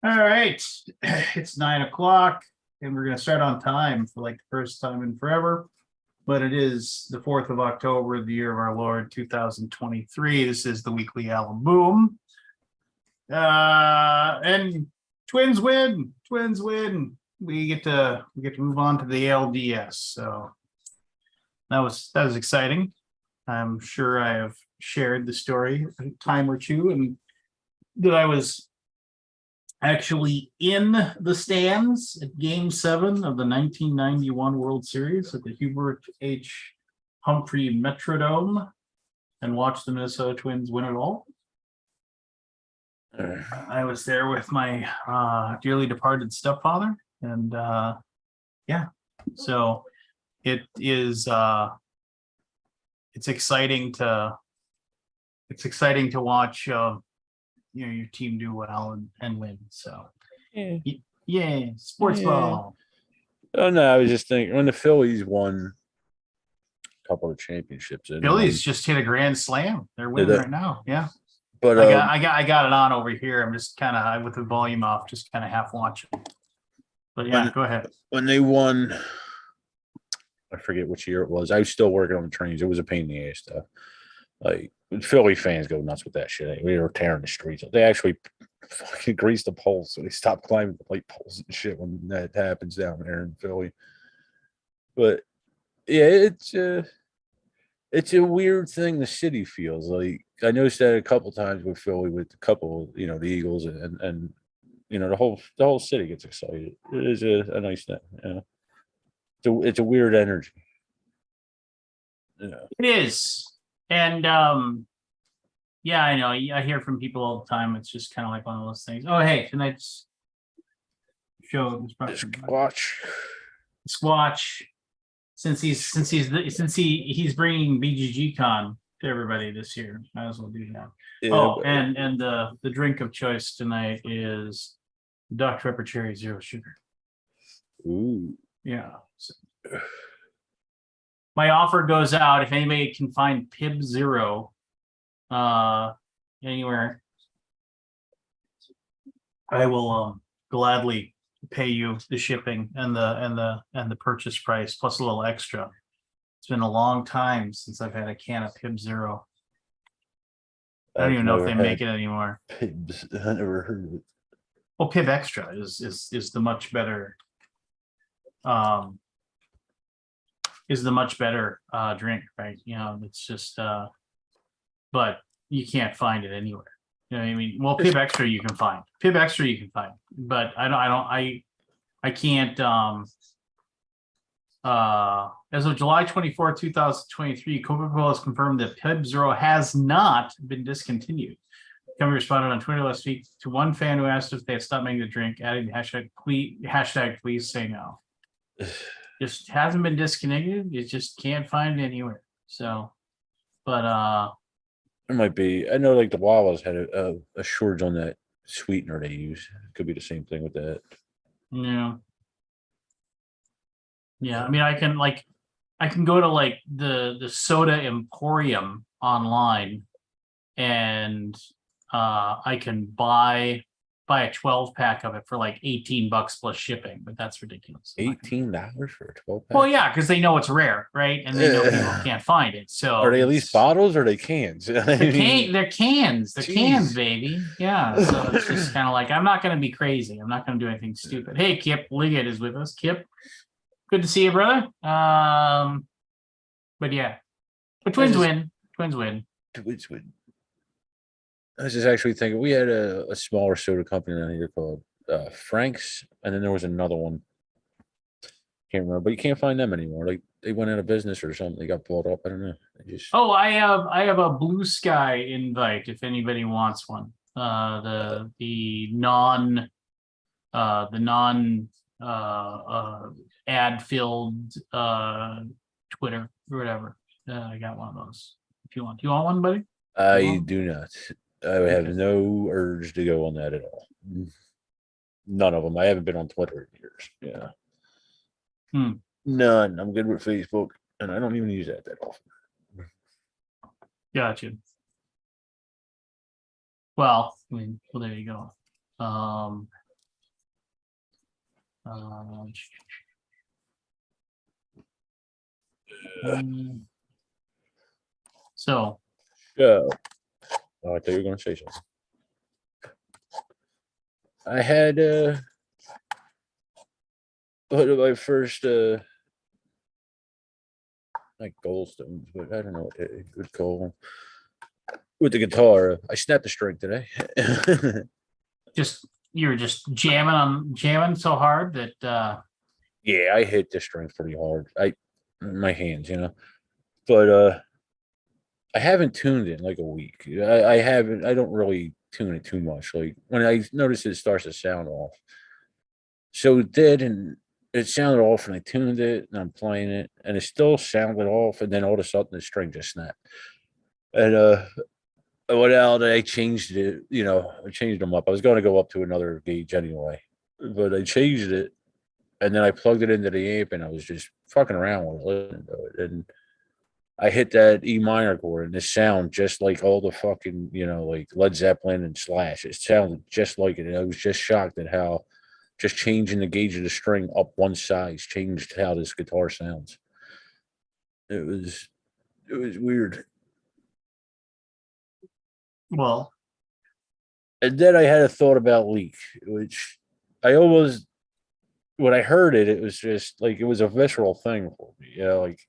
All right, it's 9 o'clock, and we're gonna start on time for like the first time in forever. But it is the 4th of October, the year of our Lord 2023. This is the weekly Alaboom. And Twins win. Twins win. We get to move on to the ALDS. So that was exciting. I'm sure I have shared the story a time or two, and that I was actually in the stands at Game 7 of the 1991 World Series at the Hubert H. Humphrey Metrodome and watched the Minnesota Twins win it all. I was there with my dearly departed stepfather, and yeah, so it is it's exciting to watch your team do well and win. So yeah, sports ball. Oh no, I was just thinking when the Phillies won a couple of championships. Phillies just hit a grand slam. They're winning right now. Yeah. But I got it on over here. I'm just kind of with the volume off, just kind of half watching. But yeah, go ahead. When they won, I forget which year it was. I was still working on the trains. It was a pain in the ass though. Like Philly fans go nuts with that shit. We were tearing the streets. They actually fucking greased the poles, so they stopped climbing the light poles and shit when that happens down there in Philly. But yeah, it's a weird thing the city feels like. I noticed that a couple times with Philly, with a couple, the Eagles and the whole city gets excited. It is a nice thing. It's a weird energy. It is. And yeah, I know. I hear from people all the time. It's just kind of like one of those things. Oh, hey, tonight's show is Squatch. Since he's bringing BGG Con to everybody this year, might as well do that. Yeah, and the drink of choice tonight is Dr. Pepper Cherry Zero Sugar. Ooh, yeah. So, my offer goes out if anybody can find Pib Zero anywhere. I will gladly pay you the shipping and the purchase price plus a little extra. It's been a long time since I've had a can of Pib Zero. I don't even know if they make it anymore. Pibs, I never heard of it. Well, Pib Extra is the much better drink, right? It's just but you can't find it anywhere. You know what I mean? Well, Pib Extra you can find. But I can't as of July 24th, 2023, Coca-Cola has confirmed that Pib Zero has not been discontinued. The company responded on Twitter last week to one fan who asked if they had stopped making the drink, adding the hashtag please say no. Just hasn't been disconnected. You just can't find it anywhere. So, but it might be. I know, like the Wawas had a shortage on that sweetener they use. It could be the same thing with that. Yeah. I mean, I can go to like the Soda Emporium online, and I can buy a 12-pack of it for like $18 plus shipping, but that's ridiculous. $18 for a 12-pack? Well, yeah, because they know it's rare, right? And they know people can't find it. So are they at least bottles or are they cans? They're cans. They're cans, baby. Yeah. So it's just kind of like, I'm not going to be crazy. I'm not going to do anything stupid. Hey, Kip Liggett is with us. Kip, good to see you, brother. But yeah, the Twins win. Twins win. I was just actually thinking we had a smaller soda company around here called Frank's, and then there was another one. Can't remember, but you can't find them anymore. Like they went out of business or something. They got bought up. I don't know. I have a Blue Sky invite if anybody wants one. The non ad filled Twitter or whatever. I got one of those. If you want, do you want one, buddy? I do not. I have no urge to go on that at all. None of them. I haven't been on Twitter in years. Yeah. None. I'm good with Facebook, and I don't even use that often. Gotcha. Well, I mean, there you go. So Yeah. Oh, I thought you were going to say something. I had one of my first like gallstones, but I don't know what they would call them. With the guitar, I snapped the string today. just you were just jamming so hard that Yeah, I hit the strings pretty hard. My hands, but I haven't tuned it in like a week. I haven't. I don't really tune it too much. Like when I notice it starts to sound off, so it did, and it sounded off, and I tuned it, and I'm playing it, and it still sounded off, and then all of a sudden the string just snapped, and I went out and I changed it. I changed them up. I was going to go up to another gauge anyway, but I changed it, and then I plugged it into the amp, and I was just fucking around with it, listening to it, and I hit that E minor chord and it sounded just like all the fucking, like Led Zeppelin and Slash. It sounded just like it. And I was just shocked at how just changing the gauge of the string up one size changed how this guitar sounds. It was weird. well, And then I had a thought about leak, which I almost when I heard it, it was just like it was a visceral thing for me. Like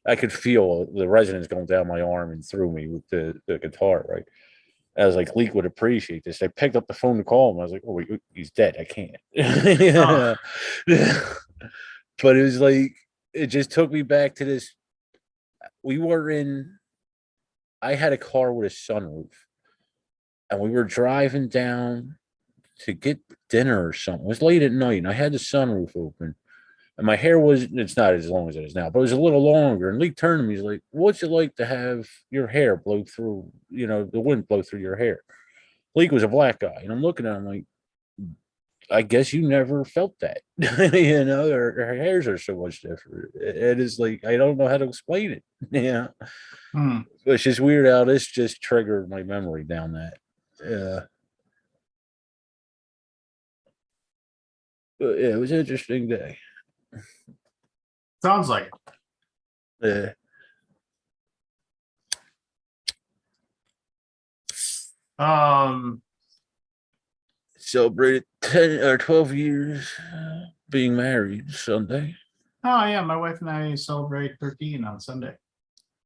I could feel the resonance going down my arm and through me with the guitar, right? I was like, Leak would appreciate this. I picked up the phone to call him. I was like, oh, wait, he's dead. I can't. oh, But it was like, it just took me back to this. I had a car with a sunroof, and we were driving down to get dinner or something. It was late at night, and I had the sunroof open. And my hair it's not as long as it is now, but it was a little longer. And Lee turned to me, he's like, what's it like to have your hair blow through, the wind blow through your hair? Leek was a black guy. And I'm looking at him like, I guess you never felt that. Her hairs are so much different. It is like, I don't know how to explain it. Yeah. hmm. It's just weird how this just triggered my memory down that. Yeah. But yeah, it was an interesting day. Sounds like Yeah. it. Celebrated 10 or 12 years being married Sunday. Oh yeah, my wife and I celebrate 13 on Sunday.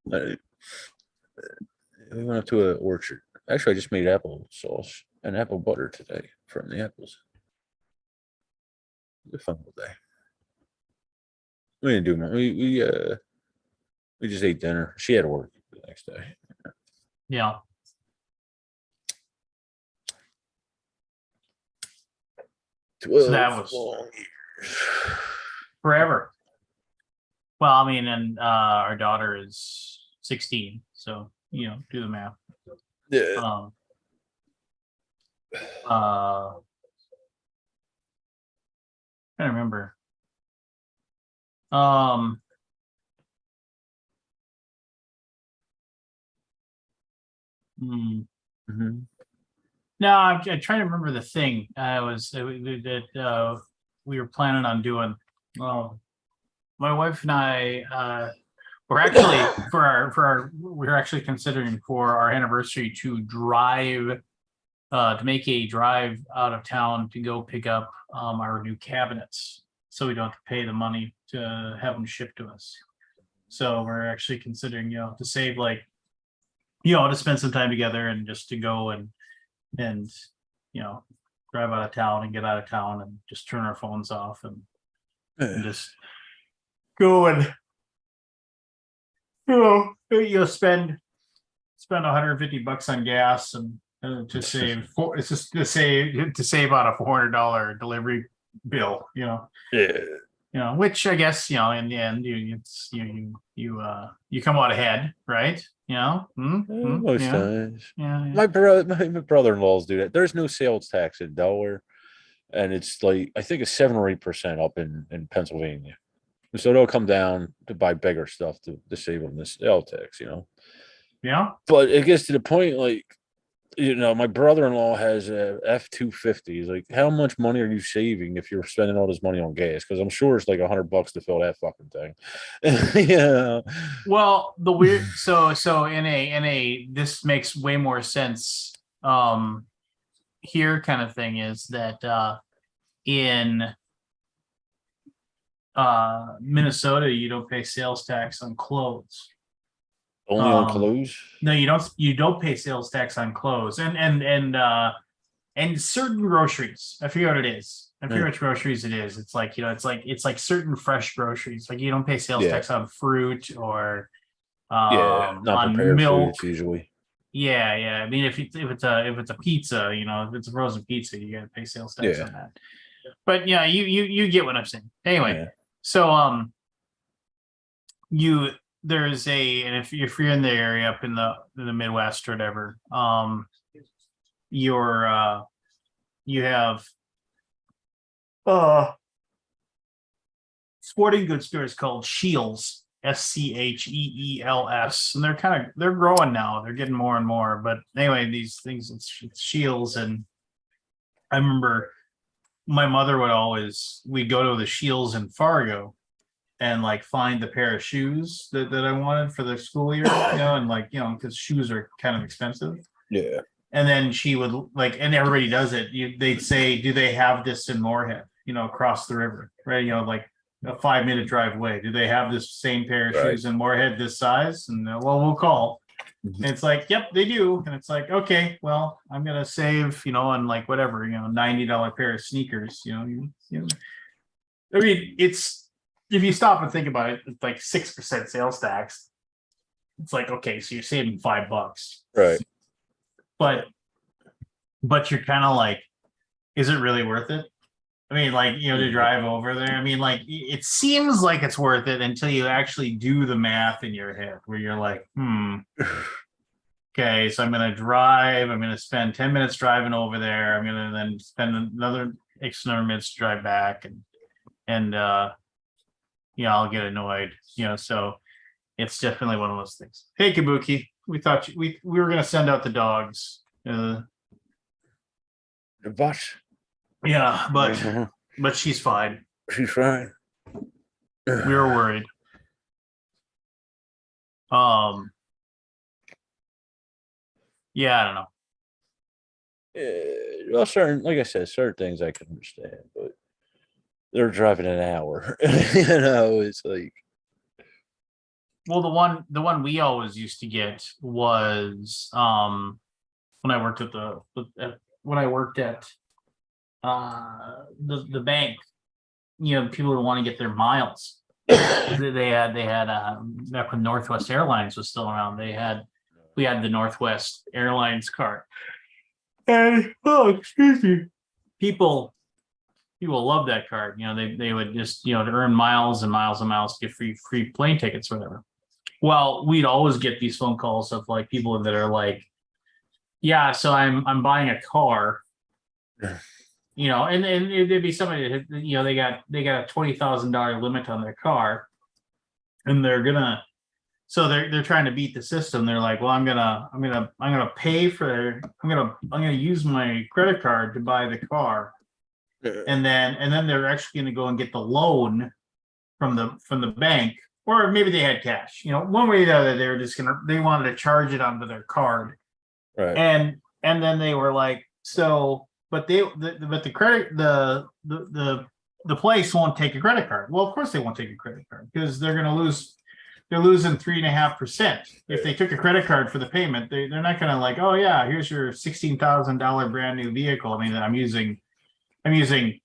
We went up to an orchard. Actually, I just made applesauce and apple butter today from the apples. It was a fun little day. We didn't do much. We just ate dinner. She had to work the next day. Yeah. So that was long years. forever. Well, I mean, and our daughter is 16, so do the math. Yeah. I don't remember. Mm-hmm. No, I'm trying to remember the thing. That we were planning on doing. Well, my wife and I we're actually we're actually considering for our anniversary to drive to make a drive out of town to go pick up our new cabinets, so we don't have to pay the money to have them shipped to us. So we're actually considering, to save to spend some time together and just to go and drive out of town and get out of town and just turn our phones off and just go and spend $150 on gas and to save it's just to save on a $400 delivery bill, Yeah. which I guess in the end you come out ahead, right? Most times. Yeah. My brother-in-laws do that. There's no sales tax in Delaware, and it's like I think it's 7 or 8% up in Pennsylvania. So they'll come down to buy bigger stuff to save on the sales tax, Yeah. But it gets to the point like My brother-in-law has a F-250. He's like, how much money are you saving if you're spending all this money on gas? Because I'm sure it's like $100 to fill that fucking thing. Yeah. Well, the weird so in a this makes way more sense here kind of thing is that in Minnesota you don't pay sales tax on clothes. Only on clothes? No, you don't pay sales tax on clothes and certain groceries. I forget what it is. I forget which groceries it is. It's like, it's like certain fresh groceries. Like you don't pay sales tax on fruit or not on prepared milk. foods usually. Yeah. I mean, if it's a pizza, if it's a frozen pizza, you gotta pay sales tax on that. But yeah, you get what I'm saying. Anyway, so there's and if you're in the area up in the Midwest or whatever, you have sporting goods stores called Scheels, Scheels, and they're growing now. They're getting more and more. But anyway, these things it's Scheels, and I remember my mother we'd go to the Scheels in Fargo and like find the pair of shoes that I wanted for the school year, and because shoes are kind of expensive. Yeah. And then she would and everybody does it. They'd say, do they have this in Moorhead, across the river, right? Like a 5-minute drive away. Do they have this same pair of shoes in Moorhead this size? And well, we'll call. And it's like, yep, they do. And it's like, okay, well, I'm going to save, on like whatever, $90 pair of sneakers, I mean, it's, if you stop and think about it, it's like 6% sales tax. It's like, okay, so you're saving $5. Right. But you're kind of like, is it really worth it? I mean, to drive over there. I mean, it seems like it's worth it until you actually do the math in your head where you're like, okay, so I'm going to drive. I'm going to spend 10 minutes driving over there. I'm going to then spend another X number of minutes to drive back. And I'll get annoyed, so it's definitely one of those things. Hey, Kabuki, we thought we were going to send out the dogs. But yeah, but she's fine. She's fine. We were worried. Yeah, I don't know. Well, like I said, certain things I can understand, but they're driving an hour. It's like. Well, the one we always used to get was when I worked at the bank. People would want to get their miles. they had back when Northwest Airlines was still around. We had the Northwest Airlines card, and excuse me, people love that card. They would just to earn miles and miles and miles to get free plane tickets or whatever. Well, we'd always get these phone calls of like people that are like, yeah, so I'm buying a car, and there'd be somebody that they got a $20,000 limit on their car, and they're trying to beat the system. They're like, well, I'm gonna use my credit card to buy the car, and then they're actually gonna go and get the loan from the bank, or maybe they had cash. One way or the other, they wanted to charge it onto their card, right? And then they were like, so, but the credit the place won't take a credit card. Well, of course they won't take a credit card because they're going to lose. They're losing 3.5%. If they took a credit card for the payment, they're not going to like, oh yeah, here's your $16,000 brand new vehicle. I mean, I'm using 20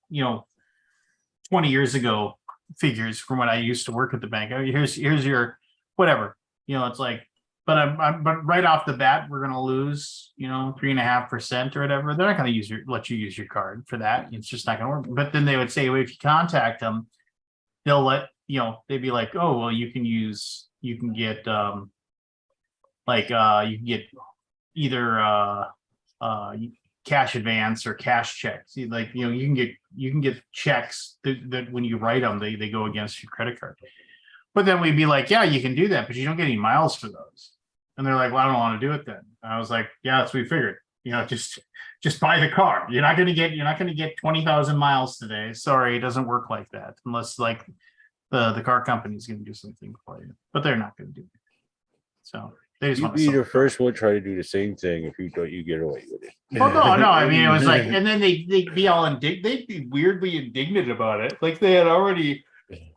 years ago figures from when I used to work at the bank. Oh, here's your whatever. It's like, but but right off the bat, we're gonna lose 3.5% or whatever. They're not gonna let you use your card for that. It's just not gonna work. But then they would say, well, if you contact them, they'll they'd be like, oh well, you can get either cash advance or cash checks. You can get checks that when you write them, they go against your credit card. But then we'd be like, yeah, you can do that, but you don't get any miles for those. And they're like, well, I don't want to do it then. And I was like, yeah, that's what we figured. just buy the car. You're not going to get 20,000 miles today. Sorry, it doesn't work like that unless like the car company is going to do something for you, but they're not going to do it. So they just You'd want to be sell the the car. first one try to do the same thing if you thought you get away with it. Well, no. I mean, it was like, and then they'd be all they'd be weirdly indignant about it. Like they had already,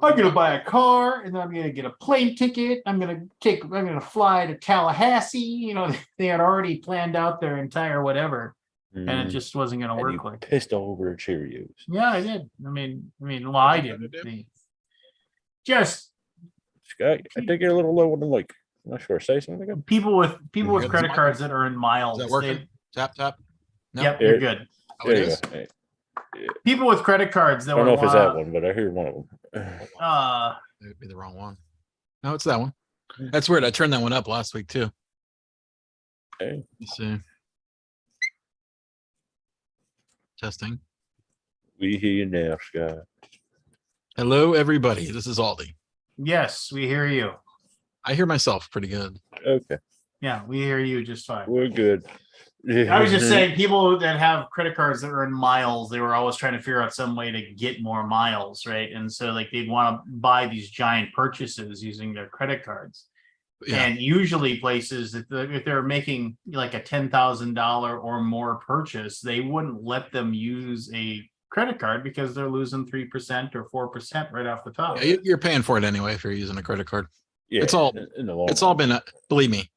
I'm gonna buy a car and then I'm gonna get a plane ticket. I'm gonna fly to Tallahassee. They had already planned out their entire whatever, and it just wasn't gonna And work you like. pissed all over Cheerios. Yeah, I did. I mean, well, I didn't. Just Scott, I think you're a little low on the mic. I'm not sure. Say something again. people with Good. credit cards that earn miles. Is that working? Tap. No? Yep, you're good. Oh, it There you is? go. Hey, People with credit cards that I don't know if it's that were one, but I heard one of them. It would be the wrong one. No, it's that one. That's weird. I turned that one up last week too. Hey. Let's see. Testing. We hear you now, Scott. Hello, everybody. This is Aldi. yes, we hear you. I hear myself pretty good. Okay, Yeah, we hear you just fine. we're good. I was just saying, people that have credit cards that earn miles, they were always trying to figure out some way to get more miles, right? And so, like, they'd want to buy these giant purchases using their credit cards. Yeah. And usually, places if they're making like a $10,000 or more purchase, they wouldn't let them use a credit card because they're losing 3% or 4% right off the top. Yeah, you're paying for it anyway if you're using a credit card. Yeah, It's all- in the long It's all been, believe me,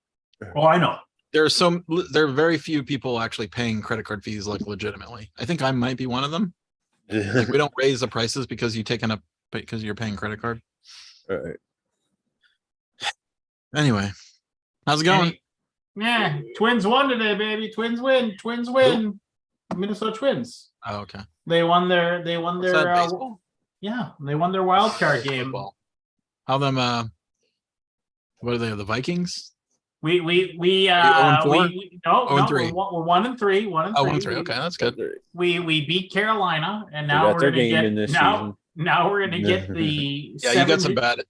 Oh, I know. there are very few people actually paying credit card fees like legitimately. I think I might be one of them. Like we don't raise the prices because you're paying credit card. Right. Anyway, how's it going? Yeah, Twins won today, baby. Twins win. Twins win. Minnesota Twins. Oh, okay. They won their What's that, baseball? yeah, they won their wild card game. Football. How them what are they, the Vikings? We Are you 0-4? no, 0-3. we're 1-3. 1-3. Oh, 1-3. Okay, that's good. We beat Carolina, and They now got we're their gonna game get in this now we're gonna get the Yeah,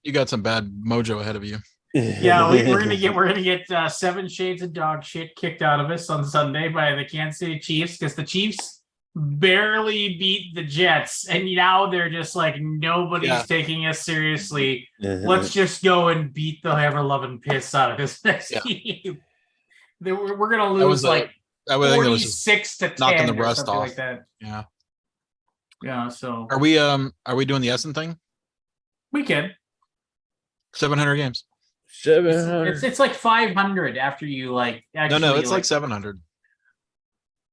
you got some bad mojo ahead of you. Yeah, we're gonna get 7 shades of dog shit kicked out of us on Sunday by the Kansas City Chiefs because the Chiefs barely beat the Jets, and now they're just like nobody's taking us seriously. Let's just go and beat the ever-loving piss out of this team. We're gonna lose I would think it was just 46 to 10 knocking the or rust something off. like that. Yeah. Yeah, so Are we doing the Essen thing? we can. 700 games. 700. It's like 500 after you like. Actually, No, it's like 700.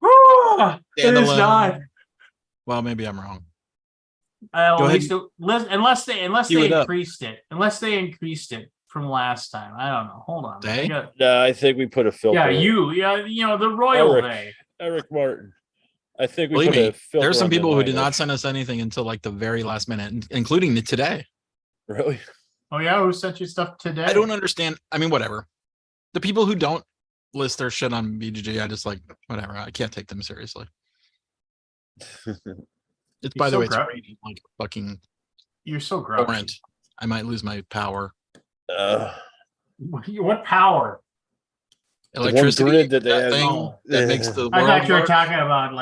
It is not. Well, maybe I'm wrong. At ahead. least unless they Cue it up. increased it. Unless they increased it from last time. I don't know. Hold on. They? No, I think we put a filter. The royal Eric. they. Eric Martin. I think we Believe put a me, filter. there's some on the people who did not language. send us anything until like the very last minute, including today. Really? Oh yeah, who sent you stuff today? I don't understand. I mean, whatever. The people who don't list their shit on BGG, I just like whatever. I can't take them seriously. It's by the way, it's raining like fucking You're so grumpy. torrent. I might lose my power. What power? Electricity. grid that they have. thing that makes the world I thought you were work. talking about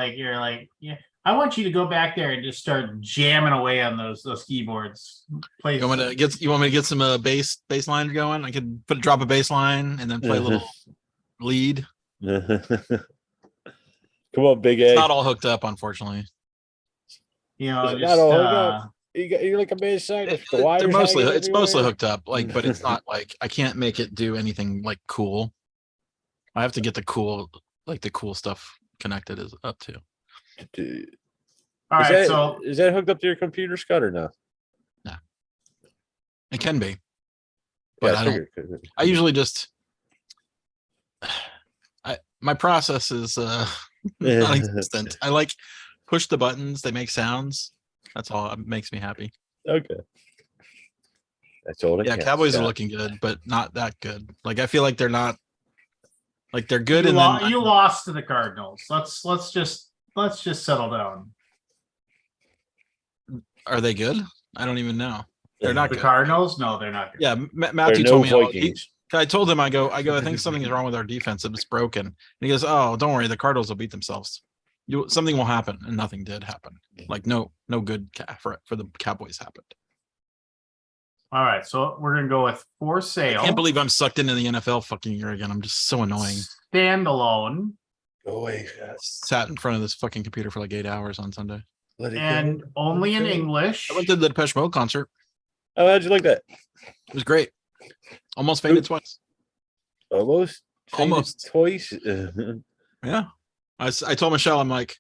I want you to go back there and just start jamming away on those keyboards. Play. You want me to get some bass line going? I could drop a bass line and then play a little lead. Come on, Big A. It's not all hooked up, unfortunately. It's Just, not all hooked up. You're like a bass side. It's mostly hooked up, like, but it's not like I can't make it do anything like cool. I have to get the cool stuff connected up to. all right. So Is that hooked up to your computer, Scott, or no? No. It can be. But Yeah, I don't. figured. I usually just my process is non-existent. I like push the buttons, they make sounds. That's all that makes me happy. Okay. That's all. Yeah, Cowboys are looking good, but not that good. Like I feel like they're not like they're good you, and lo- then you lost to the Cardinals. Let's just settle down. are they good? I don't even know. They're not The good. Cardinals? No, they're not good. Yeah, There are Matthew no told me Vikings. I told him, I go, I think something is wrong with our defense. It's broken. And he goes, oh, don't worry. The Cardinals will beat themselves. Something will happen. And nothing did happen. Like no good for the Cowboys happened. All right, so we're gonna go with for I sale. can't believe I'm sucked into the NFL fucking year again. I'm just so annoying. Standalone Go away. Sat in front of this fucking computer for like 8 hours on Sunday. Let it and go. only in Let it go. English. I went to the Depeche Mode concert. Oh, how'd you like that? It was great. Almost fainted twice. Almost. Almost. Twice. Yeah. I told Michelle, I'm like,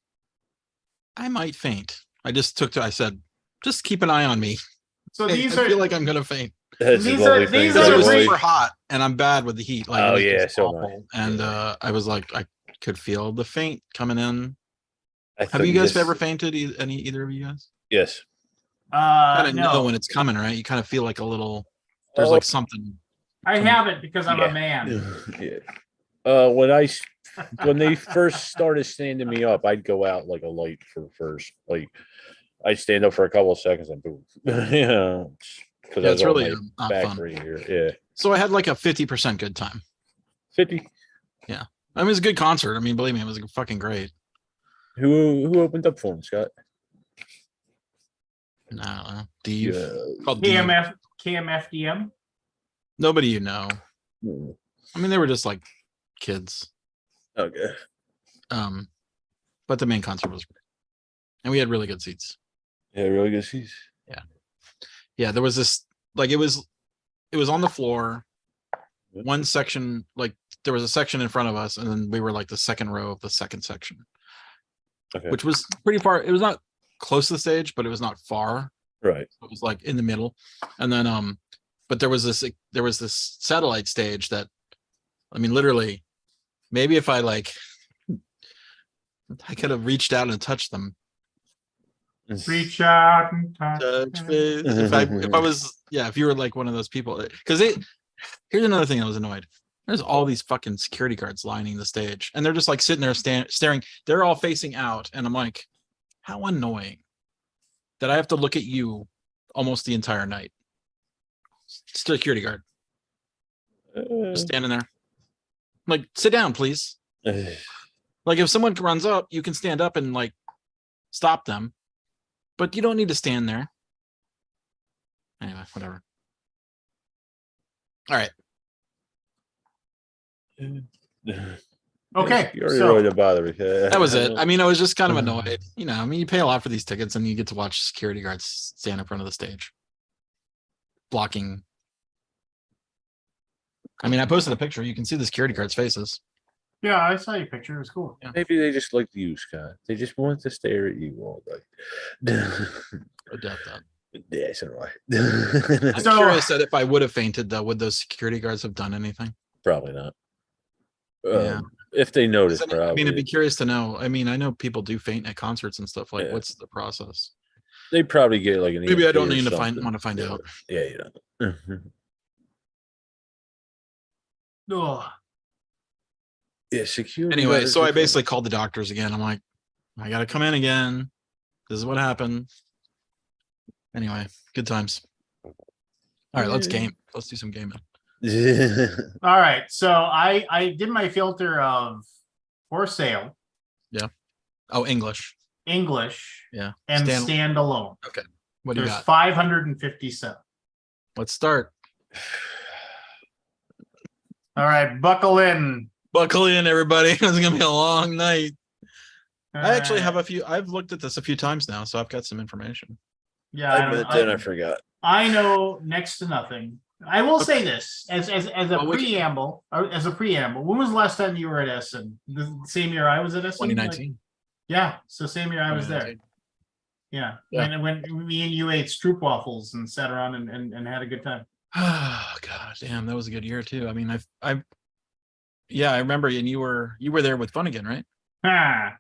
I might faint. I said, just keep an eye on me. So I these are feel like I'm gonna faint. That's These a lovely are- thing. these Because are it was the super hot and I'm bad with the heat. Like, Oh, it was yeah, just so am I. awful. And Yeah. I was like, I could feel the faint coming in. I Have thought you guys just- ever fainted? Either of you guys? Yes. Kind of know no, when it's coming, right? You kind of feel like a little. There's Oh. like something. I haven't because I'm Yeah. a man. Yeah. When they first started standing me up, I'd go out like a light for first. Like I'd stand up for a couple of seconds and boom. Yeah. Because Yeah, I it's was on really my not back fun. right here. Yeah. So I had like a 50% good time. 50. I mean, it was a good concert. I mean, believe me, it was fucking great. Who opened up for him, Scott? No, Steve. Yeah. Called Steve. KMFDM. Nobody you know. Hmm. I mean, they were just like kids. Okay. But the main concert was great. And we had really good seats. Yeah, really good seats. Yeah, there was this like it was on the floor. One section, like there was a section in front of us, and then we were like the second row of the second section. Okay. Which was pretty far. It was not close to the stage, but it was not far. Right. It was like in the middle. And then but there was this satellite stage that, I mean, literally, maybe if I could have reached out and touched them. Reach out and touch. Touch base. If you were like one of those people, because here's another thing I was annoyed. There's all these fucking security guards lining the stage, and they're just like sitting there staring. They're all facing out, and I'm like, how annoying that I have to look at you almost the entire night. Security guard just standing there, like, sit down, please. Like, if someone runs up, you can stand up and like stop them, but you don't need to stand there. Anyway, whatever. All right. Okay, You already so- really bother me. That was it. I mean, I was just kind of annoyed. You know, I mean, you pay a lot for these tickets and you get to watch security guards stand in front of the stage. Blocking. I mean, I posted a picture. You can see the security guards' faces. Yeah, I saw your picture. It was cool. Maybe they just like you, Scott. They just want to stare at you all day. I doubt that. Yeah, so do I. I'm So- curious that if I would have fainted, though, would those security guards have done anything? Probably not. Yeah. If they notice, I mean, probably. I'd be curious to know. I mean, I know people do faint at concerts and stuff. Like, Yeah. what's the process? They probably get like an Maybe I EMT don't or need to something. want to find out. Yeah, you know. Ugh. Yeah, security. Anyway, guards so are I fun. basically called the doctors again. I'm like, I got to come in again. This is what happened. Anyway, good times. All right, let's Yeah. game. Let's do some gaming. All right, so I did my filter of for sale, Oh, English. English, Yeah. and Stand- standalone. What do you There's got? 557. Let's start. All right, buckle in. Buckle in, everybody. It's gonna be a long night. I actually have Uh, a few. I've looked at this a few times now, so I've got some information. Yeah, I bet then I forgot. I know next to nothing. I will say this as a Well, we can- preamble. As a preamble, when was the last time you were at Essen? The same year I was at Essen. 2019. Yeah, so same year I was there. 2019. Yeah, Yeah. when me and you ate stroop waffles and sat around and had a good time. Oh god, damn, that was a good year too. I mean, yeah, I remember. And you were there with Fun Again, right? Ah,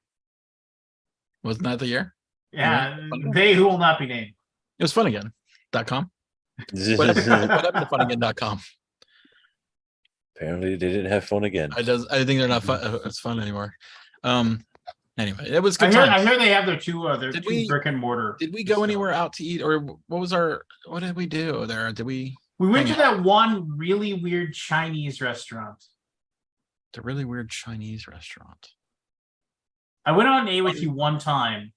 Wasn't that the year? yeah, Yeah. they who will not be named. It was funagain.com. What happened to funagain.com? Apparently, they didn't have fun again. I think they're not fun. It's fun anymore. Anyway, it was I good hear, times. I hear they have their two Did we- brick and mortar. Did we go anywhere out to eat, or what did we do there? Did we We went to Hang that one really weird Chinese restaurant. It's a really weird Chinese restaurant. I went out and ate with you one time,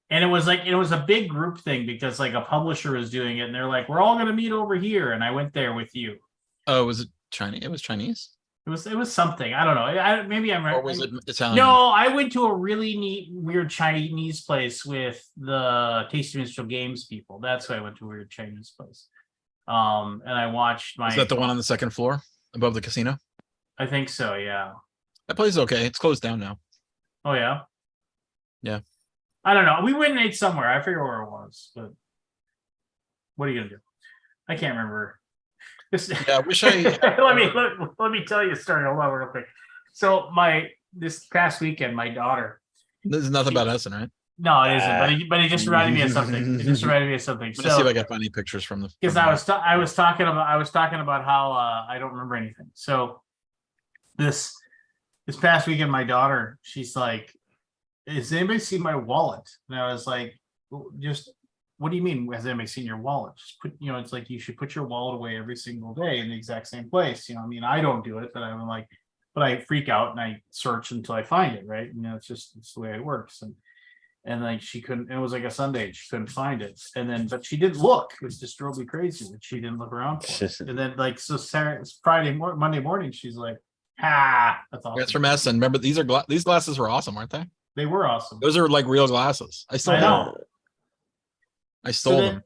and it was a big group thing because like a publisher was doing it, and they're like, "We're all gonna meet over here," and I went there with you. Oh, was it Chinese? It was Chinese, It was something. I don't know. Maybe I'm or was it Italian? No, I went to a really neat, weird Chinese place with the Tasty Minstrel Games people. That's why I went to a weird Chinese place. And I watched Is that the one on the second floor above the casino? I think so. Yeah. That place is okay. It's closed down now. Oh yeah. Yeah. I don't know. We went and ate somewhere. I forget where it was, but what are you gonna do? I can't remember. Yeah, I wish I. let me tell you a story. Hold on real quick. So this past weekend, my daughter. This is nothing about Essen, right? No, it isn't. But it just reminded me of something. It just reminded me of something. Let me see if I can find any pictures from the. Because I was talking about how I don't remember anything. So this past weekend, my daughter, she's like, "Has anybody seen my wallet?" And I was like, "Just what do you mean? Has anybody seen your wallet? Just put, it's like you should put your wallet away every single day in the exact same place. I mean, I don't do it, but I'm like, but I freak out and I search until I find it, right? It's the way it works." And like she couldn't, it was like a Sunday, she couldn't find it. And then, but she didn't look, it just drove me crazy that she didn't look around for it. And then like, so Monday morning, she's like, that's awesome. That's from Essen. Remember, these glasses were awesome, weren't they? They were awesome. Those are like real glasses. I stole them. I stole them.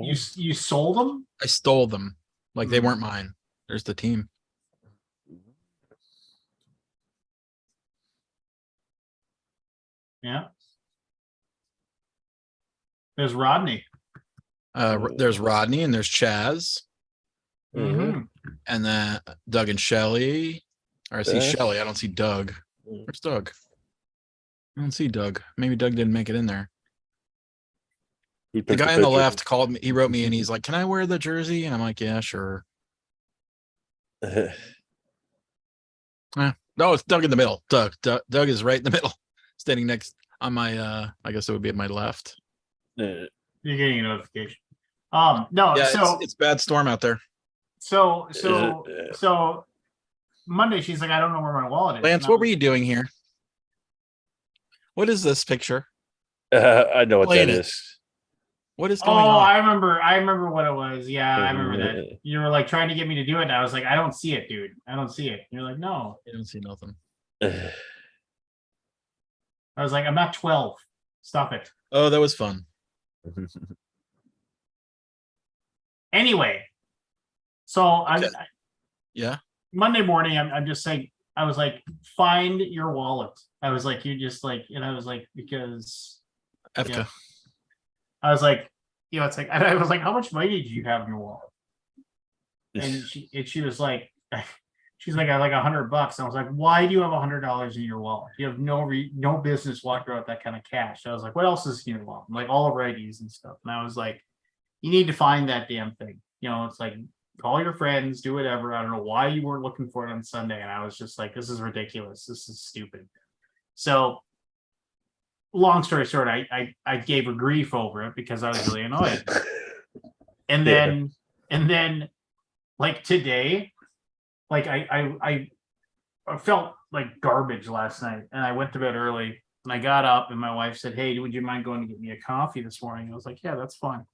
You sold them? I stole them. Like they weren't mine. There's the team. Yeah. There's Rodney. There's Rodney and there's Chaz. Mm-hmm. And then Doug and Shelly. Or I see Shelly. I don't see Doug. Where's Doug? I don't see Doug. Maybe Doug didn't make it in there. The guy on the left called me. He wrote me and he's like, "Can I wear the jersey?" And I'm like, "Yeah, sure." No, it's Doug in the middle. Doug is right in the middle, standing next on my. I guess it would be at my left. You're getting a notification. No, yeah, so it's bad storm out there. So Monday, she's like, "I don't know where my wallet is." Lance, what were you doing here? What is this picture? I know what that is. What is going on? I remember what it was. Yeah, I remember that. You were like trying to get me to do it, and I was like, "I don't see it, dude. I don't see it." And you're like, "No, I don't see nothing." I was like, "I'm not 12. Stop it." Oh, that was fun. Anyway, so yeah. Monday morning, I'm just saying, I was like, "Find your wallet." I was like, "You just like," and I was like, because Efka. I was like, it's like, I was like, "How much money do you have in your wallet?" And she was like, she's like, "I like $100." And I was like, "Why do you have $100 in your wallet? You have no business walking around with that kind of cash." I was like, "What else is in your wallet?" Like all of our IDs and stuff. And I was like, "You need to find that damn thing." It's like, call your friends, do whatever. I don't know why you weren't looking for it on Sunday. And I was just like, this is ridiculous. This is stupid. So long story short, I gave her grief over it because I was really annoyed. And then like today, like I felt like garbage last night, and I went to bed early, and I got up and my wife said, "Hey, would you mind going to get me a coffee this morning?" I was like, "Yeah, that's fine."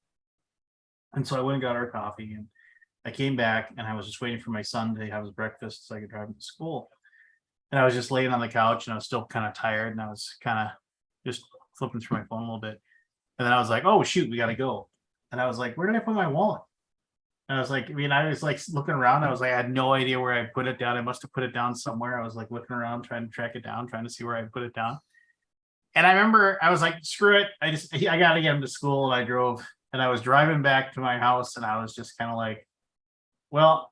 And so I went and got our coffee, and I came back, and I was just waiting for my son to have his breakfast so I could drive him to school. And I was just laying on the couch, and I was still kind of tired, and I was kind of just flipping through my phone a little bit. And then I was like, "Oh shoot, we got to go." And I was like, "Where did I put my wallet?" And I was like, I was like looking around. I was like, I had no idea where I put it down. I must have put it down somewhere. I was like looking around, trying to track it down, trying to see where I put it down. And I remember I was like, screw it. I got to get him to school. And I drove, and I was driving back to my house, and I was just kind of like, well,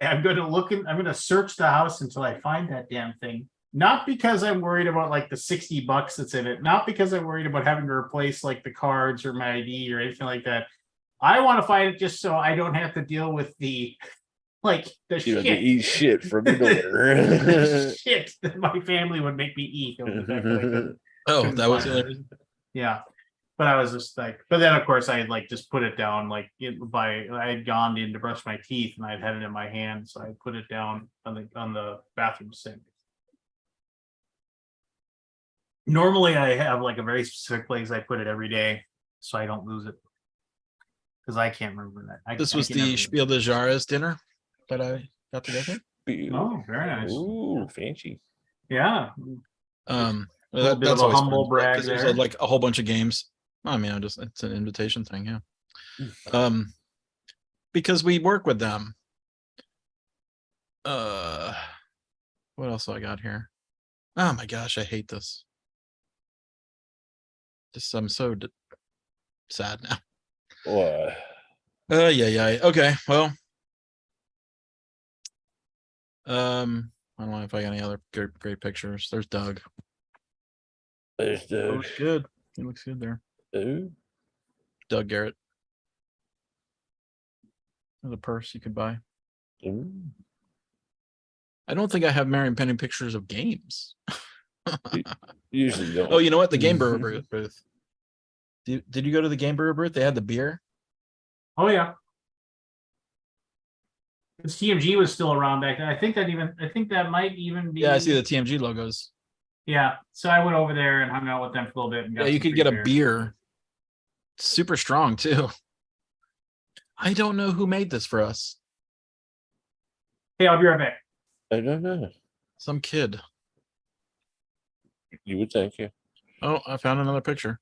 I'm going to search the house until I find that damn thing. Not because I'm worried about like the $60 that's in it. Not because I'm worried about having to replace like the cards or my ID or anything like that. I want to find it just so I don't have to deal with the shit. To eat shit from the door. The shit that my family would make me eat. Oh, that was the other reason. Yeah. But I was just like, but then of course I had like just put it down like I had gone in to brush my teeth and I'd had it in my hand, so I put it down on the bathroom sink. Normally I have like a very specific place I put it every day, so I don't lose it. Because I can't remember that. This was the Spiel des Jahres dinner that I got to go to. Oh, very nice. Ooh, fancy. Yeah. Well, A little bit that's of a always humble fun, brag because there's there. like a whole bunch of games. I mean, it's an invitation thing, yeah. Because we work with them. What else do I got here? Oh my gosh, I hate this. Just I'm so sad now. What? Yeah. Okay, well. I don't know if I got any other great pictures. There's Doug. There's Oh, the. looks good. He looks good there. Ooh. Doug Garrett. There's a purse you could buy. Ooh. I don't think I have Marion Penny pictures of games. Usually don't. Oh, you know what? The Game Brewer booth. Did you go to the Game Brewer booth? They had the beer. Oh yeah. This TMG was still around back then. I think that might even be. Yeah, I see the TMG logos. Yeah. So I went over there and hung out with them for a little bit. And got Yeah, you some could free get a beer. Super strong too. I don't know who made this for us. Hey, I'll be right back. I don't know. Some kid. You would think, yeah. Oh, I found another picture.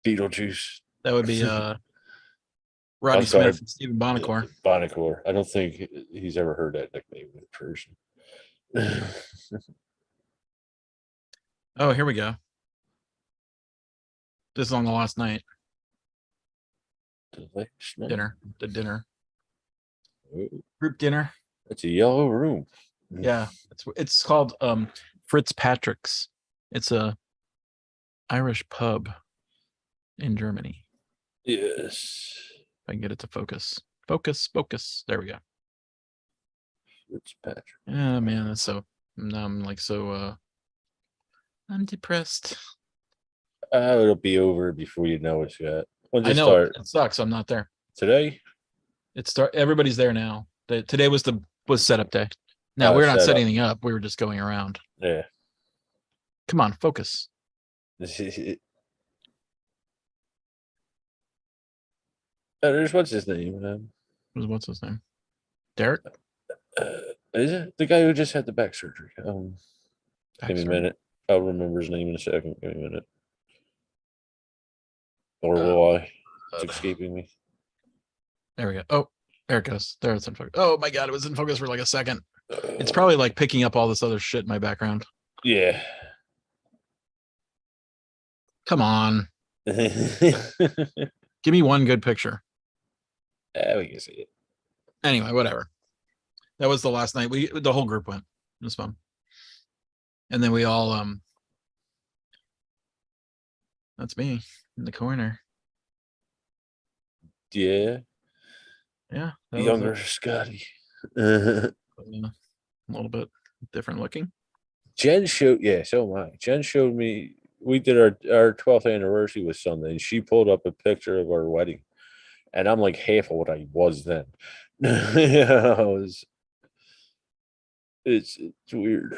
Beetlejuice. That would be Rodney I'm sorry. Smith and Stephen Bonacore. Bonacore. I don't think he's ever heard that nickname in person. Oh, here we go. This is on the last night. Dinner. The dinner. Ooh, Group dinner. that's a yellow room. Yeah. It's called Fritz Patrick's. It's a Irish pub in Germany. Yes. If I can get it to focus. Focus. There we go. It's Patrick. Yeah, man, that's so now I'm like so I'm depressed. It'll be over before you know it's got. When's I it know start? it sucks. I'm not there. Today? Everybody's there now. Today was setup day. Now we're not Set setting up. anything up. We were just going around. Yeah. Come on, focus. There's what's his name? What's his name? Derek? Is it the guy who just had the back surgery? Give me a Baxter? minute. I'll remember his name in a second. Give me a minute. Or will I? It's escaping me. There we go. Oh, there it goes. There it's in focus. Oh my god, it was in focus for like a second. It's probably like picking up all this other shit in my background. Yeah. Come on. Give me one good picture. We can see it. Anyway, whatever. That was the last night. The whole group went. It was fun. And then we all that's me in the corner. Yeah. Yeah. Younger Scotty. A little bit different looking. Jen showed, yeah, so am I. Jen showed me, we did our 12th anniversary was Sunday, and she pulled up a picture of our wedding. And I'm like half of what I was then. It's weird.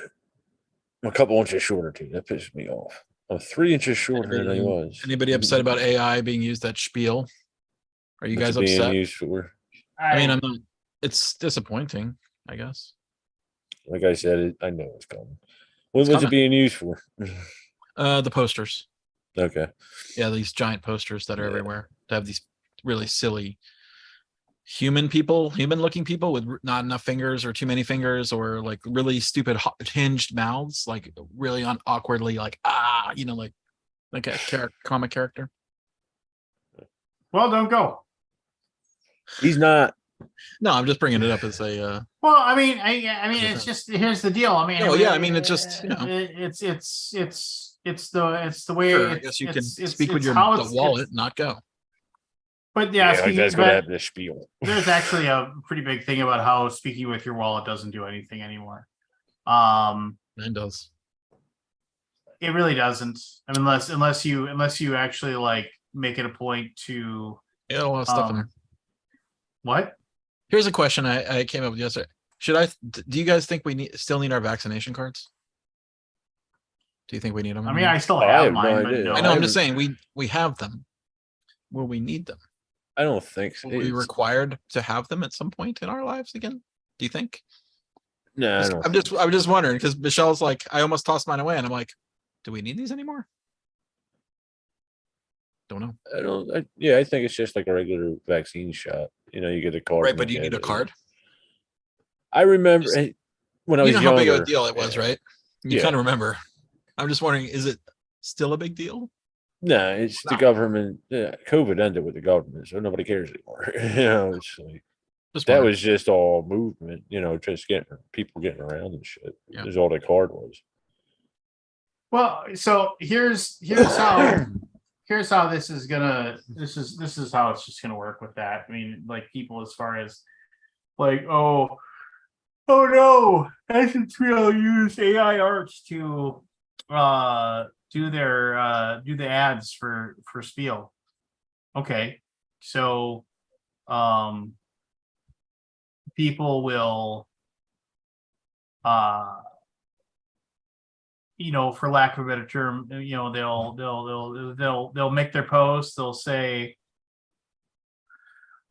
I'm a couple inches shorter too. That pisses me off. I'm 3 inches shorter than I was. Anybody upset about AI being used at Spiel? Are you What's guys it being upset? used for? I mean, I'm not. It's disappointing, I guess. Like I said, I know it's coming. What's coming. it being used for? The posters. Okay. Yeah, these giant posters that are everywhere. To have these really silly human-looking people with not enough fingers or too many fingers, or like really stupid hinged mouths, like really awkwardly, like like a comic character. Well, don't go. He's not. No, I'm just bringing it up as a. Well, I mean, it's just here's the deal. I mean, it's just it's the way. Sure, I guess you can speak with your wallet, not go. But Like that's going to have this spiel. There's actually a pretty big thing about how speaking with your wallet doesn't do anything anymore. Mine does. It really doesn't. I mean, unless you actually like make it a point to Yeah, a lot of stuff in there. What? Here's a question I came up with yesterday. Do you guys think we still need our vaccination cards? Do you think we need them? I mean, I still I have have no mine, but idea. no. I know. I'm just saying we have them. Will we need them? I don't think so. Will we be required to have them at some point in our lives again? Do you think? No, I don't I'm just wondering because Michelle's like, I almost tossed mine away, and I'm like, do we need these anymore? Don't know. I think it's just like a regular vaccine shot. You get a card. Right, and but you get need a it. card. I remember Just- when I You was know how younger. big of a deal it was, yeah. right? You Yeah. kind of remember. I'm just wondering, is it still a big deal? No, it's the No. government. COVID ended with the government, so nobody cares anymore. It's like Just that wondering. was just all movement. Just getting people getting around and shit. Yeah. That's all the card was. Well, so here's how this is how it's just gonna work with that. I mean, like people as far as like, oh no, Essential use AI arts to do the ads for Spiel. Okay. So people will for lack of a better term, they'll make their posts, they'll say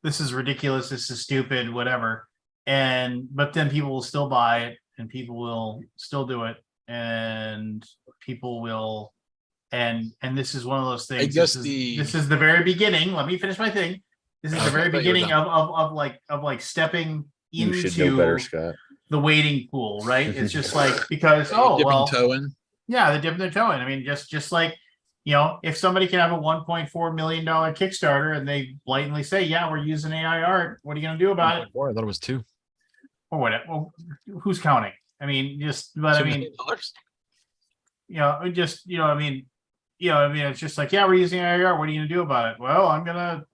this is ridiculous, this is stupid, whatever. But then people will still buy it and people will still do it and people will and this is one of those things. I guess this is the very beginning. Let me finish my thing. This is the very beginning of like stepping You should know better, Scott. the wading pool, right? It's just like because Dipping toe in. yeah, they're dipping their toe in. I mean, just like if somebody can have a $1.4 million Kickstarter and they blatantly say, "Yeah, we're using AI art," what are you going to do about it? I thought it was 2. Or whatever. Well, who's counting? I mean, it's just like, yeah, we're using AI art. What are you going to do about it? Well, I'm going to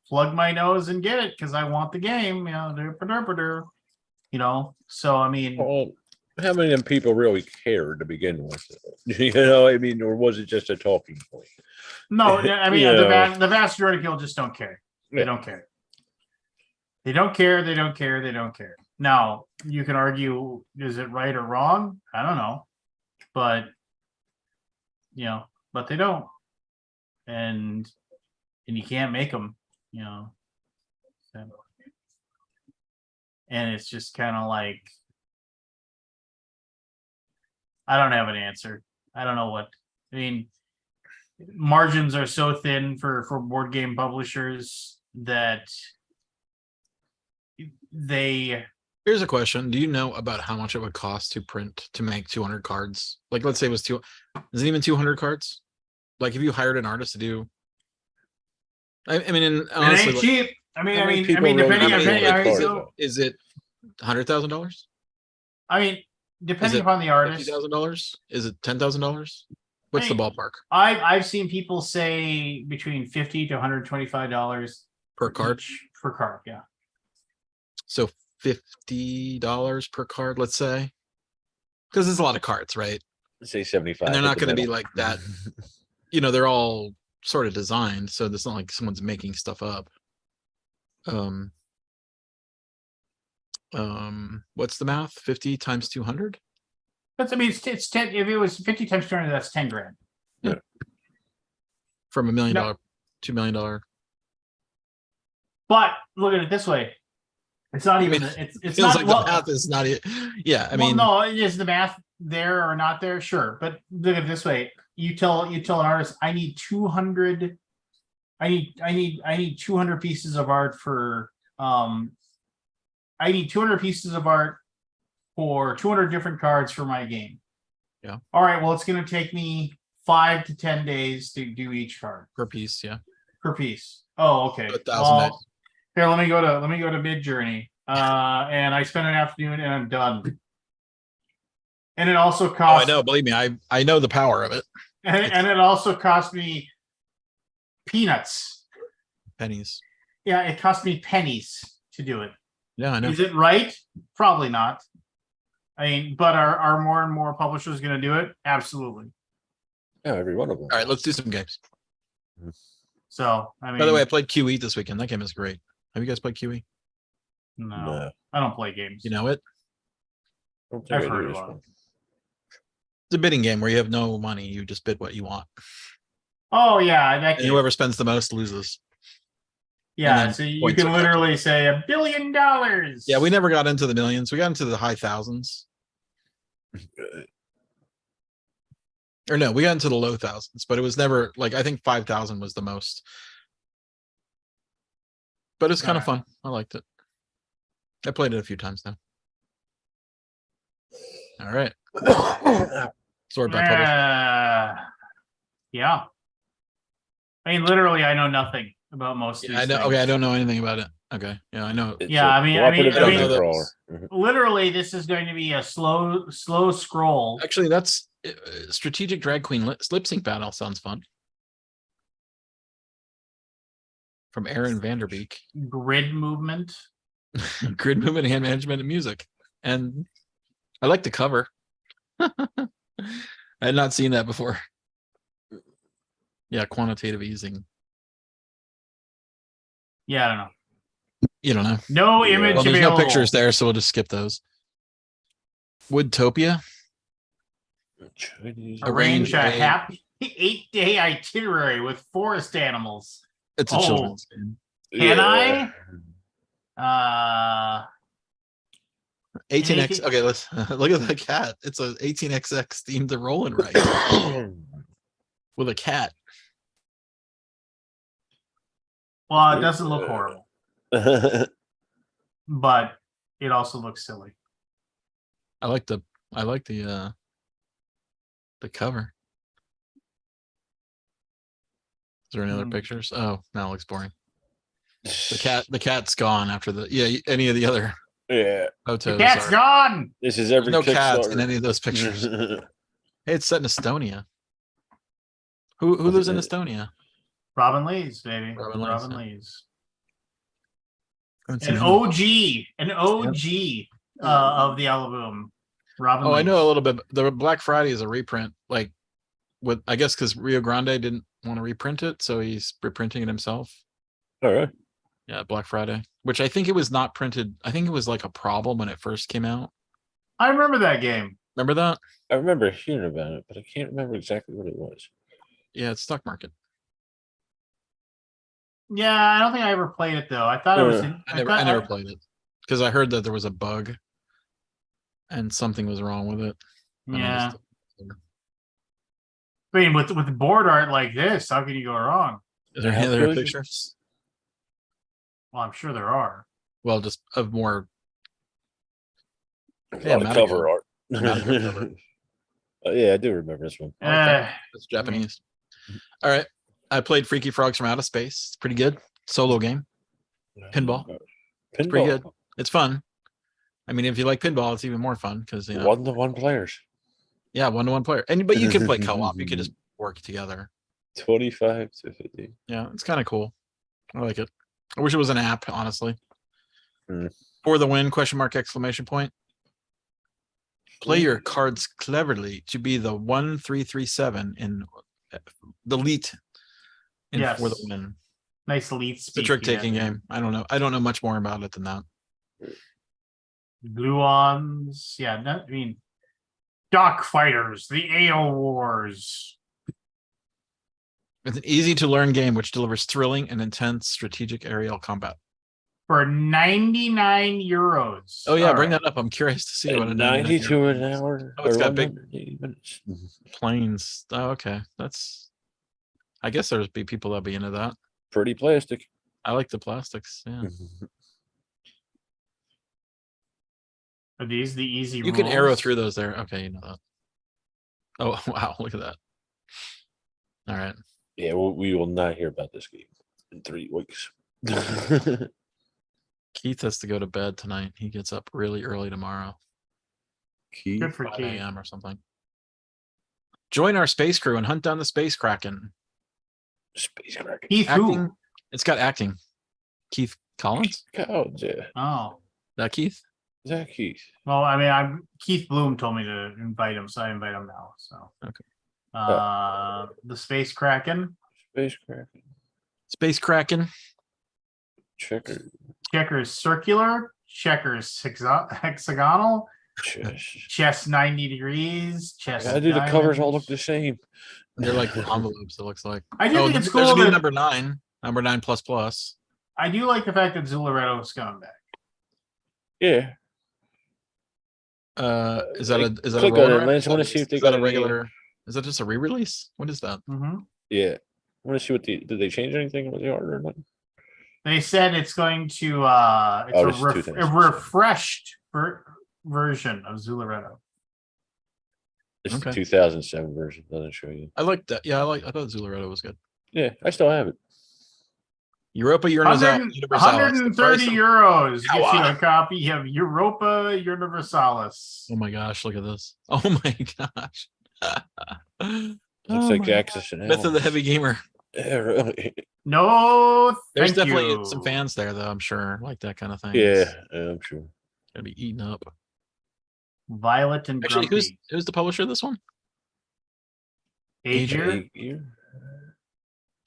plug my nose and get it because I want the game. So I mean, Well, how many of them people really cared to begin with? Or was it just a talking point? no, I mean, the vast majority of people just don't care. They Yeah. don't care. They don't care. They don't care. They don't care. Now, you can argue, is it right or wrong? I don't know. But, but they don't. And you can't make them, So. And it's just kind of like, I don't have an answer. I don't know what. I mean, margins are so thin for board game publishers that Here's a question. Do you know about how much it would cost to make 200 cards? Like, let's say it was is it even 200 cards? Like, if you hired an artist to do, I mean, honestly, it ain't cheap. I mean, is it $100,000? I mean, depending upon the artist. $50,000? Is it $10,000? What's the ballpark I've seen people say between $50 to $125 per card? Per card, yeah. So $50 per card, let's say, because it's a lot of cards, right? Let's say 75. And they're not going to be like that. They're all sort of designed, so it's not like someone's making stuff up. What's the math? 50 times 200? That's, I mean, it's 10. If it was 50 times 200, that's 10 grand. Yeah. From $1 million, $2 million. But look at it this way. It's not even. It's feels not, like the math is not it. Yeah, I mean, no, is the math there or not there? Sure, but look at it this way. You tell an artist, I need 200. I need 200 pieces of art for. I need 200 pieces of art for 200 different cards for my game. Yeah. All right. Well, it's going to take me 5 to 10 days to do each card per piece. Yeah. Per piece. Oh, okay. 1,000 days. Here, let me go to Mid Journey, and I spend an afternoon and I'm done. And it also costs. Oh, I know. Believe me, I know the power of it. And it also cost me peanuts. Pennies. Yeah, it cost me pennies to do it. Yeah, I know. Is it right? Probably not. I mean, but are more and more publishers going to do it? Absolutely. Yeah, every one of them. All right, let's do some games. So, I mean, By the way, I played QE this weekend. That game is great. Have you guys played QE? no, I don't play games. You know it? I don't think I've I do heard this about it. one. It's a bidding game where you have no money. You just bid what you want. Oh yeah, that And game. whoever spends the most loses. Yeah, then so you points can are literally say $1 billion. Yeah, we never got into the millions. We got into the high thousands. Or no, we got into the low thousands, but it was never like I think 5,000 was the most. But it's kind of fun. I liked it. I played it a few times now. All right. Sword by publisher. Yeah. I mean, literally, I know nothing about most of Yeah, these I know. things. Okay, I don't know anything about it. Okay, yeah, I know. It's Yeah, a I mean- cooperative I don't dungeon know crawler. those. Literally, this is going to be a slow scroll. Actually, that's strategic drag queen lip sync battle. Sounds fun. From Aaron Vanderbeek. Grid movement. Grid movement, hand management, and music. And I like the cover. I had not seen that before. Yeah, quantitative easing. Yeah, I don't know. You don't know. No Yeah. image Well, there's available. no pictures there, so we'll just skip those. Woodtopia. Chinese. Arrange a Arrange a- happy 8-day itinerary with forest animals. It's a Oh. children's game. Can I? 18x. 18 Okay, let's look at the cat. It's a 18xx themed to roll and write with a cat. Well, it doesn't look horrible, but it also looks silly. I like the cover. Is there any other Hmm. pictures? Oh, now it looks boring. The cat's gone after any of the other Yeah, The photos. cat's are- gone. this is There's every no cats Kickstarter. in any of those pictures. Hey, it's set in Estonia. Who lives in Estonia? Robin Lees, baby. Robin Robin Lees, Lees. Let's An see. OG of the Alaboom. Robin Oh, I Lees. know a little bit. The Black Friday is a reprint, like with I guess because Rio Grande didn't want to reprint it, so he's reprinting it himself. All right. Yeah, Black Friday, which I think it was not printed. I think it was like a problem when it first came out. I remember that game. Remember that? I remember hearing about it, but I can't remember exactly what it was. Yeah, it's stock market. Yeah, I don't think I ever played it though. I thought it was. I never played it because I heard that there was a bug and something was wrong with it. and I Yeah, just- I mean, with board art like this, how can you go wrong? Is there any other Really? pictures? Well, I'm sure there are. Well, just of more. A Yeah, lot of Madigan. cover art. Madigan cover. Yeah, I do remember this one. It's Japanese. All right, I played Freaky Frogs from Outer Space. It's pretty good. Solo game. Pinball. Pinball. Pretty good. It's fun. I mean, if you like pinball, it's even more fun because you know. 1-to-1 players. Yeah, 1-to-1 player, but you can play co-op. You can just work together. 25 to 50. Yeah, it's kind of cool. I like it. I wish it was an app, honestly. Hmm. For the win, question mark, exclamation point. Play your cards cleverly to be the 1-3-3-7 in the lead in for the Yes. win. Nice elite. It's a trick taking game. I don't know. I don't know much more about it than that. Gluons. Yeah, I mean, Dock Fighters, the Ale Wars. It's an easy to learn game which delivers thrilling and intense strategic aerial combat. For 99 euros. Oh yeah, All bring right. that up. I'm curious to see what a 92 an 99 hour. Oh, it's or got big- 180 minutes. planes. Oh, okay. That's I guess there'd be people that'd be into that. Pretty plastic. I like the plastics. Yeah. Are these the easy You can arrow rules? through those there. Okay, you know that. Oh wow, look at that. All right. Yeah, we will not hear about this game in 3 weeks. Keith has to go to bed tonight. He gets up really early tomorrow. Key. Good for 5 Keith. a.m. or something. Join our space crew and hunt down the space kraken. Space Kraken. Keith who? Acting. It's got acting. Keith Collins? Oh, yeah. Oh, That Keith? Zach Keith. Well, I mean, Keith Bloom told me to invite him, so I invite him now. So Okay. the Space Kraken. Space Kraken. Space Kraken. Checker. Checkers circular. Checkers hexagonal. Chess. Chess 90 degrees. Chess. I do the covers all look diamonds. the same. They're like envelopes, it looks like. I do think it's there's cool new that number 9. Number 9 plus plus. I do like the fact that Zularetto is coming back. Yeah. Is that a Click on it, roll-around? Lance. I want to see if they Is that got a any- regular? Is that just a re-release? What is that? Mhm. Yeah. I want to see what did they change anything with the art or not? They said it's going to it's Oh, this is a 2007. refreshed version of Zularetto. It's the Okay. 2007 version. Doesn't show you. I like that. Yeah, I thought Zularetto was good. Yeah, I still have it. Europa Universalis. 130 euros How gets you I- a copy of Europa Universalis. Oh my gosh, look at this. Oh my gosh. Looks Oh like my- Axis and Myth of the Alice. Heavy Gamer. Yeah, really. No, There's thank definitely you. some fans there, though, I'm sure. Like that kind of thing. Yeah, I'm sure. Gonna be eaten up. Violet and Actually, Grumpy. who's the publisher of this one? Aegir.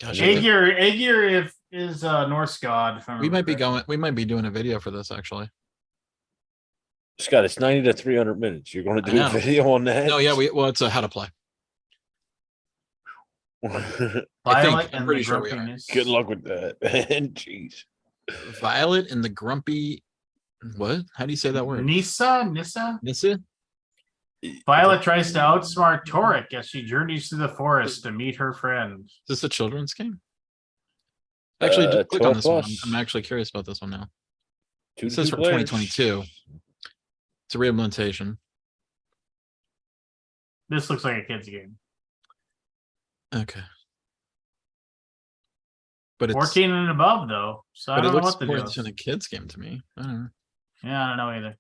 Gosh, I think Aegir is Norse god. If I we might be remember we might be doing a video for this actually. Scott, it's 90 to 300 minutes. You're going to I do a know. video on that? No, yeah, it's a how to play. correctly. I think- Violet I'm and pretty the sure we are. Grumpiness. Good luck with that. Jeez. Violet and the Grumpy. What? How do you say that word? Nissa. Nissa? Violet tries to outsmart Toric as she journeys through the forest to meet her friend. Is this a children's game? Actually, do click 12 on this one. plus. I'm actually curious about this one now. Two It to says two from players. 2022. It's a rehabilitation. This looks like a kid's game. Okay. But it's 14 and above though, so I but it don't know looks what to more do. than a kid's game to me. I don't know. Yeah, I don't know either.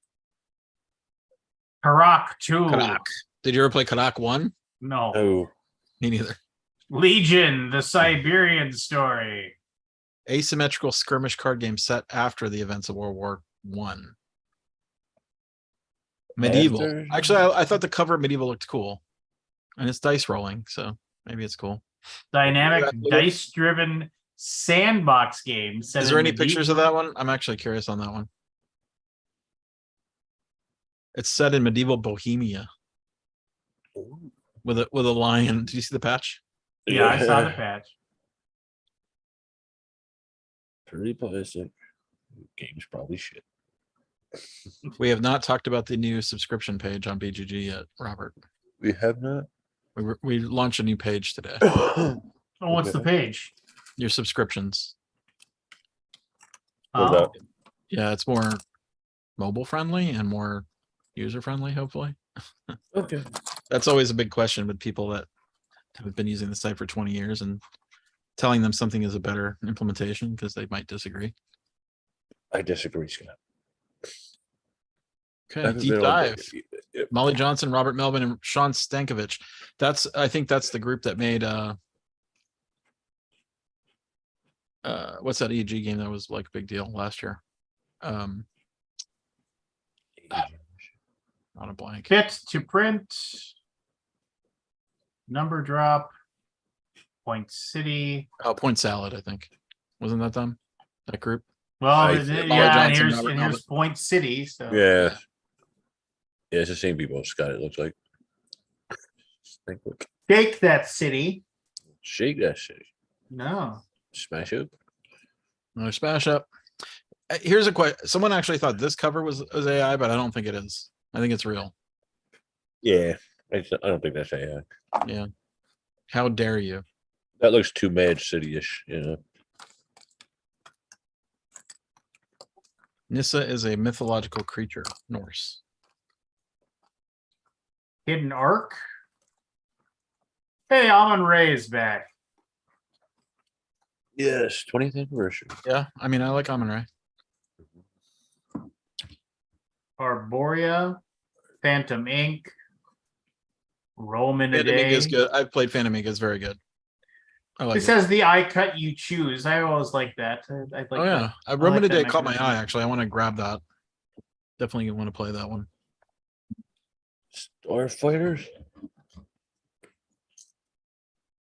Karak 2. Kadak. Did you ever play Kadak 1? No. Oh, Me neither. Legion, the Siberian story. Asymmetrical skirmish card game set after the events of World War One. Medieval. After? Actually, I thought the cover of Medieval looked cool. And it's dice rolling, so maybe it's cool. Dynamic Yeah. dice-driven sandbox game. set Is there in any pictures of medieval- that one? I'm actually curious on that one. It's set in medieval Bohemia with a lion. Did you see the patch? Yeah, I saw the patch. Pretty plastic. Game's probably shit. We have not talked about the new subscription page on BGG yet, Robert. We have not. We launched a new page today. Oh, what's the page? Your subscriptions. What Oh, about? Yeah, it's more mobile friendly and more user friendly, hopefully. Okay. That's always a big question with people that have been using the site for 20 years and telling them something is a better implementation because they might disagree. I disagree, Scott. Okay, deep dive. Molly Johnson, Robert Melvin, and Sean Stankovich. I think that's the group that made what's that EG game that was like a big deal last year? On a blank. fit to print. Number drop. Point City. Oh, Point Salad, I think. Wasn't that them? That group? Well, I- yeah, Molly and Johnson, here's, Robert and Melvin. here's Point City. So Yeah. Yeah, it's the same people, Scott, it looks like. Shake that city. Shake that shit. No. Smash it. Another smash up. Here's a question. Someone actually thought this cover was AI, but I don't think it is. I think it's real. Yeah. I don't think that's AI. Yeah. How dare you? That looks too Mad City-ish, you know. Nissa is a mythological creature, Norse. Hidden Arc. Hey, Amon Ray is back. Yes, 20th anniversary. Yeah, I mean, I like Amon Ray. Arborea. Phantom Inc. Roman a Phantom Ink day. is good. I've played Phantom Ink. It's very good. I like It it. says the eye cut you choose. I always like that. I like Oh yeah, that. Roman like that today caught my mechanism. eye. Actually, I want to grab that. Definitely want to play that one. Starfighters.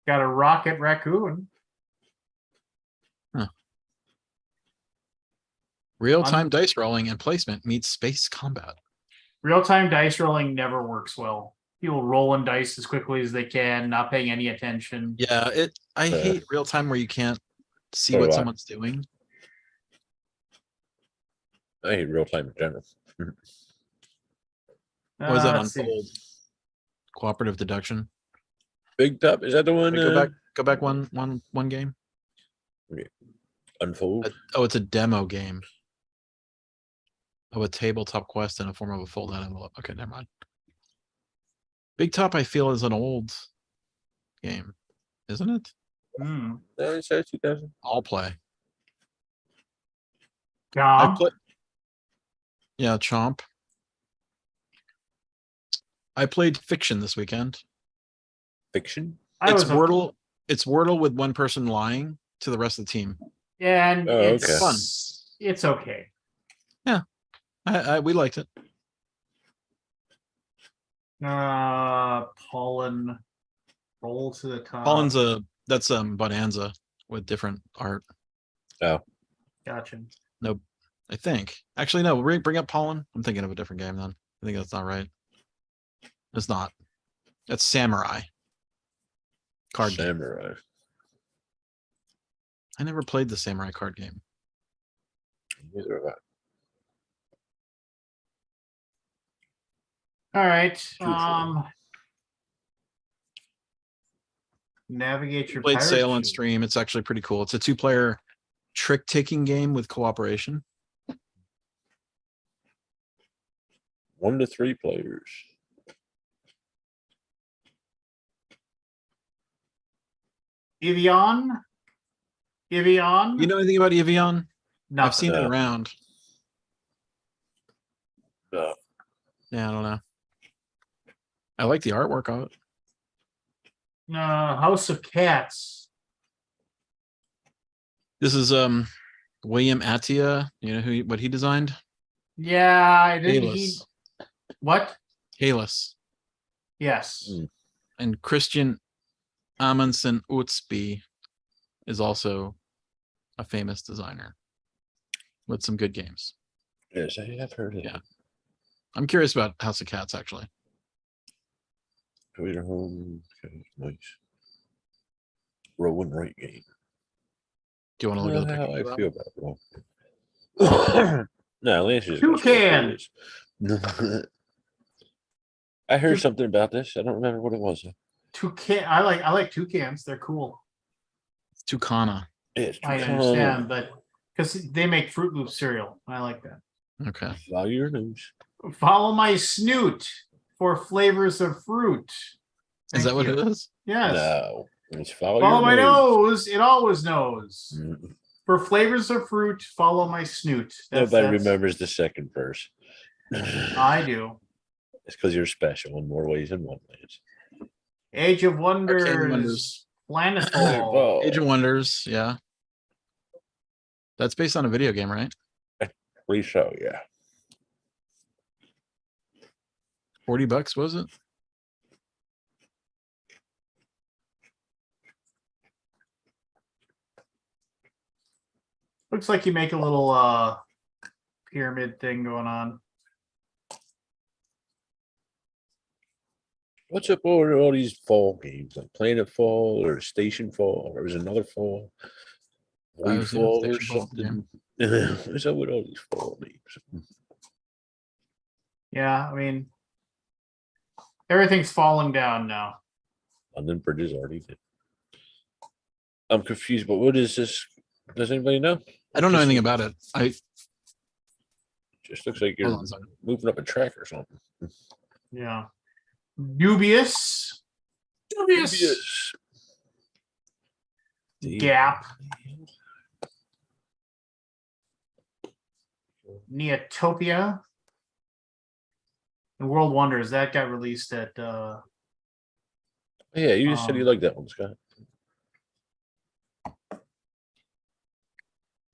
Got a rocket raccoon. Real-time dice rolling and placement meets space combat. Real-time dice rolling never works well. People rolling dice as quickly as they can, not paying any attention. Yeah, I hate real-time where you can't see So what do I. someone's doing. I hate real time in general. What was that on Let's see. Fold? Cooperative deduction. Big Top, is that the one? Wait, go back one game. Unfold. Oh, it's a demo game. Oh, a tabletop quest in a form of a fold-out envelope. Okay, never mind. Big Top, I feel, is an old game, isn't it? Hmm. It says 2000. I'll play. Chomp. Yeah, Chomp. I played Fiction this weekend. Fiction. It's Wordle. It's Wordle with one person lying to the rest of the team. And Oh, it's okay. fun. It's okay. We liked it. Pollen. Roll to the top. Pollen's that's Bonanza with different art. Oh, Gotcha. I think. Actually, no. Bring up Pollen. I'm thinking of a different game then. I think that's not right. It's not. That's Samurai. Card game. Samurai. I never played the Samurai card game. Neither have I. All right. Truthfully. Navigate your Played pirate Sail on ship. stream. It's actually pretty cool. It's a 2-player trick-taking game with cooperation. 1 to 3 players. Evian. Evian. You know anything about Evian? Nothing. I've seen it No. around. No. Yeah, I don't know. I like the artwork of it. House of Cats. This is William Attia. You know what he designed? Yeah, didn't he? Kalis. What? Kalis. Yes. Hmm. And Christian Amundsen Utsby is also a famous designer with some good games. Yes, I have heard of it. Yeah. I'm curious about House of Cats, actually. Creator home. Okay, nice. Roll and write game. Do you want to look at the How picture? I of that feel one? about it. No, Lance is Toucan. I heard something about this. I don't remember what it was. Toucan. I like toucans. They're cool. Tucana. It's I understand, but because they make Fruit Loop cereal. I like that. Okay. Follow your news. Follow my snoot for flavors of fruit. Is that what it is? Yes. No, it's follow Follow your my nose. nose. It always knows. Mm. For flavors of fruit, follow my snoot. Nobody remembers the second verse. I do. It's because you're special in more ways than one, Lance. Age of Wonders. Wonders. Planetfall. Age of Wonders. Yeah. That's based on a video game, right? Pretty so, yeah. $40 was it? Looks like you make a little pyramid thing going on. What's up over all these fall games, like Planet Fall or Station Fall, or was another fall? Void was, yeah, Fall or Station Fall, something. What's up with all these fall names? Yeah, I mean, everything's falling down now. London Bridge is already did. I'm confused, but what is this? Does anybody know? I don't know Just- anything about it. Just looks like Hold you're on a second. moving up a track or something. Yeah. Dubious. Yes. Gap. Neotopia. And World Wonders. That got released at Yeah, you just said you like that one, Scott.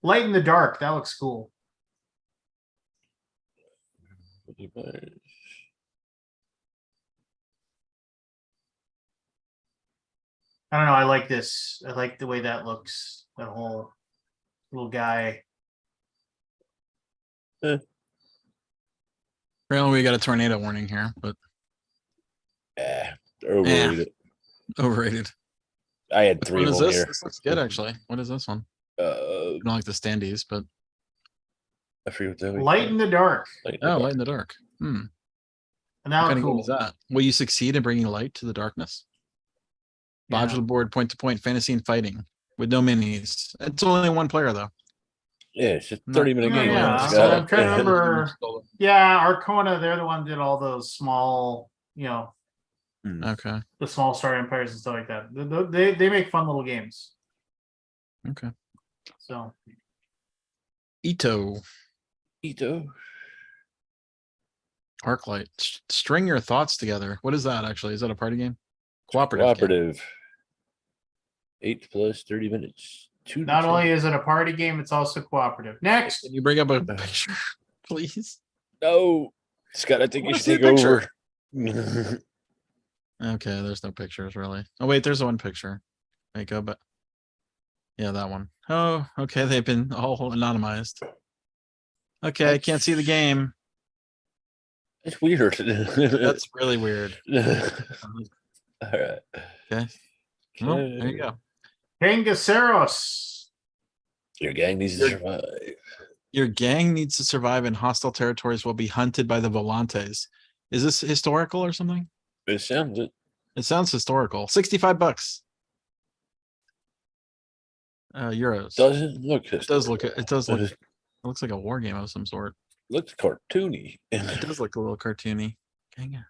Light in the Dark. That looks cool. I don't know. I like this. I like the way that looks. That whole little guy. Apparently, we got a tornado warning here, but Overrated. overrated. I had Which 3 one of is them this? here. This looks good, actually. What is this one? I don't like the standees, but I forget what that was. Light in the dark. light in the dark. And What now kind of game cool. is that? Will you succeed in bringing light to the darkness? Yeah. Modular board, point to point, fantasy and fighting with no minis. It's only one player though. Yeah, it's just Not- 30-minute Yeah, game. yeah, Let's I'm go. trying to remember. Yeah, Arcona, they're the one that did all those small, Okay. the small star empires and stuff like that. They make fun little games. Okay. So Ito, Arclight. String your thoughts together. What is that actually? Is that a party game? Cooperative. Game. Cooperative. 8 plus 30 minutes. not only is it a party game, it's also cooperative. Next. Can you bring up a picture, please? No, Scott, I think I you wanna should see a take over. picture. Okay, there's no pictures really. Oh wait, there's one picture. There you go, but yeah, that one. Oh, okay, they've been all anonymized. Okay, I can't see the game. It's weird. That's really weird. All right. Okay. Well, there you go. Pangaceros. Your gang needs to Your- survive. Your gang needs to survive in hostile territories will be hunted by the Volantes. Is this historical or something? It sounds it. It sounds historical. $65. Euros. Doesn't look. It does look. It does look. It It looks like a war game of some sort. looks cartoony. It does look a little cartoony. Dang it.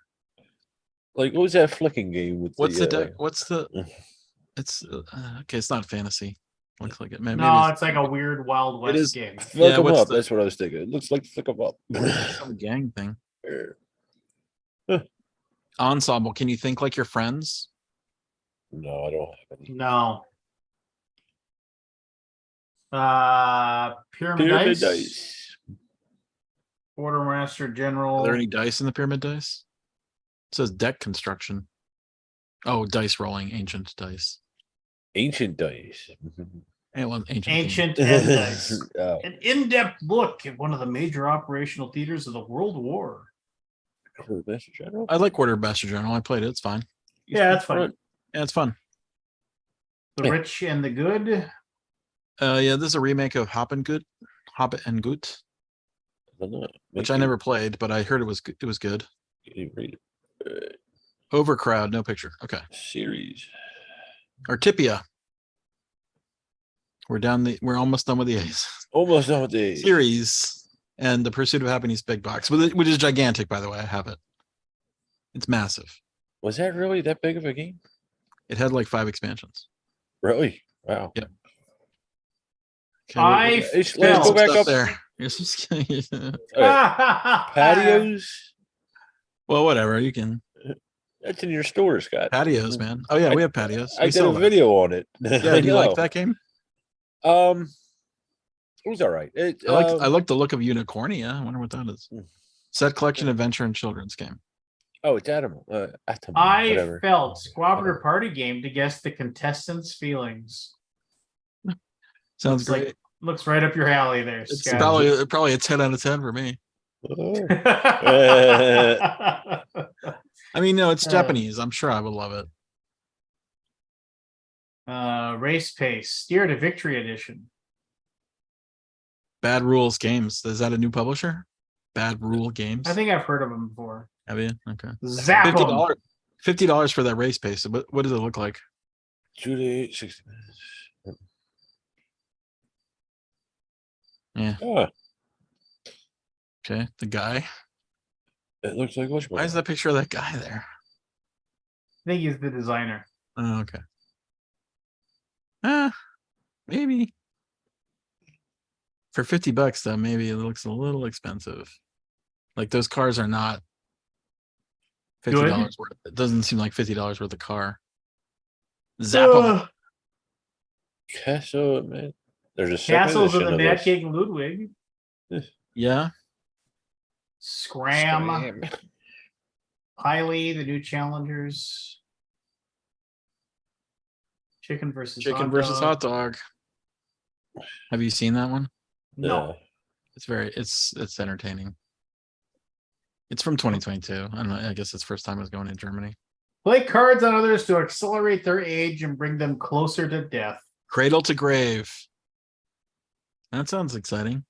Like, what was that flicking game with What's the the? deck? What's the? It's okay. It's not fantasy. Looks like it. Maybe No, it's like a weird Wild West is- game. Flick Yeah, 'em what's up. the- That's what I was thinking. It looks like flick 'em up. some gang thing. Ensemble. Can you think like your friends? No, I don't have any. No. Pyramid Pyramid Dice. dice. Quartermaster Are General. there any dice in the pyramid dice? It says deck construction. Oh, dice rolling, ancient dice. Ancient dice. Ancient. game. Ancient and Dice. Oh, An in-depth look at one of the major operational theaters of the World War. Master General. I like Quartermaster Journal. I played it. It's fine. Yeah, that's fun. Yeah, it's fun. The Yeah. Rich and the Good. Yeah, this is a remake of Hobbit and Goot, which I never played, but I heard it was it was good. Read it. Overcrowd, no picture. Okay. Series. Artipia. We're almost done with the A's. Almost done with the Series and the Pursuit of Happiness big box, which is gigantic, by the way. I have it. It's massive. Was that really that big of a game? It had like 5 expansions. Really? Wow. Yep. Okay, I Let's felt- go back stuff up. there. Here's some- Okay. Patios. Well, whatever. You can That's in your store, Scott. patios, man. Oh yeah, we have patios. I We did a sell them. video on it. Yeah, do you like that game? It was all right. I like the look of Unicornia. I wonder what that is. Set collection, adventure, and children's game. Oh, it's Atom. I whatever. felt cooperative party game to guess the contestants' feelings. Sounds Looks great. Looks right up your alley there, It's Scott. probably a 10 out of 10 for me. Oh. I mean, no, it's Uh, Japanese. I'm sure I would love it. Race Pace, Steer to Victory Edition. Bad Rules Games. Is that a new publisher? Bad Rule Games. I think I've heard of them before. Have you? Okay. Zap 'em. $50 for that race pace. So what does it look like? 2 to 8, 60 minutes. Yeah. Oh, Okay. The guy. it looks like which one? Why is that picture of that guy there? I think he's the designer. Oh, okay. Maybe. For $50 though, maybe it looks a little expensive. Like those cars are not $50 worth. It doesn't seem like $50 worth of car. Zap 'em. Ugh, Castle, man. There's a second Castles of edition the of Mad this. King Ludwig. Yeah. Scram, Piley, the new challengers. Chicken versus hot dog. Have you seen that one? No. It's entertaining. It's from 2022. I don't know. I guess it's first time I was going in Germany. Play cards on others to accelerate their age and bring them closer to death. Cradle to grave. That sounds exciting.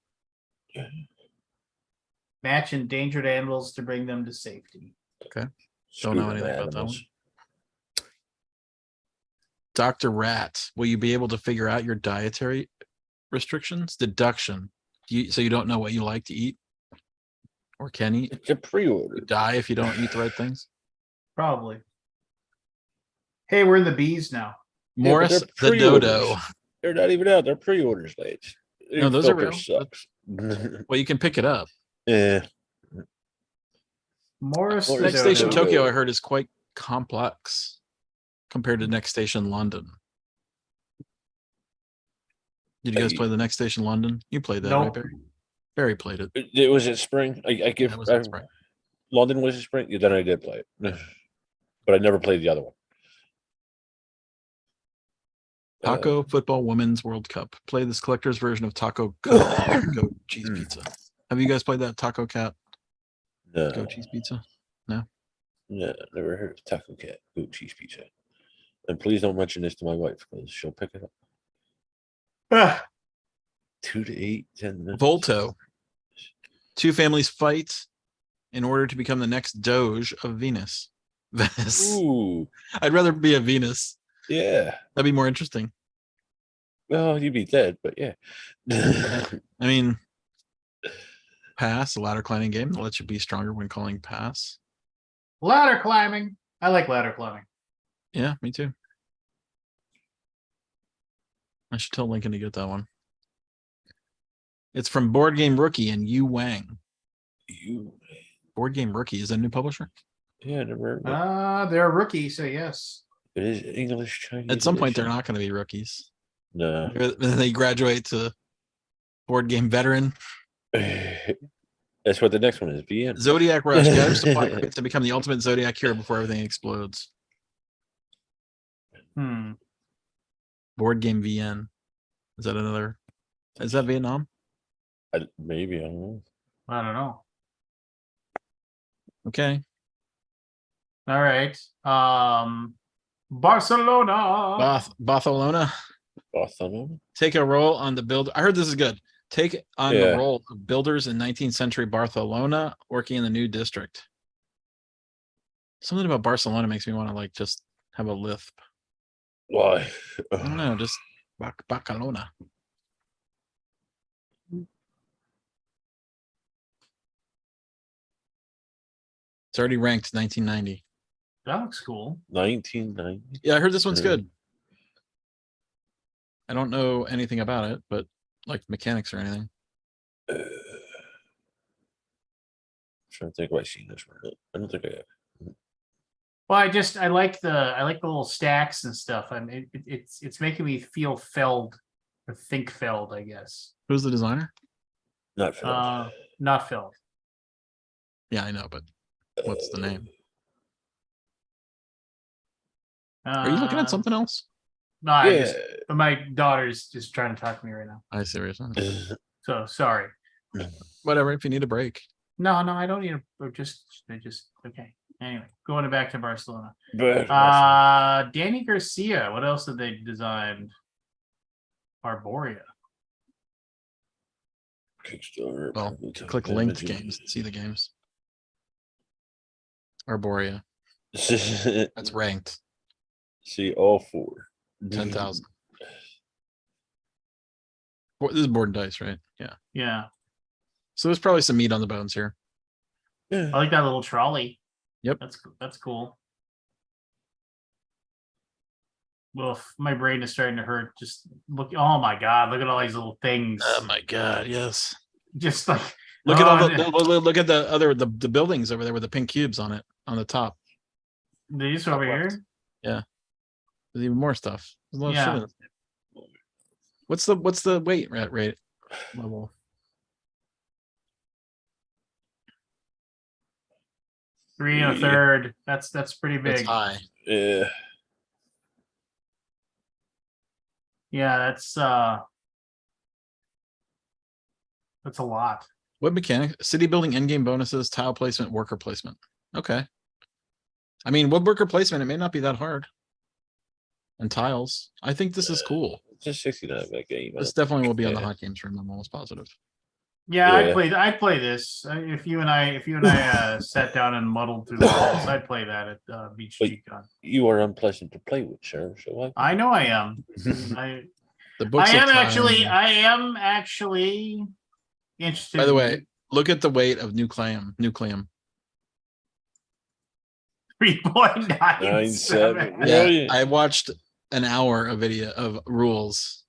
Match endangered animals to bring them to safety. Okay. Don't know anything about that one. Dr. Rat, will you be able to figure out your dietary restrictions? Deduction. So you don't know what you like to eat or can eat? It's a pre-order. You die if you don't eat the right things? Probably. Hey, we're in the bees now. Morris the Dodo. They're not even out. They're pre-orders, late. No, those are real. Sucks. Well, you can pick it up. Yeah. Morris the Next Station Dodo. Tokyo, I heard, is quite complex compared to Next Station London. Did you guys play the Next Station London? You played that, right, Nope. Barry? Barry played it. It was in spring. I Yeah, give it was in spring. London was in spring. Yeah, then I did play it, but I never played the other one. Taco Football Women's World Cup. Play this collector's version of Taco Go Cheese Pizza. Have you guys played that Taco Cat No, Go Cheese Pizza? no, never heard of Taco Cat Go Cheese Pizza. And please don't mention this to my wife because she'll pick it up. Ah, 2 to 8, 10 minutes. Volto. Two families fight in order to become the next Doge of Venus. Venice. Ooh, I'd rather be a Venus. yeah. That'd be more interesting. Well, you'd be dead, but yeah. I mean, pass, a ladder climbing game that lets you be stronger when calling pass. ladder climbing. I like ladder climbing. Yeah, me too. I should tell Lincoln to get that one. It's from Board Game Rookie and Yu Wang. Board Game Rookie is a new publisher. Yeah, never heard of it. They're a rookie, so yes. It is English Chinese. At some point, they're edition. not going to be rookies. No. Then they graduate to board game veteran. That's what the next one is. VN. Zodiac Rush. Gather supply crates to become the ultimate Zodiac hero before everything explodes. Board game VN. Is that another? Is that Vietnam? Maybe, I don't know. I don't know. Okay. All right. Barcelona. Barcelona. Barcelona? Take a role on the build. I heard this is good. Take on Yeah. the role of builders in 19th century Barcelona, working in the new district. Something about Barcelona makes me want to like just have a lisp. Why? I don't know, just Barcelona. It's already ranked 1990. That looks cool. 1990. Yeah, I heard this one's Yeah. good. I don't know anything about it, but like mechanics or anything. Trying to think if I've seen this one. I don't think I have. Well, I like the little stacks and stuff. I mean, it's making me feel Feld or think Feld, I guess. Who's the designer? Not Phil. Not Feld. Yeah, I know, but what's the name? Are you looking at something else? No, I Yeah. just my daughter's just trying to talk to me right now. I see what you're saying. So sorry. Whatever, if you need a break. No, I don't need a just okay. Anyway, going back to Barcelona. But Danny Garcia. What else did they design? Arborea. Kickstarter. Well, click linked games to see the games. Arborea. That's ranked. See all 4. 10,000. This is board and dice, right? Yeah. Yeah. So there's probably some meat on the bones here. Yeah. I like that little trolley. Yep. That's cool. Well, my brain is starting to hurt. Just look. Oh my god! Look at all these little things. Oh my god, yes. Just like Look at all the. look at the other the buildings over there with the pink cubes on it on the top. These over here. Yeah. There's even more stuff. There's a lot of Yeah. shit in it. What's the weight rate level? 3 1/3. That's pretty That's big. high. Yeah. Yeah, that's a lot. What mechanic? City building, in-game bonuses, tile placement, worker placement. Okay. I mean, woodworker placement, it may not be that hard. And tiles. I think this is cool. Just 69 that game. This definitely will be on the Yeah. hot games room. I'm almost positive. Yeah, Yeah. I'd play this. If you and I sat down and muddled through the rules, I'd play that at Beach But- G-Con. You are unpleasant to play with, sir. So I know I am. The books. I look am actually interested. By the way, look at the weight of nucleum. 3.97. Yeah. Yeah, Really? I watched an hour of video of rules,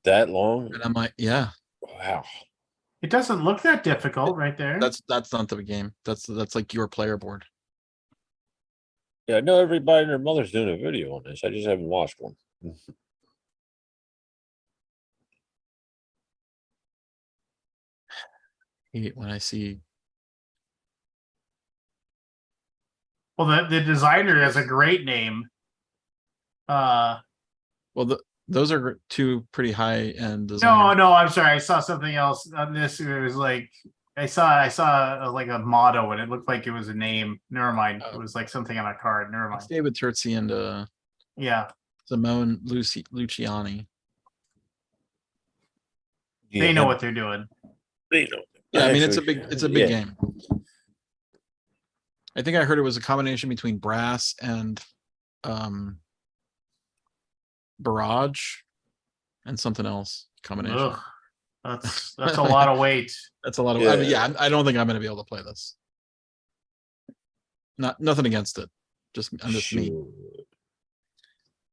that long? and I'm like, yeah, Wow. It doesn't look that difficult right there. that's not the game. That's like your player board. Yeah, I know everybody and their mother's doing a video on this. I just haven't watched one. Hate when I see Well, the designer has a great name. well, those are two pretty high end No, designers. no, I'm sorry. I saw something else on this. It was like I saw like a motto, and it looked like it was a name. Never mind. It was like something on a card. Never It's mind. David Terzi and Yeah, Simone Luciani. they know what they're doing. They know. Yeah, I mean it's a Actually, big yeah. game. I think I heard it was a combination between brass and barrage and something else combination. Ugh, that's a lot of weight. That's a lot of Yeah. I mean, yeah, I don't think I'm gonna be able to play this. Nothing against it. I'm just me. Sure.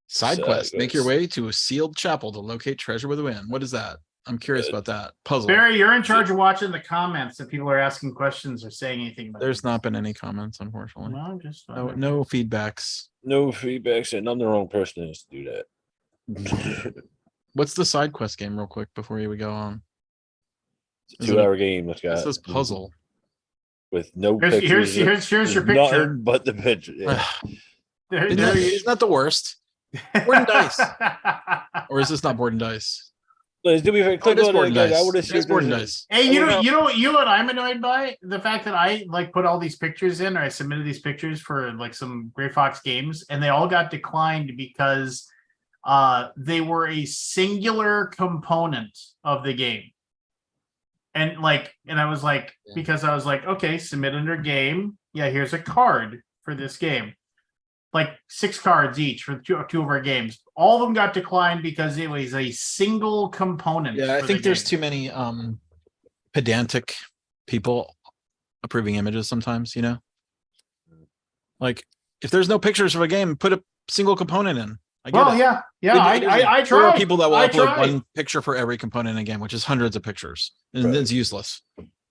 Side Side quest. Make your quest. way to a sealed chapel to locate treasure within. What is that? I'm curious about that. Puzzle. Barry, you're in charge of watching the comments. If people are asking questions or saying anything about There's these. not been any comments, unfortunately. No, just No feedbacks. No feedbacks, and I'm the wrong person to do that. What's the side quest game, real quick, before we go on? Is it 2 hour game. Let's It got says puzzle. with no Here's pictures. here's your Nothing picture. but the picture. Yeah. Isn't that the worst? Board and dice. Or is this not board and dice? Let's do me a favor. Oh, it Click is on board it and again. I dice. want to It see is if board and there's dice. Hey, I you wanna- know what I'm annoyed by? The fact that I like put all these pictures in, or I submitted these pictures for like some Gray Fox games, and they all got declined because they were a singular component of the game. And I was like, Yeah. because I was like, okay, submit under game. Yeah, here's a card for this game. Like 6 cards each for two of our games. All of them got declined because it was a single component. Yeah, I for think the there's game. too many pedantic people approving images sometimes, you know? Like if there's no pictures of a game, put a single component in. I get Well, it. yeah, It is- I There tried. are people that will I upload tried. one picture for every component in a game, which is hundreds of pictures. And Right. it's useless.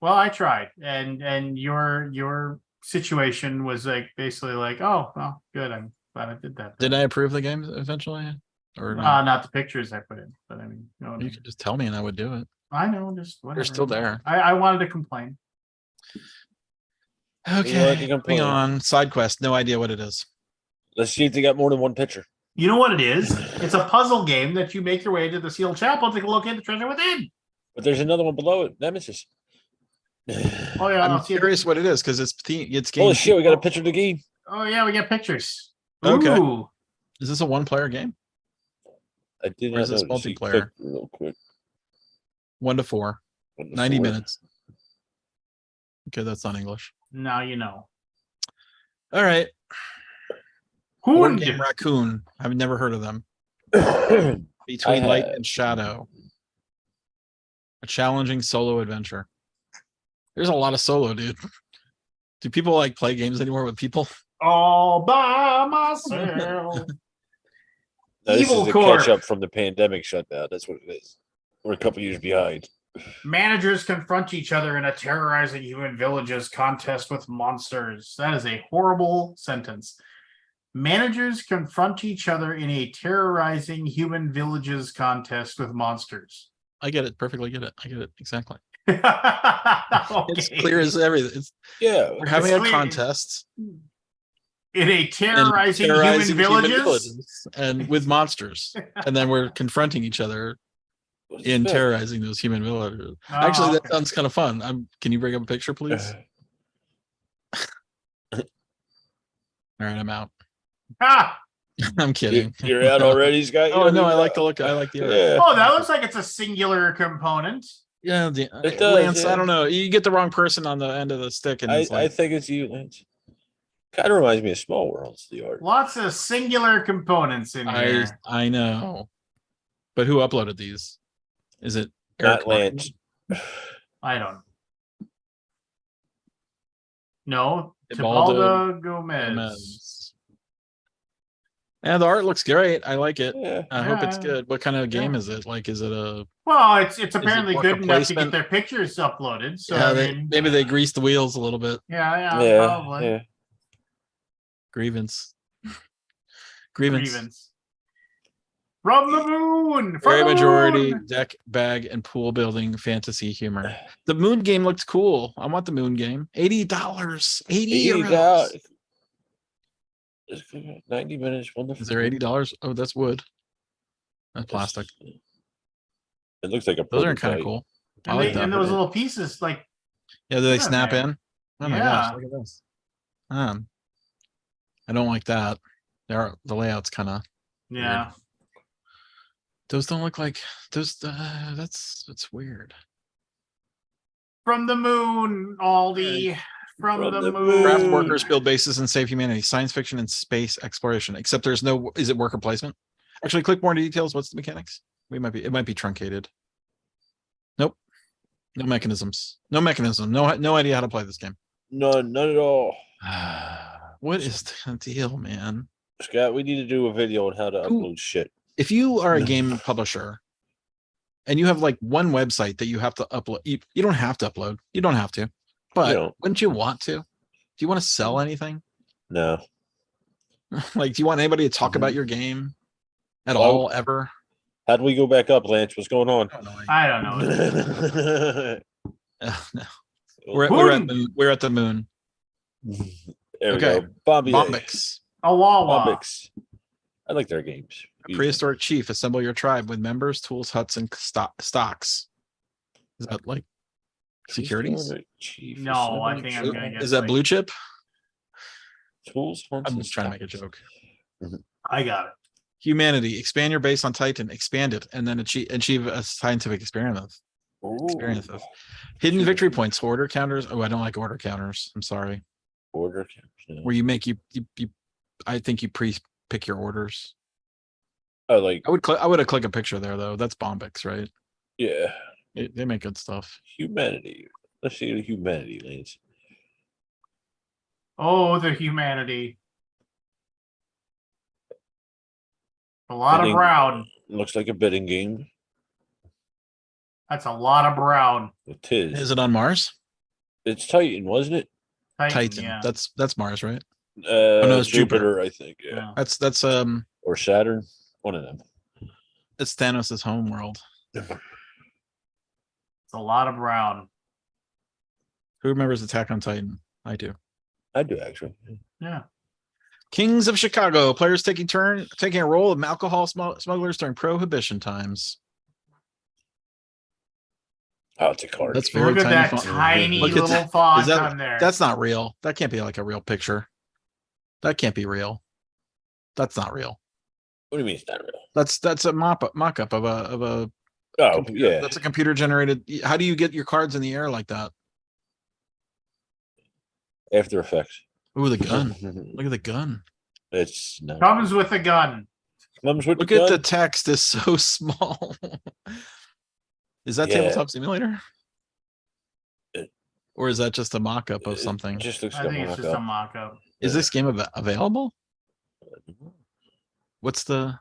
Well, I tried, and your situation was like basically like, oh, well, good. I'm glad I did that. Did I approve the game eventually? Or no? Not the pictures I put in, but I mean, no, You could just tell me and I would do it. I know, just whatever. They're still there. I wanted to complain. Okay, can moving play. on. Side quest. No idea what it is. Let's see if they got more than one picture. You know what it is? It's a puzzle game that you make your way to the sealed chapel to locate the treasure within. But there's another one below it. Nemesis. Oh yeah, I'm I'll see it. curious what it is because it's game. Holy shit, we got a picture of the game. Oh yeah, we got pictures. Okay. Ooh. Is this a one-player game? I did Or is not this know. See, multiplayer? click real quick. 1 to 4, What the 90 fuck? minutes. Okay, that's not English. Now you know. All right. Who Board Game Raccoon. I've never heard of them. Between I Light have. and Shadow. A challenging solo adventure. There's a lot of solo, dude. Do people like play games anymore with people? all by myself? No, this Evil is a Corp. catch up from the pandemic shutdown. That's what it is. We're a couple years behind. Managers confront each other in a terrorizing human villages contest with monsters. That is a horrible sentence. Managers confront each other in a terrorizing human villages contest with monsters. I get it. Perfectly get it. I get it. Exactly. It's Okay. clear as everything. Yeah. We're having It's a clear. contest In a and terrorizing human villages. and with monsters, and then we're confronting each other What is in that? terrorizing those human villagers. Oh, Actually, that okay. sounds kind of fun. Can you bring up a picture, please? All right, I'm out. Ah! I'm kidding. You're out already, Scott. You Oh don't no, even I like the know. look. I like the art. Yeah. Oh, that looks like it's a singular component. Yeah, It does, Lance. yeah. I don't know. You get the wrong person on the end of the stick, and it's I like, think it's you, Lance. Kind of reminds me of Small Worlds, the art. Lots of singular components in here. I know. But who uploaded these? Is it Eric Not Lance. I don't. No, Tibaldo Tibaldo Gomez. Gomez? And the art looks great. I like it. Yeah. I hope it's Yeah. good. What kind of game Yeah. is it? Like, is it a? Well, it's apparently worker good enough to placement? get their pictures uploaded. So Yeah, I mean, maybe they greased the wheels a little bit. yeah, probably. Yeah. Grievance. Grievance. From the moon. From Very the majority moon! deck, bag, and pool building fantasy humor. The moon game looked cool. I want the moon game. $80. 80 euros. $80. 90 minutes. Wonderful. Is there $80? Oh, that's wood. That's plastic. It looks like a Those are kind prototype. of cool. I And, like and that. those little pieces, like, Yeah, do they Yeah, snap man. in? Oh my Yeah. gosh, look at this. I don't like that. The layout's kind of yeah. those don't look like those. That's weird. From the moon, Aldi. From the the moon. Craft moon. workers build bases and save humanity. Science fiction and space exploration. Except there's no. Is it worker placement? Actually, click more details. What's the mechanics? It might be truncated. Nope. No mechanisms. No mechanism. No idea how to play this game. None at all. What is the deal, man? Scott, we need to do a video on how to upload shit. If you are a game publisher and you have like one website that you have to upload, you don't have to upload. You don't have to, but don't. wouldn't you want to? Do you want to sell anything? No. Like, do you want anybody to talk about your game at all ever? How do we go back up, Lance? What's going on? I don't know. No. We're at the moon. There we Okay. go. Bombay. Bombix. A Wawa. Bombix. I like their games. Prehistoric chief. Assemble your tribe with members, tools, huts, and stocks. Is that like securities? Chief No, I think I'm gonna get. Is that like- blue chip? Tools. hunts, I'm and just trying to make a stocks. joke. I got it. Humanity. Expand your base on Titan. Expand it, and then achieve a scientific experiment. Experience Ooh. this. Hidden victory points. Order counters. Oh, I don't like order counters. I'm sorry. Order counts, yeah. Where you make you I think you pick your orders. Oh, like I would have clicked a picture there though. That's Bombix, right? yeah. They make good stuff. Humanity. Let's see the humanity, Lance. Oh, the humanity. A lot Bidding- of brown. Looks like a bidding game. That's a lot of brown. It is. Is it on Mars? It's Titan, wasn't it? Titan. Yeah. That's Mars, right? No, it's Jupiter, I think. Yeah. Yeah. That's Or Saturn. One of them. it's Thanos' home world. It's a lot of brown. Who remembers Attack on Titan? I do. I do actually. Yeah. Kings of Chicago. Players taking a role of alcohol smugglers during prohibition times. Oh, it's a card. That's very Look at tiny that font. tiny Look at little that. font Is that- on there. That's not real. That can't be like a real picture. That can't be real. That's not real. What do you mean it's not real? That's a mock-up of a Oh, yeah. That's a computer generated. How do you get your cards in the air like that? After Effects. Ooh, the gun. Look at the gun. It's not. Comes with a gun. Comes with Look the at the gun. text is so small. Is that Yeah. Tabletop Simulator? It- Or is that just a mock-up of It something? just looks I like think a it's just a mock-up. mock-up. Is this game available? What's the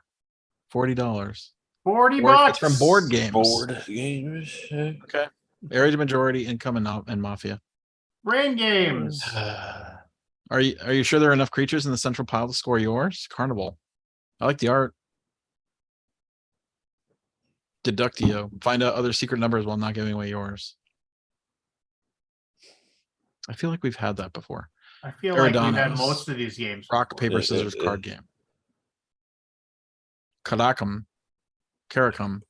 $40? 40 It's bucks from Board Games. Board games. Okay. Area Majority, Income, and Mafia. Brain games. Are you sure there are enough creatures in the central pile to score yours? Carnival. I like the art. Deductio. Find out other secret numbers while not giving away yours. I feel like we've had that before. I feel like we've had Paradonos. most of these games. Rock, before. paper, scissors card game. Karakam. Karakam.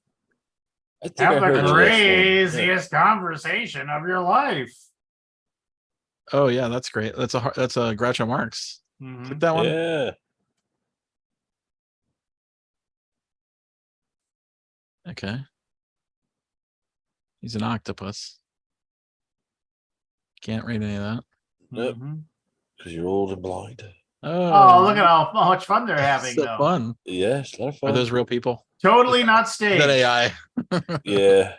I think I Have heard the of this one. Yeah. craziest conversation of your life. Oh yeah, that's great. That's a Groucho Marx. Mhm. Click that one. Yeah. Okay. He's an octopus. Can't read any of that. Nope. Mhm. Because you're old and blind. Oh, look at how much fun they're having, so though. fun. Yeah, it's a lot of fun. Are those real people? Totally not Is staged. that AI? Yeah.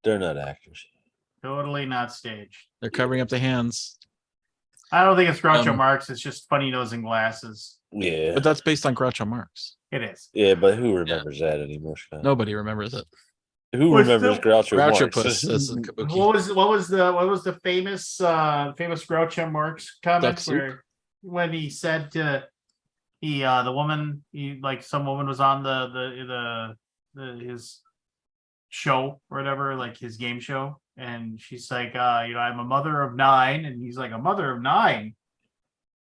They're not actors. Totally not staged. They're covering up the hands. I don't think it's Groucho Um, Marx. It's just funny nose and glasses. Yeah. But that's based on Groucho Marx. It is. Yeah, but who remembers that anymore, Scott? Nobody remembers it. Who Well, remembers still- Groucho, Groucho Marx? Puss says Kabuki. What was the famous Groucho Marx comment Duck soup? when he said to the woman some woman was on his show or whatever, like his game show, and she's like, I'm a mother of 9, and he's like, a mother of 9.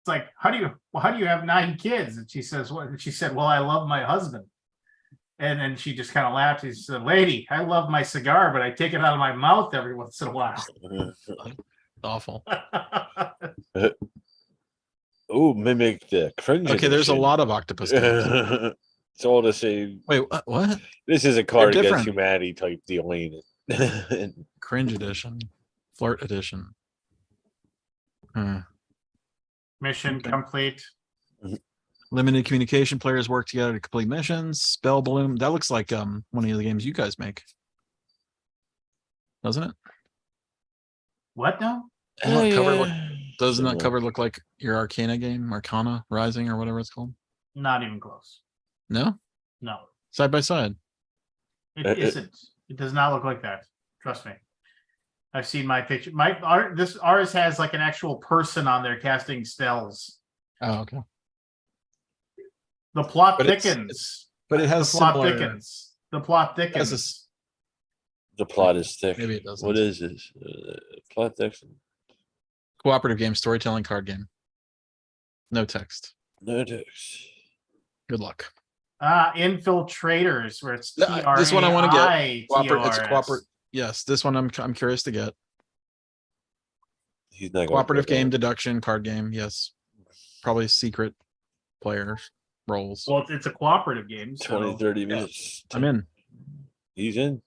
It's like, how do you have 9 kids? And she says, what? And she said, well, I love my husband. And then she just kind of laughed. She said, lady, I love my cigar, but I take it out of my mouth every once in a while. Awful. Oh, mimic the cringe. Okay, there's a edition. lot of octopus games. It's all the same. Wait, what? This is a card against different. humanity type deal, ain't it? Cringe edition. Flirt edition. Mission Okay. complete. Limited communication, players work together to complete missions. Spell Bloom. That looks like one of the games you guys make. Doesn't it? What now? Well, cover look- yeah. Doesn't that Similar. cover look like your Arcana game? Arcana Rising or whatever it's called? Not even close. No? No, Side by side. it isn't. It does not look like that. Trust me. I've seen my picture. Ours has like an actual person on there casting spells. Oh, okay. The plot But it's- thickens. But it has The plot similar. thickens. The plot Has thickens. this- The plot is thick. Maybe it doesn't. What is this? Plot thick. Cooperative game, storytelling card game. No text. No text. Good luck. Infiltrators, where it's This one I wanna get. It's a TRAITRS. cooperative. Yes, this one I'm curious to get. He's not going Cooperative to game, deduction, card game. Yes. Probably secret players, roles. Well, it's a cooperative game. 20, 30 minutes. I'm in. He's in.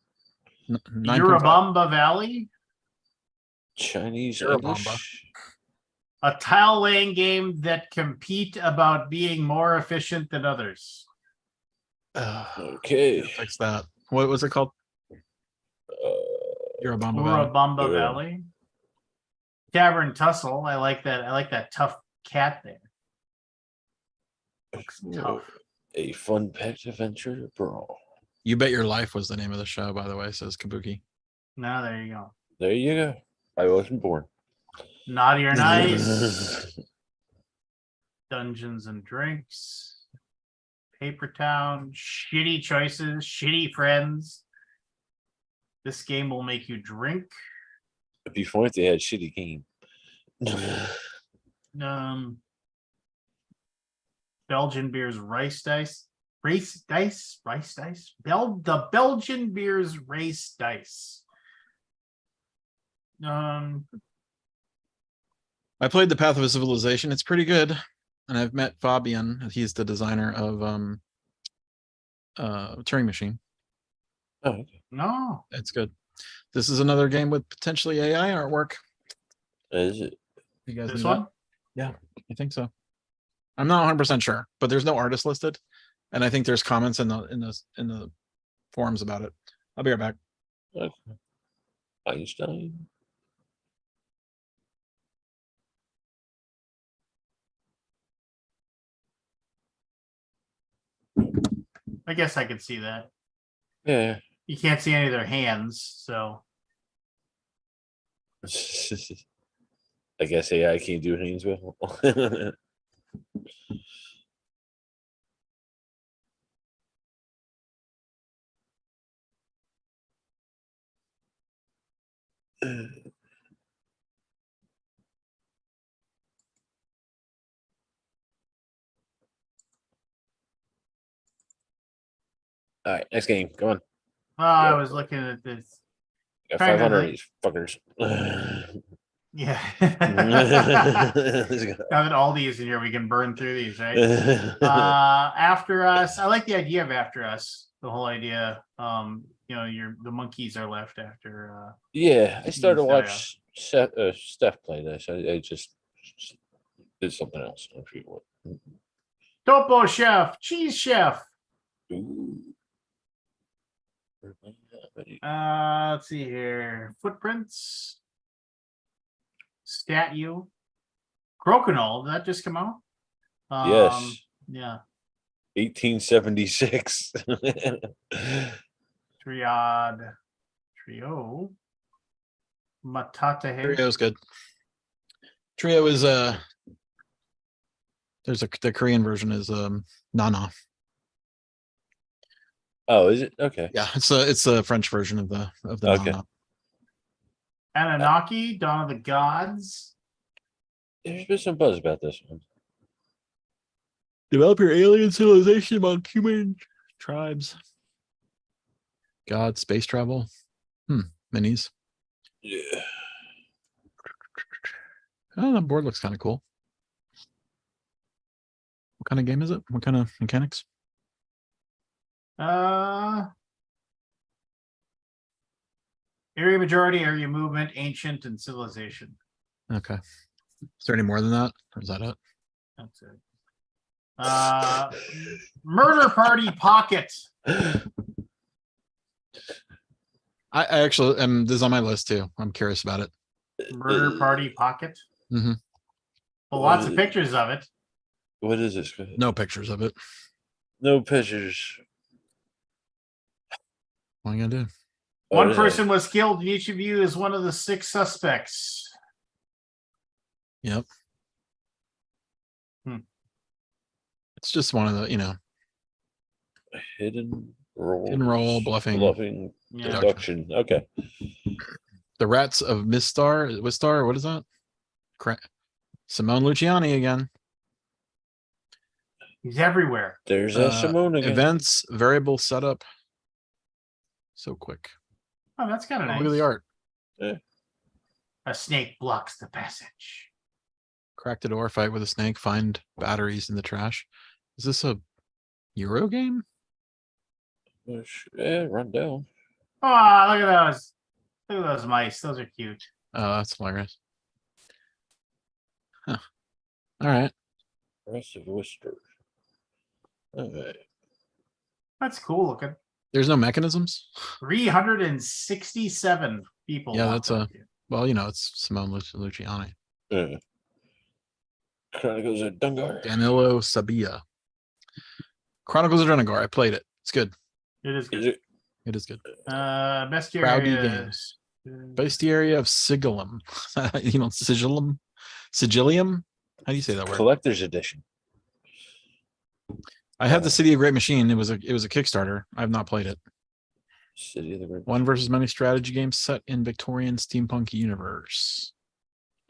9.5. Urubamba Valley, Chinese Urubamba. English. a tile laying game that compete about being more efficient than others. Okay. Fix that. What was it called? Urubamba Valley. Urubamba Yeah. Valley. Tavern Tussle. I like that. I like that tough cat there. Looks tough. A fun pet adventure brawl. You Bet Your Life was the name of the show, by the way, says Kabuki. Now there you go. There you go. I wasn't born. Naughty or Nice. Dungeons and Drinks. Paper Town. Shitty choices. Shitty friends. This game will make you drink. It'd be fun if they had shitty game. Belgian beers, rice dice. Rice dice. The Belgian beers, race dice. I played The Path of a Civilization. It's pretty good. And I've met Fabian. He's the designer of Turing Machine. Oh, okay. No. It's good. This is another game with potentially AI artwork. Is it? You guys This knew that? one? Yeah, I think so. I'm not 100% sure, but there's no artist listed, and I think there's comments in the forums about it. I'll be right back. Okay. Einstein. I guess I could see that. Yeah. You can't see any of their hands, so I guess AI can't do hands well. All right, next game. Come on. Oh, I was looking at this. Got Trying to 500 of think. these fuckers. Yeah. Let's go. Now that all these in here, we can burn through these, right? After Us. I like the idea of After Us. The whole idea. The monkeys are left after. Yeah, I started to Style. watch Steph play this. I just did something else. I forget what. Topo Chef, Cheese Chef. Ooh. Let's see here. Footprints. Statue. Crokinole. Did that just come out? Yes. Yeah. 1876. Triad. Trio. Matata. Trio's good. Trio is the Korean version is Nana. Oh, is it? Okay. Yeah, it's the French version of the Okay. Nana. Anunnaki, Dawn of the Gods. There's been some buzz about this one. Develop your alien civilization among human tribes. God, space travel. Minis. Yeah. Oh, that board looks kind of cool. What kind of game is it? What kind of mechanics? Area majority, area movement, ancient, and civilization. Okay. Is there any more than that? Or is that it? That's it. Murder Party Pocket. I actually this is on my list too. I'm curious about it. Murder Party Pocket. Mm-hmm. Well, lots of pictures of it. What is this? No pictures of it. No pictures. What am I gonna do? One person was killed, and each of you is one of the 6 suspects. Yep. It's just one of the, Hidden roll. Hidden roll, bluffing. Yeah. Deduction. Okay. The Rats of Wistar, what is that? Simone Luciani again. He's everywhere. There's a Simone again. Events, variable setup. So quick. Oh, that's kind of nice. Look at the art. Yeah. A snake blocks the passage. Crack the door, fight with a snake, find batteries in the trash. Is this a Euro game? Yeah, run down. Oh, look at those. Look at those mice. Those are cute. Oh, that's hilarious. Huh. All right. Rest of Worcester. Okay. That's cool looking. There's no mechanisms. 367 people. Yeah, walked that's up here. Well, it's Simone Luciani. Yeah. Chronicles of Dungar. Danilo Sabia. Chronicles of Dungar. I played it. It's good. It is Is good. it? It is good. Bestiary Crowdy Games. Bestiary of Sigillum. Sigillum? Sigillium? How do you say that word? Collector's edition. I have the City of Great Machine. It was a Kickstarter. I have not played it. City of the Great. One versus many strategy games set in Victorian steampunk universe.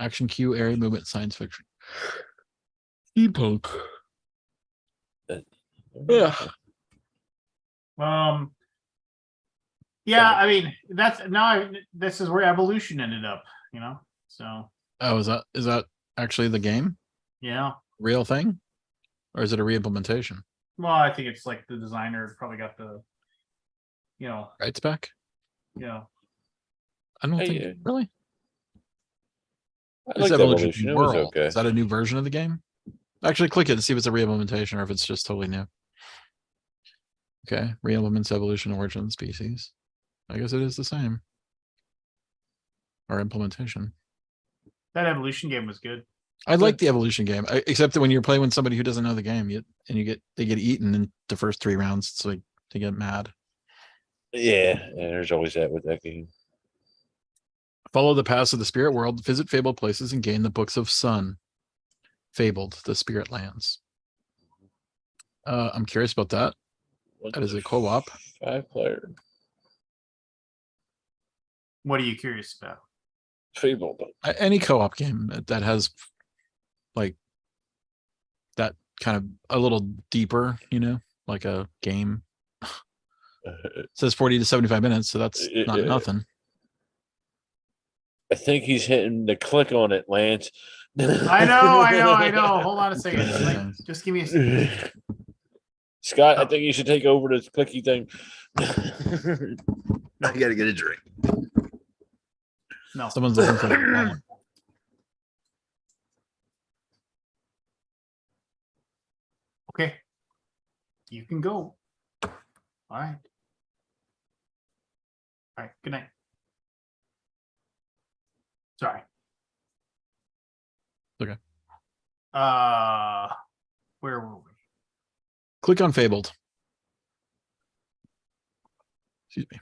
Action Q, area movement, science fiction. Steampunk. Yeah. Yeah, I mean this is where evolution ended up, So Oh, is that actually the game? yeah. Real thing? Or is it a re-implementation? Well, I think it's like the designer probably got the Rights back? yeah. I don't Hey, think really. I It's like Evolution Evolution. It was World. okay. Is that a new version of the game? Actually, click it and see if it's a re-implementation or if it's just totally new. Okay, re-implements evolution, origin, species. I guess it is the same. Or implementation. That evolution game was good. I like the evolution game, except that when you're playing with somebody who doesn't know the game, they get eaten in the first 3 rounds. It's like they get mad. Yeah, there's always that with that game. Follow the paths of the spirit world, visit fabled places, and gain the books of Sun. Fabled, the spirit lands. I'm curious about that. That is a co-op. 5-player. What are you curious about? Fabled. Any co-op game that has like that kind of a little deeper, like a game. It says 40 to 75 minutes, so that's not nothing. I think he's hitting the click on it, Lance. I know. Hold on a second. Just give me a second. Scott, I think you should take over this clicky thing. I gotta get a drink. No. Someone's looking for the wallet. Okay. You can go. All right. All right. Good night. Sorry. Okay. Where were we? Click on Fabled. Excuse me.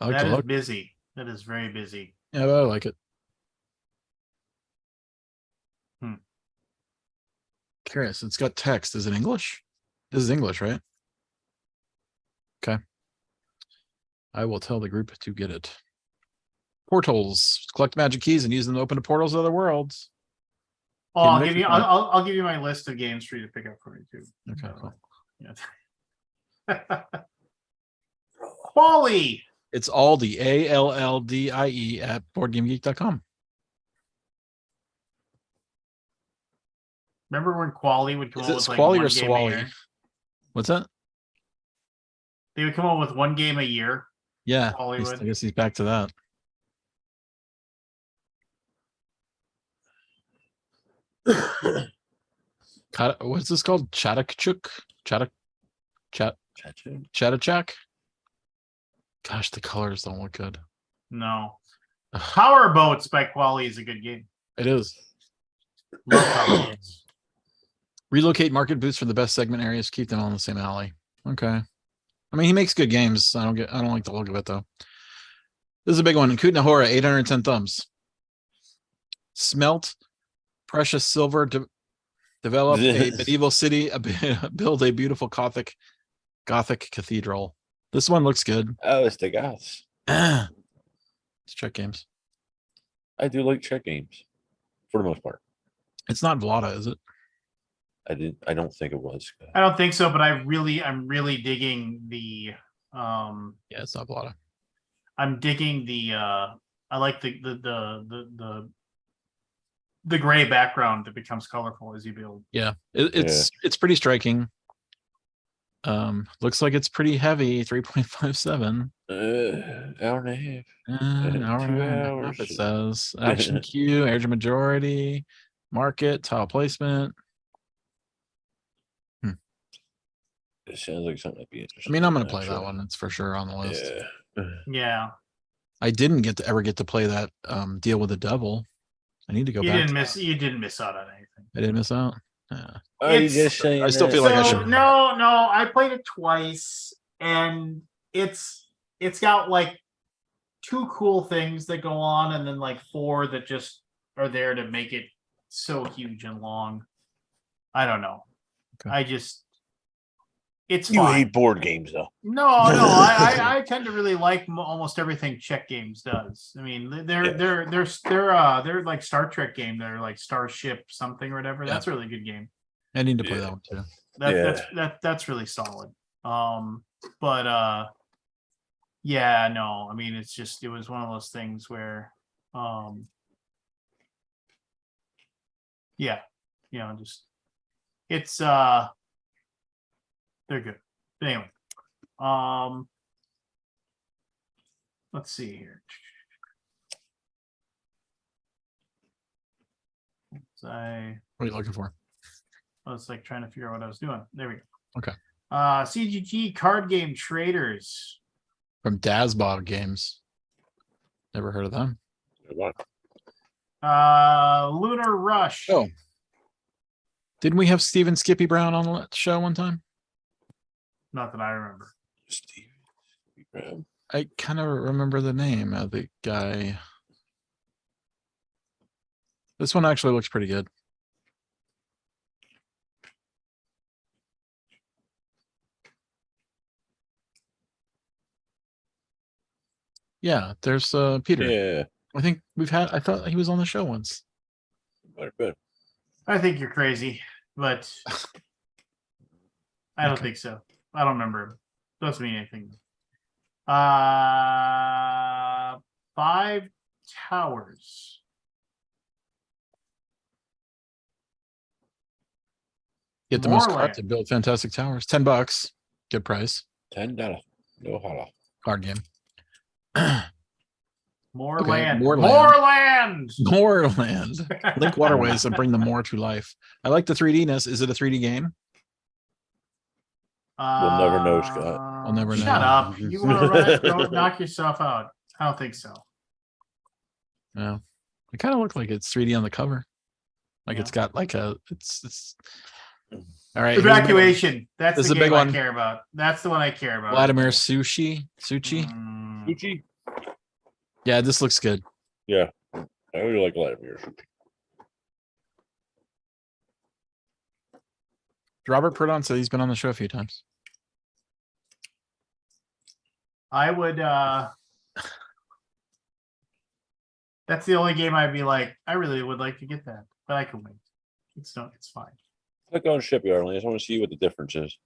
I like That the is look. busy. That is very busy. Yeah, but I like it. Curious. It's got text. Is it English? This is English, right? Okay. I will tell the group to get it. Portals. Collect magic keys and use them to open the portals to other worlds. Oh, I'll give you. I'll give you my list of games for you to pick up for me too. Okay, cool. Yeah. Quali. It's Aldi, ALLDIE at boardgamegeek.com. Remember when Quali would come Is out it with like Squally one or game a Swally? year? What's that? They would come out with one game a year. Yeah, Squally I would. guess he's back to that. What's this called? Chattachuk? Chattachak? Gosh, the colors don't look good. No. Power Boats by Quali is a good game. It is. Love Power Boats. Relocate market booths for the best segment areas. Keep them all in the same alley. Okay. I mean, he makes good games. I don't like the look of it though. This is a big one. Kutnahora, 810 thumbs. Smelt precious silver to develop a medieval city, build a beautiful Gothic cathedral. This one looks good. Oh, it's the Goths. Let's check games. I do like check games for the most part. It's not Vlada, is it? I don't think it was. I don't think so, but I'm really digging the Yeah, it's not Vlada. I'm digging the I like the gray background that becomes colorful as you build. Yeah, it's pretty striking. Looks like it's pretty heavy. 3.57. Hour and a half. Hour 2 and a half, hours. it says action queue, age of majority, market, tile placement. It sounds like something that'd be I interesting. mean, I'm gonna play that one. It's for sure on the list. Yeah. Yeah. I didn't ever get to play that Deal with the Devil. I need to go You back. you didn't miss out on anything. I didn't miss out. Yeah. Are you just saying I still that? feel like I So, should. no, I played it twice, and it's got like 2 cool things that go on, and then like 4 that just are there to make it so huge and long. I don't know. Okay. It's You fine. hate board games though. No, I tend to really like almost everything Czech Games does. I mean, they're like Star Trek game. They're like Starship something or whatever. Yeah. That's a really good game. I need to play that one too. That's really solid. But yeah, no, I mean, it was one of those things where yeah, just it's they're good. But anyway, let's see here. What are you looking for? I was like trying to figure out what I was doing. There we go. Okay. CGG card game traders From Dazbog Games. Never heard of them. Lunar Rush. Oh. Didn't we have Steven Skippy Brown on the show one time? Not that I remember. Steve. I kind of remember the name of the guy. This one actually looks pretty good. Yeah, there's Peter. Yeah. I think I thought he was on the show once. Might have been. I think you're crazy, but I don't Okay. think so. I don't remember him. Doesn't mean anything. 5 towers. Get the most Moorland. cards to build fantastic towers. $10. Good price. $10. No holla. Card game. More Okay, land. more More land. land. More land. Link waterways and bring the more to life. I like the 3D-ness. Is it a 3D game? We'll never know, Scott. I'll never Shut know. up. You want to run it? Go knock yourself out. I don't think so. No. It kind of looked like it's 3D on the cover. Like Yeah. it's got like it's all right. here's a big one. Evacuation. That's This the is a big game I one. care about. That's the one I care about. Vladimir Suchi. Gucci? Yeah, this looks good. Yeah. I really like Vladimir. Robert Purdon said he's been on the show a few times. I would that's the only game I'd be like, I really would like to get that, but I can wait. It's fine. Click on Shipyard. I just want to see what the difference is.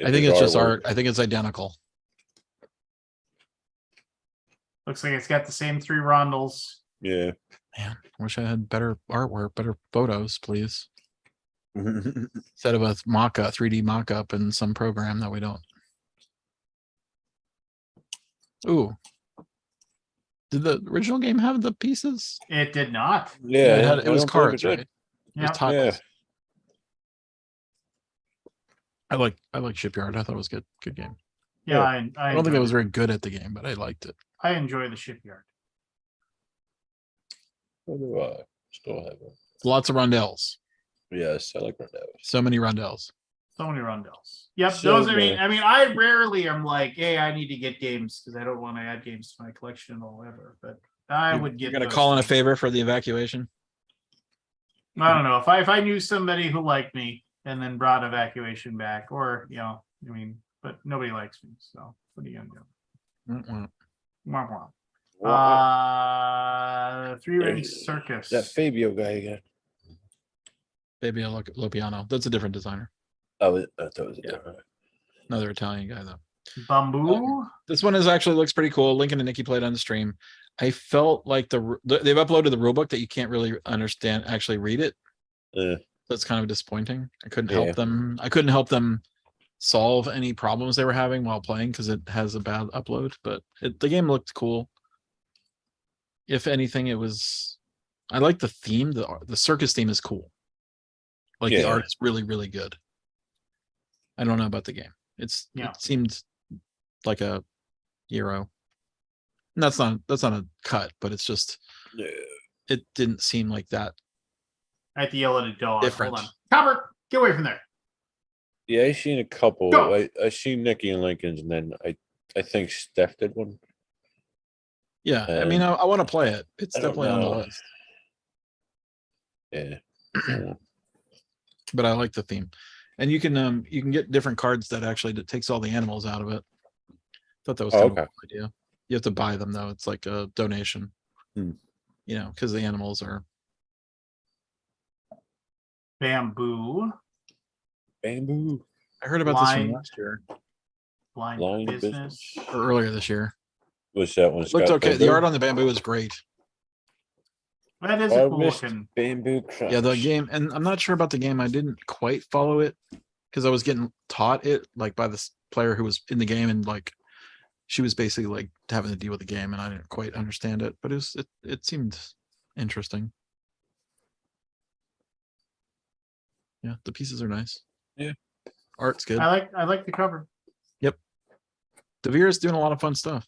I think it's just art. I think it's identical. Looks like it's got the same 3 rondels. Yeah. Man, I wish I had better artwork, better photos, please. Instead of a 3D mock-up in some program that we don't. Ooh. Did the original game have the pieces? It did not. Yeah. It was cards, right? It was Yeah. tiles. I like Shipyard. I thought it was good game. Yeah, I don't think I was very good at the game, but I liked it. I enjoy the Shipyard. What do I still have it? Lots of rondels. Yes, I like Rondell. So many rondels. So many rondels. Yep, So those. many. I mean, I rarely am like, hey, I need to get games because I don't want to add games to my collection or whatever. But I would get. You're gonna those call in a things. favor for the evacuation. I don't know if I knew somebody who liked me and then brought evacuation back, or I mean, but nobody likes me, so what are you gonna do? Mm-mm. Wah, wah. 3-ring There's circus. that Fabio guy again. Maybe I'll look at Lopiano. That's a different designer. Oh, I thought it was a Yeah. different. Another Italian guy though. Bamboo. This one is actually looks pretty cool. Lincoln and Nikki played on the stream. I felt like they've uploaded the rulebook that you can't really understand, actually read it. That's kind of disappointing. I couldn't help them. I couldn't help them solve any problems they were having while playing because it has a bad upload. But the game looked cool. If anything, it was. I like the theme. The circus theme is cool. Like the art is really, really good. I don't know about the game. It seemed like a Euro. And that's not a cut, but it's just it didn't seem like that. I have to yell at a dog. Different. Hold on. Copper, get away from there. Yeah, I seen a couple. Go. I seen Nikki and Lincoln's, and then I think Steph did one. Yeah, I mean, I want to play it. It's I don't definitely on the know. list. Yeah. But I like the theme, and you can get different cards that actually takes all the animals out of it. Thought that was kind of a cool idea. You have to buy them though. It's like a donation. Because the animals are Bamboo. I heard about this one last year Blind business. or earlier this year. What's that one? It looked okay. The art on the bamboo is great. That is a cool looking. Bamboo Crunch. Yeah, the game, and I'm not sure about the game. I didn't quite follow it because I was getting taught it like by this player who was in the game, and like she was basically like having to deal with the game, and I didn't quite understand it. But it seemed interesting. Yeah, the pieces are nice. Yeah, art's good. I like the cover. Yep, Devere is doing a lot of fun stuff.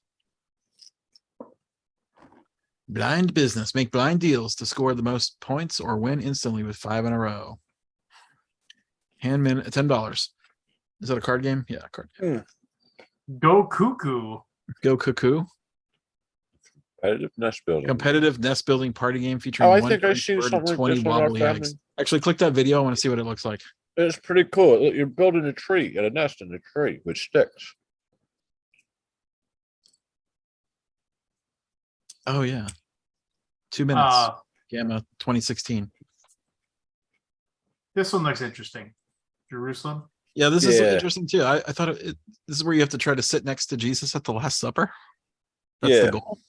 Blind business. Make blind deals to score the most points or win instantly with 5 in a row. Handman $10. Is that a card game? Yeah, a card game. Go cuckoo. Go cuckoo. Competitive nest building. Competitive nest building party game featuring I one think I giant seen bird and something like 20 this on our wobbly eggs. family. Actually, click that video. I want to see what it looks like. It's pretty cool. Look, you're building a tree, a nest in a tree with sticks. Oh yeah. 2 minutes. Uh, Gamma 2016. this one looks interesting. Jerusalem. Yeah, this is Yeah. interesting too. I thought this is where you have to try to sit next to Jesus at the Last Supper. That's Yeah. the goal.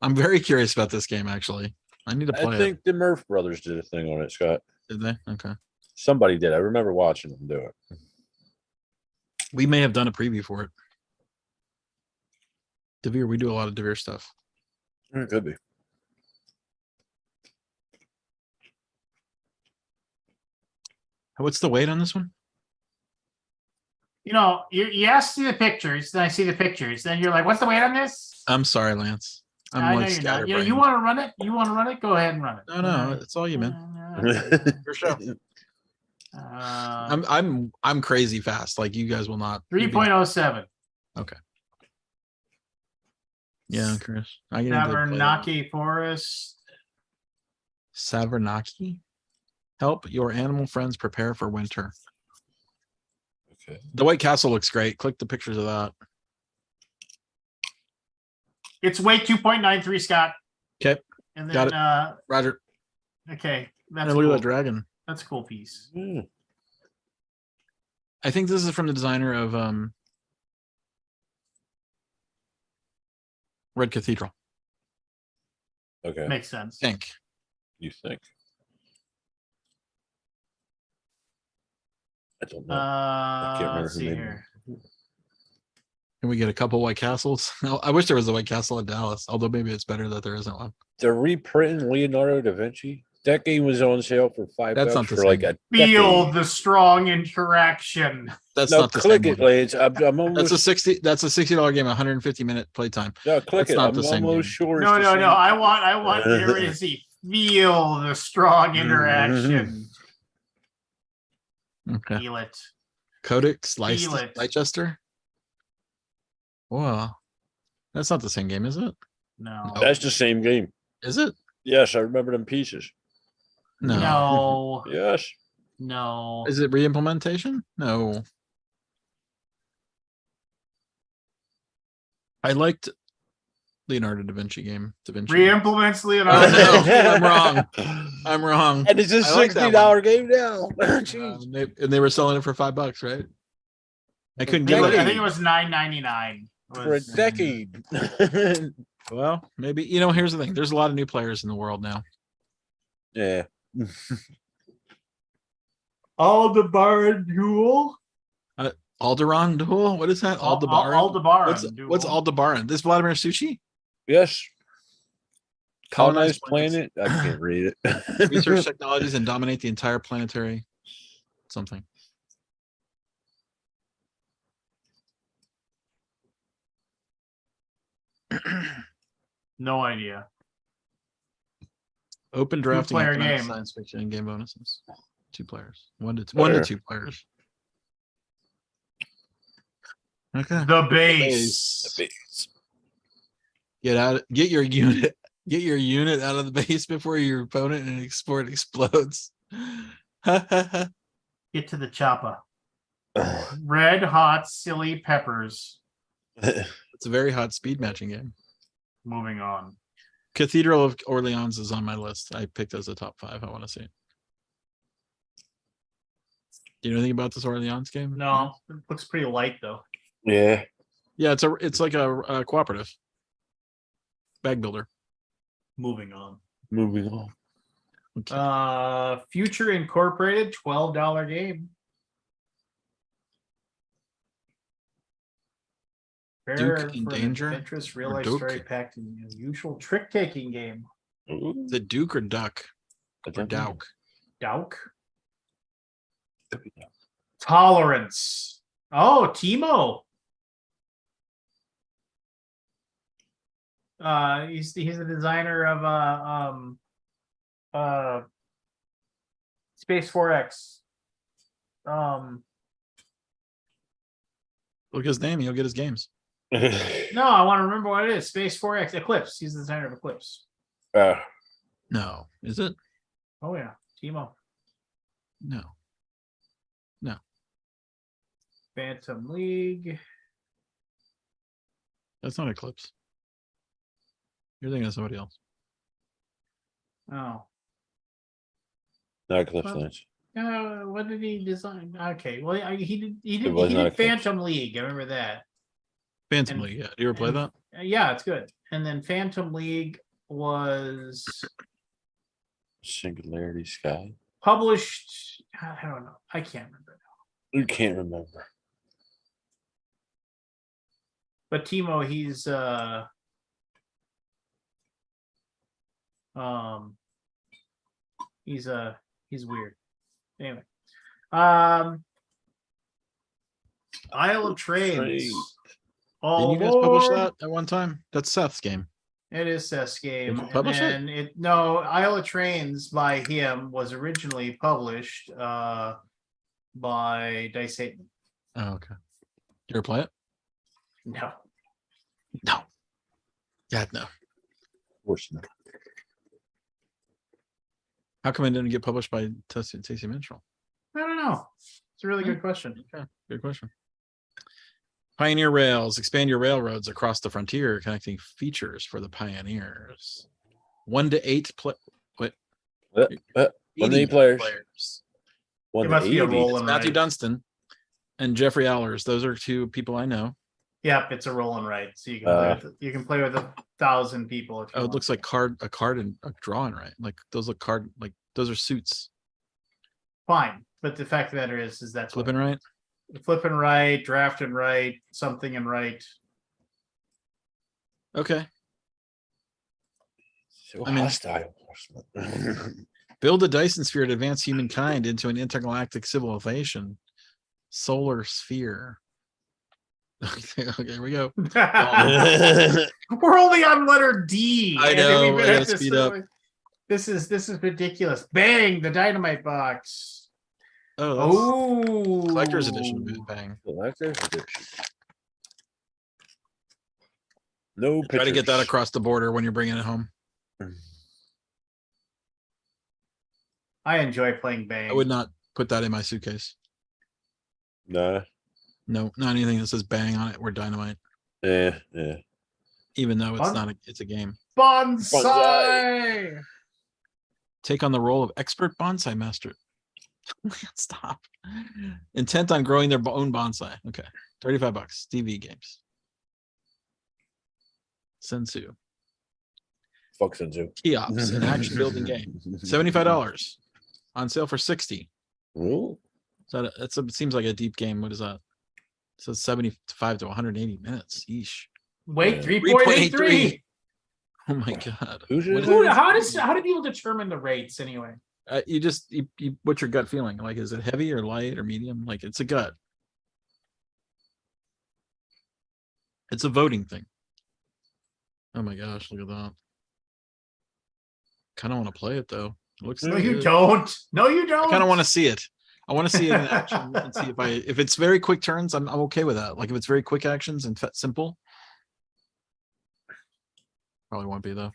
I'm very curious about this game, actually. I need to play I think the Murph brothers did a thing on it, Scott. it. Did they? Okay. Somebody did. I remember watching them do it. We may have done a preview for it. Devere, we do a lot of Devere stuff. It could be. What's the weight on this one? You know, you ask to see the pictures, then I see the pictures, then you're like, "What's the weight on this?" I'm sorry, Lance. I'm I know like you're not. You know, scatterbrained. you want to run it? You want to run it? Go ahead and run it. No, it's all you, man. Your show. I'm crazy fast. Like you guys will not. 3.07. Yeah, Chris. I get into play that. Savernake Forest. Savernake. Help your animal friends prepare for winter. Okay. The White Castle looks great. Click the pictures of that. It's weight 2.93, Scott. Okay. And Got then Roger. okay, that's And look cool. at that dragon. That's a cool piece. I think this is from the designer of Red Cathedral. Okay. Makes sense. I think. You think? I don't know. I can't remember Let's who see made here. Can we get a couple White Castles? I wish there was a White Castle in Dallas, although maybe it's better that there isn't one. They're reprinting Leonardo da Vinci. That game was on sale for $5 That's not the for like same. a Feel decade. the strong interaction. That's No, not the click same it, one. Lance. I'm That's almost. That's a $60 game, 150-minute playtime. No, click that's it. not I'm the same almost game. sure. No, it's the no, no. same. I want area to see. Feel the strong interaction. Okay. Feel it. Codex Feel it. Leicester. Wow. That's not the same game, is it? No. That's the same game. Is it? Yes, I remember them pieces. No. No. Yes. No. Is it re-implementation? No. I liked Leonardo da Vinci game. Da Vinci. Re-implements Oh, Leonardo. no, I'm wrong. I'm wrong. And it's a I like that $60 game now. Jeez. And they were selling it for $5, right? I couldn't get I it. think it was $9.99. For a decade. Well, maybe here's the thing. There's a lot of new players in the world now. Yeah. Aldebaran Duel. Aldebaran Duel? What is that? Aldebaran? Aldebaran. What's Aldebaran? This Vladimir Suchi? Yes. Colonize Colonized planet. I can't read it. Research technologies and dominate the entire planetary something. No idea. Open drafting Two-player optimized game. science fiction and game bonuses. 2 players. 1 to 2. Player. 1 to 2 players. Okay. The base. Get your unit out of the base before your opponent and explodes. Get to the chopper. Red hot silly peppers. It's a very hot speed matching game. Moving on. Cathedral of Orleans is on my list. I picked as a top 5. I want to see it. Do you know anything about this Orleans game? No, it looks pretty light though. Yeah. Yeah, it's like a cooperative bag builder. Moving on. Moving on. Okay. Future Incorporated, $12 game. Duke in for an Danger adventurous or real life Duke? story packed in unusual trick taking game. Is it Duke or Duck? Or Douk? Dauk. Tolerance. Oh, Timo. He's the designer of Space 4X. Look at his name, you'll get his games. No, I want to remember what it is. Space 4X Eclipse. He's the designer of Eclipse. No. Is it? Oh yeah, Timo. No. Phantom League. That's not Eclipse. You're thinking of somebody else. Oh, Not Cliff Well, Lance. what did he design? Okay, well, he did. It was not a Cliff. Phantom League. I remember that. Phantom And- League. Yeah. Do you ever play and- that? Yeah, it's good. And then Phantom League was Singularity Sky. published. I don't know. I can't remember. You can't remember. But Timo, he's weird. Anyway, Isle of Trades. Trade. Oh, Didn't you guys publish Lord. that at one time? That's Seth's game. It is Seth's game. you And publish it? then no, Isle of Trains by him was originally published by Dice Satan. Oh, okay. You ever play it? No. No. God, no. Of course not. How come it didn't get published by Tasty Minstrel? I don't know. It's a really good question. Okay, good question. Pioneer Rails, expand your railroads across the frontier, connecting features for the pioneers. 1 to 8 play. What? 1 to 8 players. 1 It to must be a 80. roll. It's Matthew Dunstan and Jeffrey Allers. Those are two people I know. Yep, it's a roll and write. So you can play with 1,000 people. If you Oh, it want. looks like a card and a drawing, right? Like those look like those are suits. Fine. But the fact of the matter is that's what- Flipping right. flip and right, draft and right, something and right. Okay. So I mean- hostile. Build a Dyson sphere to advance humankind into an intergalactic civilization. Solar sphere. Okay, here we go. We're only on letter D. I and know, we've been I gotta at this speed so up. long. This is ridiculous. Bang, the dynamite box. Oh, that's Oh, collector's edition. Bang. Collector's edition. No pictures. Try to get that across the border when you're bringing it home. I enjoy playing Bang. I would not put that in my suitcase. Nah. No, not anything that says bang on it or dynamite, Yeah. even though it's Fun. not it's a game. Bonsai. Take on the role of expert bonsai master. Stop. Intent on growing their own bonsai. Okay. $35. DV games. Sensu. Fuck Senzu. Keops, an action building game. $75. On sale for 60. Ooh. So it seems like a deep game. What is that? It says 75 to 180 minutes. Yeesh. Wait, Yeah. 3.83. Oh my god. Who's What is it? it? How do people determine the rates anyway? You what's your gut feeling? Like, is it heavy or light or medium? Like, it's a gut. It's a voting thing. Oh my gosh, look at that. Kind of want to play it though. It looks No, like you it. don't. No, you don't. I kind of want to see it. I want to see it in action and see if it's very quick turns, I'm okay with that. Like if it's very quick actions and simple. Probably won't be though.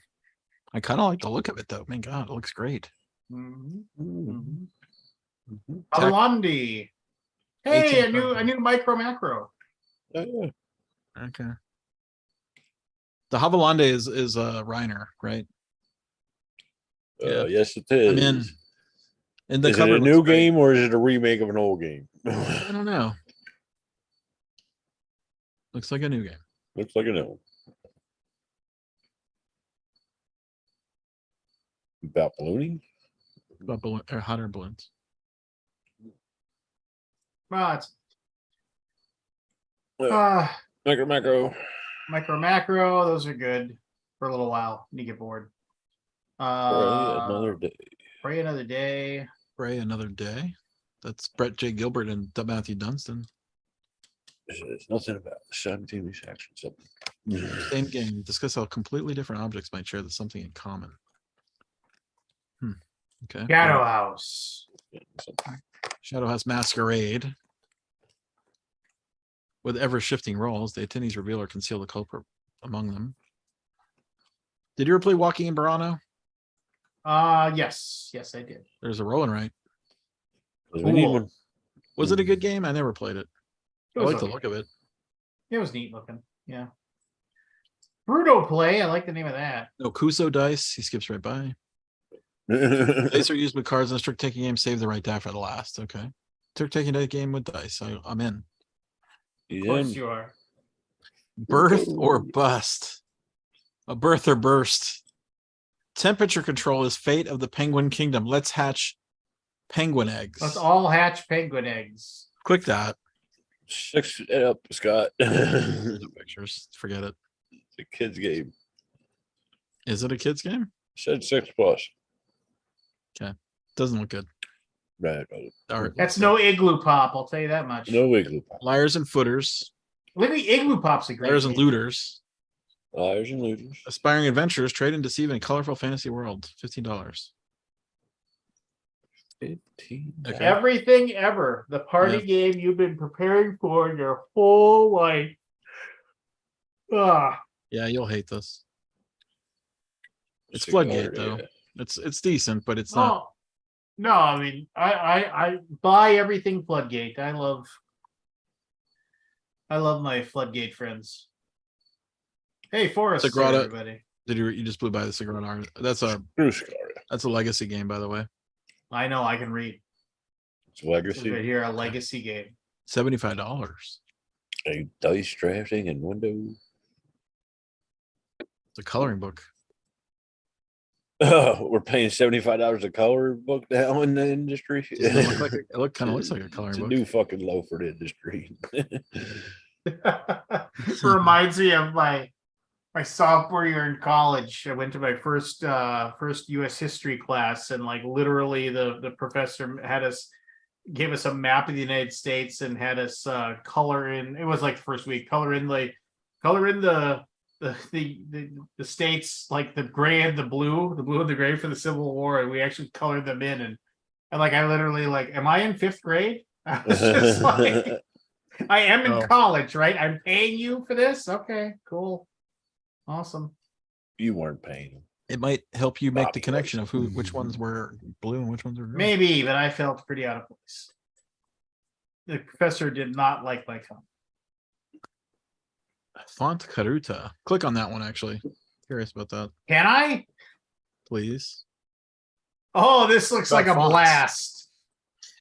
I kind of like the look of it though. Man, God, it looks great. Mhm. Mhm. Alandi. Hey, 18 a new micro macro. Yeah. Okay. The Havilande is Reiner, right? Yeah. Yes, it is. I'm in. And the Is it cover a new looks great. game or is it a remake of an old game? I don't know. Looks like a new game. Looks like a new one. About ballooning? About hot air balloons. Well, it's Yeah. Macro. micro macro. Those are good for a little while. You get bored. Another day. Pray another day. Pray another day. That's Brett J. Gilbert and Matthew Dunstan. There's nothing about simultaneous action. So. Same game. Discuss how completely different objects might share something in common. Okay. Shadow House. Shadow House Masquerade. With ever-shifting roles, the attendees reveal or conceal the culprit among them. Did you ever play Walking in Burano? Yes, I did. There's a rolling right. We need Cool. one. Was it a good game? I never played it. It I was like the okay. look of it. It was neat looking. Yeah. Bruto play. I like the name of that. No Kuso dice. He skips right by. Dice are used with cards in a trick taking game. Save the right die for the last. Okay. Trick taking game with dice. I'm in. Of course you are. Birth or bust. A birth or burst. Temperature control is fate of the penguin kingdom. Let's hatch penguin eggs. Let's all hatch penguin eggs. Click that. 6 it up, Scott. It's Pictures. Forget it. a kid's game. Is it a kid's game? Said 6+. Doesn't look good. Right. All right. That's no igloo pop, I'll tell you that much. No igloo pop. Liars and footers. Look at igloo pop's a great Liars and game. looters. Liars and looters. Aspiring adventurers. Trade and deceive in a colorful fantasy world. $15. 15. Okay. Everything ever. The party game you've been preparing for your whole life. Ah, Yeah, you'll hate this. It's Cigar, Floodgate though. yeah. It's decent, but it's not. oh. No, I mean, I buy everything Floodgate. I love my Floodgate friends. Hey, Forrest, Sagrada- everybody. Did you just blew by the cigar? That's a Screw Cigar. legacy game, by the way. I know I can read. It's This is right legacy. here, a legacy game. $75. A dice drafting and window. It's a coloring book. Oh, we're paying $75 a color book now in the industry. Doesn't it look like it kind of looks like a coloring It's a book. new fucking low for the industry. Reminds me of my sophomore year in college. I went to my first US history class, and like literally the professor gave us a map of the United States and had us color in. It was like the first week, color in the states, like the gray and the blue and the gray for the Civil War, and we actually colored them in, and like I literally like, am I in 5th grade? I was just like, I am in Oh. college, right? I'm paying you for this. Okay, cool, awesome. You weren't paying them. It might help you make the Bobby connection was. of which ones were blue and which ones were green. Maybe, but I felt pretty out of place. The professor did not like my comment. Font Karuta. Click on that one, actually. Curious about that, Can I? please. Oh, this looks like a Fonts. blast.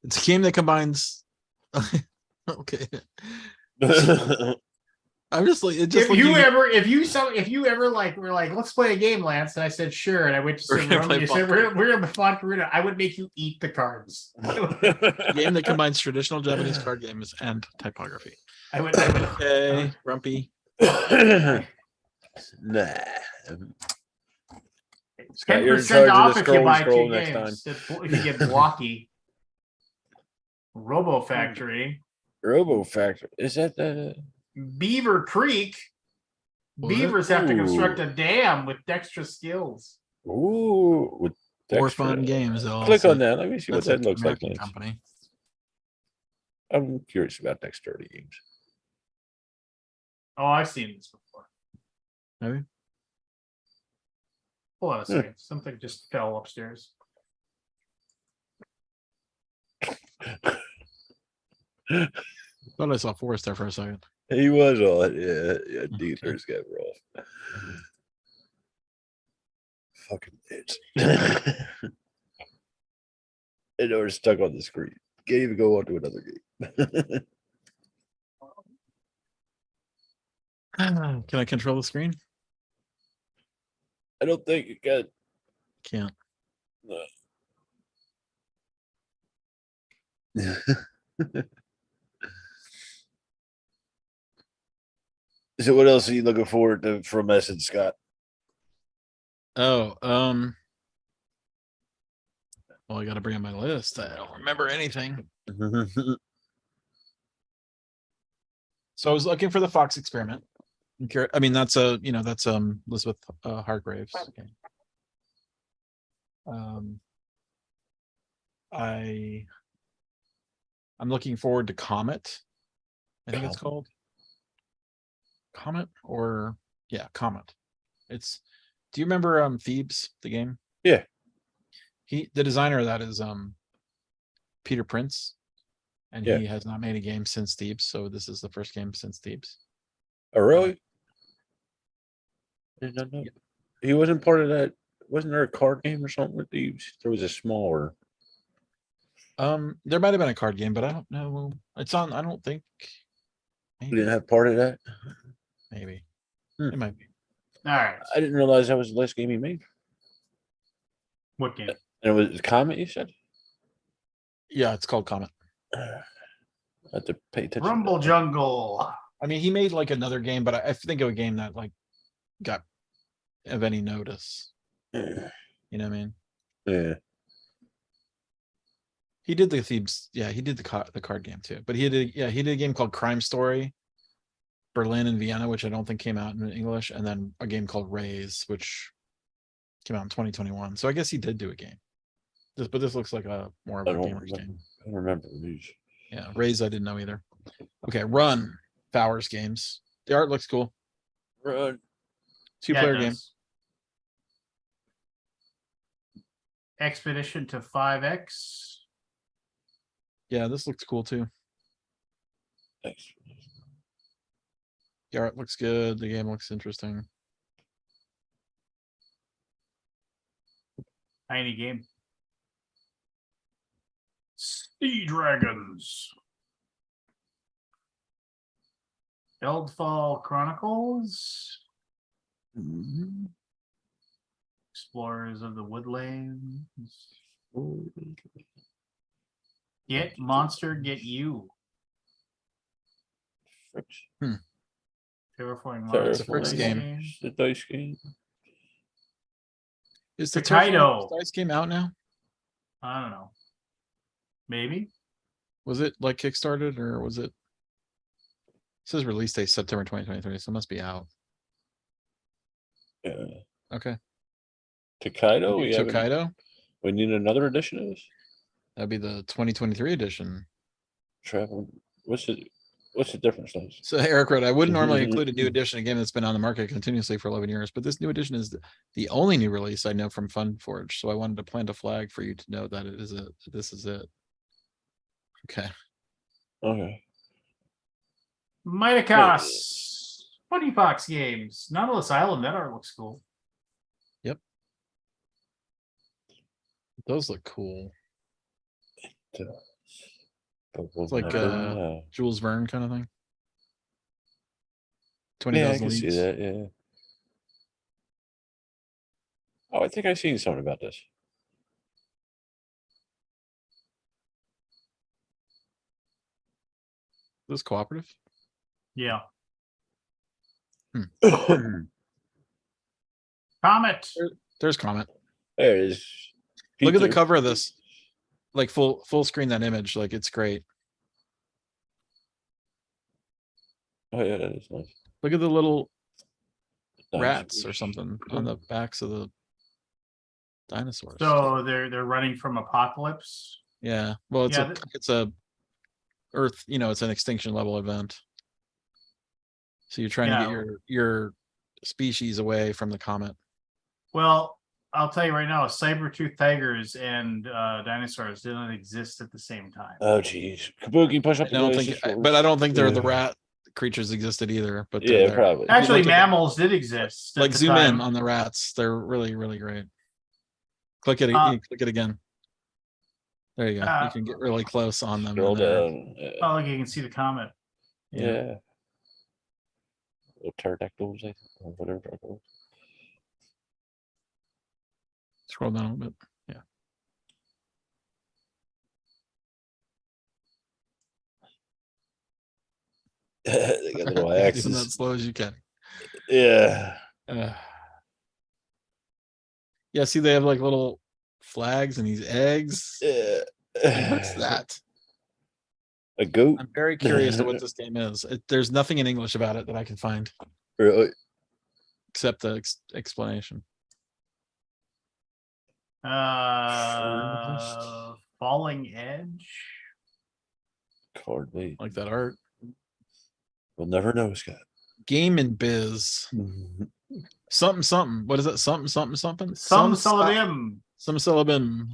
It's a game that combines. Okay. I'm just like, it just If you looking- ever like were like, let's play a game, Lance, and I said sure, and I went to We're some gonna room, play and you said Font we're gonna Font Karuna, I would make you eat the cards. game that combines traditional Japanese card games and typography. I would Okay, Grumpy. Nah. Scott, 10% you're in charge of off the if you buy scroll two next games. If you get blocky. Robo Factory, Robo Factor. Is that the Beaver Creek. What? Beavers have to construct Ooh. a dam with Dextra skills. ooh with More Dexter? fun games. they'll all Click say. on that. Let me see what That's that a looks like. American Lance. company. I'm curious about dexterity games. Oh, I've seen this before. Maybe. Hold on a second. Something just fell upstairs. Thought I saw Forrest there for a second. He was on. Yeah, dealers got rough. Fucking bitch. And we're stuck on the screen. Can't even go on to another game. Can I control the screen? I don't think it got. Can't. So what else are you looking forward to from Essence, Scott? Oh, well, I got to bring up my list. I don't remember anything. So I was looking for the Fox Experiment. I mean, that's Elizabeth Hargrave's game. I'm looking forward to Comet. I think it's called Comet, or Comet. Do you remember Thebes, the game? Yeah. The designer of that is Peter Prince, and Yeah. he has not made a game since Thebes, so this is the first game since Thebes. Oh, really? I did not know. He wasn't part of that wasn't there a card game or something with these? There was a smaller. There might have been a card game, but I don't know. It's on. I don't think. We Maybe. didn't have part of that. Maybe. Hmm. It might be. All right. I didn't realize that was the last game he made. What game? And it was Comet, you said? Yeah, it's called Comet. I have to pay attention. Rumble Jungle. I mean, he made like another game, but I think of a game that like got of any notice. Yeah. You know what I mean? Yeah. He did the Thebes. Yeah, he did the card game too. But he did a game called Crime Story, Berlin and Vienna, which I don't think came out in English, and then a game called Raise, which came out in 2021. So I guess he did do a game. But this looks like a more of I a don't gamer's remember. game. I don't remember these. Yeah, Raise I didn't know either. Okay, Run, Fowers Games. The art looks cool. Run. Two-player it game. does. Expedition to 5X. Yeah, this looks cool too. Thanks. The art looks good. The game looks interesting. Tiny game. Sea Dragons. Eldfall Chronicles. Mhm. Explorers of the Woodlands. Get Monster, Get You. Friction. Terraforming It's Mars. a Fricks game. It's the dice game. Is the Takedo. Terraforming Dice game out now? I don't know. Maybe. Was it like kickstarted or was it? It says release date September 2023, so it must be out. Yeah. Okay. Takedo. We have. Tokaido? We need another edition of this. That'd be the 2023 edition. Travel. What's the difference, Liz? So Eric wrote, I wouldn't normally include a new edition, a game that's been on the market continuously for 11 years, but this new edition is the only new release I know from FunForge. So I wanted to plant a flag for you to know that this is it. Okay. Okay. Mighticos. Funny Fox Games. Nautilus Island. That art looks cool. Those look cool. But It's like yeah, Jules Verne kind of thing. 20,000 I can see leagues. that. Yeah. Oh, I think I've seen something about this. This cooperative? Yeah. There Comet. There's comment. it is. Look at the Peter. cover of this. Like full screen that image. Like it's great. Oh yeah, that is nice. Look at the little Nice. rats or something on the backs of the dinosaurs. So they're running from apocalypse. Yeah. Well, Yeah, it's a Earth, it's an extinction level event. So you're trying to Yeah. get your species away from the comet. Well, I'll tell you right now, saber-toothed tigers and dinosaurs didn't exist at the same time. Oh geez, Kabuki, push up. I don't think, but I don't think they're the rat creatures existed either. But they're Yeah, there. probably. Actually, look at mammals did exist. at Like the zoom in time. on the rats. They're really, really great. Click it. Click it again. There you go. You can get really close on them. Scroll and they're- down. Yeah. Oh, look, you can see the comet. Yeah. Little pterodactyls, I think, or whatever they're called. Scroll down a little bit. Yeah. They got little Doing that axes. slow as you can. Yeah. Yeah, see, they have like little flags and these eggs. Yeah. What's that? A goat? I'm very curious to what this game is. There's nothing in English about it that I can find Really? except the explanation. Falling Edge. Card mate. Like that art. We'll never know, Scott. Game and Biz. Something. What is it? Something. Some Sullivan. Some syllabim.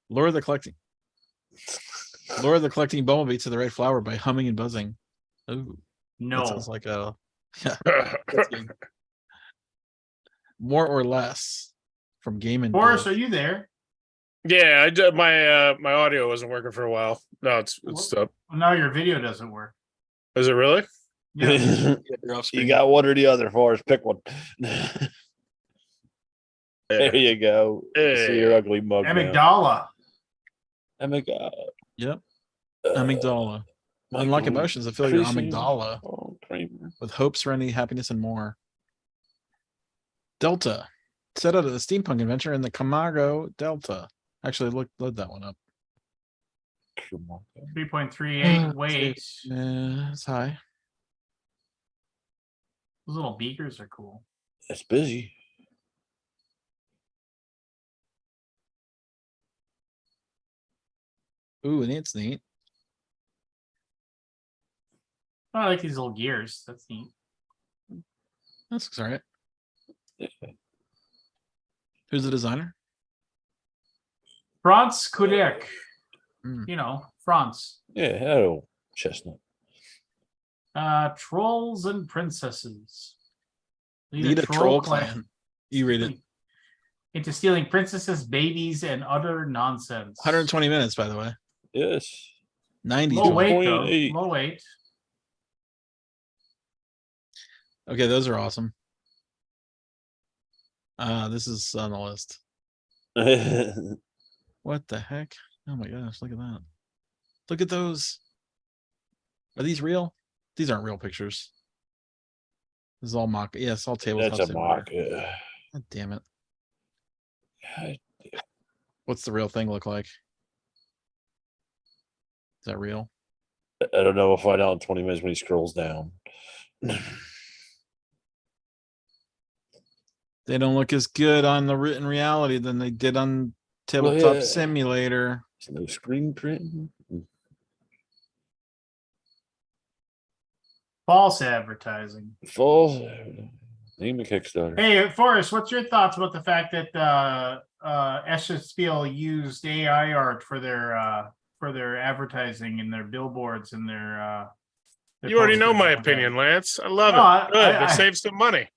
Lure the collecting bumblebee to the red flower by humming and buzzing. Ooh, that No. sounds like a more or less from Game and Boris, Bill. are you there? Yeah, I did, my audio wasn't working for a while. No, it's up. Well, now your video doesn't work. Is it really? Yeah. Yeah, you're off You screen. got one or the other for us. Pick one. There Yeah. you go. See your Hey. ugly mug now. Amygdala. Amygdala. Yep. Amygdala. Unlock emotions that fill your amygdala Oh, Kramer. with hope, serenity, happiness, and more. Delta. Set out of the steampunk adventure in the Camargo Delta. Actually, load that one up. 3.38 weight. Yeah, it's high. Those little beakers are cool. It's busy. Ooh, and it's neat. I like these little gears. That's neat. That looks all right. Who's the designer? Franz Kudek. Hmm. You know, Franz. Yeah, hello, chestnut. Trolls and princesses. Lead a troll clan. You read it. Into stealing princesses, babies, and other nonsense. 120 minutes, by the way. Yes. 90. Low weight, though. 2.8. Low weight. Okay, those are awesome. This is on the list. What the heck? Oh my gosh, look at that. Look at those. Are these real? These aren't real pictures. This is all mock. Yeah, it's all tabletop. That's a simulator. mock. Yeah. God damn it. God. What's the real thing look like? Is that real? I don't know. We'll find out in 20 minutes when he scrolls down. They don't look as good on the written reality than they did on tabletop yeah. simulator. There's no screen print. False advertising. False. Name a Kickstarter. Hey, Forrest, what's your thoughts about the fact that Esha Spiel used AI art for their advertising and their billboards and their You already know posters my and all that? opinion, Lance. I love No, it. Good. I- They saved some money.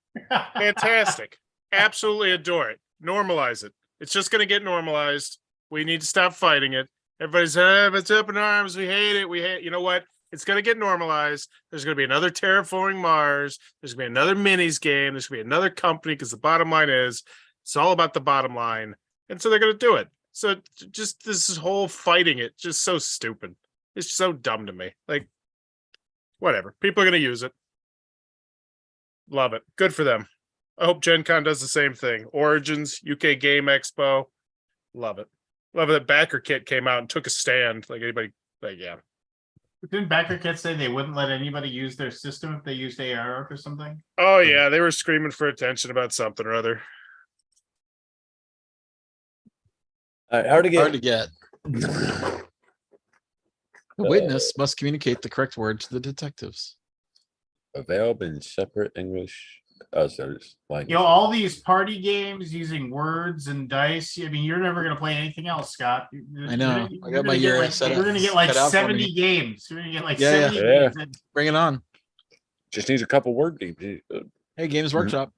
Fantastic. Absolutely adore it. Normalize it. It's just going to get normalized. We need to stop fighting it. Everybody's it's up in arms. We hate it. We hate. You know what? It's going to get normalized. There's going to be another Terraforming Mars. There's going to be another minis game. There's going to be another company because the bottom line is it's all about the bottom line. And so they're going to do it. So just this whole fighting it, just so stupid. It's so dumb to me. Like, whatever. People are going to use it. Love it. Good for them. I hope Gen Con does the same thing. Origins, UK Game Expo. Love it. Love it that Backer Kit came out and took a stand. Like anybody, like, yeah. Didn't Backer Kit say they wouldn't let anybody use their system if they used AI art or something? Oh, yeah. They were screaming for attention about something or other. Hard to get. Hard to get. The witness must communicate the correct word to the detectives. Available in separate English. Oh, so it's like You know, all these party games using words and dice. I mean, you're never going to play anything else, Scott. I know. I got my year set You're up- going to get like set out for 70 me. games. You're going to get like Yeah, 70 yeah. games. And- Bring it on. just needs a couple word games. Hey, Games Workshop.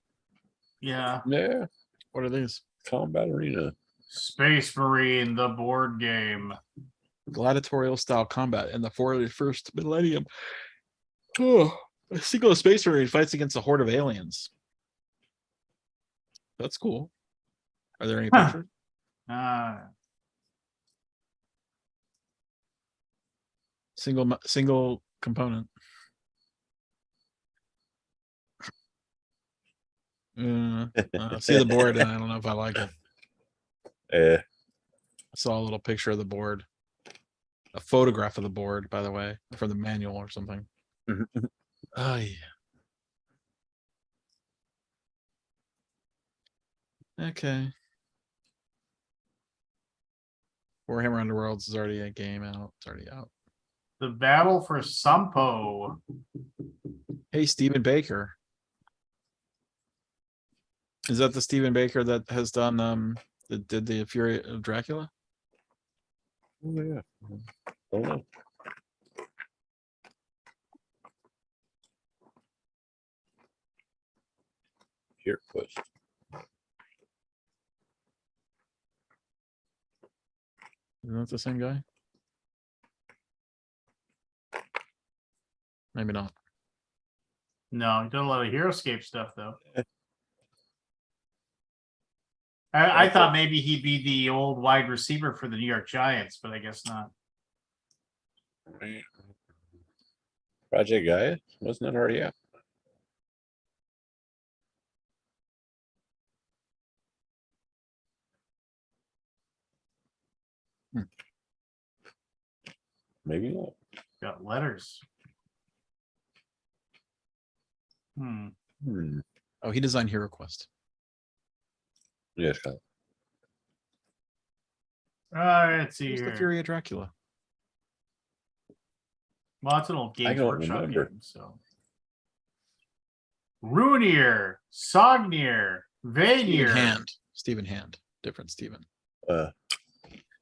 yeah. Yeah, What are these? Combat Arena. Space Marine, the board game. Gladiatorial style combat in the 41st millennium. Oh, a single space marine fights against a horde of aliens. That's cool. Are there any Huh. pictures? Single component. See the board, and I don't know if I like it. Yeah. I saw a little picture of the board, a photograph of the board, by the way, from the manual or something. Oh yeah. Okay. Warhammer Underworlds is already a game out. It's already out. The Battle for Sampo. Hey, Stephen Baker. Is that the Stephen Baker that has done that did the Fury of Dracula? Oh, yeah. Don't know. Here, push. Isn't that the same guy? Maybe not. No, he done a lot of Heroescape stuff though. Yeah. I thought maybe he'd be the old wide receiver for the New York Giants, but I guess not. Project Gaia wasn't that already out? Maybe not. Got letters. Hmm. Oh, he designed Hero Quest. Yes, Scott. Let's see Who's the here. Fury of Dracula? Well, it's an old Games don't Workshop remember. game, so. Runier, Sognir, Stephen Vanir. Hand. Stephen Hand. Different Stephen. Uh,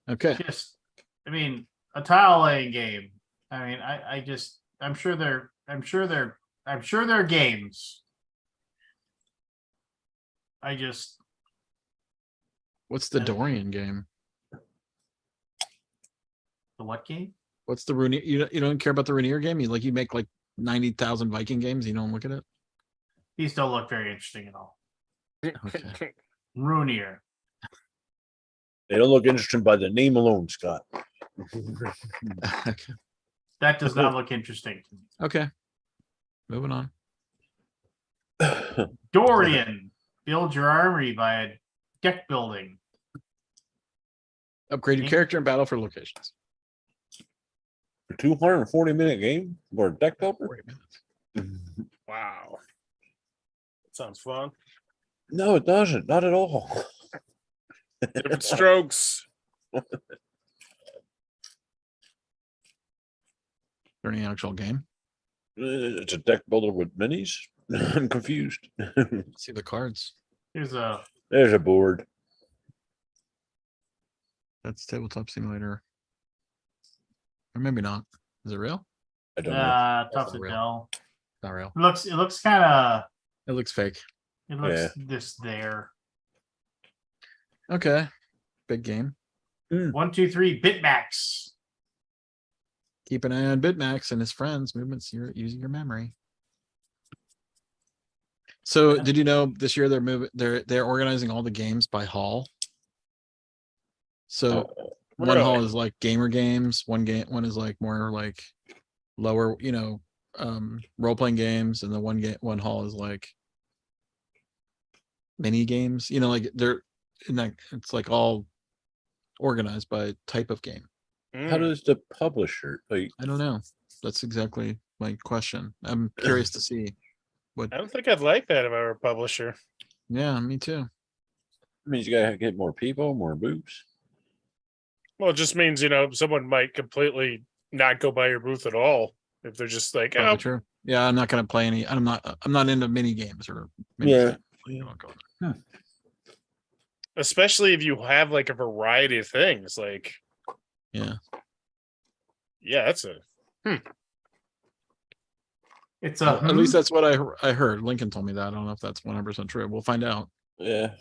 Okay. Just, I mean, a tile laying game. I mean, I'm sure they're games. I just, What's the Yeah. Dorian game? the what game? What's the Runier? You don't care about the Runier game? You make like 90,000 Viking games. You don't look at it. These don't look very interesting at all. Okay. Runier. they don't look interesting by the name alone, Scott. Okay. That does not look interesting to me. Okay. Moving on. Dorian. Build your armory via deck building. Upgrade your Okay. character and battle for locations. For 240-minute game or a deck builder? 40 minutes. Wow. Sounds fun. No, it doesn't. Not at all. Different strokes. Is there any actual game? It's a deck builder with minis. I'm confused. See the cards. Here's a There's a board. That's Tabletop Simulator. Or maybe not. Is it real? I don't know. tough That's to real. tell. Not real. It looks kind of. It looks fake. It looks this there. Okay. Big game. 1, 2, 3 Bitmax. Keep an eye on Bitmax and his friends' movements. You're using your memory. So Yeah. did you know this year they're organizing all the games by hall? So one hall Really? is like gamer games, one is like more like lower, role-playing games, and the one hall is like mini games, like they're in that it's like all organized by type of game. How Mm. does the publisher like? I don't know. That's exactly my question. I'm curious to see what I don't think I'd like that if I were a publisher. yeah, me too. Means you gotta get more people, more booths. Well, it just means, someone might completely not go by your booth at all if they're just like, Probably oh, true. Yeah, I'm not gonna play any. I'm not into mini games or mini Yeah. things. You know, go- especially if you have like a variety of things. Like, Yeah. yeah, that's a It's Well, a at least that's what I heard. Lincoln told me that. I don't know if that's 100% true. We'll find out. Yeah.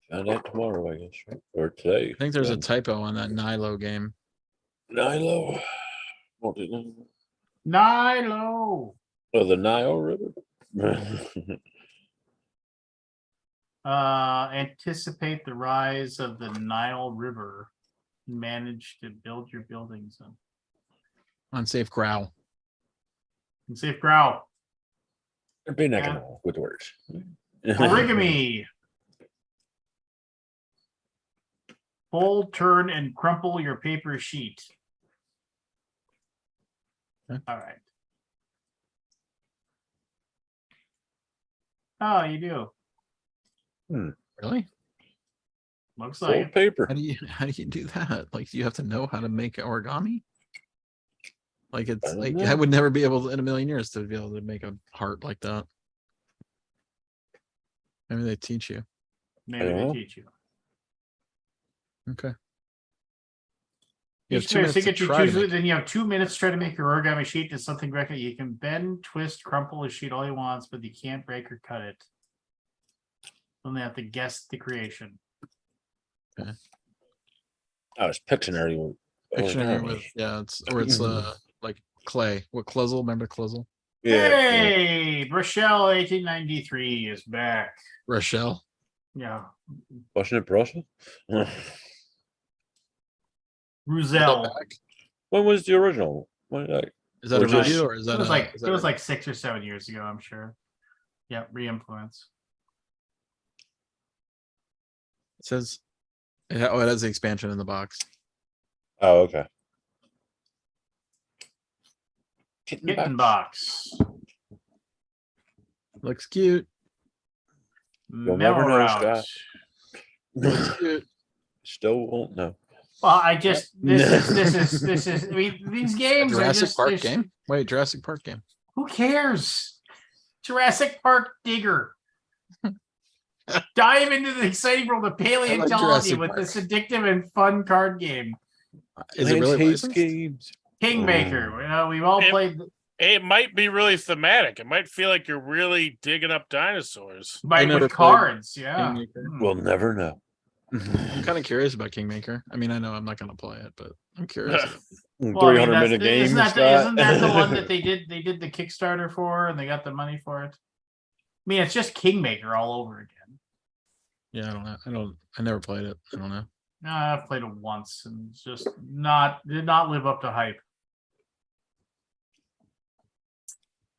Found out tomorrow, I guess, right? Or today. I think there's a typo on that Nilo game. Nilo. What did it? Nilo. Oh, the Nile River. Anticipate the rise of the Nile River. Manage to build your buildings Unsafe growl. and safe growl. They're being Yeah. economic with words. Origami. Fold, turn, and crumple your paper sheet. Okay. All right. Oh, you do. Really? Looks like Fold it. paper. How do you do that? Like, do you have to know how to make origami? Like, it's I don't like know. I would never be able to, in a million years, to be able to make a heart like that. Maybe they teach you. Maybe don't they know. teach you. Okay. You have Each 2 minute minutes to signature, try to make it. then you have 2 minutes to try to make your origami sheet into something correctly. You can bend, twist, crumple a sheet all you want, but you can't break or cut it. Only have to guess the creation. Okay. Oh, it's Pictionary. Pictionary with it's like clay. What Cluzzle? Remember Cluzzle? Yeah. Hey, Rochelle 1893 is back. Rochelle. Yeah. Wasn't it Brussels? Ruzel. Back? When was the original? When, like, Is that Or a just- review or is that It was a, like is it that was a- like 6 or 7 years ago, I'm sure. Yeah, re-influence. it says it has the expansion in the box. oh, okay. Kitten box. Looks cute. You'll never know, Melrout. Looks cute. Still won't know. Well, I just this is. I mean, these games are Jurassic just Park there's- game. Wait, Jurassic Park game. Who cares? Jurassic Park Digger. Dive into the exciting world of paleontology Jurassic with Park. this addictive and fun card game. Is it Lance really hates licensed? games. Kingmaker. We've all It- played It might be really thematic. It might feel like you're really digging up dinosaurs. by never with played cards. Yeah. Kingmaker. Hmm. We'll never know. I'm kind of curious about Kingmaker. I mean, I know I'm not going to play it, but I'm curious. Well, I mean, 300-minute game. isn't that the one that they did the Kickstarter for and they got the money for it? I mean, it's just Kingmaker all over again. Yeah, I don't know. I never played it. I don't know. No, I've played it once and it's just did not live up to hype.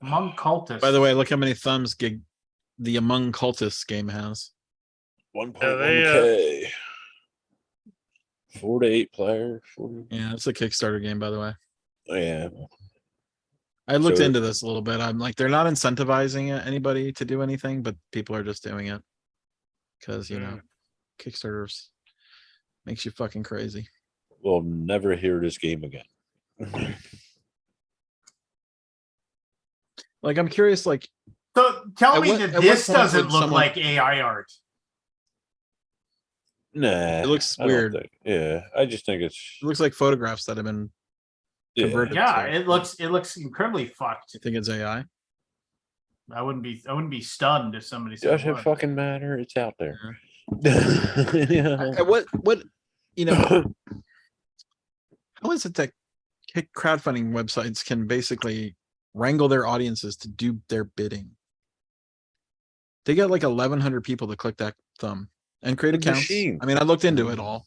Among cultists. By the way, look how many thumbs the Among Cultists game has. 1.1K. 4 to 8 player. 40. Yeah, it's a Kickstarter game, by the way. Yeah. I looked So- into this a little bit. I'm like, they're not incentivizing anybody to do anything, but people are just doing it because Kickstarters makes you fucking crazy. We'll never hear this game again. Like, I'm curious. Like, So tell At me what- that at what this point doesn't would look someone- like AI art. Nah. It looks I don't weird. think- yeah. I just think it's. it looks like photographs that have been Yeah. converted. Yeah, to- it looks incredibly fucked. You think it's AI? I wouldn't be stunned if somebody said Does it what. fucking matter? It's out there. Yeah. What how is it that crowdfunding websites can basically wrangle their audiences to do their bidding? They got like 1,100 people to click that thumb and create The accounts. machine. I mean, I looked into it all.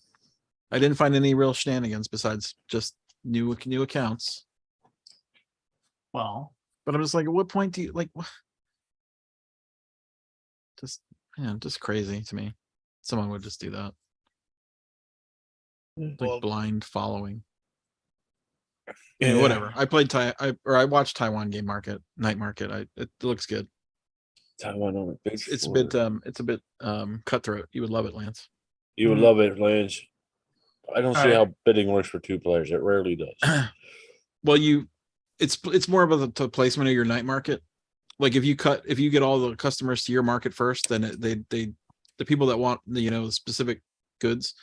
I didn't find any real shenanigans besides just new accounts. Well, But I'm just like, at what point do you like? Just crazy to me. Someone would just do that. Like Well- blind following. Yeah. Whatever. I played I watched Taiwan Game Market, Night Market. It looks good. Taiwan on a big. It's a floor. bit cutthroat. You would love it, Lance. You would love it, Lance. I don't see Alright. how bidding works for 2 players. It rarely does. Well, it's more about the placement of your night market. Like if you get all the customers to your market first, then the people that want the specific goods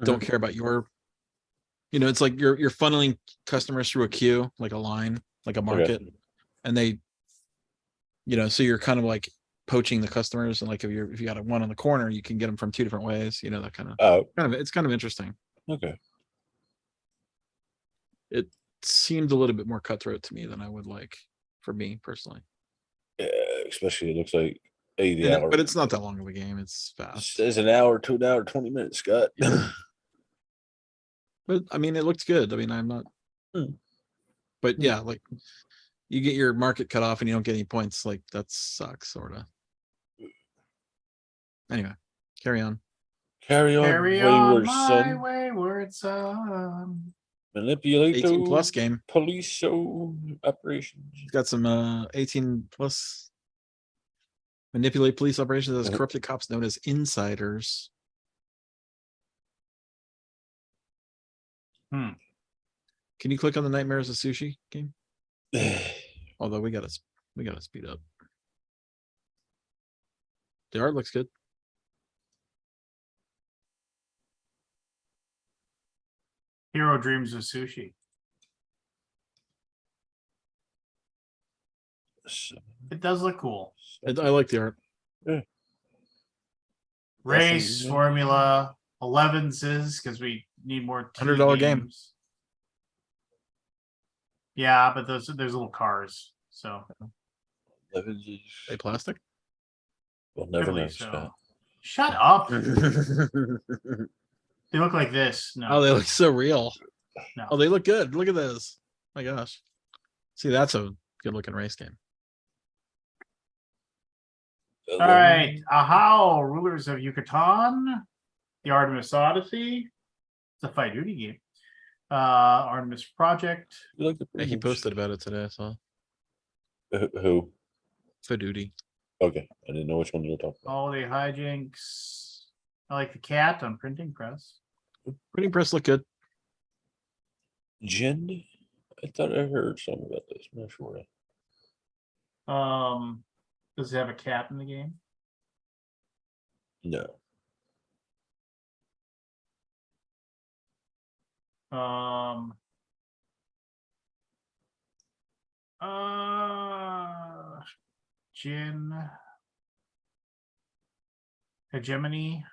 don't care about your. It's like you're funneling customers through a queue, like a line, like a market, and they, so you're kind of like poaching the customers, and like if you got one on the corner, you can get them from 2 different ways. That kind Oh, of it's kind of interesting. okay. It seemed a little bit more cutthroat to me than I would like for me personally. Yeah, especially it looks like 80 And hours. but it's not that long of a game. It's It fast. says an hour to an hour, 20 minutes, Scott. But I mean, it looks good. I mean, I'm not. But yeah, like you get your market cut off and you don't get any points. Like that sucks, sort of. Anyway, carry on. Carry on, carry on wayward my son. wayward son. Manipulate 18 plus game. police show operations. It's got some 18 plus. Manipulate police operations as Mhm. corrupted cops known as insiders. Can you click on the Nightmares of Sushi game? Although we gotta speed up. The art looks good. Hero Dreams of Sushi. It does look cool. I like the art. Race, Definitely. formula, 11s because we need more $100 game. games. Yeah, but there's little cars, so Levens is- They plastic? We'll never Could be know. so. Scott. Shut up. They look like this. No, Oh, they look so real. no. Oh, they look good. Look at this. My gosh. See, that's a good looking race game. All right. Ahau, Rulers of Yucatan, the Artemis Odyssey. It's a fight duty game. Artemis Project. You like the Yeah, he previews? posted about it today. So Who? for duty. Okay, I didn't know which one you were talking about. Holiday Hijinks. I like the cat on printing press. Printing press look good. Jen, I thought I heard something about this. I'm not sure. Does it have a cat in the game? No. Jin. Hegemony.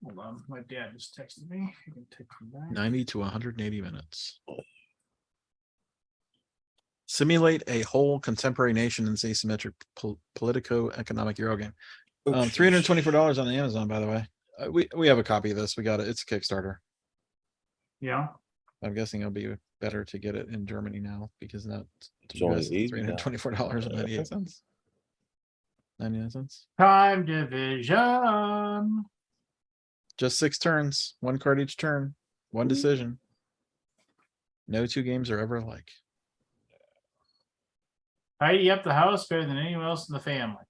Hold on, my dad just texted me. I can text him back. 90 to 180 minutes. Simulate a whole contemporary nation in asymmetric politico-economic Euro game. $324 on Amazon, by the way. We have a copy of this. We got it. It's a Kickstarter. Yeah. I'm guessing it'll be better to get it in Germany now because that It's only $324.98. 99 cents. Time division. Just 6 turns, 1 card each turn, 1 decision. No 2 games are ever alike. Tidy up the house better than anyone else in the family.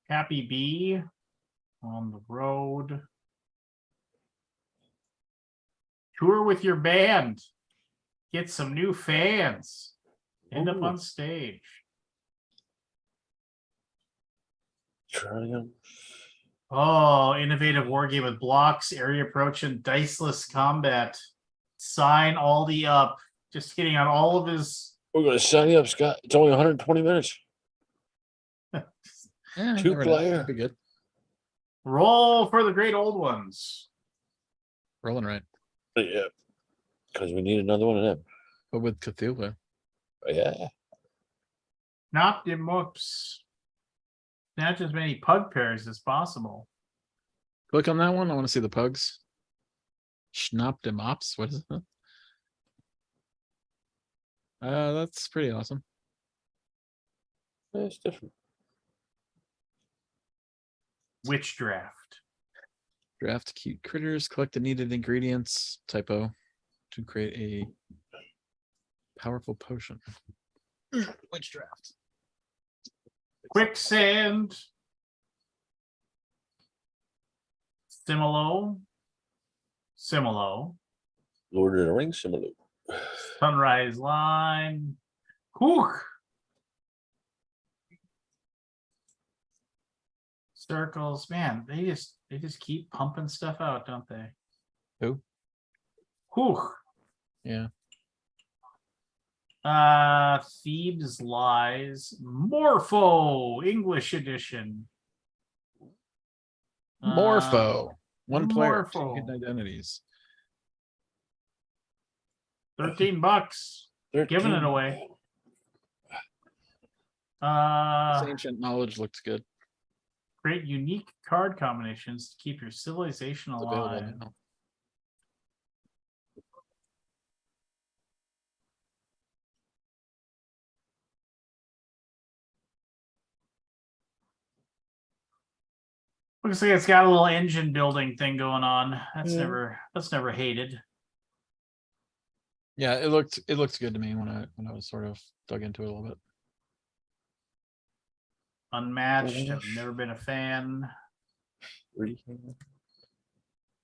Happy Bee on the road. Tour with your band. Get some new fans. End up Ooh. on stage. Triumph. Oh, innovative war game with blocks, area approach, and diceless combat. Sign Aldi up. Just getting on all of his. We're going to sign you up, Scott. It's only 120 minutes. Yeah, Two never know. player. Could be good. Roll for the great old ones. Rolling right. Yeah. Because we need another one of them. But with Cthulhu. Yeah. Not the moops. Snatch as many pug pairs as possible. Click on that one. I want to see the pugs. Schnapp dem Ops. What is it? That's pretty awesome. It's different. Witch draft. Draft cute critters. Collect the needed ingredients. Typo. To create a powerful potion. Witch draft. Quicksand. Similo. Lord of the Rings, similar. Sunrise Line. Hook. Circles. Man, they just keep pumping stuff out, don't they? Who? Hook. Yeah. Thebes Lies. Morpho English edition. Morpho. One player. Two Morpho. hidden identities. $13. Giving it away. This ancient knowledge looks good. Create unique card combinations to keep your civilization It's alive. available now. Looks like it's got a little engine building thing going on. That's Yeah. never hated. Yeah, it looked good to me when I was sort of dug into it a little bit. Unmatched. I've never been a fan.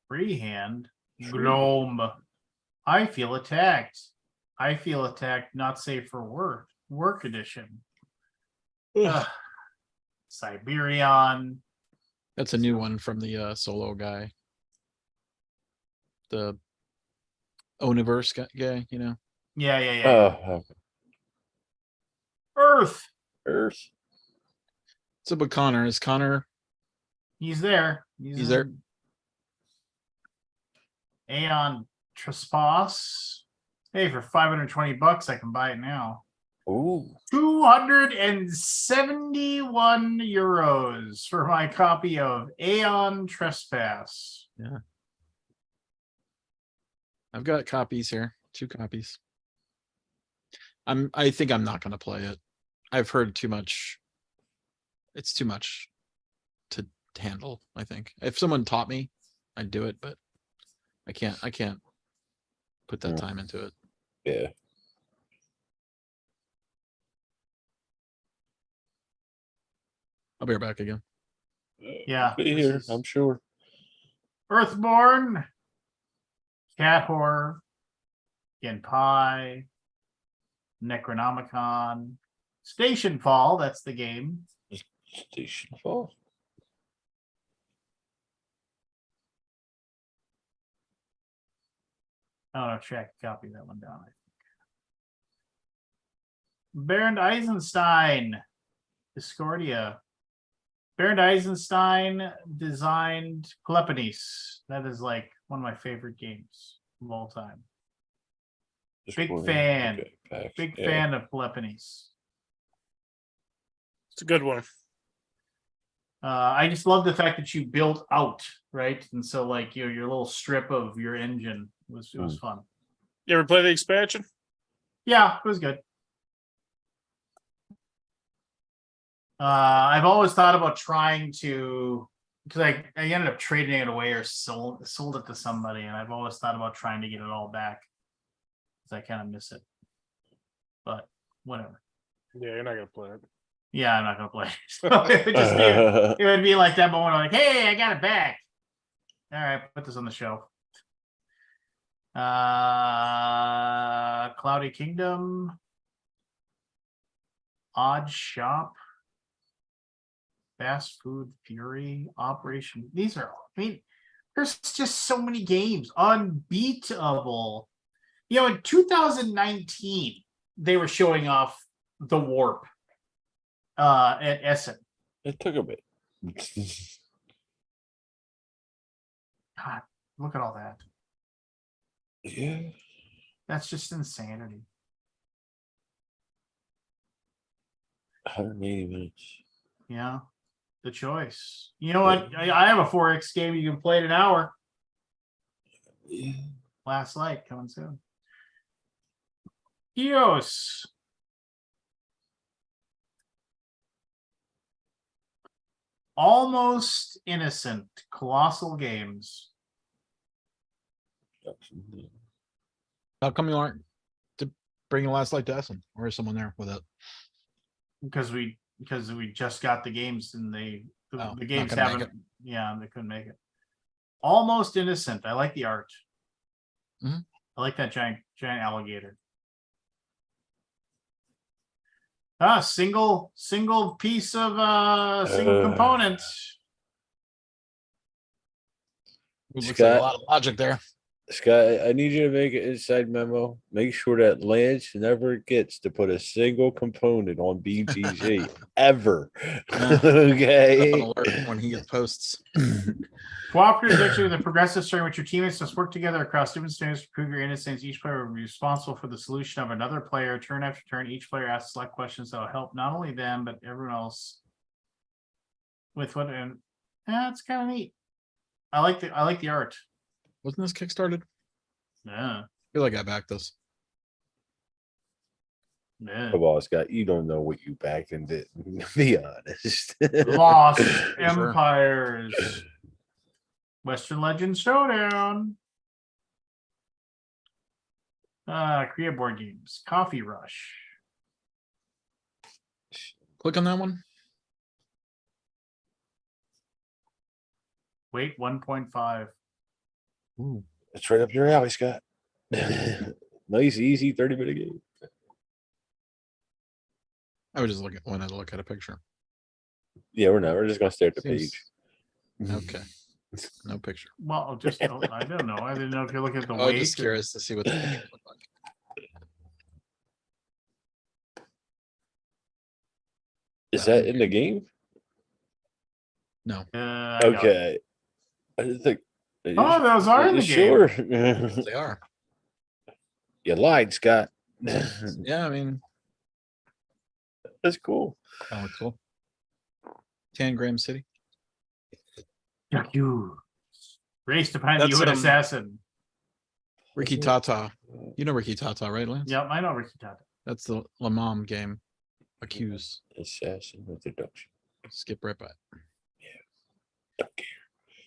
Freehand. Glome. I feel attacked. I feel attacked. Not safe for work. Work edition. Ugh. Siberian. That's a new one from the solo guy. The Oniverse guy, you know. Yeah. Oh, Earth. Earth. So, but Connor, is Connor? He's there. He's there. Aeon Trespass. Hey, for $520, I can buy it now. Ooh. 271 euros for my copy of Aeon Trespass. I've got copies here, 2 copies. I think I'm not gonna play it. I've heard too much. It's too much to handle, I think. If someone taught me, I'd do it, but I can't put that Yeah. time into it. Yeah. I'll be right back again. Yeah, Be this here, is- I'm sure. Earthborn, Cat Horror, Genpai, Necronomicon, Station Fall, that's the game. Station Fall. Oh, check, copy that one down. I think. Bernd Eisenstein, Discordia. Bernd Eisenstein designed Peloponnese. That is like one of my favorite games of all time. Big fan. Okay, PAX, Big yeah. fan of Peloponnese. It's a good one. I just love the fact that you built out, right? And so like your little strip of your engine was fun. You ever play the expansion? Yeah, it was good. I've always thought about trying to, because I ended up trading it away or sold it to somebody, and I've always thought about trying to get it all back because I kind of miss it. But whatever. Yeah, you're not gonna play it. Yeah, I'm not gonna play. So it would just be, it would be like that moment, like, hey, I got it back. All right, put this on the shelf. Cloudy Kingdom, Odd Shop, Fast Food Fury, Operation. These are, I mean, there's just so many games. Unbeatable. You know, in 2019, they were showing off the Warp at Essen. It took a bit. God, look at all that. Yeah. That's just insanity. 180 minutes. Yeah, the choice. You know what? I have a 4X game you can play in an hour. Yeah. Last Light coming soon. EOS. Almost Innocent. Colossal Games. How come you aren't to bring the last light to Essen? Or is someone there with it? Because we just got the games and the not games gonna make haven't. Yeah, they couldn't make it. Almost Innocent. I like the art. Mhm. I like that giant alligator. Single piece of single component. It looks like Scott. a lot of logic there. Scott, I need you to make an inside memo. Make sure that Lance never gets to put a single component on BGG ever. Okay. An alert when he posts. Cooperative is actually the progressive story in which your teammates must work together across different standards to prove your innocence. Each player will be responsible for the solution of another player. Turn after turn, each player asks select questions that will help not only them, but everyone else with what, and it's kind of neat. I like the art. Wasn't this kickstarted? Yeah. I feel like I backed this. Yeah. Come on, Scott. You don't know what you backed and did. Be honest. Lost Empires. Western Legend Showdown. Korea board games. Coffee Rush. Click on that one. Wait 1.5. Ooh. It's right up your alley, Scott. Nice, easy 30-minute game. I would just wanted to look at a picture. Yeah, we're not. We're just gonna stare at the Seems- page. Okay. No picture. Well, just I don't know. I didn't know if you're looking at the I was weight. just curious to see what the picture looked like. Is that in the game? No. I got it. Okay. I didn't think Oh, those are in the game. Sure. They are. You lied, Scott. Yeah, I mean, That's cool. kind of cool. 10 Graham City. Yuck, you. Race to find the That's, UN assassin. Ricky Tata. You know Ricky Tata, right, Lance? Yep, I know Ricky Tata. That's the Lamam game. Accused. Assassin with deduction. Skip right by.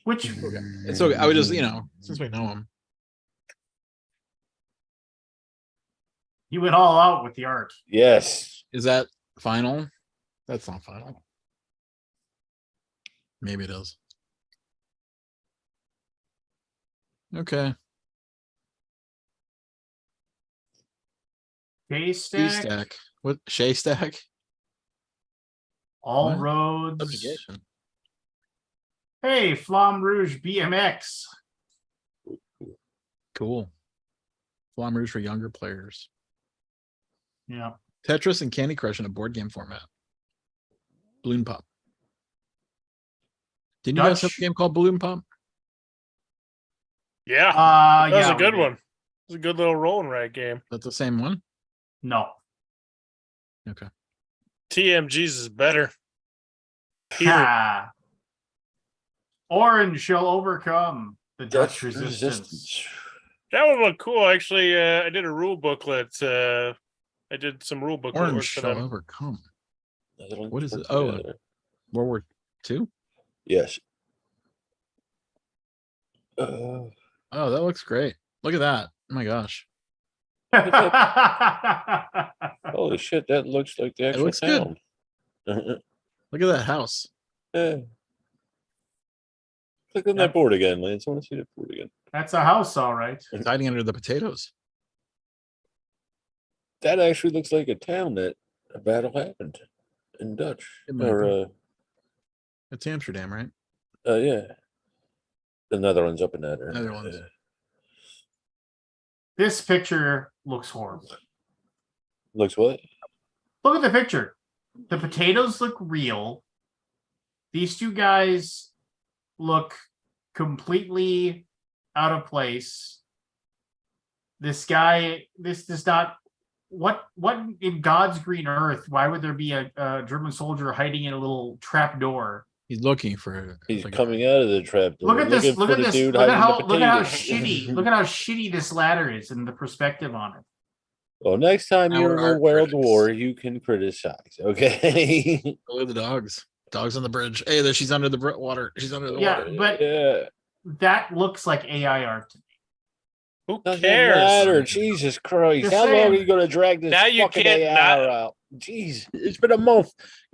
Which Okay. It's okay. I would just, since we know him. he went all out with the art. Yes. Is that final? That's not final. Maybe it is. Okay. Haystack, Stack. What? Shay Stack? all What? roads. Subjugation. Hey, Flamme Rouge BMX. Cool. Flamme Rouge for younger players. Yeah. Tetris and Candy Crush in a board game format. Balloon Pop. Didn't you guys have Dutch? a game called Balloon Pop? Yeah, that was Yeah, a we good did. one. It was a good little roll and ride game. That's the same one? No. Okay. TMG's is better. Peter, Ha. Orange shall overcome the Dutch resistance. that one looked cool. Actually, I did a rule booklet. I did some rule booklet Orange work for shall them. overcome. Netherlands What is it? work Oh, together. World War II? Yes. Oh, that looks great. Look at that. Oh my gosh. Holy shit, that looks like the actual looks good. town. Look at that house. Yeah. Click on Yep. that board again, Lance. I want to see that board again. That's a house, all right. It's hiding under the potatoes. That actually looks like a town that a battle happened in Dutch. It might Or It's Amsterdam, right? yeah. The Netherlands up in that area. Netherlands. This picture looks horrible. Looks what? Look at the picture. The potatoes look real. These two guys look completely out of place. This guy, this does not. What in God's green earth? Why would there be a German soldier hiding in a little trap door? He's looking for. He's like, coming out of the trap door. Look at this! looking Look for at the this! dude Look at hiding how the potatoes. shitty! Look at how shitty this ladder is and the perspective on it. Well, next time Our you're in a art world critics. war, you can criticize. Okay. Look at the dogs. Dogs on the bridge. Hey, there she's under the water. She's under the Yeah, water. but Yeah. that looks like AI art to me. Who Doesn't cares? matter. Jesus Christ. Just How long saying. are you going to drag this Now you fucking can't AR out? Jeez, it's been a month.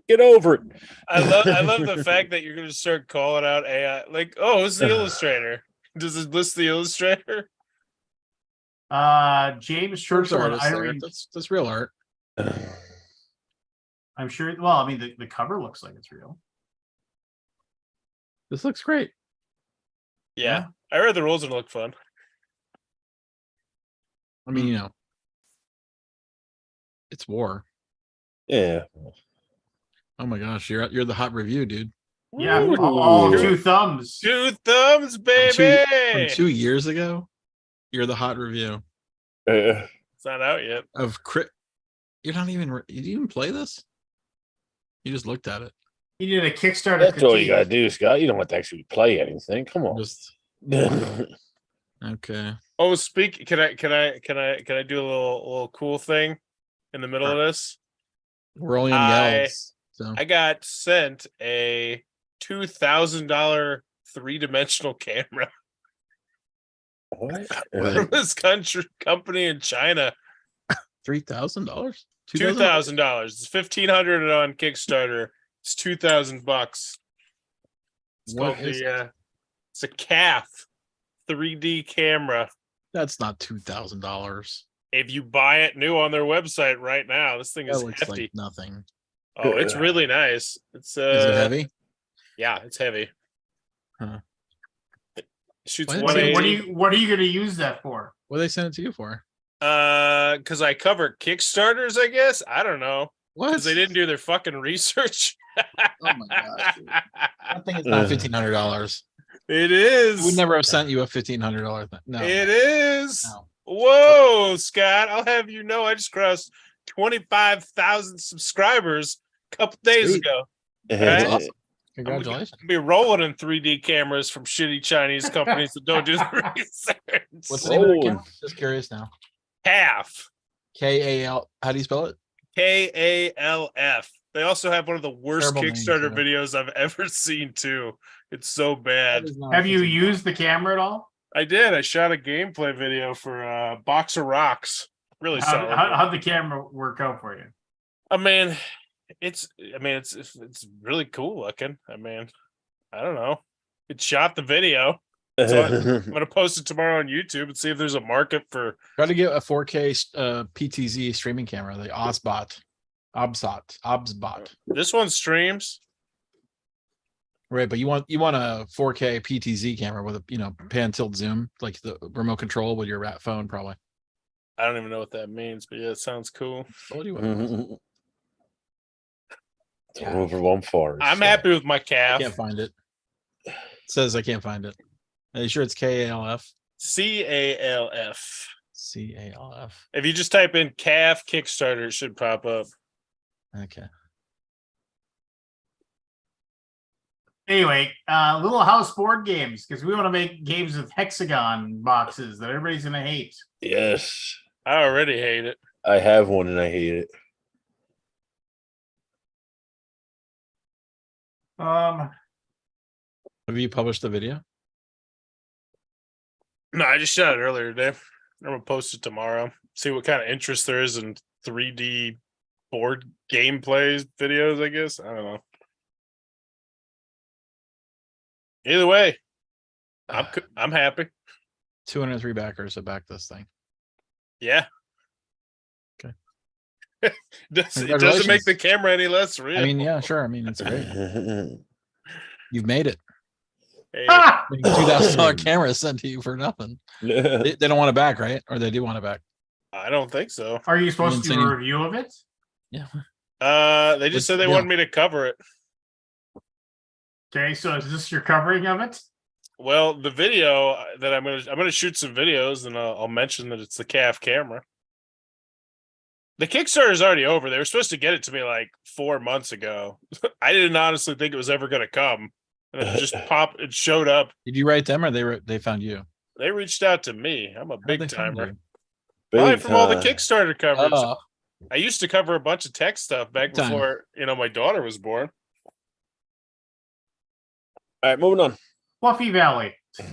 Get over it. I love the fact that you're gonna start calling out AI. Like, oh, who's the illustrator? Does it list the illustrator? James First Churchill and artist there. Irene. That's real art. I'm sure. Well, I mean, the cover looks like it's real. This looks great. Yeah, I read the rules and it looked fun. I mean, it's war. Yeah. Oh my gosh, you're the hot review, dude. Yeah, Ooh. all two thumbs. 2 thumbs, From baby. 2 years ago, you're the hot review It's not out yet. of crit. You're not even. You didn't even play this. You just looked at it. He did a Kickstarter. That's all you critique. got to do, Scott. You don't have to actually play anything. Come on. Just okay. Oh, can I do a little cool thing in the middle of this? We're only on I- yells. So I got sent a $2,000 3-dimensional camera What? from this company in China. $3,000. $2,000. It's $1,500 on Kickstarter. It's $2,000. It's What called is it's a CAF 3D camera. That's not $2,000. If you buy it new on their website right now, this thing That is looks hefty. like nothing. Oh, it's really nice. It's Is it heavy? Yeah, it's heavy. Huh. It shoots Why What did- 180. what are you going to use that for? What do they send it to you for? Because I cover Kickstarters, I guess. I don't know. What? Because they didn't do their fucking research. Oh my gosh, dude. That thing is not $1,500. It is. We would never have sent you a $1,500 thing. No. It is. No. Whoa, Scott! I'll have you know, I just crossed 25,000 subscribers a couple days Sweet. ago. That's Right? awesome. Congratulations. Be rolling in 3D cameras from shitty Chinese companies that don't do the research. What's the name of the Rolling. camera? Just curious now. Calf? KAL. How do you spell it? KALF. They also have one of the worst Terrible name, Kickstarter too. videos I've ever seen too. It's so bad. That is not Have you $1,500. used the camera at all? I did. I shot a gameplay video for Box of Rocks. Really solid. How'd the camera work out for you? I mean, it's really cool looking. I mean, I don't know. It shot the video. So I'm gonna post it tomorrow on YouTube and see if there's a market for. Try to get a 4K PTZ streaming camera, the OBSBot. This one streams. Right, but you want a 4K PTZ camera with a pan tilt zoom, like the remote control with your rat phone, probably. I don't even know what that means, but yeah, it sounds cool. Told you what it was. Over one forest. I'm happy with my I calf. can't find it. It says I can't find it. Are you sure it's KALF? CALF. CALF. If you just type in calf Kickstarter, it should pop up. Okay. Anyway, little house board games because we want to make games with hexagon boxes that everybody's gonna hate. Yes. I already hate it. I have one and I hate it. Have you published the video? No, I just shot it earlier today. I'm gonna post it tomorrow. See what kind of interest there is in 3D board gameplay videos. I guess I don't know. Either way, I'm happy. 203 backers to back this thing. Yeah. Okay. It doesn't make Congratulations. the camera any less real. I mean, yeah, sure. I mean, it's great. You've made it. Hey, Ah! $2,000 camera sent to you for nothing. They don't want it back, right? Or they do want it back. I don't think so. Are you supposed to do Insane. a review of it? Yeah. They just What's- said they yeah. wanted me to cover it. Okay, so is this your covering of it? Well, the video that I'm gonna shoot some videos and I'll mention that it's the calf camera. The Kickstarter is already over. They were supposed to get it to me like 4 months ago. I didn't honestly think it was ever gonna come, and it just it showed up. Did you write them or they found you? They reached out to me. I'm a How'd they big find timer. you? Probably Big from all the time. Kickstarter coverage. Oh, I used to cover a bunch of tech stuff back Big time. before my daughter was born. All right, moving on. Fluffy Valley. that's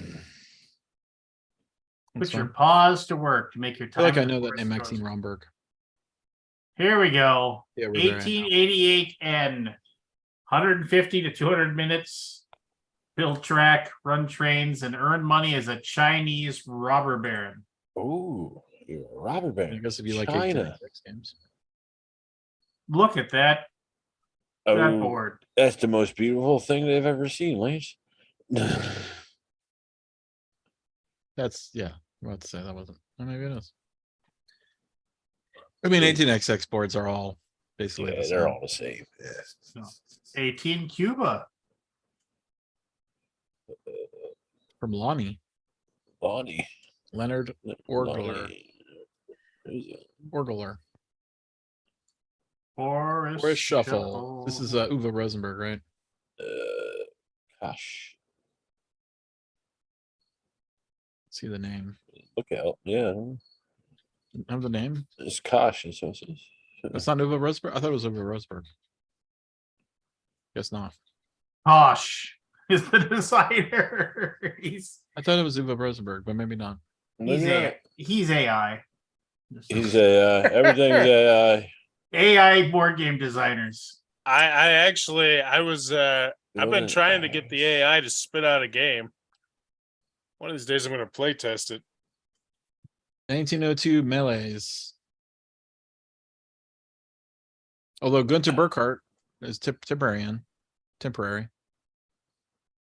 Put your fine. paws to work to make your I feel time. like I know that before name, it Maxine goes. Romberg. Here we go. Yeah, we're there. 1888 N. 150 to 200 minutes. Build track, run trains, and earn money as a Chinese robber baron. Ooh, you're a robber baron. I guess if you like China. 1896 games. Look at that Oh, board. that's the most beautiful thing they've ever seen, Lance. That's yeah. I'm about to say that wasn't. Oh, maybe it is. I mean, 18xx boards are all basically Yeah, the they're same. all the same. So, 18 Cuba. From Lonnie Bonnie. Leonard Orgler. Lonnie. Who's it? Orgler. Forest Forest Shuffle. This is Uwe Rosenberg, right? Gosh, See the name. look out. Yeah, Have the name? it's Kosh. So it says. That's not Uwe Rosenberg. I thought it was Uwe Rosenberg. Guess not. Posh is the designer. I thought it was Uwe Rosenberg, but maybe not. He's AI. He's a everything's a AI board game designers. I've been trying to get the AI to spit out a game. One of these days I'm going to play test it. 1902 Melees. Although Gunter Burkhardt is temporary.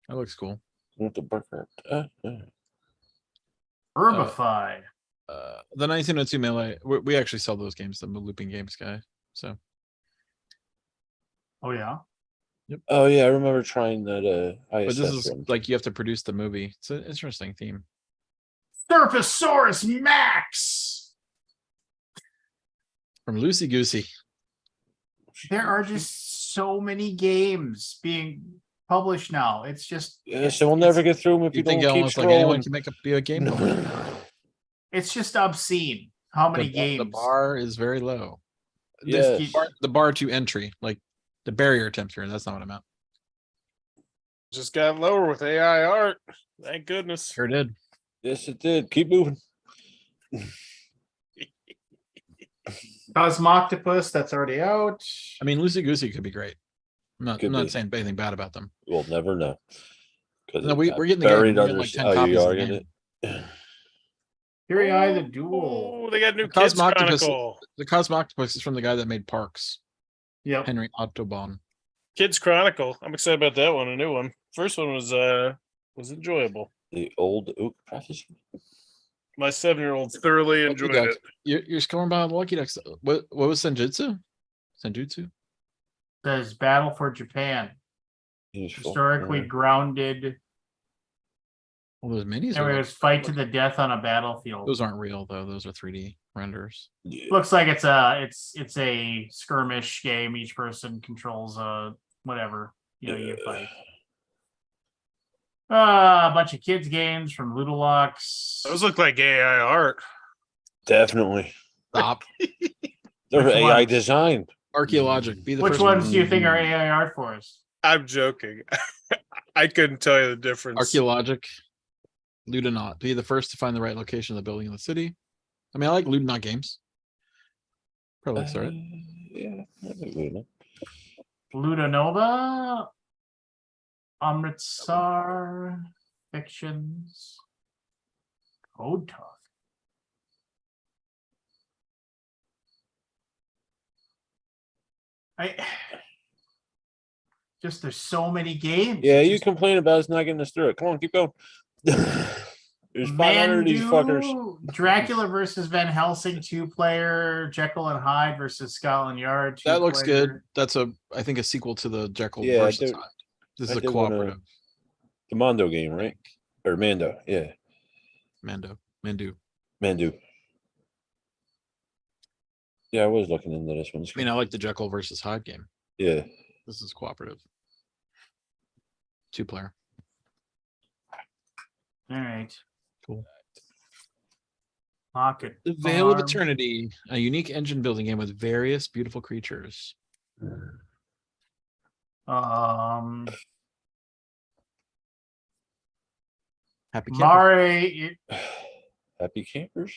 That looks cool. with the Burkhardt. Herbify. The 1902 Melee, we actually sell those games, the looping games guy. So Oh yeah. Oh yeah, I remember trying that But ISS this is one. like you have to produce the movie. It's an interesting theme. Surfasaurus Max. From Loosey Goosey. There are just so many games being published now. It's just Yeah, so we'll never get through them if You you think don't keep almost like anyone scrolling. can be a game publisher? it's just obscene how many The games. bar is very low. This Yes. keep- The bar to entry, like the barrier to entry. That's not what I meant. Just got lower with AI art. Thank goodness. Sure did. Yes, it did. Keep moving. Cosmoctopus, that's already out. I mean, Loosey Goosey could be great. I'm Could not be. saying anything bad about them. We'll never know. Because No, we're getting the game. We're getting like 10 Oh, copies you of are the getting game. it. Fury Eye the Duel. Oh, they got new The Kids Cosmoctopus- Chronicle. The Cosmoctopus is from the guy that made Parks, Yep. Henry Autobahn. Kids Chronicle. I'm excited about that one. A new one. First one was enjoyable. The old oak prophecy. My 7-year-old thoroughly Lucky enjoyed Duck. it. You're scoring by the Lucky Ducks. What was Senjutsu? Senjutsu? Says Battle for Japan. Useful. Historically grounded. Well, those minis There are was fight to the death on a battlefield. those aren't real though. Those are 3D renders. Yeah. Looks like it's a skirmish game. Each person controls whatever you fight. A bunch of kids games from Ludolux. Those look like AI art. Definitely. Stop. They're Which AI ones? designed. Archaeologic. Be the Which first ones do you think are AI art for us? I'm joking. I couldn't tell you the difference. Archaeologic. Ludonaut. Be the first to find the right location of the building in the city. I mean, I like Ludonaut games. Probably looks alright. Yeah. I think we know. Ludonova, Amritsar, Fictions, Code Talk. Just there's so many games. Yeah, It's you just complain about us not getting us through it. Come on, keep going. There's 500 of these fuckers. Mandu, Dracula versus Van Helsing 2-player, Jekyll and Hyde versus Scotland Yard. That looks good. two-player. That's I think a sequel to the Jekyll Yeah, I versus do- Hyde. This I is a did wanna- cooperative. The Mondo game, right? Or Mando. Yeah. Mandu. Mandu. Yeah, I was looking into this one. I mean, I like the Jekyll versus Hyde game. Yeah. This is cooperative. 2-player. All right. Cool. Pocket. The Veil of Farm. Eternity, a unique engine building game with various beautiful creatures. Happy camper. Mari. Happy campers.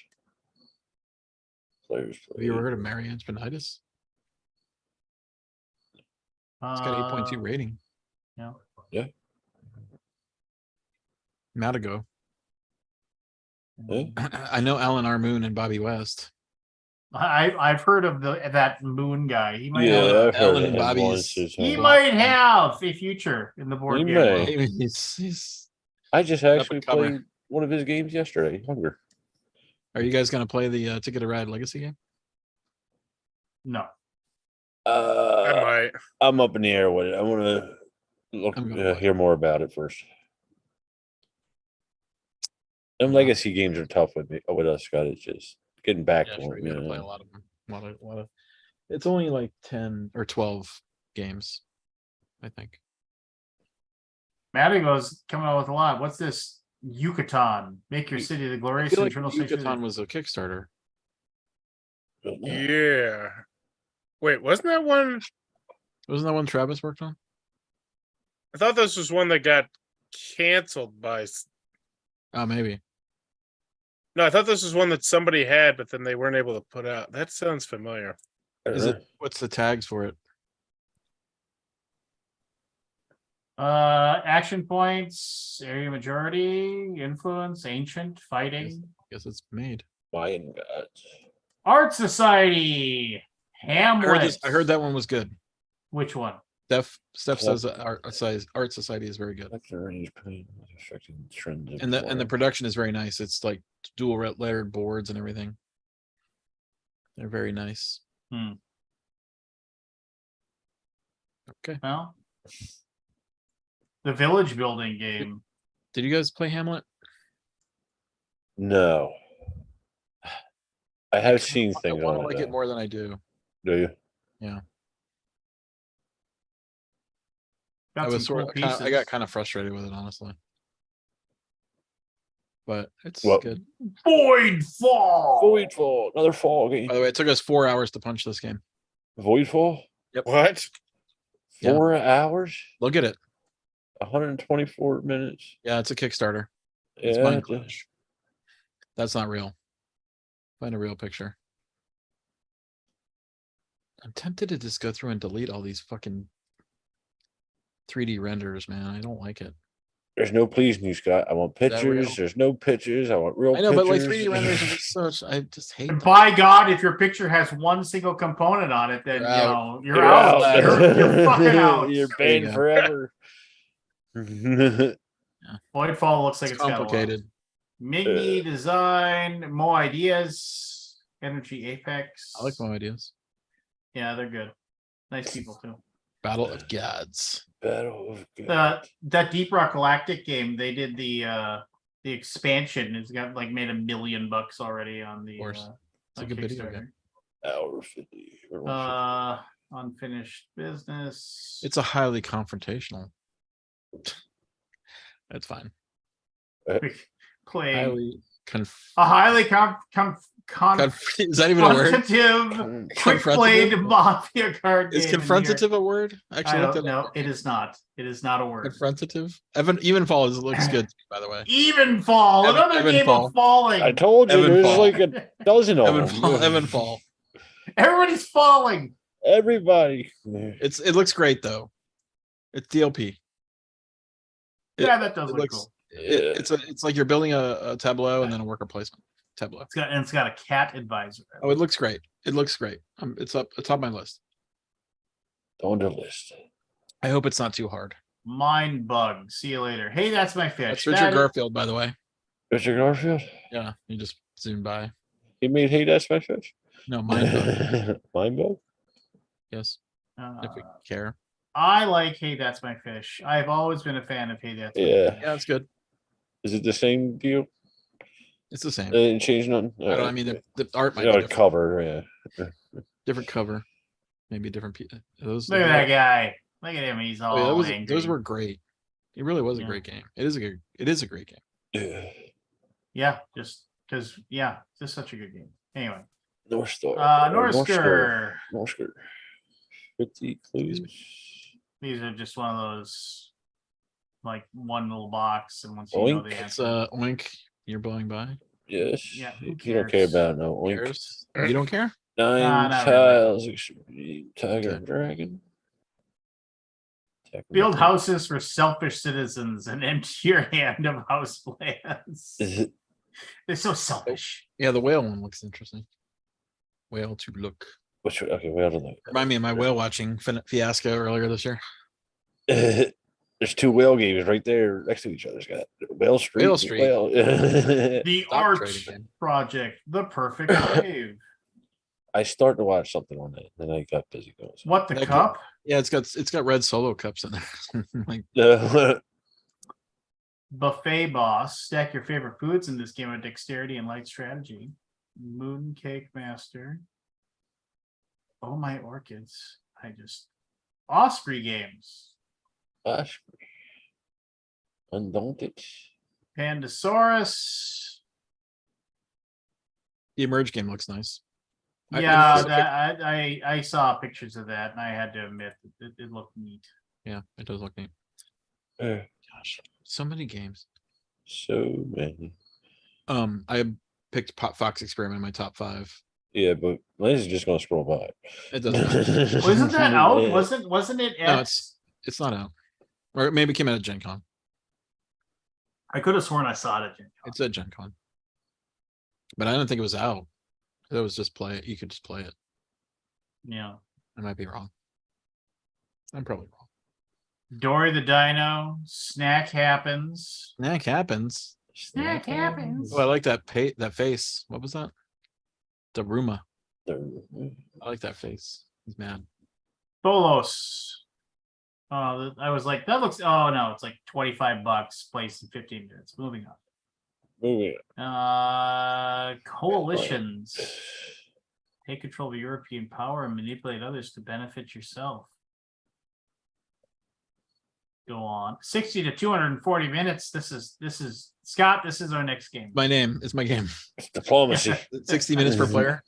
Players. Have you ever heard of Marianne Spinitis? It's got 8.2 rating. Yeah. Matago. Yeah. I know Alan R. Moon and Bobby West. I've heard of that Moon guy. He might Yeah, have, I've heard Ellen of and him Bobby's- once or he something. might have a future in the board He game. may. world. He's I just Up actually and comer. played one of his games yesterday. Hunger. Are you guys going to play the Ticket to Ride Legacy game? No. I might. I'm up in the air with it. I want to look I'm gonna play. hear more about it first. Them Yeah. legacy games are tough with us, Scott. It's just getting back Yeah, to sure. them. You got to play a lot of them. A lot of. It's only like 10 or 12 games, I think. Madigo's coming out with a lot. What's this? Yucatan. Make your city the I glorious feel like internal station. Yucatan was a Kickstarter. Yeah. Wait, wasn't that one? Wasn't that one Travis worked on? I thought this was one that got canceled by. Oh, maybe. No, I thought this was one that somebody had, but then they weren't able to put out. That sounds familiar. Is it? What's the tags for it? Action points, area majority, influence, ancient, fighting, Guess it's made. Mayan gods. art society, Hamlet. I heard that one was good. Which one? Steph says that Art Society is very good, Collector range pain affecting trends of and the flora. production is very nice. It's like dual layered boards and everything. They're very nice. Hmm. Okay. Well, The village building game. Did you guys play Hamlet? No. I have seen I things want on to it. like it though. more than I do. Do you? Got I was some cool sort of, I got pieces. kind of frustrated with it, honestly. But it's Well- good. Voidfall. Voidfall, another fall game. By the way, it took us 4 hours to punch this game. Voidfall, What? Yeah. 4 hours, Look at it. 124 minutes. Yeah, it's a Kickstarter. It's Yeah, Minecraft. That's not real. Find a real picture. I'm tempted to just go through and delete all these fucking 3D renders, man. I don't like it. there's no pleasing you, Scott. I want that real? pictures. There's no pictures. I want real I know, pictures. but like 3D renders are just such. I just hate them. By God, if your picture has one single component on it, then You're you out. know you're out. You're fucking out. You're There you banned go. forever. Voidfall looks like It's it's got a lot. complicated. Miggy design, more ideas, Energy Apex. I like my ideas. Yeah, they're good. Nice people too. Battle of Gods. Battle of God. That Deep Rock Galactic game, they did the expansion. It's got like made $1 million already on the. course. It's a on good video Kickstarter. game. Hour 50. or 150. Unfinished business. It's a highly confrontational. That's fine. Playing Highly a highly is that even a word? confrontative, quick played Confrontative? mafia card Is game. in here. confrontative a word? I Actually, looked don't it know. up. It is not. It is not a word. Confrontative. Even fall looks good, by the way. Even fall. Another Evan game Fall. of falling. I told you Evan there's Fall. like a dozen of Evan them. fall. Evan fall. Everybody's falling. Everybody. It looks great though. It's DLP. Yeah, that does It look looks. cool. It's like you're building a tableau and then a worker placement tableau. It's got a cat advisor. Oh, it looks great. It looks great. It's up my list. On the list. I hope it's not too hard. Mind bug. See you later. Hey, that's my fish. That's Richard Garfield, by the way. Richard Garfield? Yeah, you just zoomed by. He made Hey That's My Fish? No, mind bug. Mind bug? Yes, if we care. I like Hey, That's My Fish. I've always been a fan of Hey, That's My Yeah. Fish. Yeah, it's good. Is it the same deal? It's the same. They didn't change nothing? I mean, the art might be Yeah, different. cover, yeah. Different cover, maybe different. Those. Look at that guy. Look at him. He's all Oh, yeah, angry. those were great. It really was a Yeah. great game. It is a great game. Yeah. Yeah, just because. Yeah, just such a good game. Anyway, North Star. Norsker. Norsker. 50 clues. These are just one of those, like one little box, and once you know Oink. the It's answer, Oink. You're blowing by. Yes. Yeah, who You don't care cares? about no oink. Cares? You don't care? Nine not tiles. Extreme Tiger Okay. and Dragon. build houses for selfish citizens and empty your hand of house plans. They're so selfish. Yeah, the whale one looks interesting. Whale to look. Which okay, we don't know. Remind me of my whale watching fiasco earlier this year. There's two whale games right there next to each other. It's got Whale Street. Whale and Street. Whale. The Stop Art trading game. Project, the perfect wave. I started to watch something on that, then I got busy going. What the That cup? Yeah, it's got red solo cups in there. Like So. Buffet boss. Stack your favorite foods in this game of dexterity and light strategy. Mooncake master. Oh my orchids. Osprey games. Osprey. Undaunted. Pandasaurus. the Emerge game looks nice. Yeah, I saw pictures of that and I had to admit it looked neat. Yeah, it does look neat. Uh, Gosh, so many games. so many. I picked Pop Fox Experiment in my top 5. Yeah, but Lane's just gonna scroll by. It doesn't matter. Wasn't that out? Yeah. Wasn't it No, at it's not out. Or maybe it came out at Gen Con. I could have sworn I saw it at Gen Con. It's at Gen Con. But I didn't think it was out. It was just play it. You could just play it. Yeah. I might be wrong. I'm probably wrong. Dory the Dino. Snack happens. Snack happens. Snack happens. Oh, I like that that face. What was that? Daruma. I like that face. He's mad. Bolos. Oh, I was like, that looks. Oh no, it's like $25. Place in 15 minutes. Moving Moving on. Coalitions. Take control of European power and manipulate others to benefit yourself. Go on. 60 to 240 minutes. This is Scott. This is our next game. My name is my game. diplomacy. 60 minutes per player.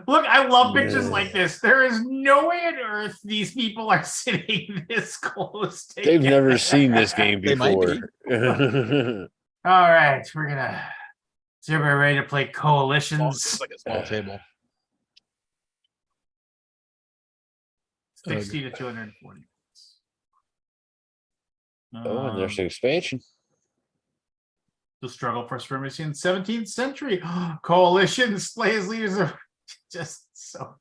Look, I love pictures like this. There is no way on earth these people are sitting this close. They've together. never seen this game They might before. All right, we're gonna. Is everybody ready to play coalitions? It's like a small table. 60 to 240. Oh, and there's the expansion. The struggle for supremacy in the 17th century. Coalition slays leaders of just so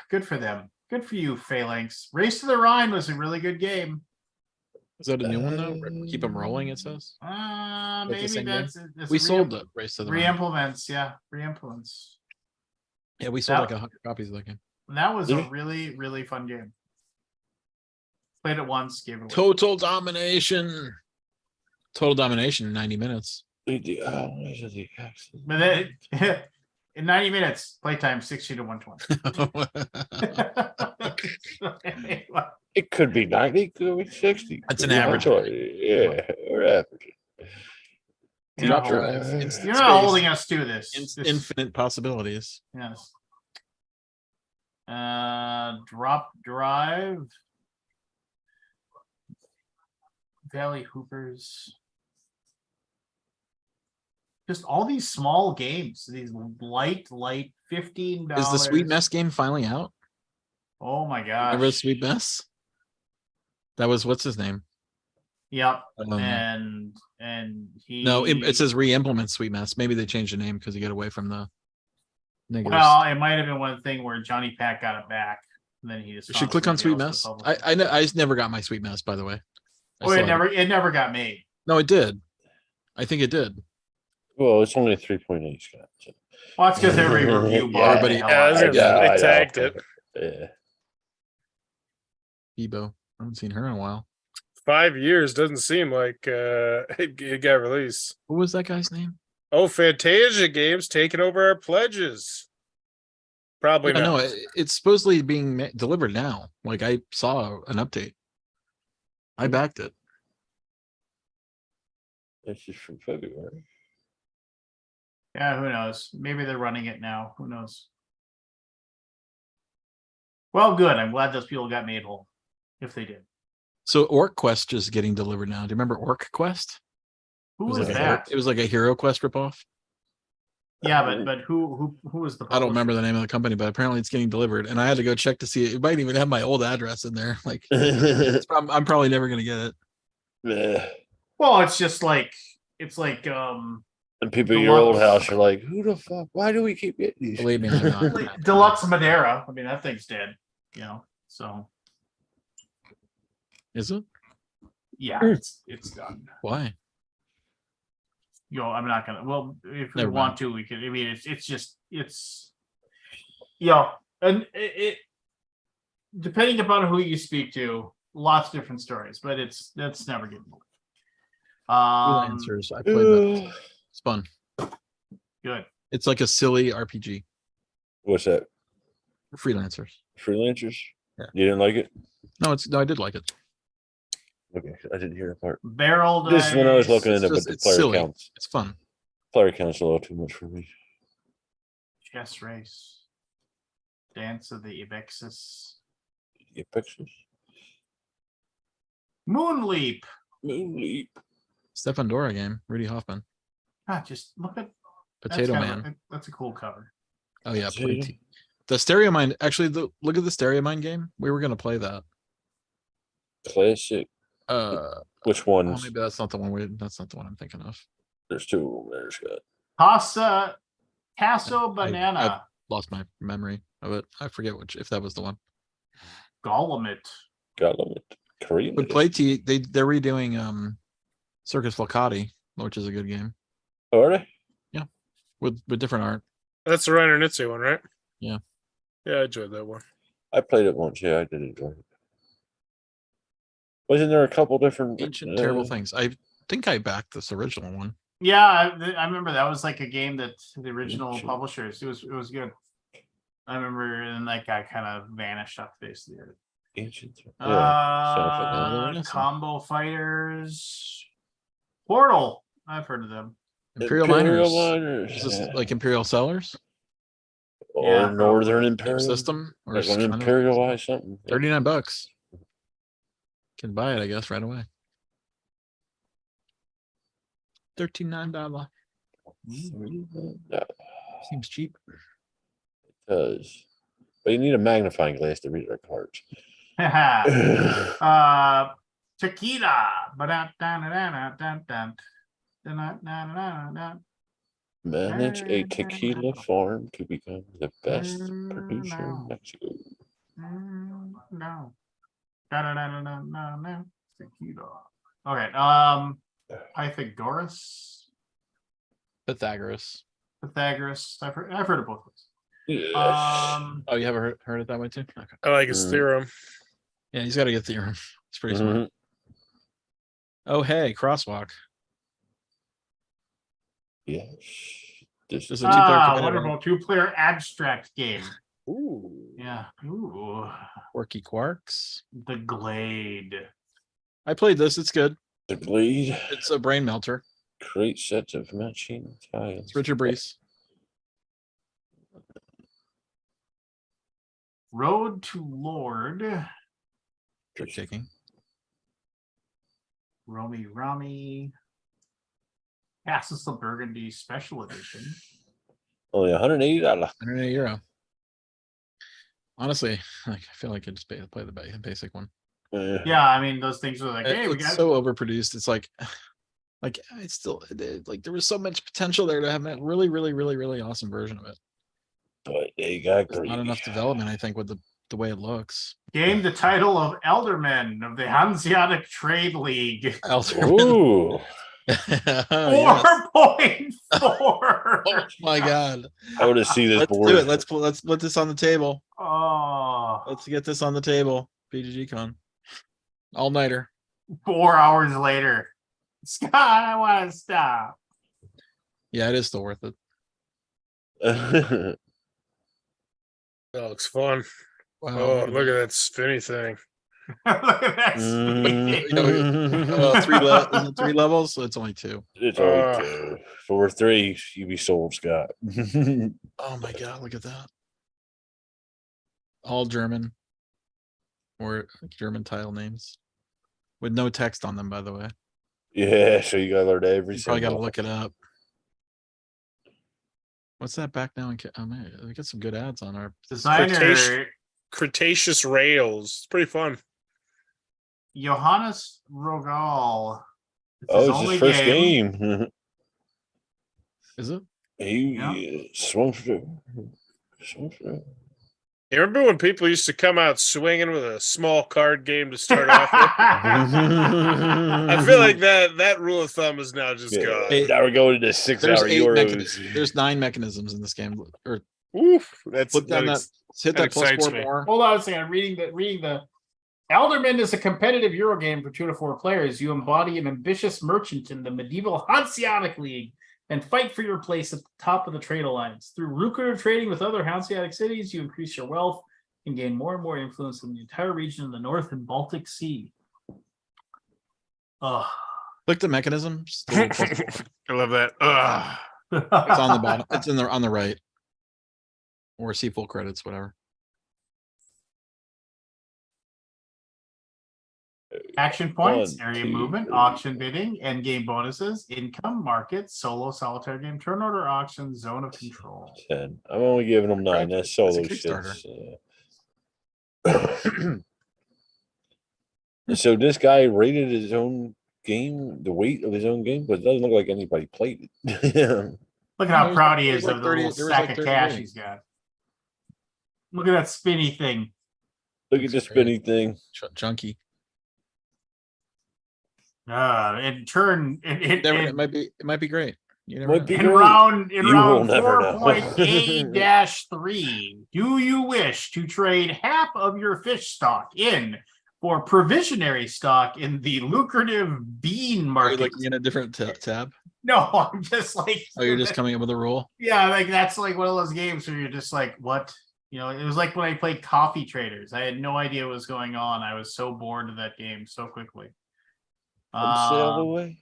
good for them. Good for you, Phalanx. Race to the Rhine was a really good game. Is that a new one though? Keep them rolling, it says. Maybe same that's We sold the Race to the Rhine. re-implements, yeah, re-implements. Yeah, we sold That- like 100 copies of that game. That was Did a we? really, really fun game. Played it once, gave it away. Total domination. Total domination in 90 minutes. But then, in 90 minutes, playtime 60 to 120. It could be 90, could be 60. That's an Could be average. 120. Yeah, we're averaging. You're not, Future holding, of instant you're not space. holding us to this. This- Infinite possibilities. Yes. Drop drive. Valley Hoopers. Just all these small games, these light $15. Is the Sweet Mess game finally out? Oh my gosh. Remember the Sweet Mess? That was what's his name? Yep. Um, And he No, it says re-implement Sweet Mess. Maybe they changed the name because you get away from the negatives. well, it might have been one thing where Johnny Pack got it back. And then he just You should click on Sweet Mess. I never got my Sweet Mess, by the way. I Oh, still it have never got made. No, it did. I think it did. Well, it's only a 3.8, Scott. So. Well, that's because every review Yeah, bought everybody- the hell Yeah, out of it. Yeah, I they know. tagged it. Yeah. Bebo. I haven't seen her in a while. 5 years doesn't seem like it got released. What was that guy's name? Oh, Fantasia Games taking over our pledges. Probably Yeah, not. no, it's supposedly being delivered now. Like I saw an update. I backed it. This is from February. Yeah, who knows? Maybe they're running it now. Who knows? Well, good. I'm glad those people got made whole. If they did. So Orc Quest is getting delivered now. Do you remember Orc Quest? Who It was like that? it was like a Hero Quest ripoff. Yeah, but who was the I don't publisher? remember the name of the company, but apparently it's getting delivered. And I had to go check to see it. It might even have my old address in there. Like I'm probably never gonna get it. Yeah. Well, it's like And people at your old Deluxe. house are like, who the fuck? Why do we keep getting these? Believe me, I'm not. Deluxe Madeira. I mean, that thing's dead. You know, so Is it? yeah, it's done. Why? You know, I'm not gonna. Well, if we Never want mind. to, we could. I mean, it's you know, and it depending upon who you speak to, lots of different stories, but that's never getting old. Freelancers. I played that. It's fun. Good. It's like a silly RPG. What's that? Freelancers. Freelancers? Yeah. You didn't like it? No, I did like it. Okay, I didn't hear that part. Barrel. This is when I was looking It's into, but just- the it's player silly. counts. It's fun. Player counts a little too much for me. Chess race. Dance of the Ibexus. You get pictures. Moon Leap. Moonleap. Stefan Dora game. Rudy Hoffman. Just look at Potato that's Man. That's a cool cover. Oh yeah, Potato. pretty. The Stereo Mind. Actually, look at the Stereo Mind game. We were gonna play that. Classic. Which Oh, ones? maybe that's not the one. That's not the one I'm thinking of. There's two of them there, Scott. Casa Tasso I've Banana. lost my memory of it. I forget if that was the one. Golemit. Got them. Korean. But Play T, they're redoing Circus Flocati, which is a good game Oh, are they? with different art. That's the Reiner Nitze one, right? Yeah. Yeah, I enjoyed that one. I played it once. Yeah, I did enjoy it. Wasn't there a couple different Ancient Terrible Things. I think I backed this original one. Yeah, I remember that was like a game that the original Ancient. publishers. It was good. I remember, and that guy kind of vanished off the face of the earth. Ancient? Yeah. Combo Fighters, Portal. I've heard of them. Imperial Miners. Miners. Is this like Imperial Sellers? Or Yeah, Northern probably. Imperial System? Or Like an Imperialized something. $39. Can buy it, I guess, right away. $39. Yeah, Seems cheap. it does. But you need a magnifying glass to read their cards. Tequila. Manage a tequila farm to become the best producer in Mexico. No. Tequila. Okay. Pythagoras. Pythagoras. I've heard of both of those. Yes. Oh, you haven't heard it that way too? Okay. I like his theorem. Yeah, he's got to get theorem. It's pretty smart. Mhm. Oh, hey, crosswalk. Yes. This There's a two-player competitive, wonderful two-player abstract game. Ooh. Yeah. Ooh. Quirky Quarks. The Glade. I played this. It's good. The Glade. It's a brain melter. Create sets of matching tiles. It's Richard Brees. Road to Lord. Trick taking. Rami. Castles of Burgundy Special Edition. Only $180. €180. Honestly, like I feel like I just play the basic one. Yeah, I mean those things are like, hey, we It's got so overproduced. It's like it's still like there was so much potential there to have that really awesome version of it. But they got There's not enough development, I think, with the way it looks. gained the title of Elderman of the Hanseatic Trade League. Ooh. 4.4. Oh my god. I want to see this Let's board. do it. Let's put this on the table. Oh, Let's get this on the table. BGG Con. All nighter. 4 hours later. Scott, I want to stop. Yeah, it is still worth it. That looks fun. Wow. Oh, look at that spinny thing. Look at that. Is it 3 levels? So it's only 2. It's only 2. For 3, you be sold, Scott. Oh my god, look at that. All German. Or German tile names. With no text on them, by the way. Yeah, so you gotta learn every You probably gotta single. look it up. What's that back now? Oh man, we got some good ads on our Designer Cretaceous Rails. It's pretty fun. Johannes Rogal. Oh, it's his first game. Is it? He swung through. You remember when people used to come out swinging with a small card game to start off with? I feel like that rule of thumb is now just gone. Now we're going to 6 hour Euros. There's 9 mechanisms in this game. Or Oof, that's flip down hit that plus excites 4 me. more. Hold on a second. I'm reading the Elderman is a competitive Euro game for 2 to 4 players. You embody an ambitious merchant in the medieval Hanseatic League and fight for your place at the top of the trade alliance. Through lucrative trading with other Hanseatic cities, you increase your wealth and gain more and more influence in the entire region of the North and Baltic Sea. Oh. Click the mechanisms. I love that. It's on the bottom. It's on the right. Or see full credits, whatever. Action points, 1, area 2, movement, 3. auction bidding, end game bonuses, income, markets, solo, solitaire game, turn order, auction, zone of control. 10. I'm only giving them 9. That's solo It's a shit. Kickstarter. So this guy rated his own game, the weight of his own game, but it doesn't look like anybody played it. Look at how There's proud he like is of the 30 little there was sack like of 30 cash ratings. he's got. Look at that spinny thing. Look at the spinny thing. Junky. In turn, It might be great. You never Might know. be in great. round You will never know. 4.8-3, do you wish to trade half of your fish stock in for provisionary stock in the lucrative bean Are you market. looking at a different tab? No, I'm just like, Oh, you're just coming up with a rule. yeah, like that's like one of those games where you're just like, what? You know, it was like when I played Coffee Traders. I had no idea what was going on. I was so bored of that game so quickly. Sail away.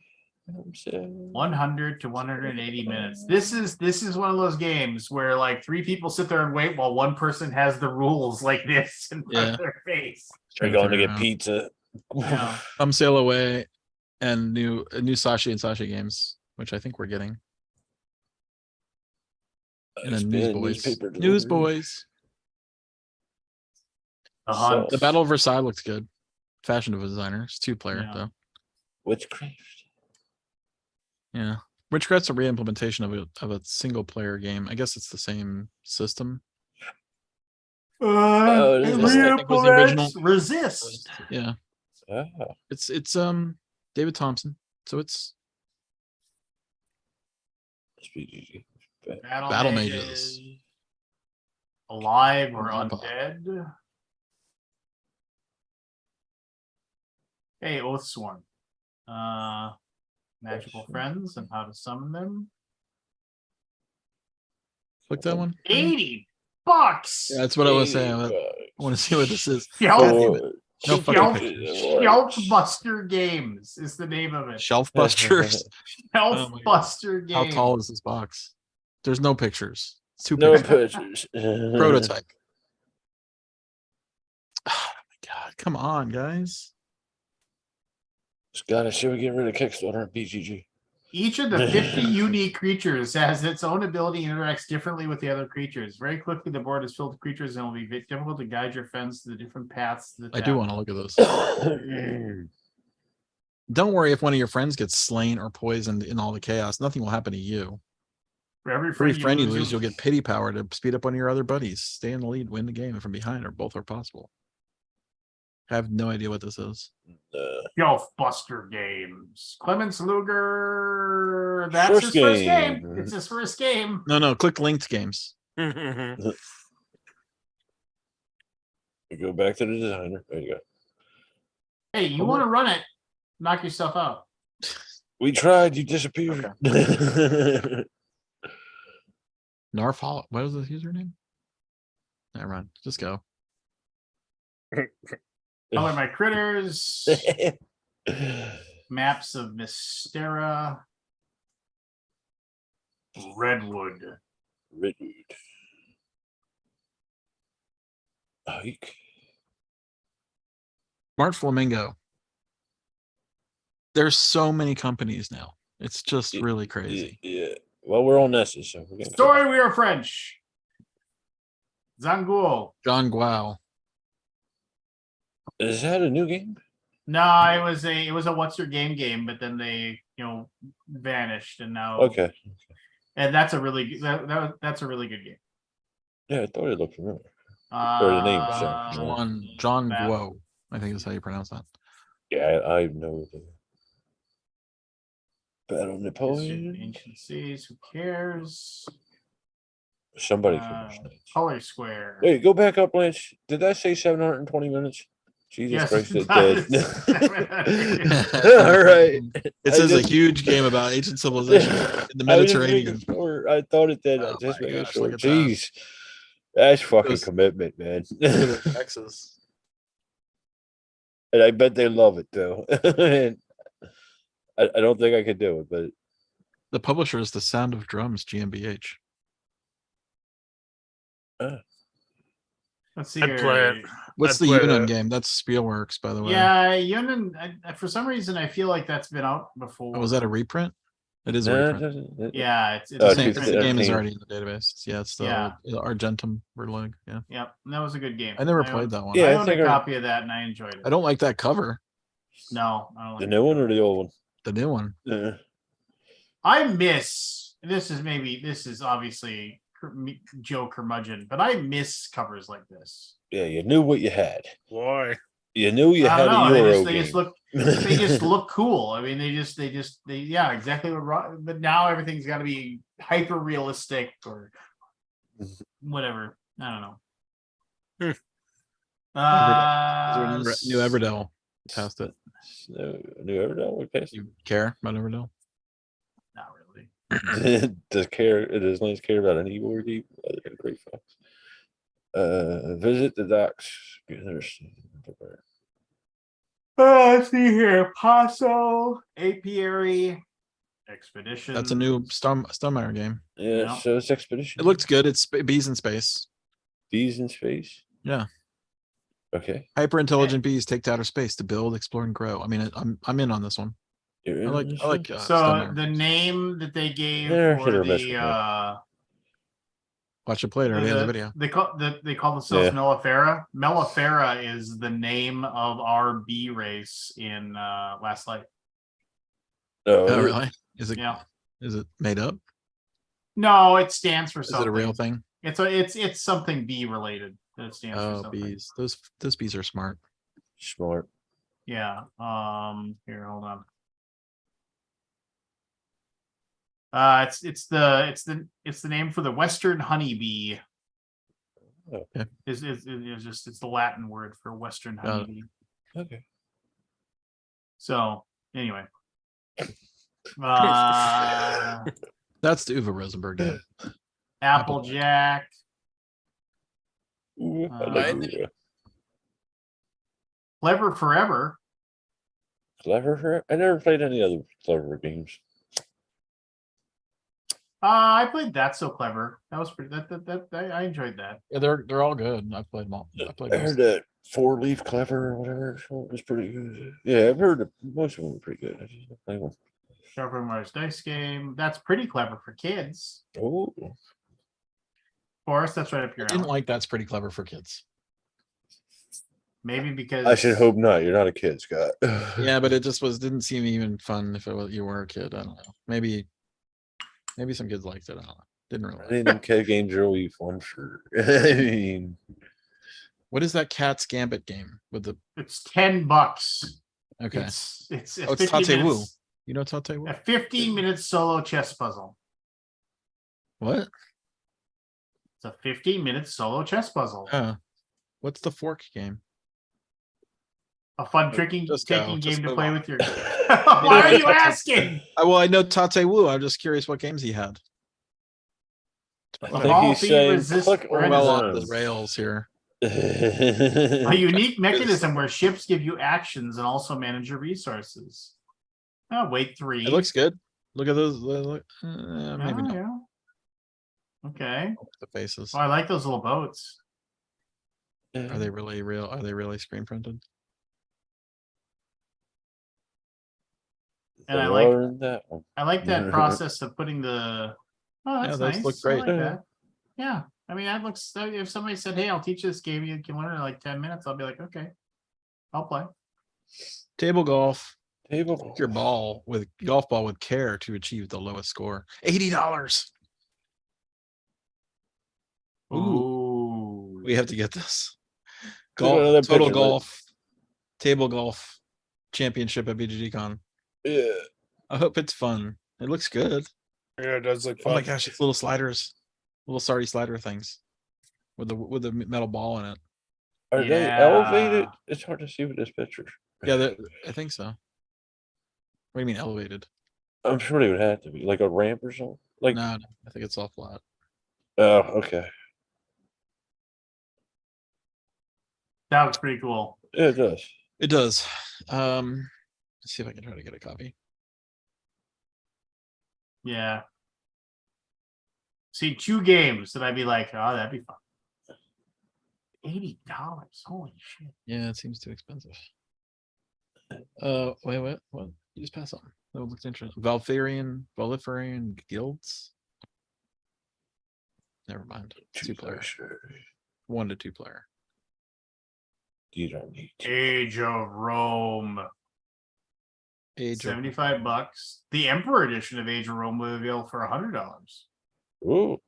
Sail 100 to 180 minutes. This is one of those games where like three people sit there and wait while one person has the rules like this in front of their face. We're going to get pizza. Yeah. Come Sail Away and new Sashi and Sashi games, which I think we're getting. And then Newsboys. Newsboys. The Hunt. The Battle of Versailles looks good. Fashion designer. It's 2-player Yeah. though. Witchcraft. Yeah. Witchcraft's a re-implementation of a single player game. I guess it's the same system. Oh, it is. This, I think, was the original. Resist. Yeah. Ah, It's David Thompson. So it's SPGG. Battle Mages. Alive or Papa. undead. Hey, Oathsworn. Magical friends and how to summon them. click that one. $80. Yeah, that's what I was saying. I want to see what this is. Shelf, No fucking Shelf Buster Games is the name of it. Shelf Busters. Shelf Oh my God. Buster How Games. tall is this box? There's no pictures. It's 2 No pictures. pictures. Prototype. Oh my God. Come on, guys. Scott, should we get rid of Kickstarter and BGG? Each of the 50 unique creatures has its own ability and interacts differently with the other creatures. Very quickly, the board is filled with creatures and it will be difficult to guide your friends to the different paths. To the I do tap. want to look at this. Don't worry if one of your friends gets slain or poisoned in all the chaos. Nothing will happen to you. For every For every friend you lose, lose, you'll get pity power to speed up one of your other buddies. Stay in the lead, win the game, and from behind, or both are possible. I have no idea what this is. Shelf Buster Games. Clemens Luger. That's First his first game. game. It's his first game. No, click linked games. We go back to the designer. There you go. Hey, you want to run it? Knock yourself out. We tried. You disappeared. Narf Hall. What was the username? Never mind. Just go. Color my critters. Maps of Mystera. Redwood. Redwood. Hike. Smart Flamingo. There's so many companies now. It's just really crazy. Yeah. Well, we're on this, so we're getting Story We Are French. Zangul. John Guao. Is that a new game? No, it was a what's your game, but then they vanished and now Okay. and that's a really that's a really good game. Yeah, I thought it looked familiar. Or the name, so, John Battle. Guo. I think is how you pronounce that. Yeah, I know the Battle Napoleon. Ancient Seas. Who cares? Somebody finished it. Color Square. Wait, go back up, Lynch. Did that say 720 minutes? Jesus Yes, Christ, it it did. does. All right. It says a huge game about ancient civilization in the Mediterranean. I thought it did. Oh Just my making gosh, sure. look at that. Jeez. That's fucking Those- commitment, man. Look at the Texas. And I bet they love it, though. And I don't think I could do it, but The publisher is The Sound of Drums GmbH. Let's see. I'd play it. What's I'd the play Yunnan that. game? That's Spielworks, by the way. Yeah, Yunnan. For some reason, I feel like that's been out before. Oh, was that a reprint? It is a Nah, it reprint. doesn't- Yeah, it's It's the Oh, same- it's the game is 13. already in the database. Yeah, it's the Yeah. Argentum Verlag. Yeah. Yep, that was a good game. I never own- played that one. Yeah, I I owned think a I- copy of that and I enjoyed it. I don't like that cover. No, I don't like The it. new one or the old one? The new one. I miss. This is obviously Joe Curmudgeon, but I miss covers like this. Yeah, you knew what you had. Why? You knew you I had don't know. a Euro They game. just look. They just look cool. I mean, yeah, exactly what. But now everything's got to be hyper realistic or whatever. I don't know. Is New Everdell. Passed it. No, New Everdell, we passed You care about Everdell? Not really. it. Does Lance care about any board game other than Great Fox? Visit the docks. Let's see here. Paso, Apiary, Expedition. That's a new Stonemeyer game. Yeah, Yeah. so it's Expedition. It looks good. It's bees in space. Bees in space. Yeah. Okay. Hyper intelligent bees take to outer space to build, explore, and grow. I mean, I'm in on this one. You're in I like this I like one? So Stonemeyer. the name that they gave They're hit for or miss the with me. Watch it play. It already has a video. they call themselves Yeah. Mellifera. Mellifera is the name of our bee race in Last Light. No, Oh, really? Is it? Yeah. Is it made up? No, it stands for Is something. it a real thing? It's something bee related. That stands for Oh, something. bees. Those bees are smart. Smart. Yeah. Here, hold on. It's the name for the Western honeybee. Oh. Yeah. It's the Latin word for Western Got it. honeybee. Okay. So anyway. That's the Uwe Rosenberg game. Applejack. Ooh, I Uh, like and- Uwe. Clever Forever. Clever. I never played any other Clever games. I played That's So Clever. That was pretty. I enjoyed that. Yeah, they're all good. I played them all. I played I most. heard that 4-leaf Clever or whatever was pretty good. Yeah, I've heard that most of them were pretty good. I just don't play them. Sharper Mars Dice Game. That's pretty clever for kids. Oh, Forrest, that's right up I your didn't alley. like that's pretty clever for kids. Maybe because I should hope not. You're not a kid, Scott. Yeah, but it just didn't seem even fun if you were a kid. I don't know. Maybe some kids liked it. I don't know. Didn't I really. think them kid games are really fun for. I mean, What is that Cat's Gambit game with the? it's $10. Okay, It's Oh, it's 15 Tate Wu. minutes. You know Tate Wu? A 15-minute solo chess puzzle. What? It's a 15-minute solo chess puzzle. What's the fork game? A fun taking Just go, game just to move play on. with your. Why are you asking? Well, I know Tate Wu. I'm just curious what games he had. I The think ball he's fee saying resist click on Well, resist- on the those. rails here. A unique mechanism where ships give you actions and also manage your resources. Oh, wait 3. It looks good. Look at those. Yeah, Maybe not. yeah. Okay. The faces. Oh, I like those little boats. Are they really real? Are they really screen printed? And I They like are in that one. I like that process of putting the. Oh, that's those nice. look I great. like that. Yeah, I mean that looks. If somebody said, "Hey, I'll teach you this game. You can learn in like 10 minutes," I'll be like, "Okay, I'll play." Table golf. Table. Pick your ball with golf ball with care to achieve the lowest score. $80. Ooh. We have to get this. Look at that Total picture, golf, table golf championship at BGGCon. Yeah. I hope it's fun. It looks good. Yeah, it does look Oh fun. my gosh, it's little sliders, little sardy slider things with the metal ball in it. Are they Yeah. elevated? It's hard to see with this picture. Yeah, I think so. What do you mean elevated? I'm sure they would have to be like a ramp or something. Like, No, I think it's all flat. oh, okay. That was pretty cool. Yeah, it does. It does. Let's see if I can try to get a copy. Yeah. See 2 games that I'd be like, "Oh, that'd be fun." $80. Holy shit. Yeah, it seems too expensive. Wait, what? You just pass on. That looks interesting. Valifarian guilds. Never mind. 2-player. 1 to 2 player. You don't need to. Age of Rome. Age of- $75. The Emperor edition of Age of Rome will be available for $100. Ooh.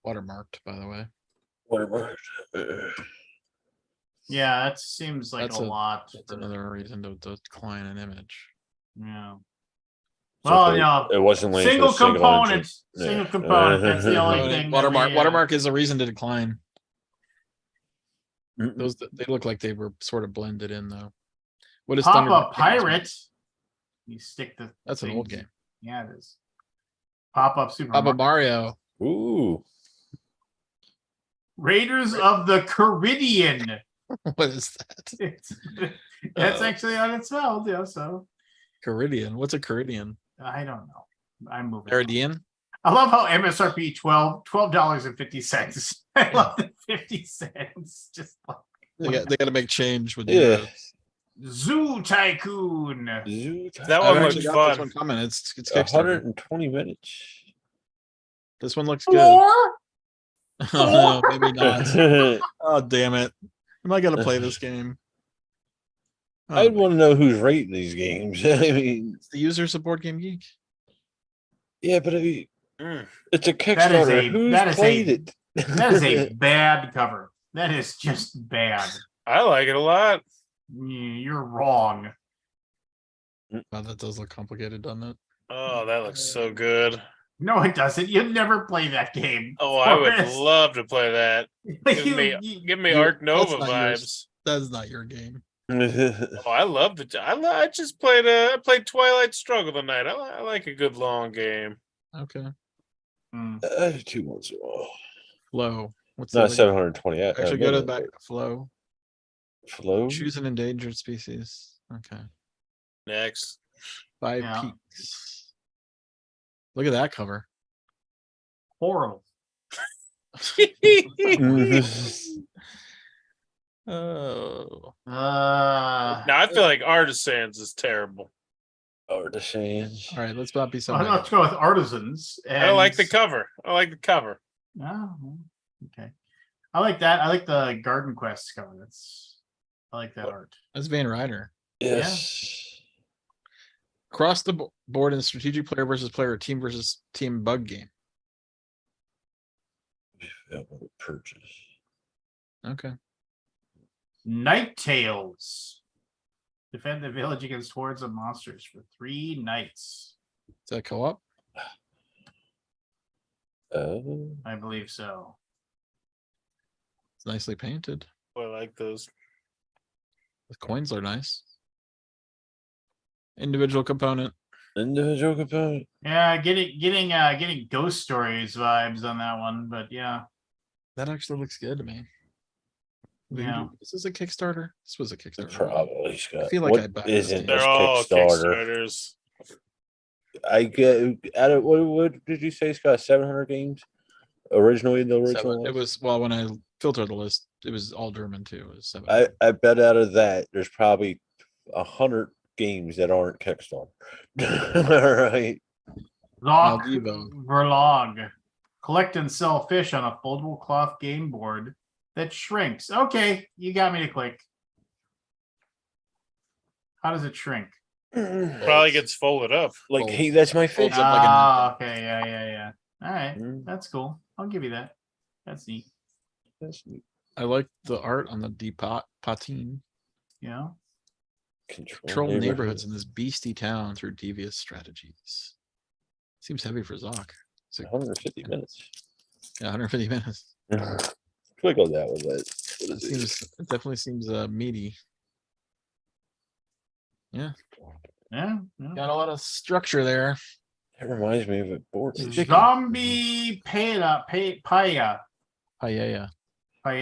Watermarked, by the way. Whatever. Yeah, that seems like That's a lot. That's for- another reason to decline an image. Yeah. Well, it- you know, it wasn't landing single for a single engine. component, single Yeah. component. That's the only Oh, thing. watermark is a reason to decline. Mm-mm. Those they look like they were sort of blended in though. What is Pop Thunder? up pirate. You stick the. That's an old things- game. Yeah, it is. Pop up Super Papa Mario. Mario. Ooh. Raiders of the Caribbean. What is that? It's, that's Uh, actually how it's spelled. Yeah, so Caridian. What's a Caridian? I don't know. I'm moving. on. Caridian? I love how MSRP $12.50. I love the 50 cents. Just like They got to make change with Yeah. euros. Zoo Tycoon. That I've one actually looks got this fun. one coming. It's Kickstarter. 120 minutes. This one looks good. Four. Oh, no, maybe not. Oh, damn it. Am I gonna play this game? Oh, I'd want to know who's rating these games. I mean, it's the user support game geek. yeah, but I mean, Mm. it's a That Kickstarter. is Who's played it? That is a bad cover. That is just bad. I like it a lot. You're wrong. Wow, that does look complicated, doesn't it? Oh, that looks so good. No, it doesn't. You'd never play that game. Oh, I would Forrest. love to play that. Like, Give you- me, you- give me you- Arc that's Nova not yours. vibes. That's not your game. Oh, I love it. I just played. I played Twilight Struggle tonight. I like a good long game. Okay. Hmm. 2 months ago. Flow. What's the Not other game? 720. Actually, go to the back. Flow. Flow. Choose an endangered species. Okay. Next. 5 Yeah. peaks. Look at that cover. Horrible. Oh. Uh, Now I feel like Artisans is terrible. Artisans. All right, let's not be so let's negative. go with artisans. I don't like the and- cover. I like the cover. Oh, okay. I like that. I like the Garden Quest cover. I like that art. That's Van Ryder. Yes. Across the board in strategic player versus player, team versus team bug game. Purchase. Okay. Night Tales. Defend the village against hordes of monsters for 3 nights. Is that co-op? I believe so. It's nicely painted. I like those. The coins are nice. Individual component. Individual component. Yeah, getting Ghost Stories vibes on that one, but yeah. That actually looks good to me. Yeah. Is this a Kickstarter? This was a Kickstarter. Probably, Scott. I feel like What I backed this isn't game. this They're all Kickstarter? Kickstarters. I get out of what did you say, Scott? 700 games originally. The original. It was when I filtered the list, it was all German too. It was 7. I bet out of that, there's probably 100 games that aren't Kickstarter. All right. Lock Maldivo. Verlog. Collect and sell fish on a foldable cloth game board that shrinks. Okay, you got me to click. How does it shrink? Probably gets folded up. Like, hey, that's my fish. Folds up like a Ah, okay, yeah. All right, Mm, that's cool. I'll give you that. That's neat. that's neat. I like the art on the patine. You know, Control neighborhoods in this beastie town through devious strategies. Seems heavy for Zoc. It's like, 150 minutes. yeah, 150 minutes. Click on that one. What It is it? it definitely seems meaty. yeah. Got a lot of structure there. That reminds me of a board. Zombie Paya. Oh yeah.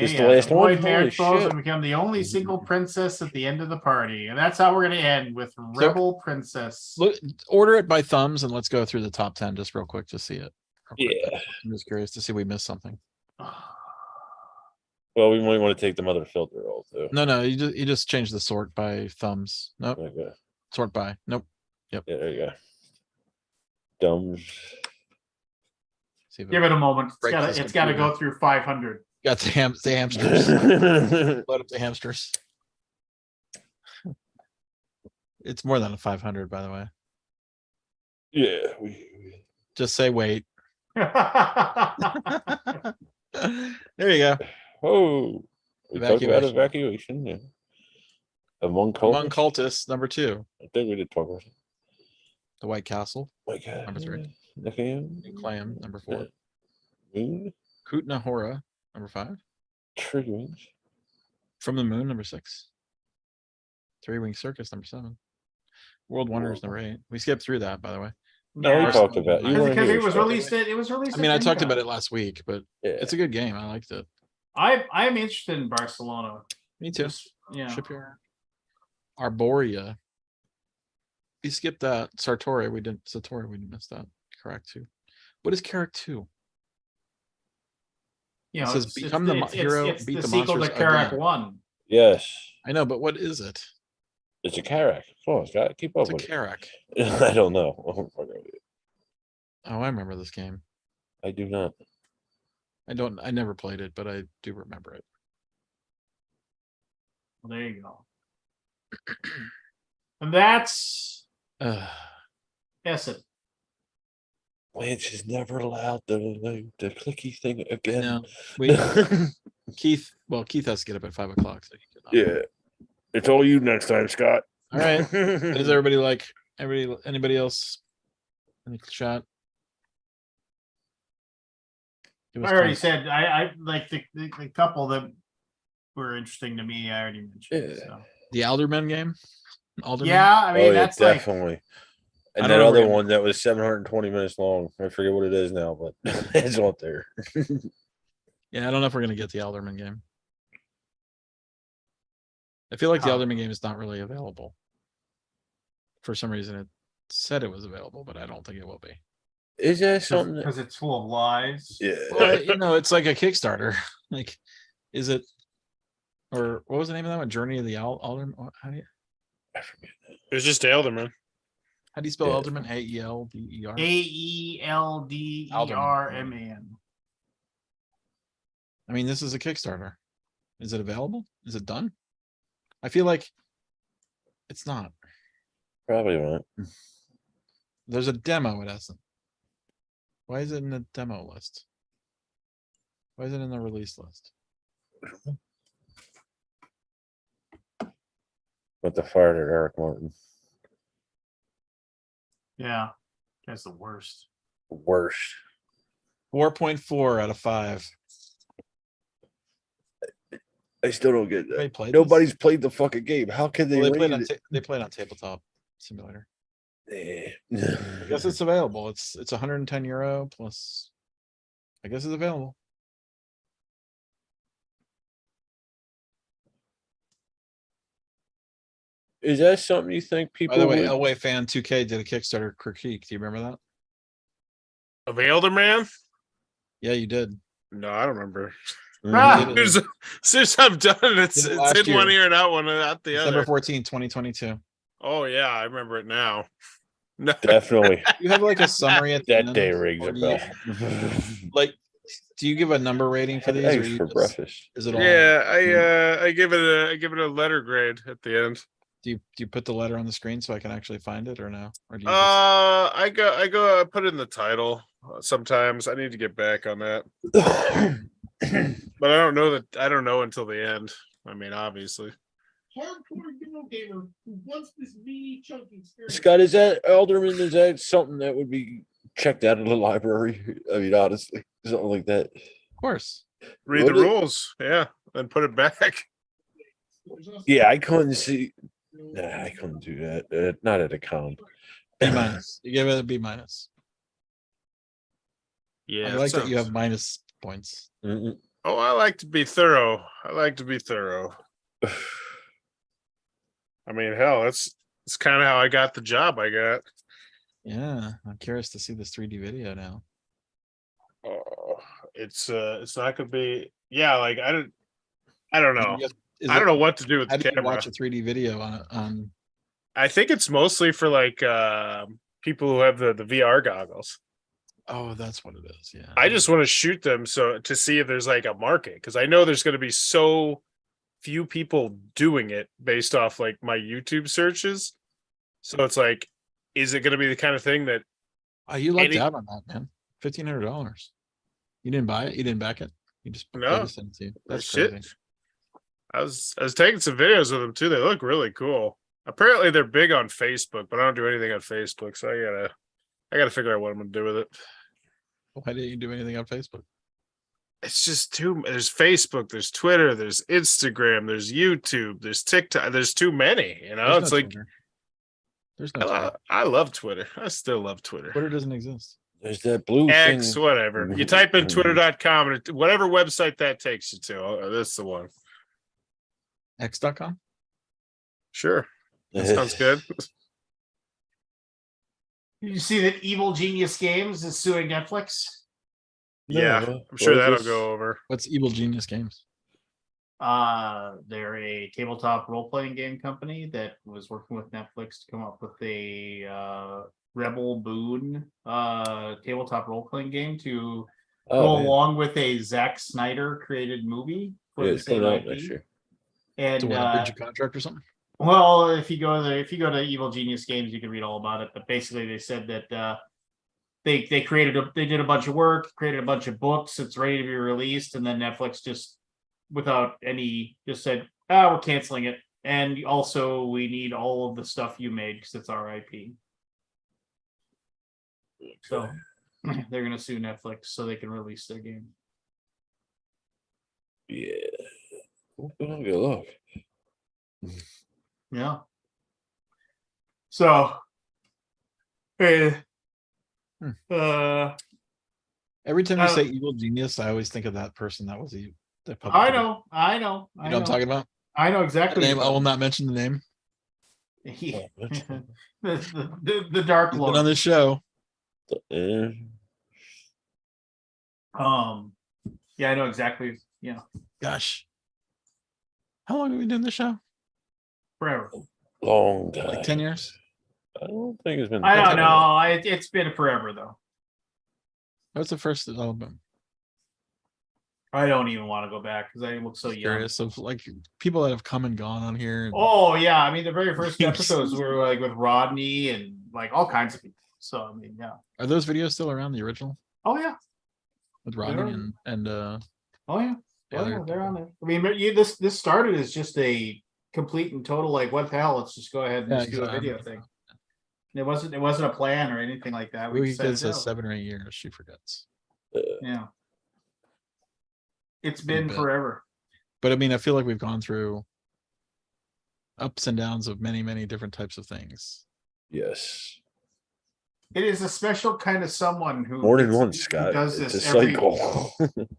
Just the last one? Avoid marriage Holy foes shit. and become the only single princess at the end of the party. And that's how we're gonna end with Rebel Princess. Look, order it by thumbs and let's go through the top 10 just real quick to see it. Real quick. Yeah. I'm just curious to see if we missed something. Well, we might want to take the mother filter off though. No, you just change the sort by thumbs. Nope. Okay. Sort by. Nope. Yeah, there you go. Dumb. See if Give it a moment. Break this It's gotta computer. go through 500. got the hamsters. yeah, Load up the hamsters. It's more than a 500, by the way. Just say wait. There There you go. Oh, we talked about Evacuation. evacuation. Yeah. Among cultists. Among cultists, number 2. I think we did talk about it. The White Castle. Like, Number 3. okay. New Clam, number 4. Moon, Kutna Hora, number 5. Trigger Wings. From the Moon, number 6. 3-Wing Circus, number 7. World Wonders, number 8. We skipped through that, by the way. No, we Yeah, talked about you weren't because here, it was Scott. released. It was released. I mean, at I talked about FinCon. it last week, but Yeah. it's a good game. I liked it. I'm interested in Barcelona. Me too. Yeah. Shipyard. Arborea. We skipped that. Sartori, we didn't. Satori, we didn't miss that. Carrack 2. What is Carrack 2? You It know, says become the hero, it's beat the the sequel to monsters Karak again. 1. Yes, I know, but what is it? it's a Carrack. Come on, Scott, keep up It's a with Carrack. it. I don't know. Oh, I remember this game. I do not. I never played it, but I do remember it. Well, there you go. And that's Uh, Essen. Lance is never allowed the clicky thing again. no, we Keith. Well, Keith has to get up at 5 o'clock. So he cannot. Yeah, it's all you next time, Scott. All right. What does everybody like? Anybody else? Any shot? Give us I already time. said I like the couple that were interesting to me. I already mentioned. Yeah. So. The Alderman game. Alderman. Yeah, I mean Oh, yeah, that's like definitely. I And don't that know other where- one that was 720 minutes long. I forget what it is now, but it's up there. Yeah, I don't know if we're gonna get the Alderman game. I feel like the Huh. Alderman game is not really available. For some reason, it said it was available, but I don't think it will be. Is that something? because it's full of lies. Yeah. Well, you know, it's like a Kickstarter. Like, is it? Or what was the name of that one? Journey of the Alderman. How do you I forget. It was just Alderman. spell Yeah. Alderman? Alderman. AELDERMAN. I mean, this is a Kickstarter. Is it available? Is it done? I feel like it's not. Probably not. There's a demo it hasn't. Why is it in the demo list? Why is it in the release list? But the fire at Eric Martin. Yeah, that's the worst. Worst. 4.4 out of 5. I still don't get Anybody that. played this? Nobody's played the fucking game. How can they Well, they played rate on it? they played on Tabletop Simulator. Eh. I guess it's available. It's 110 euro plus. I guess it's available. Is that something you think people By the way, would- Elway Fan 2K did a Kickstarter critique. Do you remember that? Of Alderman? Yeah, you did. No, I don't remember. Ah! You did it Since I've done it, it's Did it last in one year. ear and out one out the December other. 14, 2022. Oh yeah, I remember it now. No, Definitely. You have like a summary at the That end, day rings or a do you- bell. Like, do you give a number rating for Had these? Or eggs you for just- breakfast. Is it all? yeah, I give it a letter grade at the end. Do you put the letter on the screen so I can actually find it or no? Or do you I put it in the title. Sometimes I need to get back on that, but I don't know until the end. I mean, obviously. Hardcore Eurogamer who wants this meaty chunky experience. Scott, is that Alderman? Is that something that would be checked out of the library? I mean, honestly, something like that. Of course. Read Would the it? rules, yeah, and put it back. Yeah, I couldn't see. Nah, I couldn't do that. Not at a con. B minus. You give it a B minus. Yeah, I like that you sounds- have minus points. Mm-mm. Oh, I like to be thorough. I like to be thorough. I mean, hell, that's kind of how I got the job I got. Yeah, I'm curious to see this 3D video now. Oh, it's not gonna be. Yeah, like I don't know. Is I don't it- know what to do with How the do you camera. watch a 3D video on? I think it's mostly for like people who have the VR goggles. Oh, that's what it is. Yeah. I just want to shoot them so to see if there's like a market, because I know there's going to be so few people doing it based off like my YouTube searches. So it's like, is it going to be the kind of thing that Oh, you lucked any- out on that, man. $1,500. You didn't buy it. You didn't back it. You just they No. just sent it to you. That's shit. crazy. I was taking some videos of them too. They look really cool. Apparently they're big on Facebook, but I don't do anything on Facebook, so I gotta figure out what I'm gonna do with it. Why didn't you do anything on Facebook? It's just there's Facebook, there's Twitter, there's Instagram, there's YouTube, there's TikTok, there's too many, you know. There's It's no like Twitter. There's no Twitter. I love Twitter. I still love Twitter. Twitter doesn't exist. There's that blue X, thing. whatever. You type in twitter.com and whatever website that takes you to. That's the one. X.com? Sure. That sounds good. Did you see that Evil Genius Games is suing Netflix? Yeah, I'm sure that'll go over. What's Evil Genius Games? They're a tabletop role-playing game company that was working with Netflix to come up with a Rebel Boon tabletop role-playing game to go along with a Zack Snyder created movie for the it's same coming out IP. next year. And To what, breach of contract or something? well, if you go to Evil Genius Games, you can read all about it. But basically, they said that they did a bunch of work, created a bunch of books. It's ready to be released, and then Netflix just said, we're canceling it, and also we need all of the stuff you made because it's our IP. So they're gonna sue Netflix so they can release their game. Yeah. Good luck. Yeah. So, hey, Every time you say Evil Genius, I always think of that person that was the public I figure. know. You know what I'm talking about? I know The exactly. name, I will not mention the name. The dark He's been on look. this show. Yeah. Yeah, I know exactly. Yeah, Gosh. How long have we been doing this show? forever. Long time. Like 10 years? I don't think it's been. I don't 10 know. It's been forever though. What's the first album? I don't even want to go back because I look so young. Curious of like people that have come and gone on here. Oh yeah, I mean the very first episodes were like with Rodney and like all kinds of people. So I mean, yeah. Are those videos still around, the original? Oh yeah. With Rodney Yeah. and Oh yeah. the Oh, other yeah, they're people? on there. I mean, this started as just a complete and total like, what the hell? Let's just go ahead and Yeah, just do a exactly. video thing. It wasn't a plan or anything like that. We just did said, says "No." 7 or 8 years. She forgets. Yeah. It's been bit. forever. But I mean, I feel like we've gone through ups and downs of many, many different types of things. Yes. It is a special kind of someone who More than gets- once, who Scott. does It's a this every. cycle.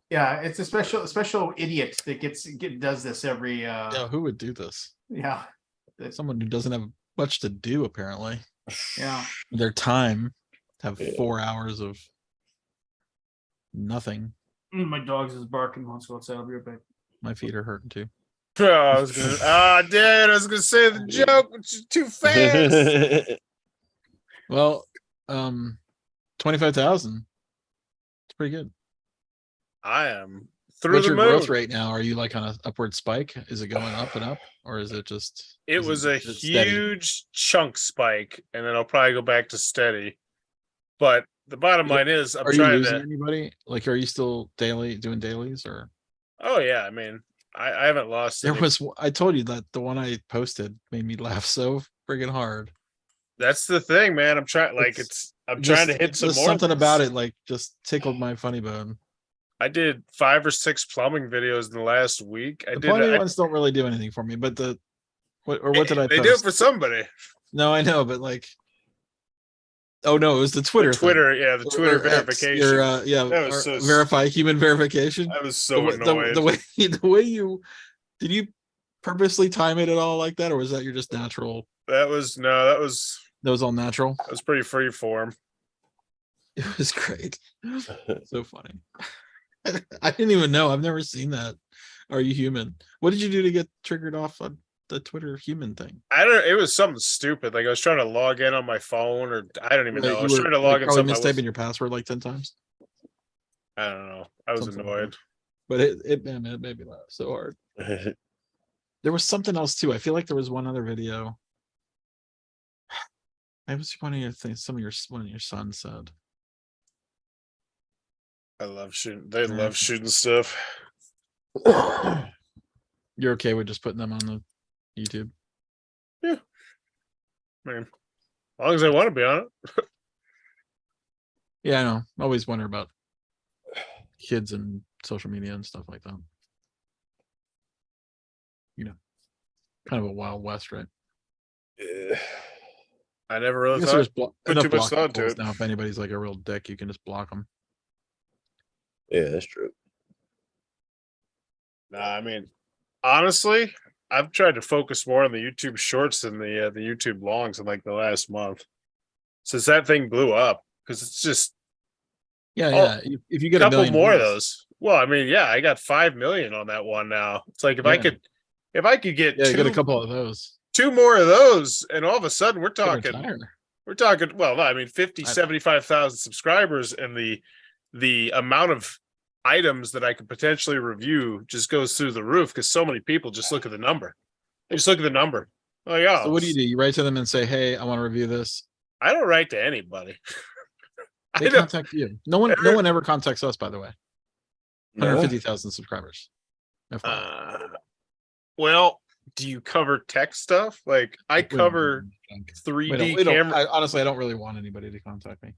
Yeah, it's a special idiot that does this every. Yeah, who would do this? Yeah. Someone who doesn't have much to do, apparently. Yeah. Their time to have Yeah. 4 hours of nothing. My dog's is barking. Let's go outside. I'll be right back. My feet are hurting too. Dude, I was gonna say the joke, but you're too fast. Well, 25,000. It's pretty good. I am through What's the your moon. growth rate now? Are you like on an upward spike? Is it going up and up, or is it just? It is was a is it steady? huge chunk spike, and then I'll probably go back to steady. But the bottom line is, I'm Are you trying losing to. anybody? Like, are you still doing dailies, or Oh yeah, I mean, I haven't lost. there any- was? I told you that the one I posted made me laugh so friggin' hard. That's the thing, man. I'm trying. Like I'm trying to hit some just more. something things. about it, like just tickled my funny bone. I did 5 or 6 plumbing videos in the last week. The plumbing ones don't really do anything for me, but what did I They post? do it for somebody. No, I know, but like, oh no, it was the Twitter. The thing. Twitter, yeah, the Twitter Or X, verification. yeah, That was or so verify human verification. I was so the annoyed. way you did you purposely time it at all like that, or was that your just natural? That was That was all natural. pretty free form. It was great. So funny. I didn't even know. I've never seen that. Are you human? What did you do to get triggered off on the Twitter human thing? It was something stupid. Like I was trying to log in on my phone, or I don't even know. I was You were, trying to log in probably something. mistyping your password like 10 times. I don't know. I was Something like annoyed. But it made me laugh so hard. There was something else too. I feel like there was one other video. It was one of your things. One of your sons said. I love shooting. They Yeah. love shooting stuff. You're okay with just putting them on the YouTube? Yeah. I mean, as long as I want to be on it. Yeah, I know. I always wonder about kids and social media and stuff like that. You know, kind of a wild west, right? Yeah. I never I really guess thought. there's put enough too much block thought into controls it. now. If anybody's like a real dick, you can just block them. Yeah, that's true. Nah, I mean, honestly, I've tried to focus more on the YouTube shorts than the YouTube longs in like the last month since that thing blew up. Because it's just Yeah, Oh, yeah. If you a get a couple million more of views, those. Well, I mean, yeah, I got 5 million on that one now. It's like if Yeah. I could get yeah, you get a two couple of those. two more of those, and all of a sudden we're Could talking. retire. We're talking, well, no, I mean, 50, I know. 75,000 subscribers, and the amount of items that I could potentially review just goes through the roof because so many people just look at the number. They just look at the number. Like, oh, So what do? You write to them and say, "Hey, I want to review this." I don't write to anybody. They I don't, contact you. No one ever contacts us, by the way. No? 150,000 subscribers. FYI. well, do you cover tech stuff? Like I We don't do cover junk. 3D We don't. camera. Honestly, I don't really want anybody to contact me.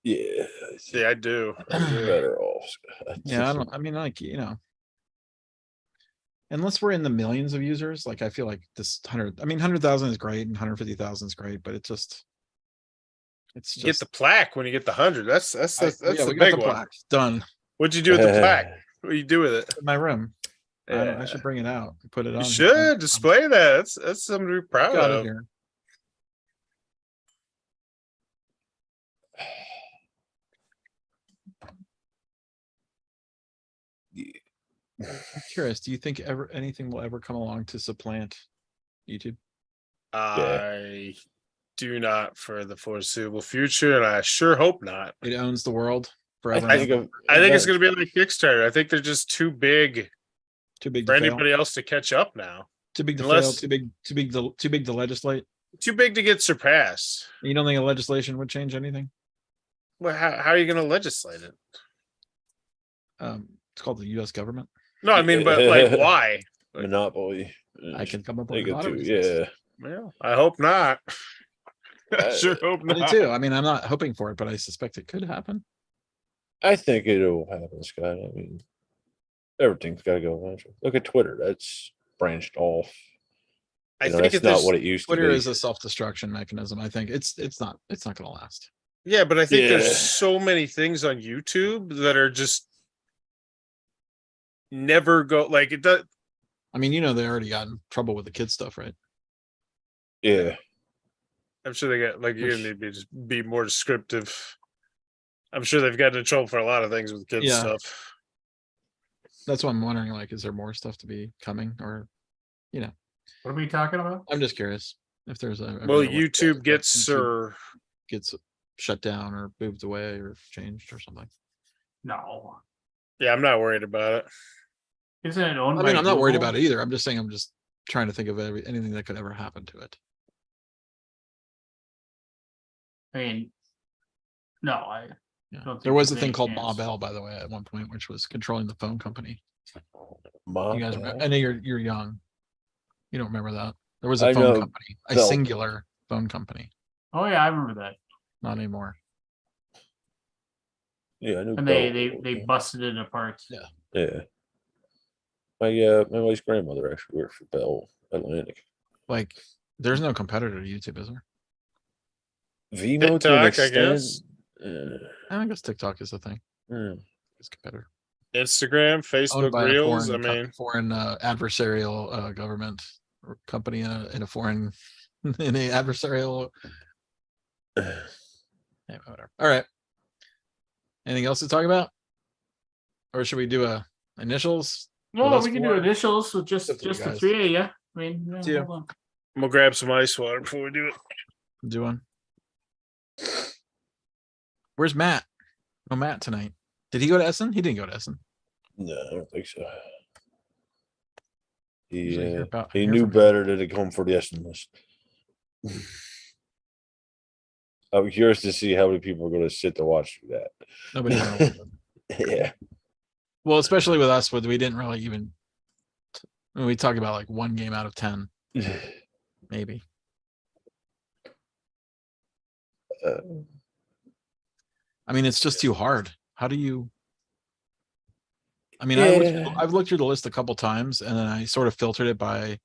Yeah. Yeah, I do. I do. Better off. Scott. Yeah, I don't. I mean, like unless we're in the millions of users, like I feel like this 100,000 is great and 150,000 is great, but it's You just get the plaque when you get the 100. That's yeah, the we got big the one. plaque done What'd you do with the plaque? What do you do with it? in my room. I Yeah. should bring it out and put it on. You here. should display that. That's something to be proud Got it of. here. I'm curious. Do you think anything will ever come along to supplant YouTube? I do not for the foreseeable future, and I sure hope not. It owns the world forever. I and ever. I think it's going to be like Kickstarter. I think they're just too big Too big for to fail. anybody else to catch up now. Too big to unless- fail. Too big to legislate. Too big to get surpassed. You don't think a legislation would change anything? Well, how are you going to legislate it? It's called the U.S. government. No, I mean, but like, why? Monopoly. I can come up They with a go lot of to, reasons. yeah. Well, I hope not. I sure hope I do not. too. I mean, I'm not hoping for it, but I suspect it could happen. I think it'll happen, Scott. I mean, everything's got to go eventually. Look at Twitter. That's branched off. I You know, think that's if there's not what it used Twitter to be. is a self-destruction mechanism. I think it's not going to last. Yeah, but I think Yeah. there's so many things on YouTube that are just never go like it does. I mean, they already got in trouble with the kid stuff, right? Yeah. I'm sure they got like you need to be more descriptive. I'm sure they've gotten in trouble for a lot of things with kids Yeah. stuff. That's why I'm wondering, like, is there more stuff to be coming, or What are we talking about? I'm just curious if there's a Well, ever, like, YouTube like, gets YouTube or gets shut down or moved away or changed or something. No. yeah, I'm not worried about it. Isn't it owned I by mean, I'm not worried Google? about it either. I'm just saying, I'm just trying to think of anything that could ever happen to it. I mean, no, I Yeah. don't think There was a there's thing any called chance. Ma Bell, by the way, at one point, which was controlling the phone company. My You guys, bad. I know you're young. You don't remember that. There was a I phone know company, a Bell. singular phone company. Oh yeah, I remember that. Not anymore. Yeah, I knew. And Bell. they busted it apart. Yeah. Yeah. My wife's grandmother actually worked for Bell Atlantic. Like, there's no competitor to YouTube, is there? Vimo to TikTok, an I extent. guess. I guess TikTok is a thing. Hmm. It's a competitor. Instagram, Owned Facebook by Reels. a I mean, foreign adversarial government or company in a foreign in a adversarial. Yeah, whatever. All right. Anything else to talk about, or should we do initials? No, Well, we that's can do four. initials with just Except for you the guys. three of you. I mean, yeah, Yeah. hold on. I'm gonna grab some ice water before we do it. Do one. Where's Matt? No Matt tonight. Did he go to Essen? He didn't go to Essen. No, I don't think so. Usually hear He hear knew from him. better than to come for the estimate. I'm curious to see how many people are going to sit to watch that. Nobody's gonna watch it. Yeah. Well, especially with us, we didn't really even. We talk about like one game out of 10, maybe. I mean, it's just too hard. How do you? I mean, Yeah. I've looked through the list a couple times, and then I sort of filtered it by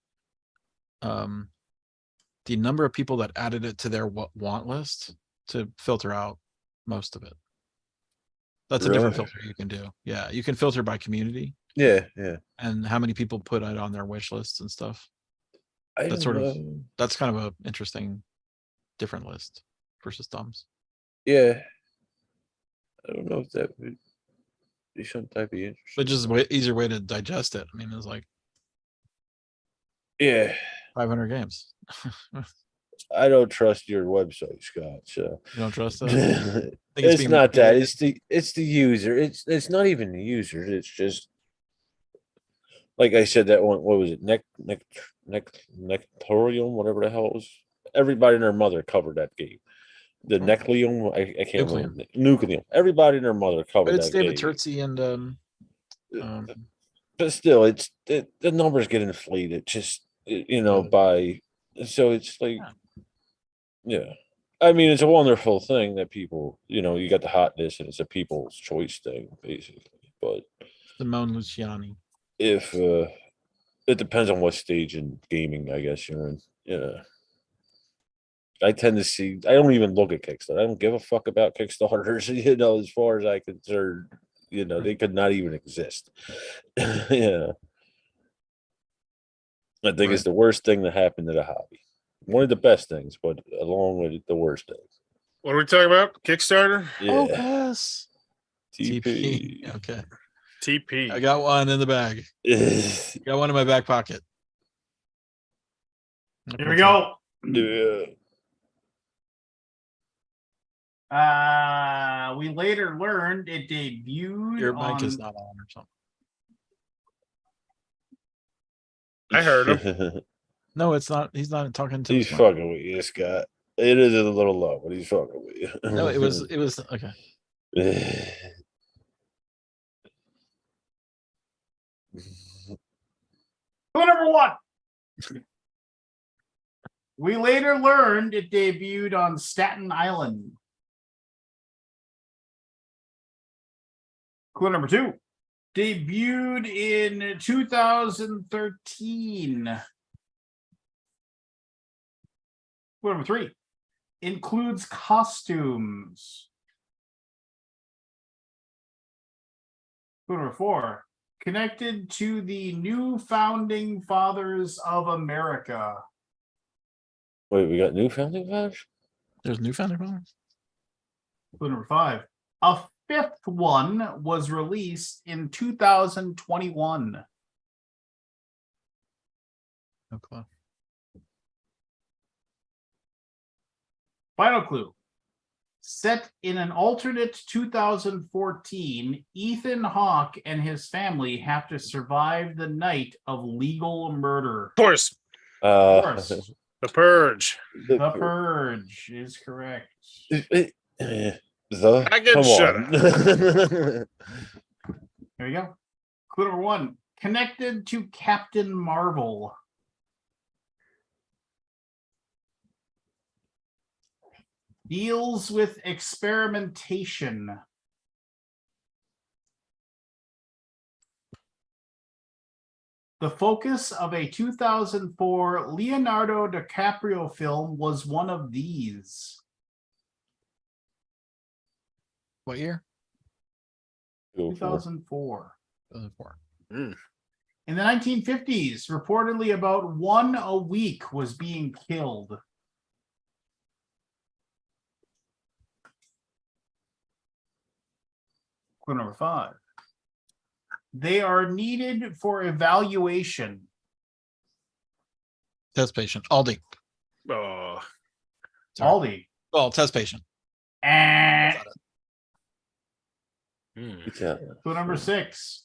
the number of people that added it to their want list to filter out most of it. That's a different Really? filter you can do. Yeah, you can filter by community Yeah. and how many people put it on their wish lists and stuff. I That's don't sort of know. that's kind of a interesting different list versus thumbs. Yeah. I don't know if that would be something I'd be interested. But just a easier way to digest it. I mean, it's like Yeah. 500 games. I don't trust your website, Scott. So You don't trust that? it's being not that. manipulated? It's the user. It's not even the user. It's just like I said that one. What was it? Nectorium, whatever the hell it was. Everybody and their mother covered that game. The Neclium, I can't remember. Nucleum. Everybody and their mother But covered it's that David game. Turtzi and But still, the numbers get inflated. Just by so it's like yeah. I mean, it's a wonderful thing that people, you got the hotness and it's a people's choice thing, basically. But Simone Luciani. if it depends on what stage in gaming, I guess you're in. Yeah. I tend to see. I don't even look at Kickstarter. I don't give a fuck about Kickstarters. As far as I concerned, they could not even exist. Yeah, I think it's the worst thing that happened to the hobby. One of the best things, but along with it, the worst thing. What are we talking about? Kickstarter? Oh, Yeah, yes. TP. TP. Okay. TP. I got one in the bag. Got one in my back pocket. Here we go. Yeah. We later learned it debuted Your mic is on not on or something. I heard him. No, it's not. He's not talking to He's his mic. fucking with you, Scott. It is a little low, but he's fucking with you. No, it was okay. clue number one. We later learned it debuted on Staten Island. Clue number two. Debuted in 2013. Clue number three. Includes costumes. Clue number four. Connected to the new founding fathers of America. Wait, we got new founding fathers? There's new founder bonus. Clue number five. A fifth one was released in 2021. No clue. Final clue. Set in an alternate 2014, Ethan Hawke and his family have to survive the night of legal murder. Of course. Of course. The Purge. The Purge is correct. I get come shut on. There you go. Clue number one. Connected to Captain Marvel. Deals with experimentation. The focus of a 2004 Leonardo DiCaprio film was one of these. What year? 2004. 2004. In the 1950s, reportedly about one a week was being killed. Clue number five. They are needed for evaluation. Test patient. Aldi. Oh, Sorry. Aldi. Well, test patient. Yeah. Clue number six.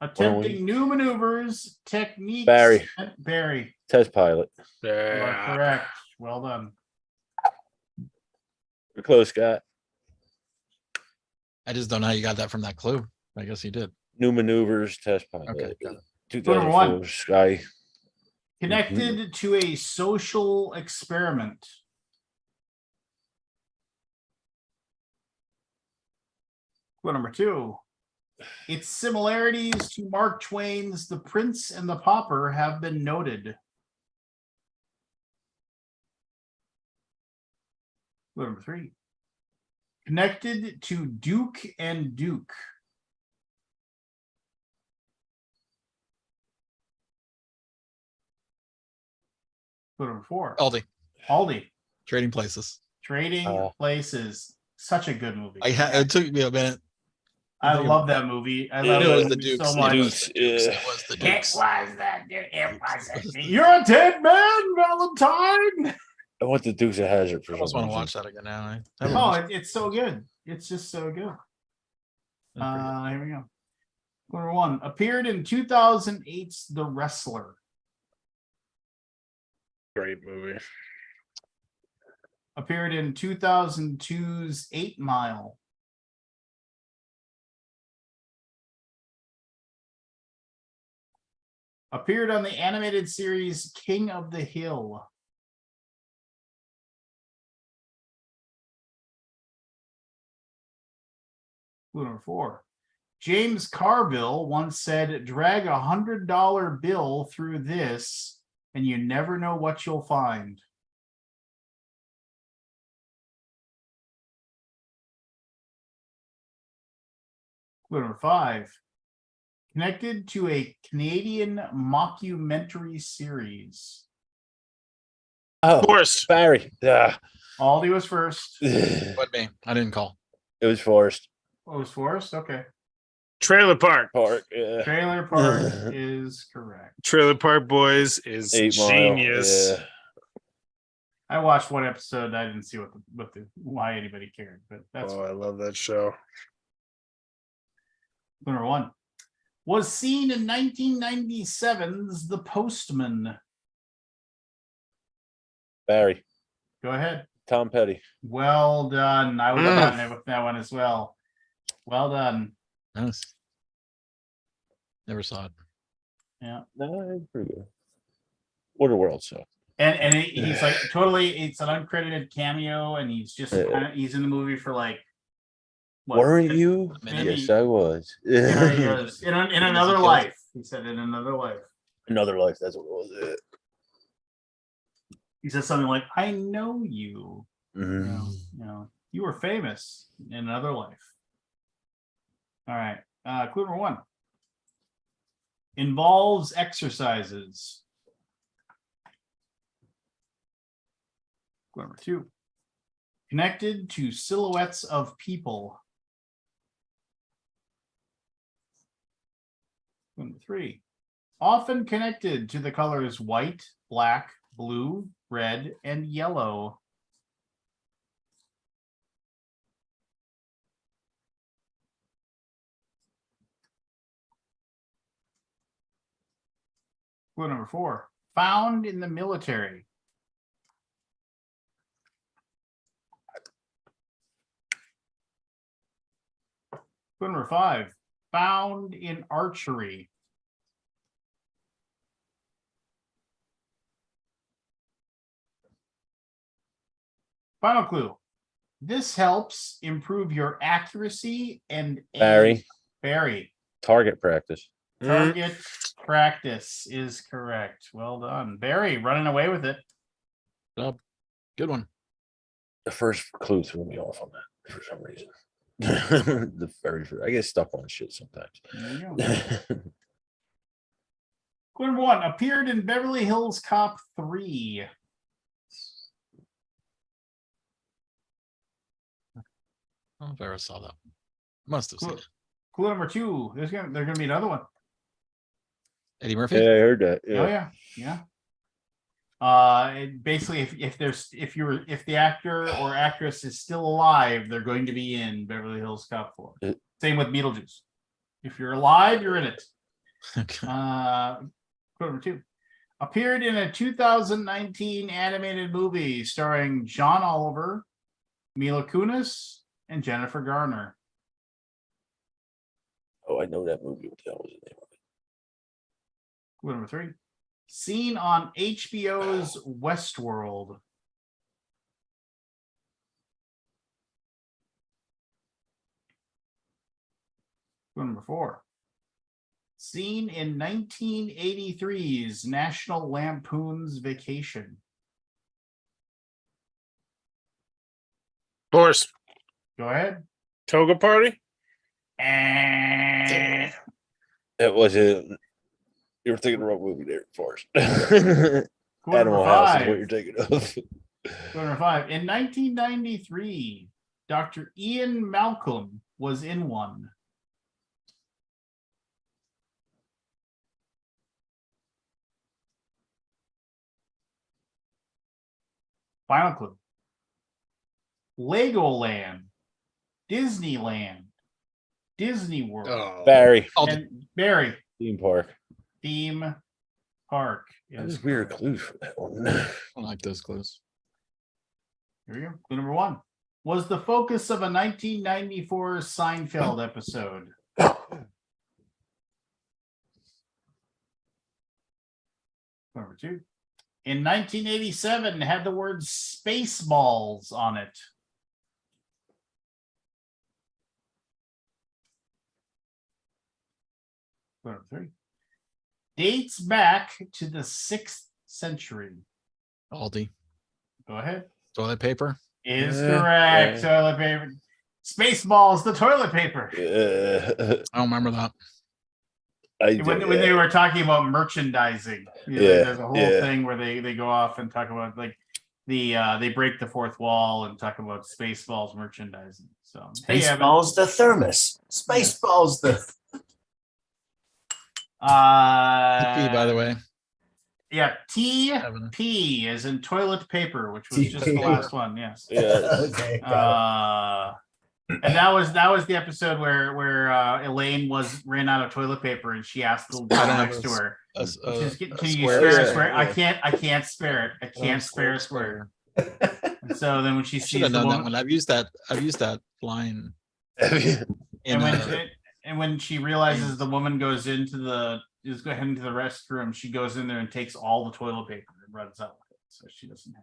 Attempting new maneuvers, techniques. Barry. Test pilot. You are yeah. correct. Well done. We're close, Scott. I just don't know how you got that from that clue. I guess you did. New maneuvers, test pilot. Okay, got it. Number one. 2004 Sky. Connected to a social experiment. Clue number 2. Its similarities to Mark Twain's The Prince and the Pauper have been noted. Clue number 3. Connected to Duke and Duke. Clue number 4. Aldi. Aldi. Trading Places. Trading Places. Such a good movie. It took me a minute. I love that movie. I Yeah, love it was that the movie Dukes. so much. Dukes, It was the It Dukes. was that. It wasn't. You're a dead man, Valentine. I want the Dukes of Hazzard for I almost some want to reason. watch that again now. I Oh, haven't watched it's so good. It's just so good. it. That's pretty good. Here we go. Number 1 appeared in 2008's The Wrestler. Great movie. Appeared in 2002's 8 Mile. Appeared on the animated series King of the Hill. Clue number 4. James Carville once said, drag $100 bill through this, and you never know what you'll find. Clue number 5. Connected to a Canadian mockumentary series. Oh, Of course. Barry. Yeah. Aldi was first. it What me? I didn't call. was Forrest What was Forrest? Okay. Trailer Park. Park. Yeah. Trailer Park is correct. Trailer Park Boys is 8 Mile. genius. Yeah. I watched one episode. I didn't see why anybody cared, but that's Oh, I love that show. number 1. Was seen in 1997's The Postman. Barry. Go ahead. Tom Petty. Well done. I was on it with that one as well. Well done. Nice. Never saw it. Yeah. No, it's pretty good. Waterworld, so. And he's like totally. It's an uncredited cameo, and he's just he's in the movie for like. What, Weren't you? maybe- Yes, I was. Yeah, he goes, in another killed? life. He said in another life. Another life. That's what it was. He says something like, "I know you. Mhm. You were famous in another life." All right. Clue number 1 involves exercises. Clue number 2 connected to silhouettes of people. Clue number 3 often connected to the colors white, black, blue, red, and yellow. Clue number 4 found in the military. Clue number 5 found in archery. Final clue. This helps improve your accuracy and Barry. Barry. Target practice. Target practice is correct. Well done. Barry running away with it. Good one. The first clue threw me off on that for some reason. The very first. I get stuck on shit sometimes. There you go. Clue number 1 appeared in Beverly Hills Cop 3. I don't know if I ever saw that. Must have seen Clue, it. clue number 2. There's gonna be another one. Eddie Murphy. Yeah, I heard that. Oh Yeah. yeah. Basically, if the actor or actress is still alive, they're going to be in Beverly Hills Cop 4. Same with Beetlejuice. If you're alive, you're in it. Okay. Clue number 2 appeared in a 2019 animated movie starring John Oliver, Mila Kunis, and Jennifer Garner. Oh, I know that movie. What the hell was the name of it? Clue number 3 seen on HBO's Westworld. Number 4. Seen in 1983's National Lampoon's Vacation. Horse. Go ahead. Toga party. And It wasn't. You were thinking the wrong movie there, Forrest. number Animal House is 5. what you're thinking of. Number 5. In 1993, Dr. Ian Malcolm was in one. Final clue. Legoland, Disneyland, Disney World, Oh, Barry, Aldi. and Barry theme park. theme park. That is was weird correct. clues for that one. I don't like those clues. Here we go. Clue number 1 was the focus of a 1994 Seinfeld episode. Number 2. In 1987, had the word Spaceballs on it. Number 3. Dates back to the 6th century. Aldi. Go ahead. Toilet paper. Is Yeah, correct. yeah. Toilet paper. Spaceballs, the toilet paper. I don't remember that. When they were talking about merchandising, Yeah, there's a whole yeah. thing where they go off and talk about like they break the fourth wall and talk about Spaceballs merchandising. So hey, Evan. Spaceballs the thermos. Spaceballs the. TP, by the way. Yeah, Evan. TP is in toilet paper, which was just the TP. last one. Yes. Yeah. Okay. got And that was the episode where Elaine ran out of toilet paper and she asked the guy have next to her, Can "Can you spare a square? I can't spare it. I can't spare a square." And so then when she I should sees have the known that woman, one. I've used that line. and In, when she realizes the woman is heading to the restroom, she goes in there and takes all the toilet paper and runs out with it, so she doesn't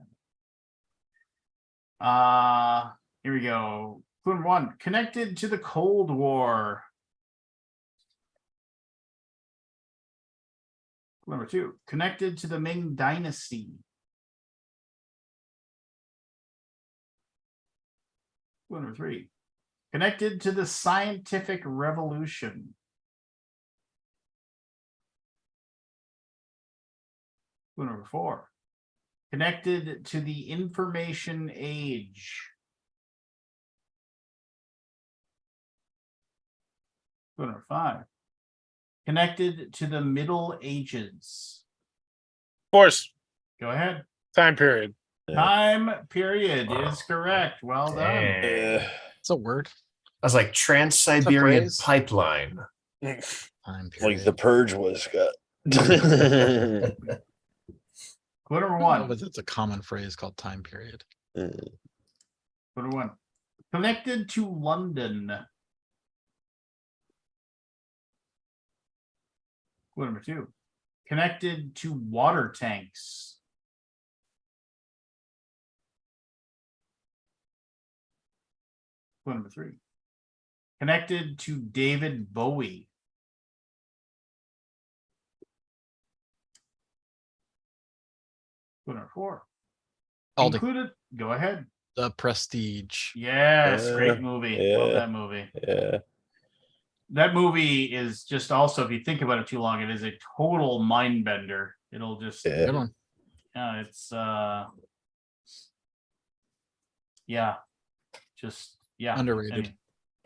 have it. Here we go. Clue number 1, connected to the Cold War. Clue number 2, connected to the Ming Dynasty. Clue number 3, connected to the Scientific Revolution. Clue number 4, connected to the Information Age. Clue number 5, connected to the Middle Ages. horse. Go ahead. Time period. Time period is correct. Well done. Dang. it's a word. I was like Trans-Siberian phrase. Pipeline. Time period. Like the purge was, Scott. Clue number I don't know 1. if it's a common phrase called time period. Clue number 1. Connected to London. Clue number 2. Connected to water tanks. Clue number 3. Connected to David Bowie. Clue number 4. Aldi. Included. Go ahead. The Prestige. Yes, Yeah, great movie. Love yeah. that movie. Yeah. That movie is just also, if you think about it too long, it is a total mind bender. It'll just, Yeah. Good one. it's, yeah, just, yeah. Underrated. Any-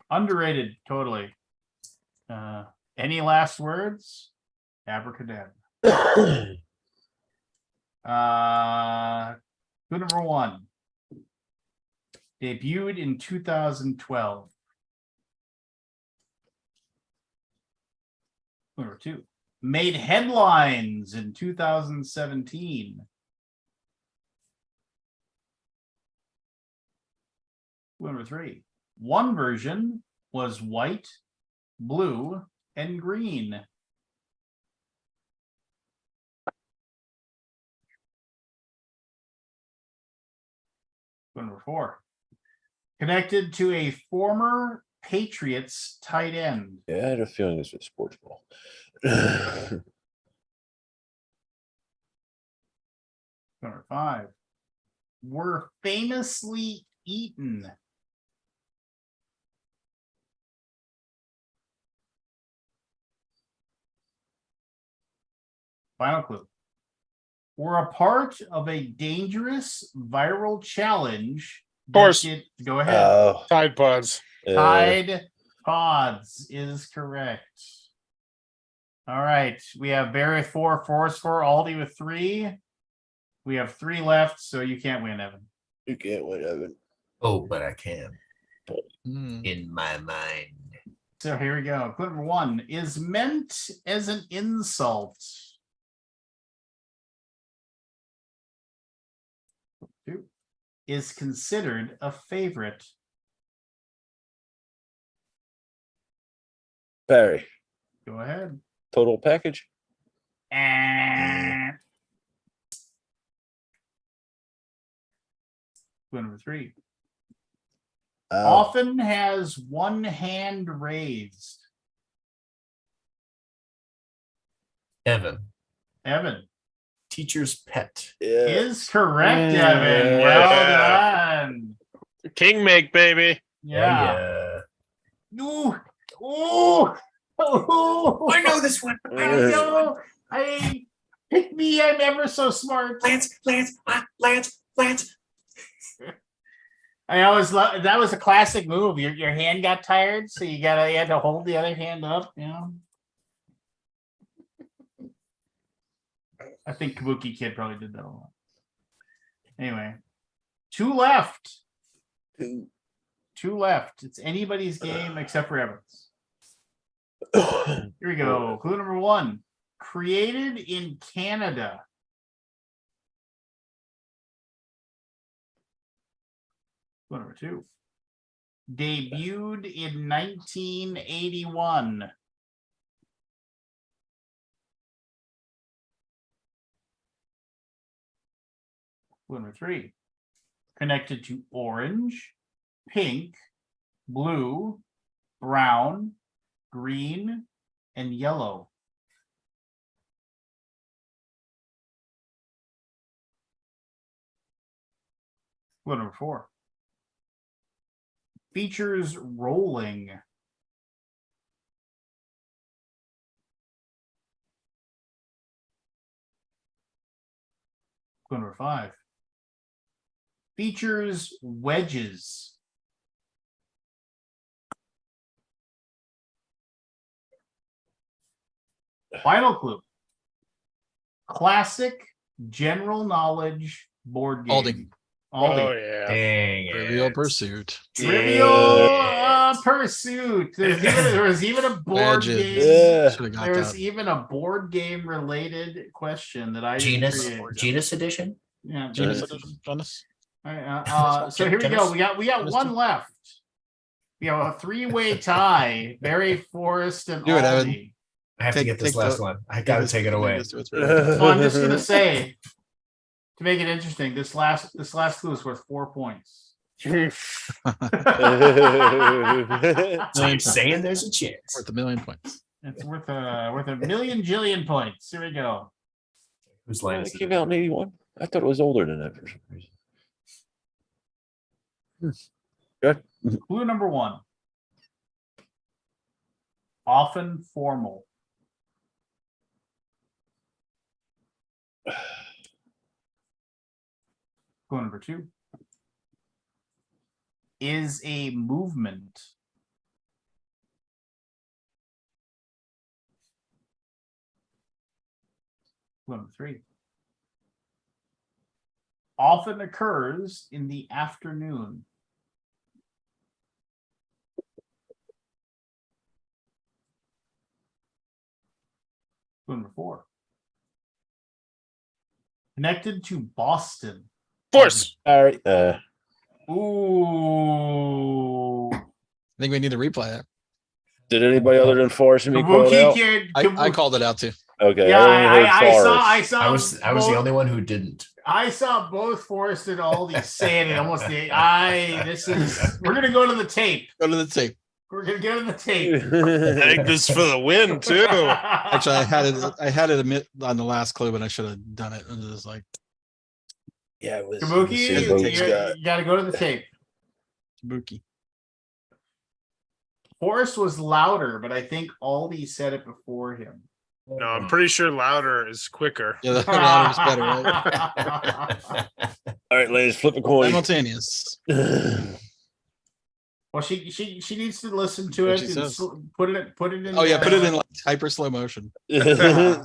underrated, totally. Any last words? Abracadabra. Clue number 1. Debuted in 2012. Number 2. Made headlines in 2017. Number 3. One version was white, blue, and green. Number 4. Connected to a former Patriots tight end. Yeah, I had a feeling this was sports ball. Number 5. Were famously eaten. Final clue. Were a part of a dangerous viral challenge. Course. Go ahead. Oh, Tide Pods. Tide Pods is correct. All right. We have Barry 4, Forrest 4, Aldi with 3. We have 3 left, so you can't win, Evan. you can't win, Evan. Oh, but I can Hmm. in my mind. So here we go. Clue number 1 is meant as an insult. 2 is considered a favorite. Barry, Go ahead. total package. And clue number 3 often has one hand raised. Evan, Evan teacher's pet. Yeah. is correct, Evan. Well done. King make, baby. Yeah. Ooh. Ooh. Ooh. I know this one. I know. Pick me. I'm ever so smart. Lance. I always love that. Was a classic move. Your hand got tired, so you had to hold the other hand up. You know. I think Kabuki Kid probably did that a lot. Anyway, 2 left. 2 left. It's anybody's game except for Evans. Here we go. Clue number 1. Created in Canada. Clue number 2. Debuted in 1981. Clue number 3. Connected to orange, pink, blue, brown, green, and yellow. Clue number 4. Features rolling. Clue number 5. Features wedges. Final clue. Classic general knowledge board game. Aldi. Oh yeah. Dang Trivial it. Pursuit. Trivial Pursuit. There was even a board Badges. game. Yeah. Should have got There was that. even a board game related question that I didn't Genus create. Genus edition. Yeah, Genus genus. edition. Genus. All right, so here we go. We got Genus one two. left. We have a 3-way tie. Barry, Forrest, and Do it, Evan. Aldi. I have to Take- get this take last the- one. I gotta take it away. So I'm just gonna say, to make it interesting, this last clue is worth 4 points. So you're saying there's a chance. Worth 1,000,000 points. It's worth a million jillion points. Here we go. Whose Well, line it is came it? out in 81. I thought it was older than that for some reason. Good. Clue number 1. Often formal. Clue number 2. Is a movement. Clue number 3. Often occurs in the afternoon. Clue number 4. Connected to Boston. Force. All right. Ooh. I think we need to replay it. Did anybody other than Forrest and me call it Kabuki out? Kid. I called it out too. Okay. Yeah, only heard I Forrest. saw. I was the both- only one who didn't. I saw both Forrest and Aldi saying it almost. We're gonna go to the tape. Go to the tape. We're gonna get on the tape. I think this is for the win too. Actually, I had it admit on the last clue, but I should have done it. And it was like Yeah, it was. Kabuki, Kabuki. you gotta go to the tape. Kabuki. Forrest was louder, but I think Aldi said it before him. No, I'm pretty sure louder is quicker. Yeah, the louder was better, right? All right, ladies, flip a coin. Simultaneous. Well, she needs to listen to What it she and says. put it in. Oh yeah, put it in like hyper slow motion. I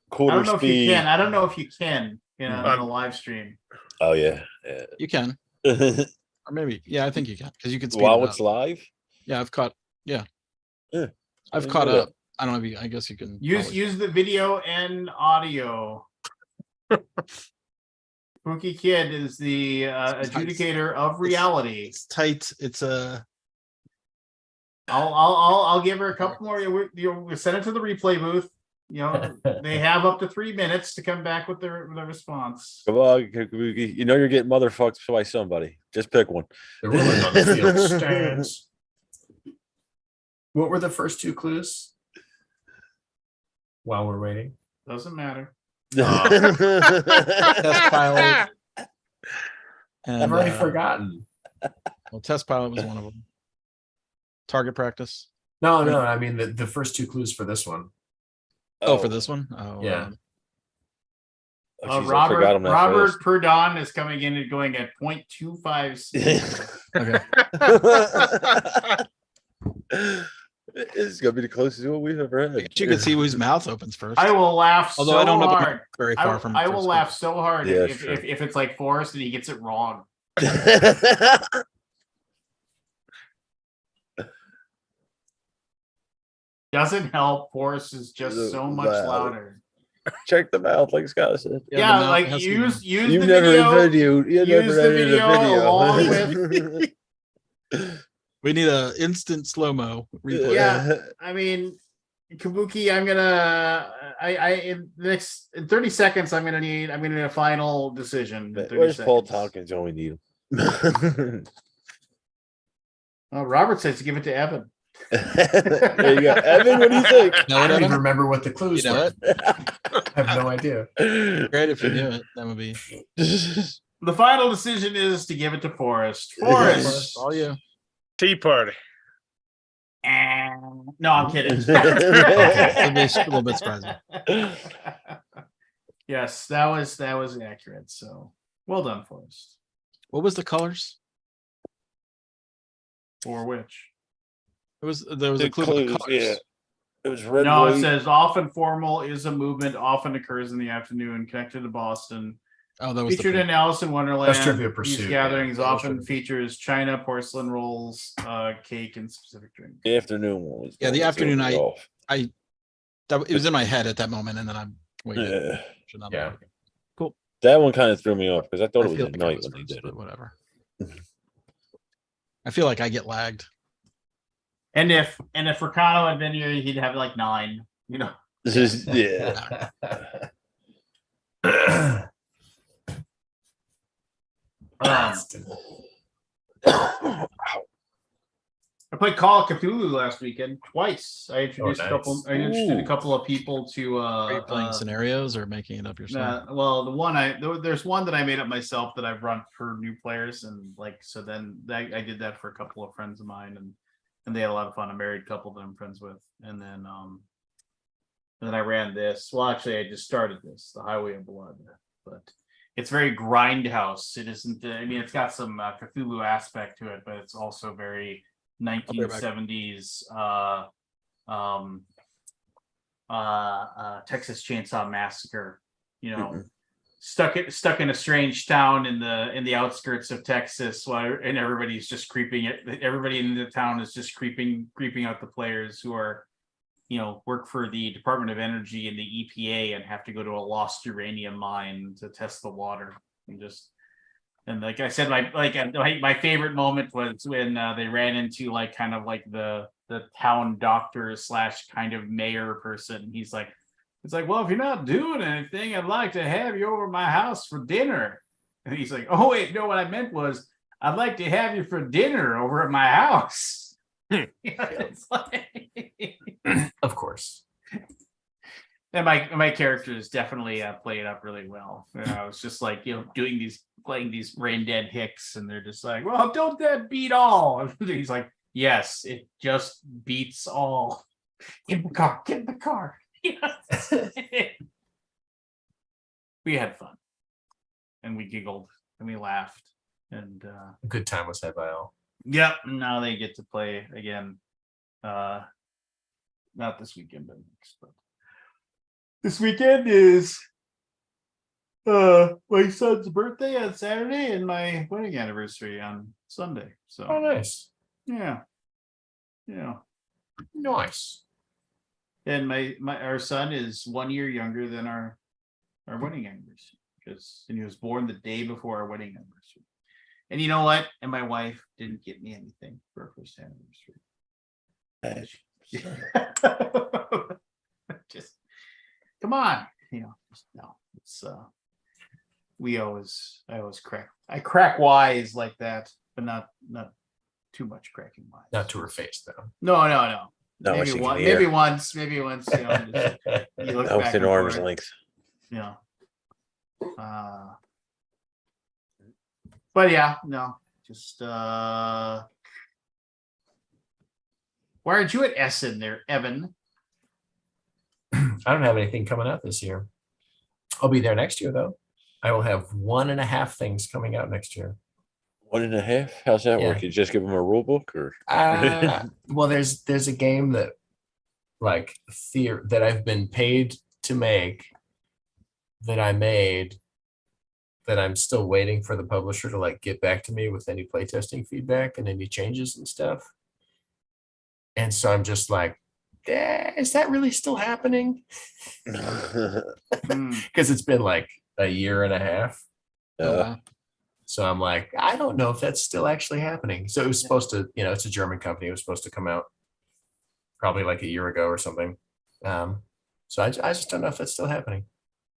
Quarter don't know if you speed. can. I don't know if you can. You know, on the Um, live stream. Oh yeah. You can, yeah. or maybe yeah, I think you can because you can speed While it it's up. live. Yeah, I've caught. Yeah, Yeah, I've didn't caught know that. up. I don't know if you. I guess you can Use the video and audio. Spooky Kid is the adjudicator of reality. It's tight. It's I'll give her a couple more. We'll send it to the replay booth. You know, they have up to 3 minutes to come back with their response. Come on, Kabuki. You know you're getting motherfucked by somebody. Just pick one. The ruling on the field stands. What were the first 2 clues? While we're waiting. Doesn't matter. test pilot. And, I've already forgotten. Well, test pilot was one of them. Target practice. No, I mean the first 2 clues for this one. Oh, for this one. Oh, Yeah. Oh, geez, I forgot him that Robert fast. Perdon is coming in and going at 0.25 speed. Okay. This is gonna be the closest one we've ever had. You can see whose mouth opens first. I will laugh Although so I don't know hard. very far from. I will first laugh so hard Yeah, if, sure. if it's like Forrest and he gets it wrong. Doesn't help. Forrest is just so much Loud. louder. Check the mouth, like Scott said. Yeah, the mouth like has to be- use You the never video. videoed. You use never the edited video a video. We need a instant slow mo replay. Yeah. I mean, Kabuki, I'm gonna. In the next in 30 seconds, I'm gonna need a final decision. in 30 Where's Paul seconds. Tompkins? Only need him. Oh, Robert says to give it to Evan. There you go, Evan. What do you think? Know I it, don't even Evan? remember what the clues You know were. it? I have no idea. Great if you knew it. That would be The final decision is to give it to Forrest. Forrest. all you. Tea party. No, I'm kidding. It'll be a little bit surprising. Yes, that was accurate. So well done, Forrest. What was the colors? For which? There was The a clue about the clues, colors. yeah. It was red. No, it white. says often formal is a movement, often occurs in the afternoon, connected to Boston. Oh, that was Featured the in Alice in Wonderland. That's Trivial These Pursuit, gatherings yeah. often features china, porcelain rolls, cake, and specific drinks. The afternoon one was. Yeah, the one that afternoon threw me off. it was in my head at that moment, and then I'm waiting. Yeah. Yeah. That one kind of threw me off because I thought I it was feel at like I night was when they first, did it. but whatever. I feel like I get lagged. And if Ricano had been here, he'd have like 9. You know. This is yeah. I played Call of Cthulhu last weekend twice. I introduced nice. a couple. I introduced a couple of people to. Are you playing scenarios or making it up yourself? Well, there's one that I made up myself that I've run for new players, and like so then I did that for a couple of friends of mine, and they had a lot of fun. A married couple that I'm friends with, and then I ran this. Well, actually, I just started this, the Highway of Blood, but it's very grindhouse. It isn't. I mean, it's got some Cthulhu aspect to it, but it's also very 1970s Texas Chainsaw Massacre, you know, stuck in a strange town in the outskirts of Texas, and everybody's just creeping. Everybody in the town is just creeping out the players who are, you know, work for the Department of Energy and the EPA and have to go to a lost uranium mine to test the water. And like I said, my favorite moment was when they ran into like kind of like the town doctor / kind of mayor person. It's like, well, if you're not doing anything, I'd like to have you over at my house for dinner. And he's like, oh wait, no, what I meant was I'd like to have you for dinner over at my house. Yeah, it's like- Of course. And my characters definitely played up really well. I was just like, playing these brain dead hicks, and they're just like, well, don't that beat all? He's like, yes, it just beats all. Get in the car, get in the car. Yes. We had fun, and we giggled, and we laughed, and A good time was had by all. yep. Now they get to play again. Not this weekend, but next. But this weekend is my son's birthday on Saturday and my wedding anniversary on Sunday. So Oh, nice. yeah. Nice. And our son is 1 year younger than our wedding anniversary, because he was born the day before our wedding anniversary. And you know what? And my wife didn't get me anything for our first anniversary. Just come on, just no. It's I always crack wise like that, but not too much cracking wise. Not to her face, though. No. No, maybe she one, can hear. maybe once, just, you look Not back within and arm's forth. length. Yeah. But yeah, no, just why aren't you at Essen there, Evan? I don't have anything coming out this year. I'll be there next year, though. I will have 1.5 things coming out next year. 1.5? How's that Yeah. work? You just give them a rule book, or Well, there's a game that that I've been paid to make, that I made, that I'm still waiting for the publisher to get back to me with any playtesting feedback and any changes and stuff. And so I'm just like, is that really still happening? Because it's been like a year and a half. Wow. So I'm like, I don't know if that's still actually happening. So it was supposed to, it's a German company. It was supposed to come out probably like a year ago or something. So I just don't know if that's still happening.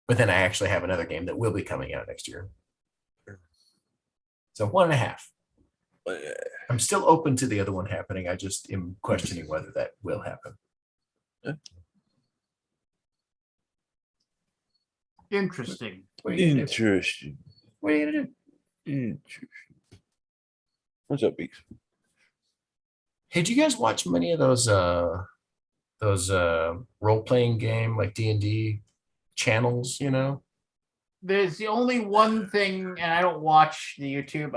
But then I actually have another game that will be coming out next year. So 1.5. I'm still open to the other one happening. I just am questioning whether that will happen. Interesting. What are you gonna do? Interesting. What are you gonna do? Interesting. What's up, Beaks? Hey, do you guys watch many of those role-playing game like D&D channels, There's the only one thing, and I don't watch the YouTube.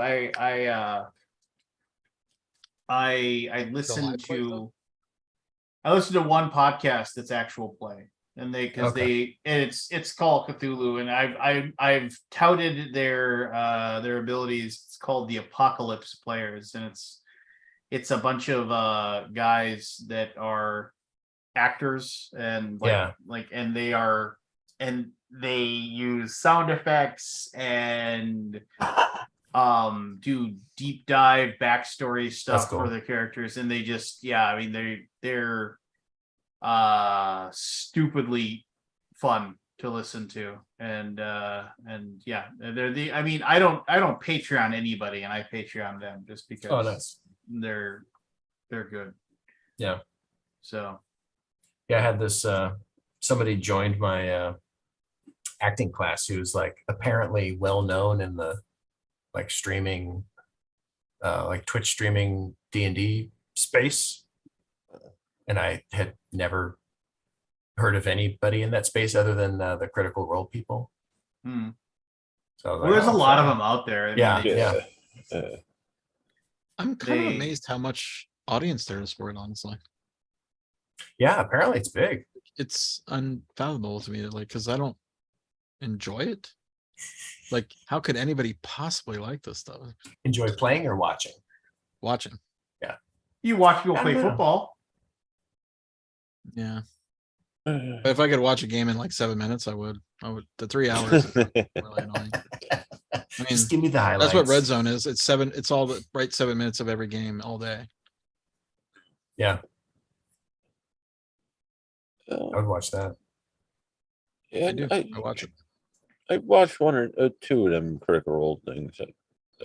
I listen live play to one podcast that's actual play, and it's called Cthulhu, and I've touted their abilities. It's called the Apocalypse Players, and it's a bunch of guys that are actors, and and they use sound effects and do deep dive backstory stuff cool. for the characters, and they just they're stupidly fun to listen to, and they're I don't Patreon anybody, and I Patreon them just because nice. they're good. Yeah. So Yeah, I had this somebody joined my acting class who's apparently well known in the streaming Twitch streaming D&D space, and I had never heard of anybody in that space other than the Critical Role people. So I was there's a lot of fun. them out there. I Yeah. mean, I'm kind of They- amazed how much audience there is for it, honestly. Yeah, apparently it's big. It's unfathomable to me, because I don't enjoy it. How could anybody possibly like this stuff? Enjoy playing or watching? Watching. you watch people I play don't know. football. Yeah. But if I could watch a game in 7 minutes, I would. The 3 hours is really annoying. I mean, Just give me the highlights. that's what Red Zone is. It's all the right 7 minutes of every game all day. Yeah, I would watch that. Yeah, I do. I watch it. I watched one or two of them Critical Role things.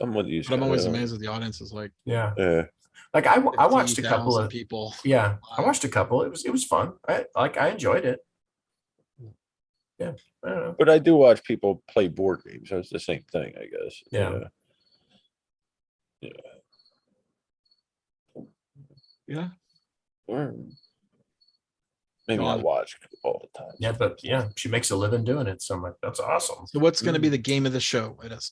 I'm with you. But I'm Scott. always I don't- amazed at the audience is Yeah. Like I watched a couple 50,000 of people. yeah, I Wow. watched a couple. It was fun. I enjoyed it. Yeah, I don't know. But I do watch people play board games. So it's the same thing, I guess. Yeah. Yeah. Or maybe not God. watch all the time. Yeah, but yeah, she makes a living doing it. So I'm like, that's awesome. So what's going to be the game of the show? It is.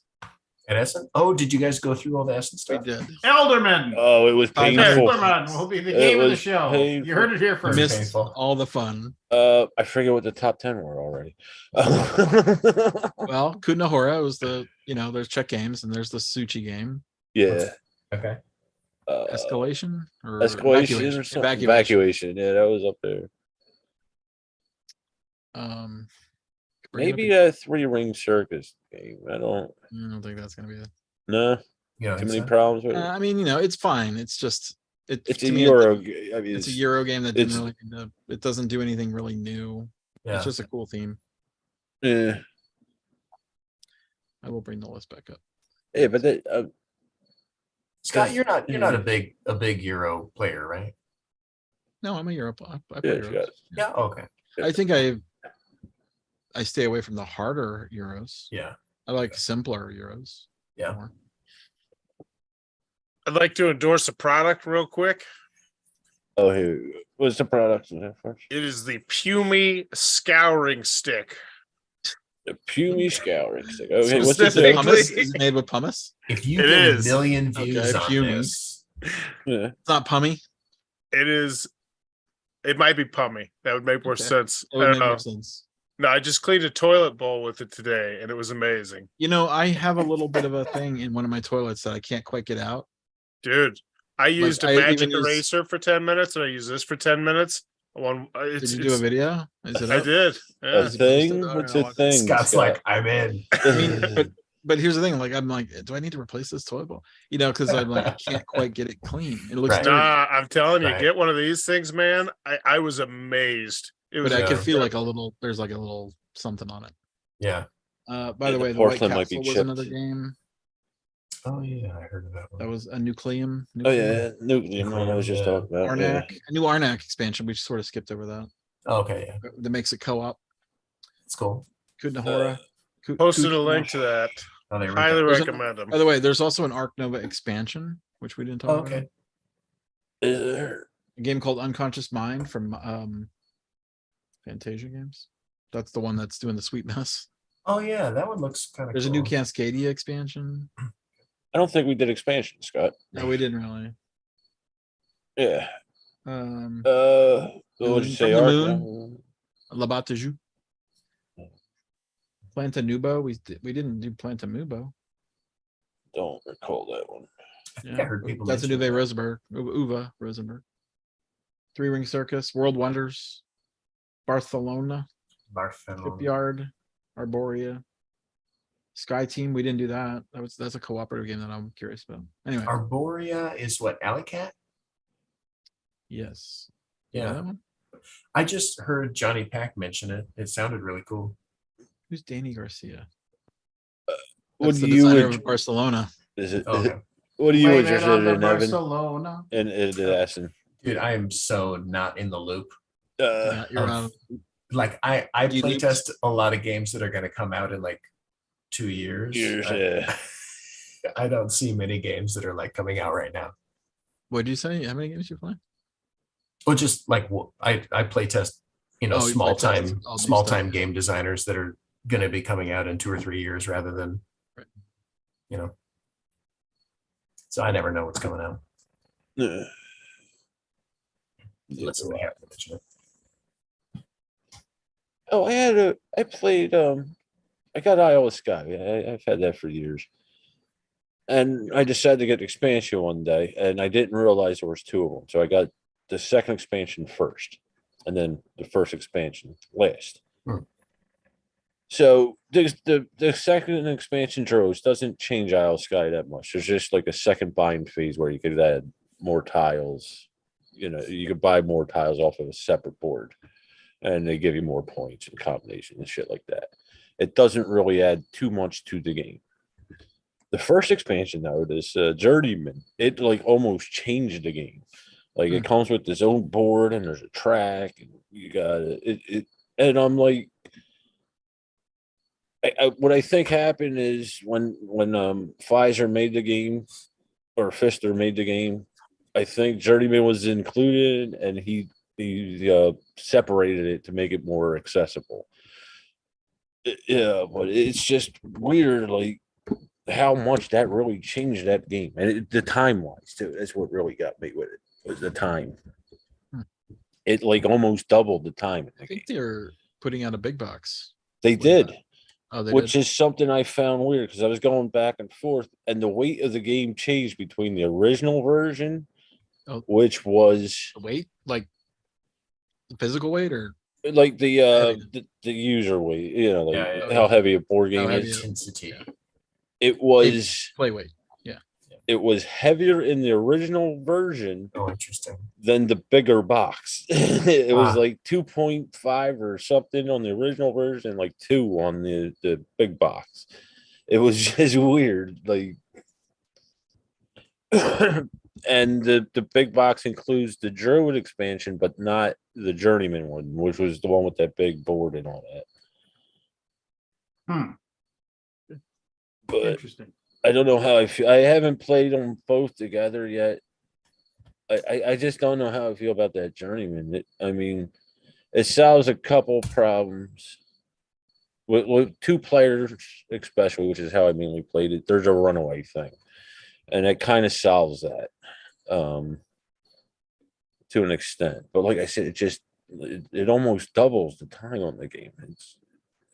At Essen? Oh, did you guys go through all the Essen We stuff? did. Elderman. Oh, it was 500 painful. Elderman will be the It game of the was show. painful. You heard it here We first. missed painful. all the fun. I forget what the top 10 were already. Well, Kunahora was there's check games and there's the Suchi game. Yeah. Okay. Escalation or Escalation or something. Evacuation. Yeah, that was up there. Bring it up Maybe a 3-ring circus game. I don't I don't think that's going to be it. know. Yeah. Too many problems with it. I mean, it's fine. It's just It's to a me, Euro. I mean, It's a Euro game that didn't it's- really. It doesn't do anything really new. Yeah. It's just a cool theme. Yeah. I will bring the list back up. Yeah, but Scott, you're not a big Euro player, right? No, I'm a Euro. I play yeah, Euros. Scott. Yeah. Okay. I think I stay away from the harder Euros. Yeah. I like simpler Euros. Yeah. more. I'd like to endorse a product real quick. Oh, here. What's the product in there first? It is the Pumi scouring stick. The Pumy scouring stick. Okay, what's Is the it thing? Specifically- pumice? Is it made with pumice? If you It get is. a million views Okay, on Fuming. this, Yeah. It's not pummy. It is. It might be Pummy. That would make more Okay. sense. It I would don't make more know. sense. No, I just cleaned a toilet bowl with it today, and it was amazing, I have a little bit of a thing in one of my toilets that I can't quite get out. dude. I used I a even magic use- eraser for 10 minutes, and I used this for 10 minutes. Did you do a video? Is it I up? did. A Yeah. Is it posted? thing? All What's right, a I'll- thing? Scott's Scott? like, I'm in. I mean, but here's the thing. Like, I'm like, do I need to replace this toilet bowl? Because I'm like, I can't quite get it clean. It looks Right. dirty, Nah, I'm telling you, Right. get one of these things, man. I was amazed. It was but I Yeah. could feel like there's like a little something on it. Yeah. By Yeah, the the way, the White porcelain might be Castle was chipped. another game. Oh yeah, I heard of that one. That was a Nucleum. Oh yeah, Nucleum. I was just Yeah. talking about. Yeah. Arnak, a new Arnak expansion. We sort of skipped over that. Oh, okay, yeah, That makes it co-op. it's cool. Kunahora. posted a link to that. Oh, they Highly There's recommend them. By the way, there's also an Arc Nova expansion, which we didn't talk Oh, about. okay. Is there? A game called Unconscious Mind from Fantasia Games. That's the one that's doing the sweet mess. Oh yeah, that one looks kind of. There's a new Cascadia expansion. I don't think we did expansion, Scott. No, we didn't really. Yeah. Um, What did you say? From the Arc? Moon. Labataju. Planta Nubo. We didn't do Planta Mubo. Don't recall that one. think I heard people That's a mention Nuve that. Rosenberg. Uva Rosenberg. 3-Ring Circus. World Wonders. Barcelona. Barcelona. Shipyard. Arborea. Sky Team. We didn't do that. That's a cooperative game that I'm curious about. Anyway. Arborea is what, Alley Cat? Yes. You know Yeah. that one? I just heard Johnny Pack mention it. It sounded really cool. Who's Danny Garcia? What That's do the you designer would- of Barcelona. Is it? Okay. What are you Blame it interested on the in, Evan? Barcelona. And Aston. Dude, I am so not in the loop. You're of- out. Like I Do you play need- test a lot of games that are going to come out in like 2 years. Yeah. I don't see many games that are like coming out right now. What did you say? How many games you play? Well, just like I play test, Oh, you play small test time all new small stuff. time game designers that are going to be coming out in 2 or 3 years rather than, Right. So I never know what's coming out. Yeah. Unless somebody happens to mention it. Oh, I played, I got Iowa Sky. I've had that for years. And I decided to get the expansion one day, and I didn't realize there was 2 of them. So I got the second expansion first, and then the first expansion last. Hmm. So the second expansion Drows doesn't change Isle Sky that much. There's just like a second bind phase where you could add more tiles. You could buy more tiles off of a separate board, and they give you more points and combination and shit like that. It doesn't really add too much to the game. The first expansion though, this Journeyman, it like almost changed the game. Like it comes with its own board and there's a track and you got it. And I'm like, what I think happened is when Pfizer made the game or Fister made the game, I think Journeyman was included and he separated it to make it more accessible. Yeah, but it's just weird, like how much that really changed that game and the time wise too. That's what really got me with it was the time. It like almost doubled the time. I think they're putting out a big box. They did. Oh, they Which did? is something I found weird because I was going back and forth, and the weight of the game changed between the original version, which was The weight, like the physical weight, or like the user weight, you know, like Yeah, how heavy a board game heavy is. Intensity. It was play weight. it was heavier in the original version Oh, interesting. than the bigger box. It was Ah. like 2.5 or something on the original version, like 2 on the big box. It was just weird, like. And the big box includes the Druid expansion, but not the Journeyman one, which was the one with that big board and all that. But Interesting. I don't know how I feel. I haven't played them both together yet. I just don't know how I feel about that Journeyman. I mean, it solves a couple problems with 2 players, especially, which is how I mainly played it. There's a runaway thing, and it kind of solves that to an extent. But like I said, it almost doubles the time on the game.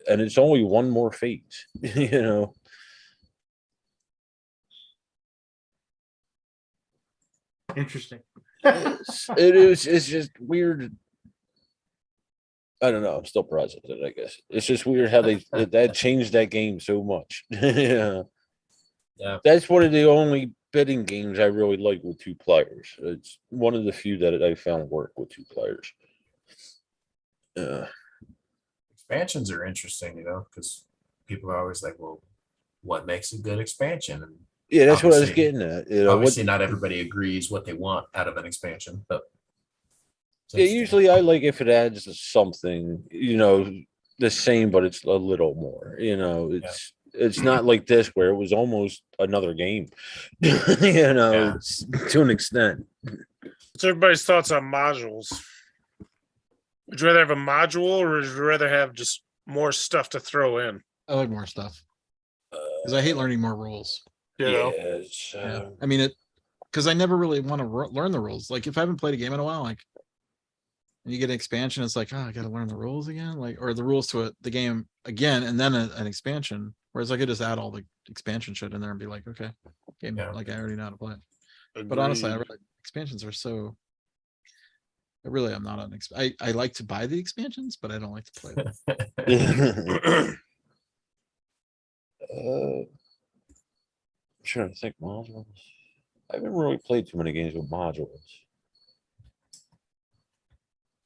It's only one more phase, you know. Interesting. It's just weird. I don't know. I'm still processing it, I guess. It's just weird how that changed that game so much. Yeah. Yeah. That's one of the only bidding games I really like with 2 players. It's one of the few that I found work with 2 players. Expansions are interesting, because people are always like, well, what makes a good expansion? And Yeah, that's what I was obviously- getting at. You know, obviously, not everybody agrees what they want out of an expansion, but it's yeah, interesting. usually I like if it adds something, the same, but it's a little more. It's not like this where it was almost another game. It's to an extent. What's everybody's thoughts on modules? Would you rather have a module or would you rather have just more stuff to throw in? I like more stuff because I hate learning more rules. You know? Yeah, I mean because I never really want to learn the rules. Like if I haven't played a game in a while, like and you get an expansion, it's like, oh, I got to learn the rules again, like or the rules to the game again, and then an expansion. Whereas I could just add all the expansion shit in there and be like, okay, game, like I already know how to play it. But honestly, expansions are so. I really am not an. I like to buy the expansions, but I don't like to play them. I'm trying to think modules. I haven't really played too many games with modules.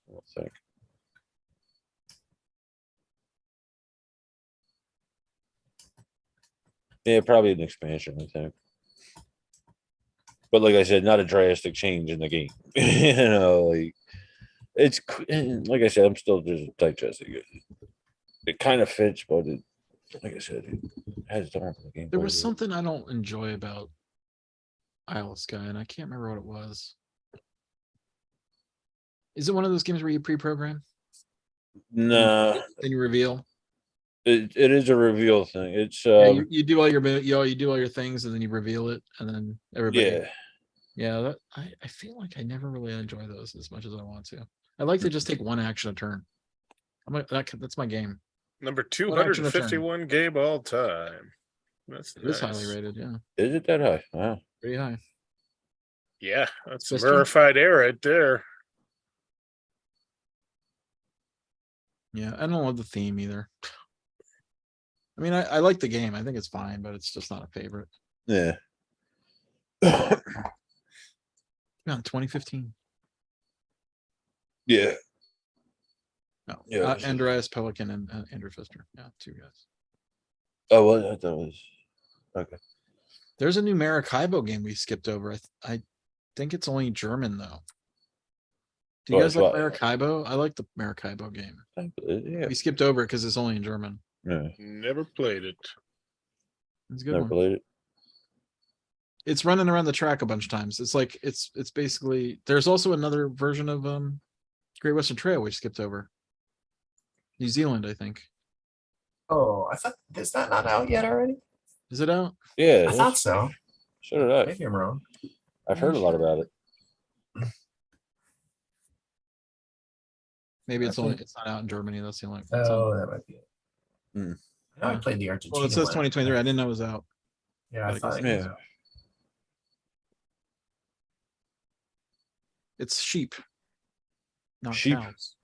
I don't think. Yeah, probably an expansion, I think. But like I said, not a drastic change in the game. Like it's like I said, I'm still just digesting it. It kind of fits, but like I said, it has done the game. There was something I don't enjoy about Isle of Sky, and I can't remember what it was. Is it one of those games where you pre-program? No, Then you reveal. It is a reveal thing. It's Yeah, you do all your you do all your things, and then you reveal it, and then everybody. Yeah. I feel like I never really enjoy those as much as I want to. I like to just take one action a turn. That's my game. Number 251 game all time. That's It's highly rated. Yeah. Is it that high? Wow. Pretty high. Yeah, that's a Sister? verified error right there. Yeah, I don't love the theme either. I mean, I like the game. I think it's fine, but it's just not a favorite. Yeah. Yeah, 2015. Yeah. No, Yeah, Andreas Pelican and Andrew Pfister. Yeah, 2 guys. Oh, well, that was okay. There's a new Maracaibo game we skipped over. I think it's only German though. Do you What, guys like what? Maracaibo? I like the Maracaibo game. Yeah. We skipped over because it's only in German. Yeah. Never played it. It's a good Never one. played it. It's running around the track a bunch of times. It's like it's basically there's also another version of Great Western Trail we skipped over. New Zealand, I think. Oh, I thought, is that not out yet already? Is it out? Yeah. I thought so. So did I. Maybe I'm wrong. I've heard a lot about it. Maybe I it's only think- it's not out in Germany. That's the only. Oh, that might be it. Hmm. I know I played the Argentina. Well, it says one. 2023. I didn't know it was out. Yeah, I but I thought guess it was Yeah. out. It's sheep, not Sheep? cows.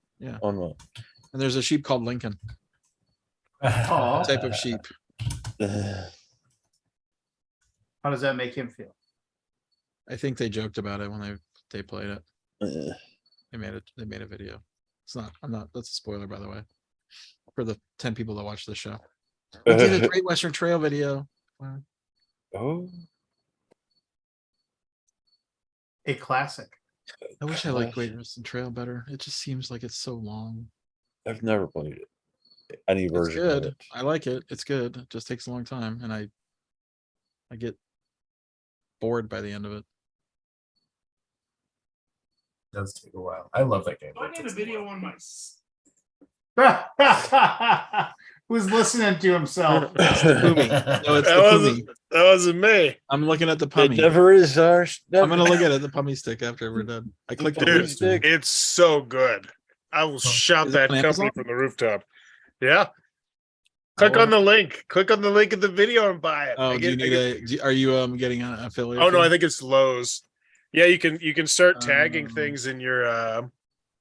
On what? And there's a sheep called Lincoln, Aw. type of sheep. How does that make him feel? I think they joked about it when they played it. They made a video. It's not. I'm not. That's a spoiler, by the way, for the 10 people that watch the show. We did a Great Western Trail video. Wow. Oh, A classic. I wish I liked Great Western Trail better. It just seems like it's so long. I've never played it. Any It's version of good. it. I like it. It's good. It just takes a long time, and I get bored by the end of it. Does take a while. I love that game. I need a video on my. Who's listening to himself? Pummy. No, it's the That Pummy. wasn't, that wasn't me. I'm looking at the It Pummy. never is ours. I'm gonna look at it, the Pummy stick after we're done. I clicked on Dude, it. stick. It's so good. I will shout Is it that on company Amazon? from the rooftop. Yeah. Click on the link. Click on the link in the video and buy it. Oh, do you need are you getting an affiliate? Oh no, fee? I think it's Lowe's. Yeah, you can start tagging Um, things in your. I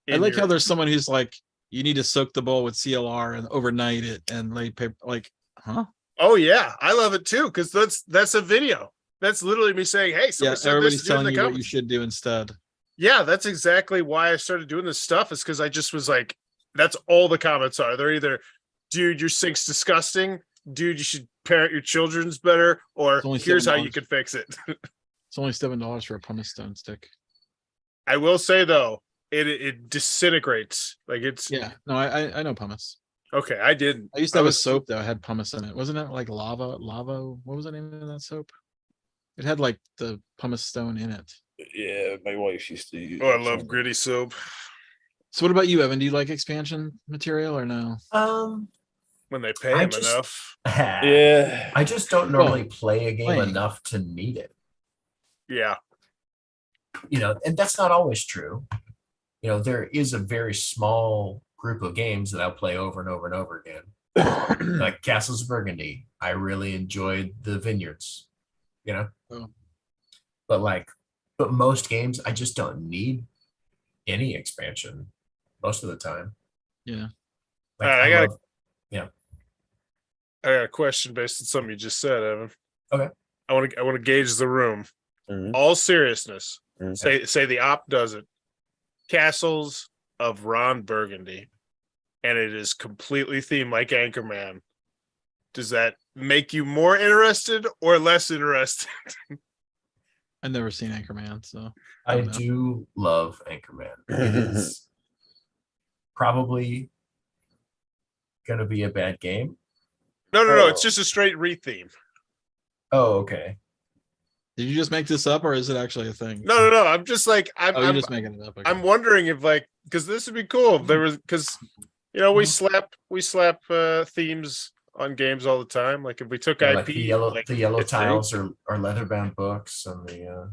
in like your- how there's someone who's like, you need to soak the bowl with CLR and overnight it and lay paper. Like, huh? Oh yeah, I love it too because that's a video. That's literally me saying, "Hey, Yeah, somebody said everybody's this." Do it in telling the you what you comments. should do instead. Yeah, that's exactly why I started doing this stuff. Is because I just was like, that's all the comments are. They're either, "Dude, your sink's disgusting." "Dude, you should parent your children's better," or It's only "Here's how you $7. could fix it." It's only $7 for a pumice stone stick. I will say though, it disintegrates. Like it's Yeah, no, I know pumice. okay. I didn't. I used to I have a was- soap that had pumice in it. Wasn't it like lava? What was the name of that soap? It had like the pumice stone in it. Yeah, my wife used to use Oh, I it love somewhere. gritty soap. So what about you, Evan? Do you like expansion material or no? When they pay I him just- enough. Yeah. I just don't normally play a game playing. enough to need it. Yeah. You know, and that's not always true. You know, there is a very small group of games that I'll play over and over and over again. Like Castles of Burgundy. I really enjoyed the Vineyards, you know. Oh. But most games I just don't need any expansion most of the time. Yeah. Like, All right, I got love- I got a question based on something you just said, Evan. Okay. I want to gauge the room. Mhm. All seriousness. Mhm. Say the op does it. Castles of Ron Burgundy, and it is completely themed like Anchorman. Does that make you more interested or less interested? I've never seen Anchorman, so I don't know. do love Anchorman. It is probably gonna be a bad game. No. It's Oh. just a straight re-theme. Oh, okay. Did you just make this up, or is it actually a thing? No. I'm just like Oh, you're I'm just making it up. Okay. I'm wondering if like because this would be cool if there was because you know we slap themes on games all the time. Like if we took Yeah, IP, like the yellow it's tiles or leather bound books and the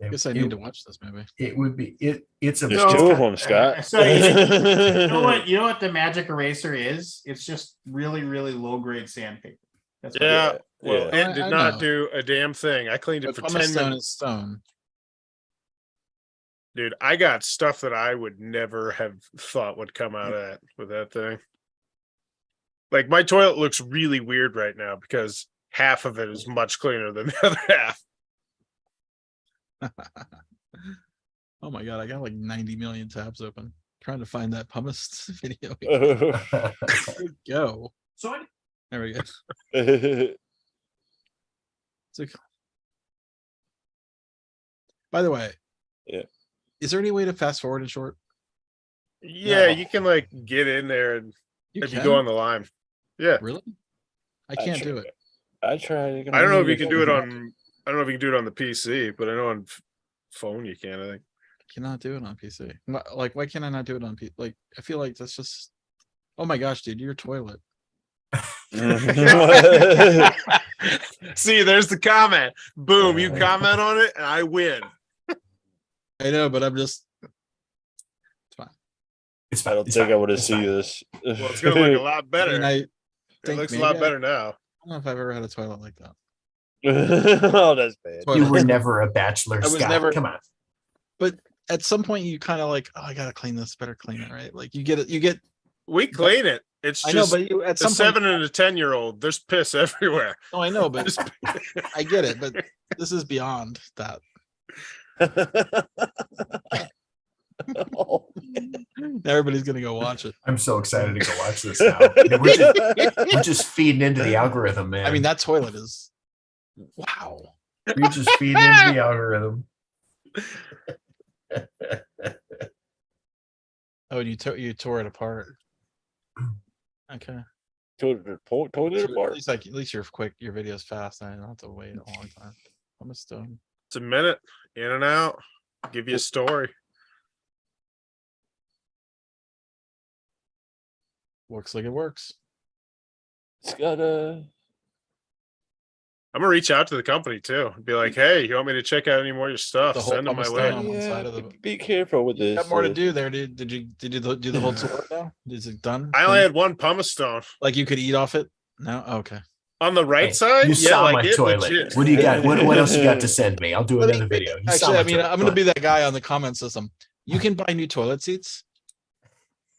I guess I need to watch this movie. It would be it's a There's two of them, Scott. So you know what? You know what the magic eraser is? It's just really, really low grade sandpaper. That's what it Yeah. is. Well, Yeah. it did I not know. do a damn thing. I cleaned it But for pumice 10 stone minutes. is stone. Dude, I got stuff that I would never have thought would come out of that with that thing. Like my toilet looks really weird right now because half of it is much cleaner than the other half. Oh my god, I got like 90 million tabs open. Trying to find that pumice video. Oh, Go. There we go. So, by the way, Yeah. is there any way to fast forward in short? Yeah, No. you can like get in there and You if you can? go on the line. Yeah. Really? I can't do it. I tried. I don't know if you can do it on I don't know if you can do it on the PC, but I know on phone you can, I think. I cannot do it on PC. Like, why can't I not do it on PC? Like, I feel like that's just. Oh my gosh, dude, your toilet. See, there's the comment. Boom, you comment on it and I win. I know, but I'm just. It's I fine. don't it's think fine, I would have it's seen fine. this. Well, it's gonna look a lot I better. mean, I It think looks a maybe lot better now. I don't know if I've ever had a toilet like that. Oh, that's bad. Toilet. You were never a bachelor, I was Scott. never- Come on. But at some point, you kind of like, oh, I gotta clean this. Better clean it, right? Like you get it. You get. We clean it. It's I know, just but you at a some point. 7 and a 10-year-old. There's piss everywhere. No, I know, but I get it. But this is beyond that. Everybody's gonna go watch it. I'm so excited to go watch this now. We're just feeding into the algorithm, man. I mean, that toilet is. Wow. we're just feeding into the algorithm. Oh, and you tore it apart. Okay. Toilet At apart. least at least you're quick. Your video's fast. I don't have to wait a long time. I'm still. It's a minute in and out. Give you a story. Looks like it works. It's got a. I'm gonna reach out to the company too. Be like, hey, you want me to check out any more of your stuff? The whole Send them my pumice way. stone on one side of the. Be careful with You this. got more to do there, dude. Did you do the whole tour now? Is it done? I only had one pumice stone. Like you could eat off it? No? Okay. On the right Hey, side, you saw my it toilet. legit. What do you got? What else you got to send me? I'll do I mean, another video. You saw Actually, my I mean, toilet. I'm Go gonna be ahead. that guy on the comment system. You can buy new toilet seats.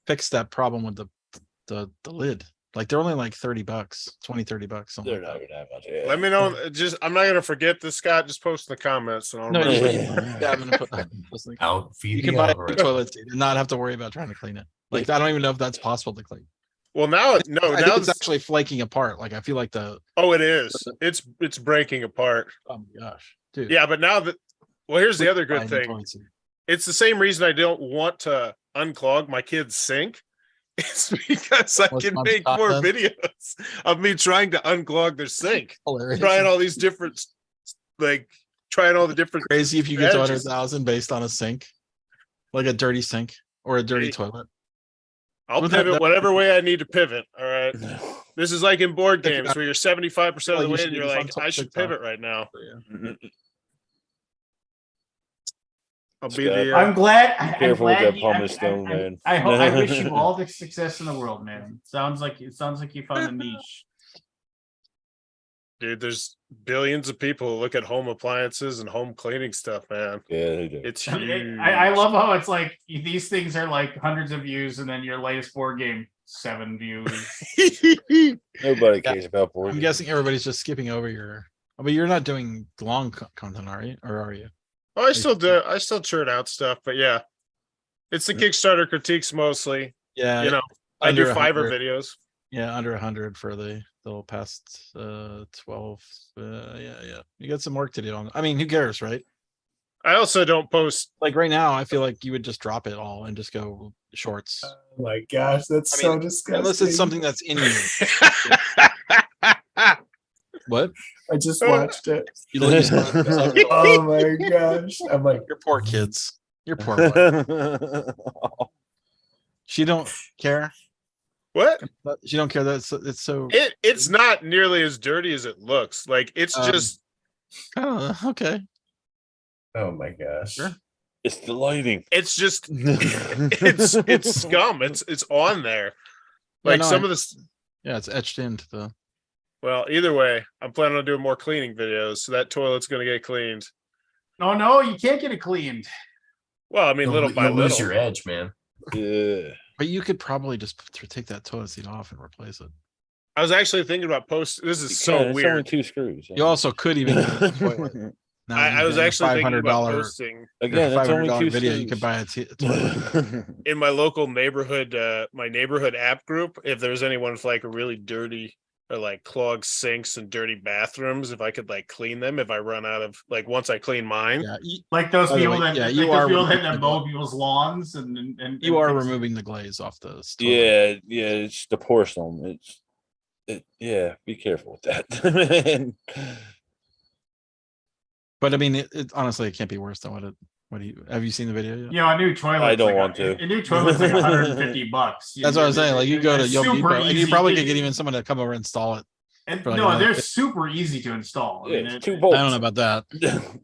Fix that problem with the lid. Like they're only like $30, $20-$30. Something They're like not that. gonna have much. Yeah. Let me know. Just I'm not gonna forget this, Scott. Just post in the comments and I'll No, remember. yeah, I'm gonna put that. Out feed You the can buy a algorithm. toilet seat and not have to worry about trying to clean it. Like I don't even know if that's possible to clean. Well, now I now think it's it's actually flaking apart. Like I feel like the oh, it is. It's breaking apart. oh my gosh, dude. Yeah, but now that well, here's the other Buy a good new thing. toilet seat. It's the same reason I don't want to unclog my kid's sink. It's because I What's can my make more content? videos of me trying to unclog their sink, Hilarious. trying all these different, like trying all the different. Crazy if you get to strategies. 100,000 based on a sink, like a dirty sink or a dirty Hey. toilet. I'll Well, that- pivot that- whatever way I need to pivot. All right. This is like in board If you games got- where you're 75% of Like the you way should and do you're this on like, I should TikTok. pivot right now. Yeah. I'll be Scott. the. I'm glad. Careful with that you- pumice stone, man. I hope. I wish you all the success in the world, man. Sounds like you found a niche. Dude, there's billions of people who look at home appliances and home cleaning stuff, man. Yeah, they do. It's I, huge. I love how it's like these things are like hundreds of views, and then your latest board game 7 views. Nobody Yeah. cares about board I'm games. guessing everybody's just skipping over your. But you're not doing long content, are you? Or are you? Oh, I still do. I still churn out stuff, but yeah, it's the Kickstarter critiques mostly. Yeah. You know, I do under Fiverr 100. videos. Yeah, under 100 for the past 12. Yeah. You got some work to do on. I mean, who cares, right? I also don't post. Like right now, I feel like you would just drop it all and just go shorts. Oh my gosh, that's I so mean, disgusting. Unless it's something that's in you. What? I just watched it. You look yourself- Oh my gosh. I'm like, Your poor kids. Your poor wife. She don't care. What? She don't care that it's so. It's not nearly as dirty as it looks. Like it's just Oh, okay. oh my gosh. Sure. It's the lighting. it's just it's scum. It's on there. Yeah, Like no, some of this. Yeah, it's etched into the. Well, either way, I'm planning on doing more cleaning videos, so that toilet's gonna get cleaned. No, you can't get it cleaned. Well, I mean, little by You'll lose little. your edge, man. Yeah. But you could probably just take that toilet seat off and replace it. I was actually thinking about post. This is You so can, it's only weird. 2 screws. You also could even get a toilet. Now I you was got actually thinking about $500 posting Again, that's only $500 two video. You things. could buy a toilet. in my local neighborhood, my neighborhood app group, if there's anyone with like a really dirty or like clogged sinks and dirty bathrooms, if I could like clean them, if I run out of like once I clean mine. Yeah, Like those By the people way, that, yeah, like you those are people removing that the mow gla- people's lawns and you are fix- removing the glaze off those. Yeah, yeah, it's the porcelain. Yeah, be careful with that. But I mean, it honestly, it can't be worse than what do you have you seen the video yet? You know, a new toilet. I don't want to. A new toilet's like $150. That's what I was saying. Like you go to It's Yom super Depot and you easy. probably could get even someone to come over and install it. And for like no, another they're 50. super easy to install. I Yeah, mean, it's 2 bolts. I don't know about that.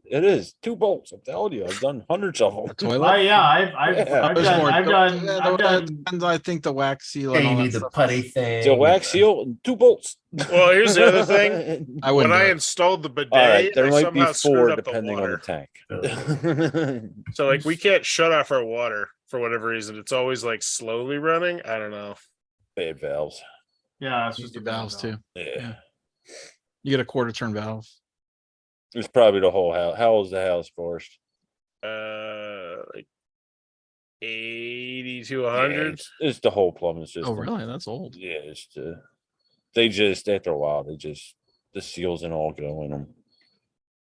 It is 2 bolts. I'm telling you, I've done hundreds of them. A toilet? yeah, I've Yeah. There's done, more- I've done, yeah, I've that done. depends, I think the wax seal Yeah, and you all that need the stuff. putty thing. It's a wax and seal and 2 bolts. Well, here's the other thing. I When wouldn't. I do it. installed the bidet, All right, there I might be somehow 4 screwed up the depending on the water. tank. So like we can't shut off our water for whatever reason. It's always like slowly running. I don't know. Bad valves. Yeah, it's Use just the a bad valves valve. too. Yeah. You get a quarter turn valve. It's probably the whole house. How old's the house first? Like 80 to Yeah, 100. it's the whole plumbing system. Oh, really? That's old. Yeah, it's they just after a while the seals and all go in them,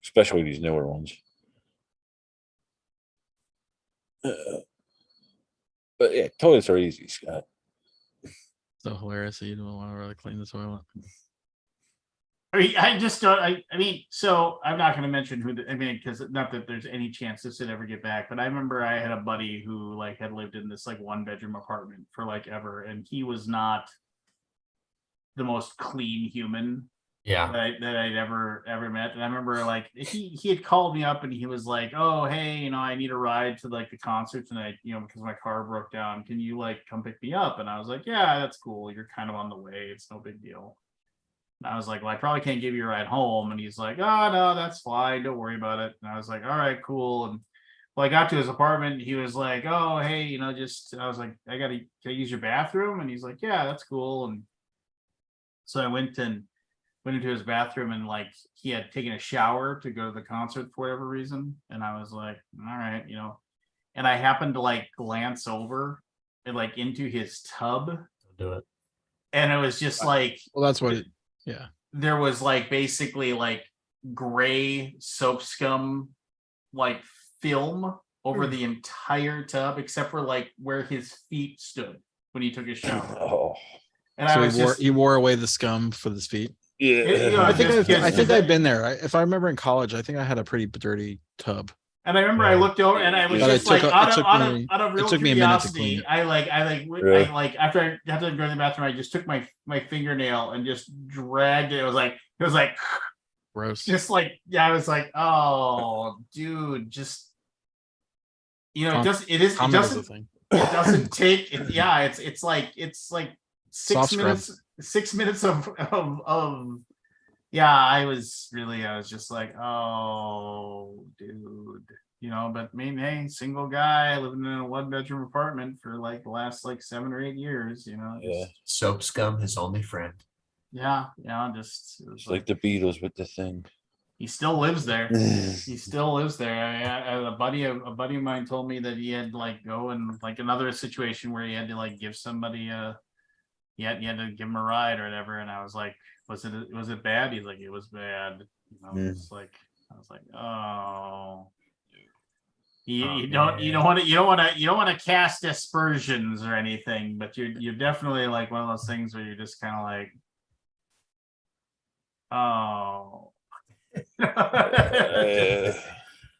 especially these newer ones. But yeah, toilets are easy, Scott. So hilarious that you don't want to really clean the toilet. I mean, I just don't. I mean, so I'm not going to mention who. I mean, because not that there's any chance this would ever get back. But I remember I had a buddy who like had lived in this like 1-bedroom apartment for like ever, and he was not the most clean human yeah. that I'd ever met. And I remember like he had called me up and he was like, "Oh, hey, you know, I need a ride to like the concert tonight, you know, because my car broke down. Can you like come pick me up?" And I was like, "Yeah, that's cool. You're kind of on the way. It's no big deal." And I was like, "Well, I probably can't give you a ride home." And he's like, "Oh, no, that's fine. Don't worry about it." And I was like, "All right, cool." And well, I got to his apartment. He was like, "Oh, hey, you know, just," I was like, can I use your bathroom?" And he's like, "Yeah, that's cool." And so I went into his bathroom and like he had taken a shower to go to the concert for whatever reason. And I was like, "All right, you know," and I happened to like glance over and like into his tub. Do it. And it was just like, Well, that's what it. Yeah. there was like basically like gray soap scum like film over the entire tub except for like where his feet stood when he took his shower. Oh, And So I was just he wore away the scum for his feet. yeah. you know, I think just- I think I've been there. If I remember in college, I think I had a pretty dirty tub. and I remember I looked over and I was But just it like took- out it of took out of me- out of real took me a minute to clean curiosity, it. Really? I like after I had to go to the bathroom, I just took my fingernail and just dragged it. It was like Gross. just like, yeah, I was like, "Oh, dude, just, you know, it Comment is a doesn't thing. it doesn't take it, yeah, it's like Soft scrub. 6 minutes of yeah. I was just like, "Oh, dude," you know. But I mean, hey, single guy living in a 1-bedroom apartment for like the last like 7 or 8 years, you know. Yeah. Soap scum, his only friend. Just it was It's like the Beatles with the thing. he still lives there. Yeah. He still lives there. A buddy of mine told me that he had to like go and like another situation where he had to like give somebody he had to give him a ride or whatever. And I was like, was it bad? He's like, "It was bad." You know, it's like, I was like, "Oh." You don't want to cast aspersions or anything, but you're definitely like one of those things where you're just kind of like, "Oh."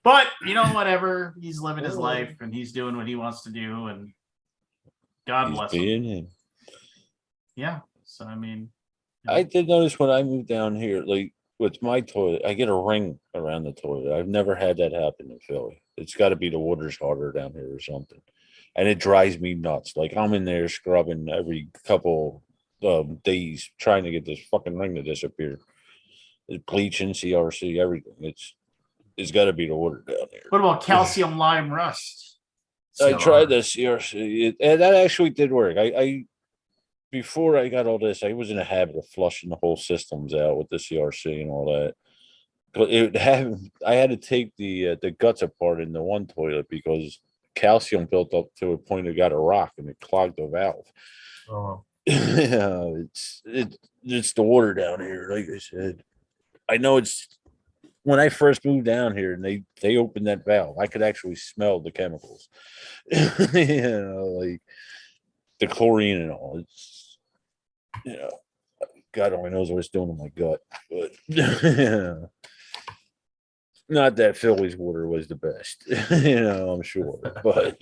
But you know, whatever, he's living his life and he's doing what he wants to do, and God bless him. Being him. Yeah. So I mean, I did notice when I moved down here, like with my toilet, I get a ring around the toilet. I've never had that happen in Philly. It's got to be the water's harder down here or something, and it drives me nuts. Like I'm in there scrubbing every couple days trying to get this fucking ring to disappear. It's bleaching, CRC, everything. It's got to be the water down there. what about calcium lime rust? I tried the CRC, and that actually did work. I before I got all this, I was in a habit of flushing the whole systems out with the CRC and all that. But I had to take the guts apart in the one toilet because calcium built up to a point it got a rock and it clogged the valve. Oh, Yeah, it's the water down here. Like I said, I know it's when I first moved down here and they opened that valve, I could actually smell the chemicals. Like the chlorine and all. It's God only knows what it's doing to my gut, but not that Philly's water was the best, I'm sure, but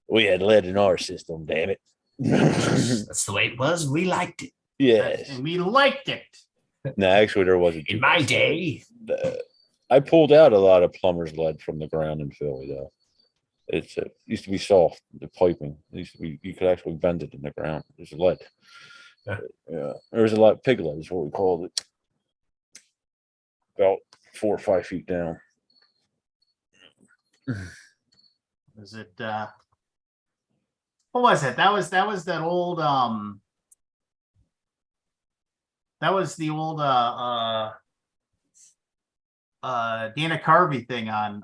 we had lead in our system, damn it. that's the way it was. We liked it. Yes. And we liked it. No, actually, there wasn't. In my day. I pulled out a lot of plumber's lead from the ground in Philly, though. It used to be soft, the piping. It used to be, you could actually bend it in the ground. There's lead. Yeah. Yeah. There was a lot of pig lead, is what we called it. About 4 or 5 feet down. Was it what was it? That was that old that was the old Dana Carvey thing on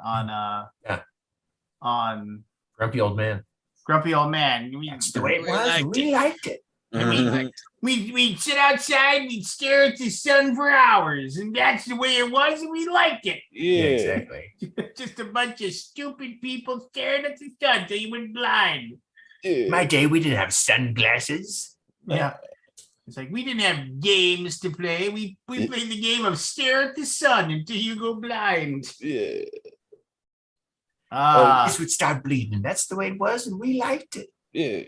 Grumpy old man. Grumpy Old Man. That's the way it was. We liked it. Mhm. We'd sit outside, we'd stare at the sun for hours, and that's the way it was, and we liked it. Yeah, Yeah. exactly. Just a bunch of stupid people staring at the sun till you went blind. Yeah. My day, we didn't have sunglasses. Yeah. It's like we didn't have games to play. We played the game of stare at the sun until you go blind. Yeah. This would start bleeding. That's the way it was, and we liked it. Yeah.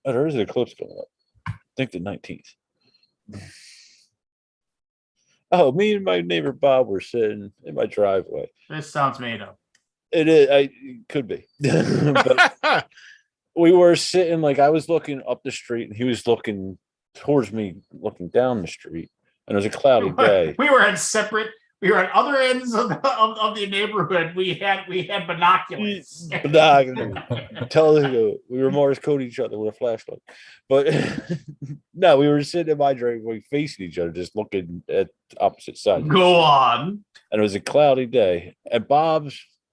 Oh, there is an eclipse going up. I think the 19th. Oh, me and my neighbor Bob were sitting in my driveway. This sounds made up. It is. It could be. But we were sitting like I was looking up the street and he was looking towards me, looking down the street, and it was a cloudy day. We were at other ends of the neighborhood. We had binoculars. We were Morse coding each other with a flashlight, but no, we were sitting in my driveway facing each other, just looking at opposite sides. Go on. And it was a cloudy day. And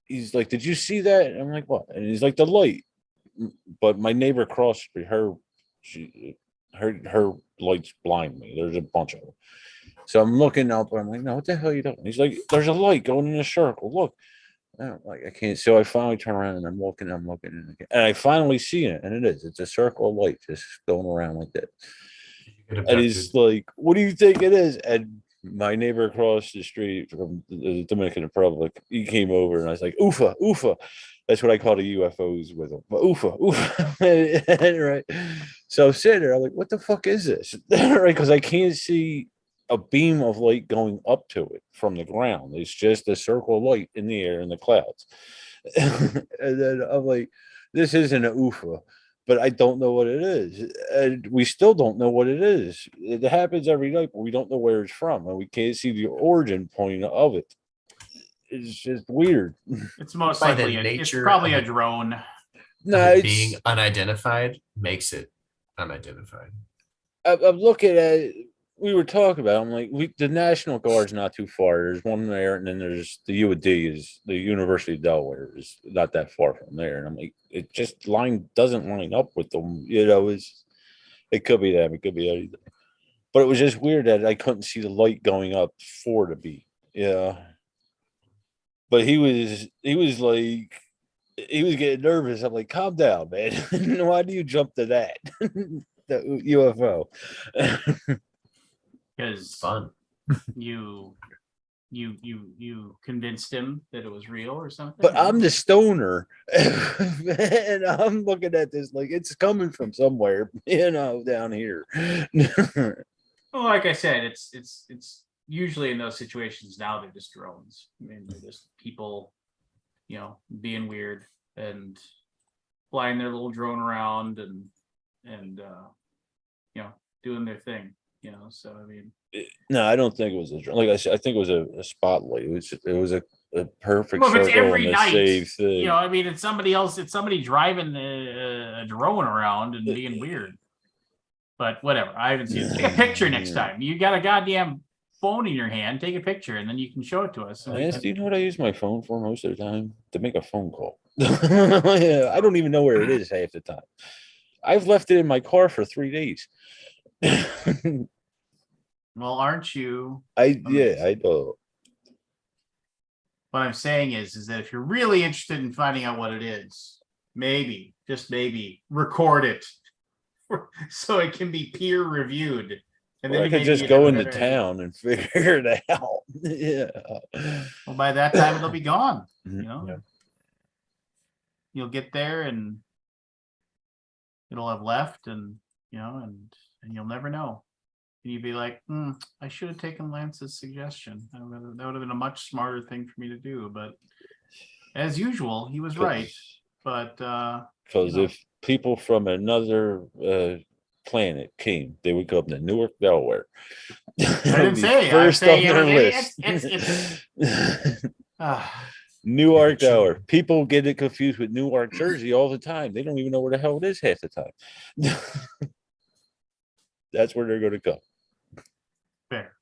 he's like, "Did you see that?" And I'm like, "What?" And he's like, "The light." But my neighbor across the street, her lights blind me. There's a bunch of them. So I'm looking up and I'm like, "No, what the hell are you doing?" He's like, "There's a light going in a circle. Look." And I'm like, I can't. So I finally turn around and I'm looking, and I finally see it. And it is. It's a circle of light just going around like that. And he's like, "What do you think it is?" And my neighbor across the street from the Dominican Republic, he came over and I was like, "Oofa, oofa." That's what I call the UFOs with them. But oofa, oofa. Right. So I'm sitting there, I'm like, "What the fuck is this?" Right. Because I can't see a beam of light going up to it from the ground. It's just a circle of light in the air in the clouds. And then I'm like, "This isn't an UFO, but I don't know what it is." And we still don't know what it is. It happens every night, but we don't know where it's from, and we can't see the origin point of it. It's just weird. It's most By the likely it's nature probably of a drone. No, it's being unidentified makes it unidentified. I'm looking at it. We were talking about. I'm like, the National Guard's not too far. There's one there, and then there's the UAD is the University of Delaware is not that far from there. And I'm like, it just doesn't line up with them. It could be them. It could be anything. But it was just weird that I couldn't see the light going up for the beat. Yeah. But he was like, he was getting nervous. I'm like, calm down, man. Why do you jump to that? The UFO. Because Fun. you convinced him that it was real or something. But I'm the stoner, and I'm looking at this like it's coming from somewhere, down here. Well, like I said, it's usually in those situations now they're just drones. I mean, they're just people, being weird and flying their little drone around and doing their thing. So I mean, No, I don't think it was a drone. Like I said, I think it was a spotlight. It was a perfect well, if it's circle every and a night, safe thing. I mean, it's somebody else. It's somebody driving a drone around and being weird. But whatever, I haven't seen it. Take a picture next time. You got a goddamn phone in your hand, take a picture, and then you can show it to us. and we Lance, can- do you know what I use my phone for most of the time? To make a phone call. Yeah, I don't even know where it is half the time. I've left it in my car for 3 days. Well, aren't you? I know. What I'm saying is that if you're really interested in finding out what it is, maybe, just maybe, record it so it can be peer reviewed. And Or I you could maybe just get go a into better- town and figure it out. Yeah. Well, by that time it'll be gone. Mhm, You know, yeah. you'll get there and it'll have left, and and you'll never know. And you'd be like, I should have taken Lance's suggestion. That would have been a much smarter thing for me to do. But as usual, he was right. But Because if people from another planet came, they would come to Newark, Delaware. I didn't say. I'm First on saying their it's- list. ah, Newark, Delaware. People get it confused with Newark, Jersey all the time. They don't even know where the hell it is half the time. That's where they're going to go. fair.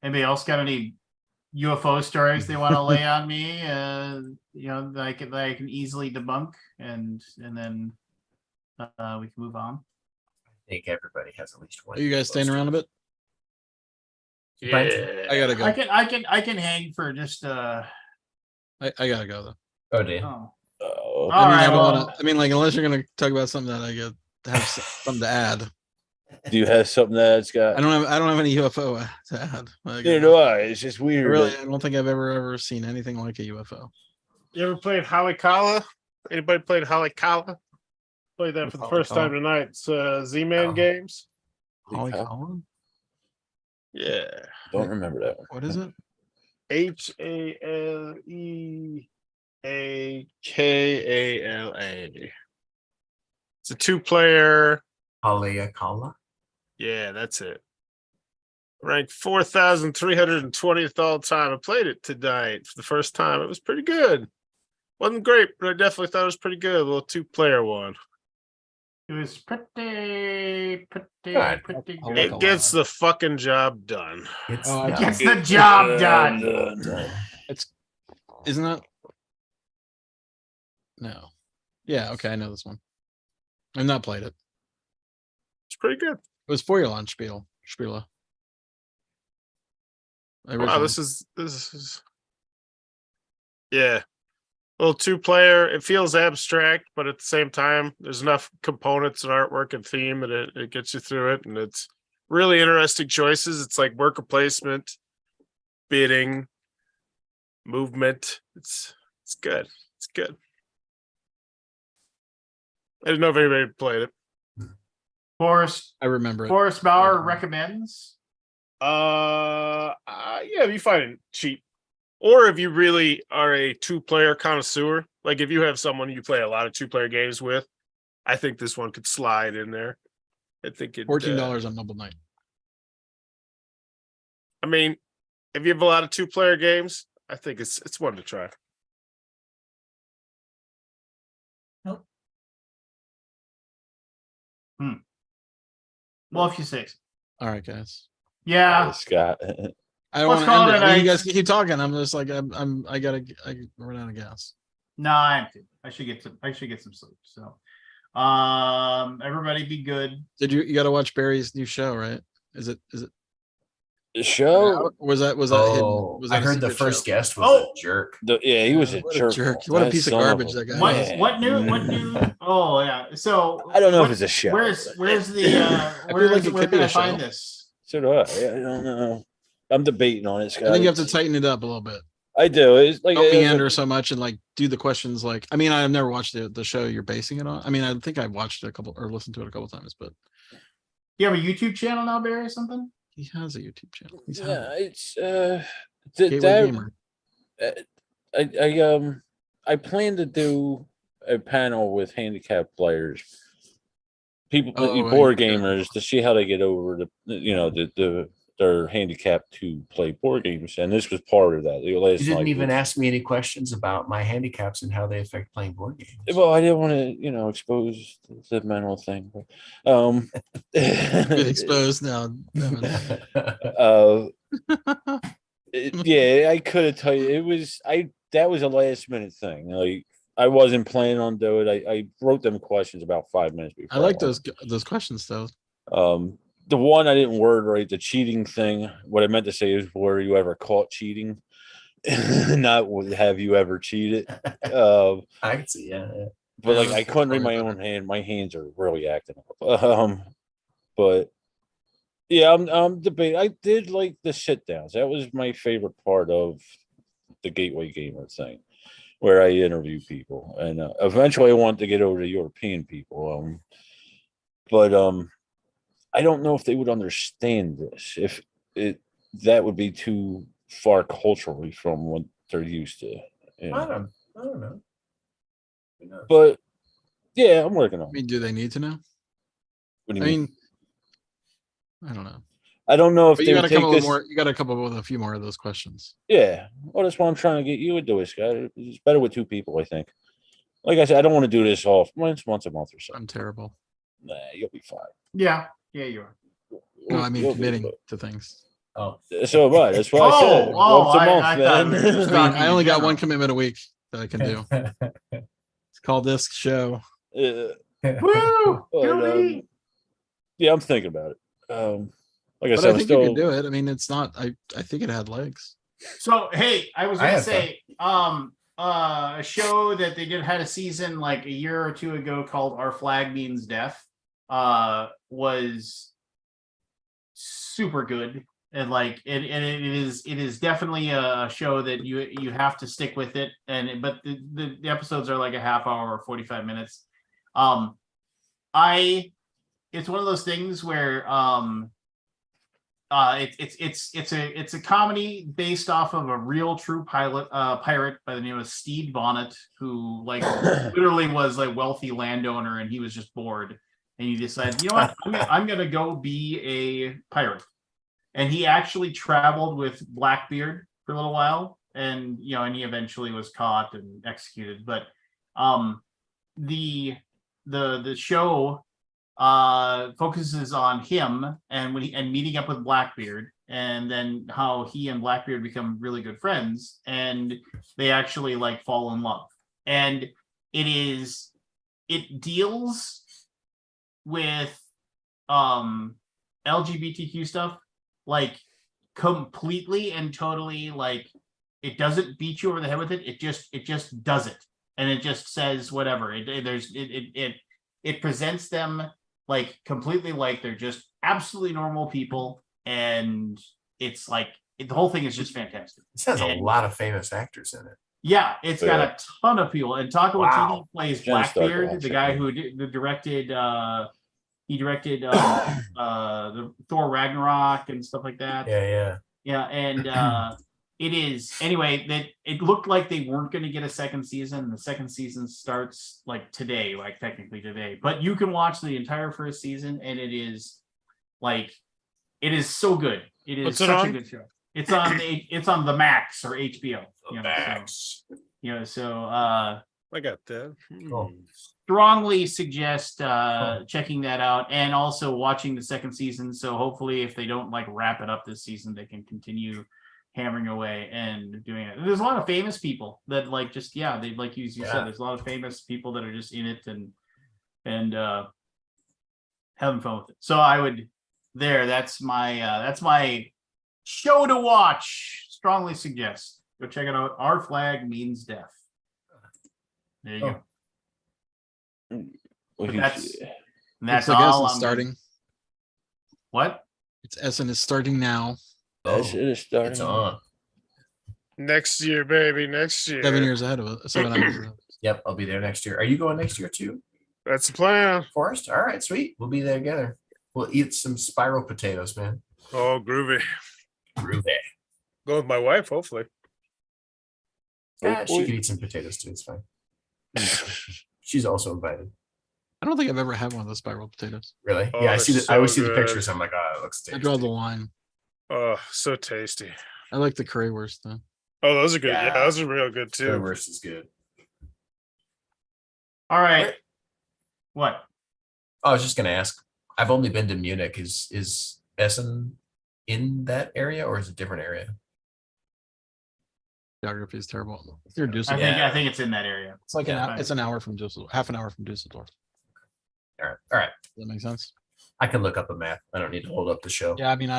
Anybody else got any UFO stories they want to lay on me? That I can easily debunk, and then we can move on. I think everybody has at least one. Are you guys staying around a bit? Yeah. I gotta go. I can hang for just I gotta go though. Oh, damn. oh. Oh, All I right, don't well- wanna, I mean, like, unless you're gonna talk about something that I get to have something to add. do you have something that's got? I don't have any UFO to add. Like, Neither do I. It's just weird. really, that- I don't think I've ever seen anything like a UFO. You ever played Halikala? Anybody played Halikala? Played that What's for the first time Halikala? tonight. It's Z-Man Oh. games. Holly Huh? Colin? Yeah. Don't remember that one. What is it? HALEAKALA. It's a 2-player. Haleakala. Yeah, that's it. Ranked 4,320th all time. I played it tonight for the first time. It was pretty good. Wasn't great, but I definitely thought it was pretty good. A little 2-player one. It was pretty Good. good. Like It a gets the fucking job done. It's Oh, I not Gets the job done. Isn't that? No. Yeah. Okay. I know this one. I've not played it. It's pretty good. It was for your launch Spiela. Wow, this is yeah. A little 2-player. It feels abstract, but at the same time, there's enough components and artwork and theme that it gets you through it. And it's really interesting choices. It's like worker placement, bidding, movement. It's good. It's good. I didn't know if anybody played it. Forrest I remember it. Forrest Bauer Yeah. recommends. Yeah, if you find it cheap. Or if you really are a 2-player connoisseur, like if you have someone you play a lot of 2-player games with, I think this one could slide in there. I think it $14 on Noble Knight. I mean, if you have a lot of 2-player games, I think it's one to try. Well, if you say so. All right, guys. Yeah. Scott. I don't Let's want to call end it it. a I mean, you night. guys keep talking. I'm just like I run out of gas. No, I'm good. I should get some sleep. So everybody be good. Did you got to watch Barry's new show, right? Is it The show. was that hidden? Oh, Was I that a heard the secret first show? guest was Oh! a jerk. Yeah, he was a What jerk. What a That piece of son garbage a- that guy What is. man. what new oh yeah. So I don't know if what- it's a show. Where's the feel like it where could be can a I find show. this? So do I. I don't know. I'm debating on it, Scott. I think you have to tighten it up a little bit. I do. It's like Don't meander so much and like do the questions like. I mean, I've never watched the show you're basing it on. I mean, I think I've watched it a couple or listened to it a couple times, but You have a YouTube channel now, Barry, or something? he has a YouTube channel. He's Yeah, it's Gateway Gamer. I plan to do a panel with handicapped players, people, Oh, board yeah. gamers, to see how they get over the they're handicapped to play board games, and this was part of that. The last You didn't night even was- ask me any questions about my handicaps and how they affect playing board games. Well, I didn't want to, expose the mental thing. But, Been exposed now. yeah, I couldn't tell you. That was a last minute thing. Like I wasn't planning on doing it. I wrote them questions about 5 minutes before. I like went. those questions though. The one I didn't word right, the cheating thing. What I meant to say is, were you ever caught cheating? Not have you ever cheated? I can see, yeah. But Yeah, like I that's couldn't read probably my better. own hand. My hands are really acting up. But yeah, I'm debating. I did like the sit downs. That was my favorite part of the Gateway Gamer thing, where I interview people, and eventually I want to get over to European people. But I don't know if they would understand this. If that would be too far culturally from what they're used to. You I know? don't know. Who knows? But yeah, I'm working on I it. mean, do they need to know? What do I you mean? mean, I don't know. I don't know if But they you would got to come take up with this. more. You got to come up with a few more of those questions. Yeah, well, that's why I'm trying to get you into it, Scott. It's better with two people, I think. Like I said, I don't want to do this once a month or so. I'm terrible. Nah, you'll be fine. Yeah, you are. No, I mean You'll be committing fine. to things. Oh, So am I. That's why I said once a month, I thought we were man. just I mean, talking I in only got general. one commitment a week that I can do. It's called this show. Woo! But, Julie! yeah, I'm thinking about it. Like I But said, I I'm think still. you can do it. I mean, it's not. I think it had legs. So hey, I was I gonna had say, a show that they had a season like a year or two ago called Our Flag Means Death, was super good. And like it is definitely a show that you have to stick with it. But the episodes are like a half hour or 45 minutes. It's one of those things where it's a comedy based off of a real true pirate by the name of Stede Bonnet, who like literally was a wealthy landowner, and he was just bored, and he decided, you know what, I'm gonna go be a pirate. And he actually traveled with Blackbeard for a little while, and and he eventually was caught and executed. But the show focuses on him and meeting up with Blackbeard, and then how he and Blackbeard become really good friends, and they actually like fall in love. And it deals with LGBTQ stuff like completely and totally. Like, it doesn't beat you over the head with it. It just does it, and it just says whatever. It presents them like completely like they're just absolutely normal people, and it's like the whole thing is just fantastic. this has a And- lot of famous actors in it. Yeah, it's got a ton of people. And Taika Wow. Waititi plays Jen Stark Blackbeard, watched the it, guy yeah. who directed the Thor Ragnarok and stuff like that. Yeah. Yeah, and it is anyway that it looked like they weren't going to get a second season. The second season starts like today, like technically today, but you can watch the entire first season, and it is so good. It is What's it such a on? good show. It's on the Max or HBO. Max. So I got that. Cool. strongly suggest checking that out, and also watching the second season. So hopefully, if they don't like wrap it up this season, they can continue hammering away and doing it. There's a lot of famous people that like just they like you said. There's a lot of famous people that are just in it and having fun with it. So I would that's my show to watch. Strongly suggest go check it out. Our Flag Means Death. There you go. Well, But he's- that's Looks like all Essen I'm starting. What? It's Essen is starting now. That's it is starting. It's on. Next year, baby. Next year. 7 years ahead of us. 7 hours ahead. Yep, I'll be there next year. Are you going next year too, That's the plan. Forrest? All right, sweet. We'll be there together. We'll eat some spiral potatoes, man. Oh, groovy. Groovy. Go with my wife, hopefully. Yeah, she can eat some potatoes too. It's fine. She's also invited. I don't think I've ever had one of those spiral potatoes. Really? Oh, yeah, I they're see. I always so see the good. pictures. I'm like, oh, it looks I tasty. draw the line. Oh, so tasty. I like the currywurst though. Oh, those are good. Yeah, Yeah. those are real good too. Currywurst is good. All right. What? I was just gonna ask. I've only been to Munich. Is Essen in that area or is it a different area? Geography is terrible. You're I Dusseldorf. think it's in that area. It's like Yeah. it's an hour from Dusseldorf, half an hour from Dusseldorf. All right. Does that make sense? I can look up a map. I don't need to hold up the show. Yeah, I mean,